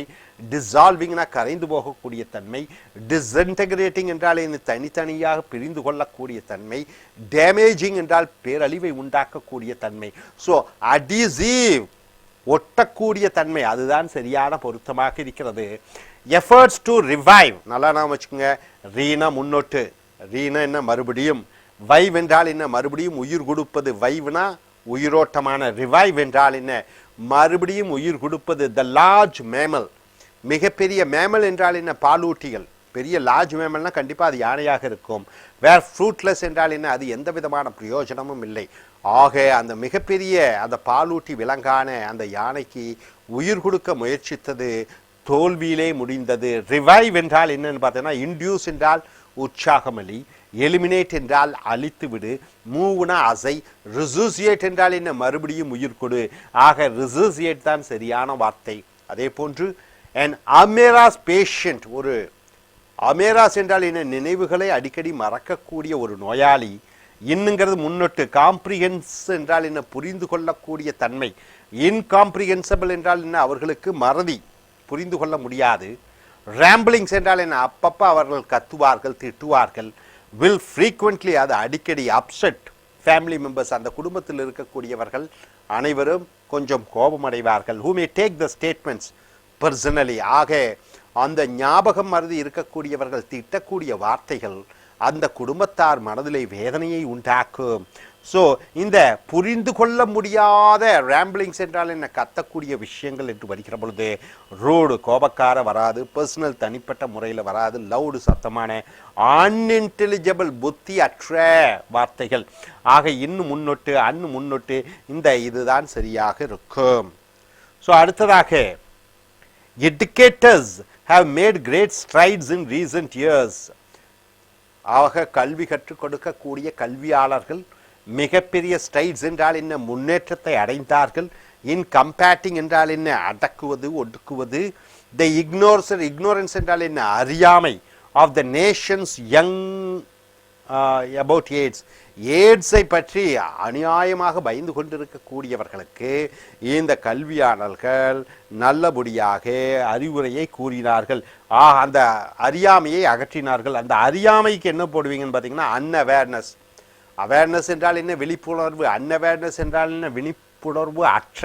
டிசால்விங்னா கரைந்து போகக்கூடிய தன்மை, டிஸ்இன்டகிரேட்டிங் என்றால் தனித்தனியாக பிரிந்து கொள்ளக்கூடிய தன்மை, டேமேஜிங் என்றால் பேரழிவை உண்டாக்கக்கூடிய தன்மை. ஸோ அடிசிவ், ஒட்டக்கூடிய தன்மை, அதுதான் சரியான பொருத்தமாக இருக்கிறது. எஃபர்ட்ஸ் டு ரிவைவ், நல்லா நான் வச்சுக்கோங்க. ரீனா முன்னோட்டு, ரீனா என்ன? மறுபடியும். வைவ் என்றால் என்ன? மறுபடியும் உயிர் கொடுப்பது. வைவ்னா உயிரோட்டமான. ரிவைவ் என்றால் என்ன? மறுபடியும் உயிர் கொடுப்பது. த லார்ஜ் மேமல், மிகப்பெரிய மேமல் என்றால் என்ன? பாலூட்டிகள். பெரிய லார்ஜ் மேமல்னா கண்டிப்பாக அது யானையாக இருக்கும். வேர் ஃப்ரூட்லெஸ் என்றால் என்ன? அது எந்த விதமான பிரயோஜனமும் இல்லை. ஆக அந்த மிகப்பெரிய அந்த பாலூட்டி விலங்கான அந்த யானைக்கு உயிர் கொடுக்க முயற்சித்தது தோல்வியிலே முடிந்தது. ரிவைவ் என்றால் என்னன்னு பார்த்தீங்கன்னா, இன்டியூஸ் என்றால் உற்சாகமளி, எலிமினேட் என்றால் அழித்து விடு, மூவ்னா அசை, ரிசூசியேட் என்றால் என்ன? மறுபடியும் உயிர் கொடு. ஆக ரிசூசியேட் தான் சரியான வார்த்தை. அதே போன்று அண்ட் அமேராஸ் பேஷண்ட், ஒரு அமேராஸ் என்றால் என்ன? நினைவுகளை அடிக்கடி மறக்கக்கூடிய ஒரு நோயாளி. இன்னுங்கிறது முன்னொட்டு. காம்ப்ரிஹென்ஸ் என்றால் என்ன? புரிந்து கொள்ளக்கூடிய தன்மை. இன்காம்ப்ரிஹென்சபிள் என்றால் என்ன? அவர்களுக்கு மறதி, புரிந்து கொள்ள முடியாது. ரேம்பிளிங்ஸ் என்றால் என்ன? அப்பப்போ அவர்கள் கத்துவார்கள், திட்டுவார்கள். வில் ஃப்ரீக்வெண்ட்லி, அது அடிக்கடி. அப்செட் ஃபேமிலி மெம்பர்ஸ், அந்த குடும்பத்தில் இருக்கக்கூடியவர்கள் அனைவரும் கொஞ்சம் கோபமடைவார்கள். Who may take the statements personally. ஆக அந்த ஞாபகம் மறதி இருக்கக்கூடியவர்கள் திட்டக்கூடிய வார்த்தைகள் அந்த குடும்பத்தார் மனதிலே வேதனையை உண்டாக்கும். ஸோ இந்த புரிந்து கொள்ள முடியாத ரேம்பிளிங்ஸ் என்றால் என்ன? கத்தக்கூடிய விஷயங்கள் என்று வருகிற பொழுது ரோடு கோபக்கார வராது, பர்சனல் தனிப்பட்ட முறையில் வராது, லவுடு சத்தமான, அன்இன்டெலிஜபிள் புத்தி அற்ற வார்த்தைகள். ஆக இன்னும் முன்னொட்டு, முன்னொட்டு, இந்த இதுதான் சரியாக இருக்கும். ஸோ அடுத்ததாக, educators have made great strides in recent years. ஆக கல்வி கற்றுக் கொடுக்கக்கூடிய கல்வியாளர்கள் மிகப்பெரிய ஸ்டைட்ஸ் என்றால் என்ன? முன்னேற்றத்தை அடைந்தார்கள். இன் கம்பேட்டிங் என்றால் என்ன? அடக்குவது, ஒடுக்குவது. த இக்னோரன்ஸ் என்றால் என்ன? அறியாமை. Of the nations young about AIDS, எய்ட்ஸை பற்றி அநியாயமாக பயந்து கொண்டிருக்கக்கூடியவர்களுக்கு இந்த கல்வியாளர்கள் நல்லபடியாக அறிவுரையை கூறினார்கள். அந்த அறியாமையை அகற்றினார்கள். அந்த அறியாமைக்கு என்ன போடுவீங்கன்னு பார்த்தீங்கன்னா, அன்அவேர்னஸ். அவேர்னஸ் என்றால் என்ன? விழிப்புணர்வு. அன்அவேர்னஸ் என்றால் என்ன? விழிப்புணர்வு அற்ற.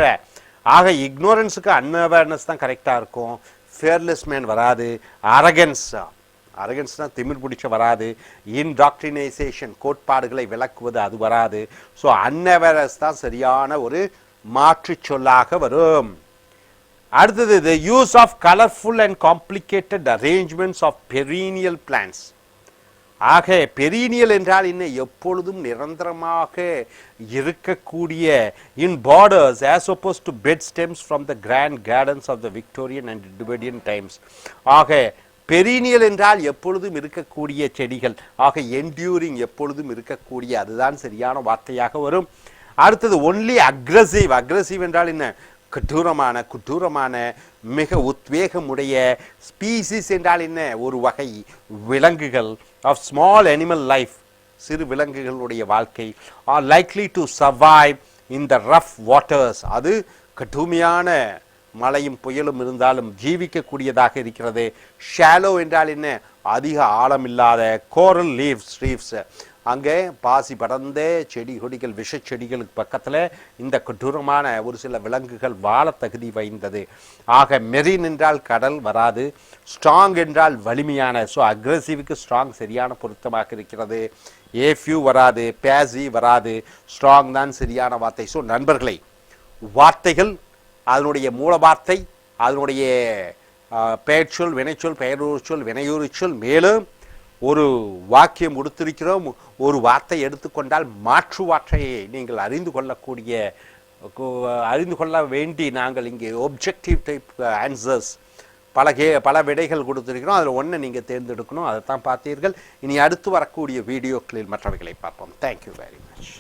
ஆக இக்னோரன்ஸுக்கு அன்அவேர்னஸ் தான் கரெக்டாக இருக்கும். ஃபியர்லெஸ் மேன் வராது. அரகன்ஸ்னால் திமிர் பிடிச்ச வராது. இன்டாக்ட்ரினைசேஷன், கோட்பாடுகளை விளக்குவது, அது வராது. ஸோ அன்அவேர்னஸ் தான் சரியான ஒரு மாற்று சொல்லாக வரும். அடுத்தது the use of colorful and complicated arrangements of perennial plants. ஆக பெரீனியல் என்றால் என்ன, எப்பொழுதும் நிரந்தரமாக இருக்கக்கூடிய in borders as opposed to bed stems from the grand gardens of the Victorian and Edwardian times. ஆக பெரீனியல் என்றால் எப்பொழுதும் இருக்கக்கூடிய செடிகள், ஆக என்டியூரிங் எப்பொழுதும் இருக்கக்கூடிய, அதுதான் சரியான வார்த்தையாக வரும். அடுத்தது ஒன்லி அக்ரசிவ். அக்ரசிவ் என்றால் என்ன, குட்டூரமான மிக உத்வேகமுடைய. ஸ்பீசிஸ் என்றால் என்ன, ஒரு வகை விலங்குகள். ஆஃப் ஸ்மால் அனிமல் லைஃப், சிறு விலங்குகளுடைய வாழ்க்கை. R likely to survive in the rough waters, அது கடுமையான மழையும் புயலும் இருந்தாலும் ஜீவிக்கக்கூடியதாக இருக்கிறது. ஷாலோ என்றால் என்ன, அதிக ஆழமில்லாத. கோரல் ரீஃப்ஸ், அங்கே பாசி படர்ந்த செடி கொடிகள், விஷ செடிகளுக்கு பக்கத்தில் இந்த கொடூரமான ஒரு சில விலங்குகள் வாழ தகுதி வாய்ந்தது. ஆக மெரின் என்றால் கடல் வராது. ஸ்ட்ராங் என்றால் வலிமையான. ஸோ அக்ரெசிவ்க்கு ஸ்ட்ராங் சரியான பொருத்தமாக இருக்கிறது. ஏஃப்யூ வராது, பேசி வராது, ஸ்ட்ராங் தான் சரியான வார்த்தை. ஸோ நண்பர்களை, வார்த்தைகள், அதனுடைய மூல வார்த்தை, அதனுடைய பெயர்ச்சொல், வினைச்சொல், பெயரூர்ச்சொல், வினையூர்ச்சொல், மேலும் ஒரு வாக்கியம் கொடுத்திருக்கிறோம். ஒரு வார்த்தை எடுத்துக்கொண்டால் மாற்று வார்த்தையை நீங்கள் அறிந்து கொள்ள வேண்டி நாங்கள் இங்கே ஒப்ஜெக்டிவ் டைப் ஆன்சர்ஸ் பல விடைகள் கொடுத்திருக்கிறோம். அதில் ஒன்று நீங்கள் தேர்ந்தெடுக்கணும். அதை தான் பார்த்தீர்கள். இனி அடுத்து வரக்கூடிய வீடியோக்களில் மற்றவைகளை பார்ப்போம். Thank you very much.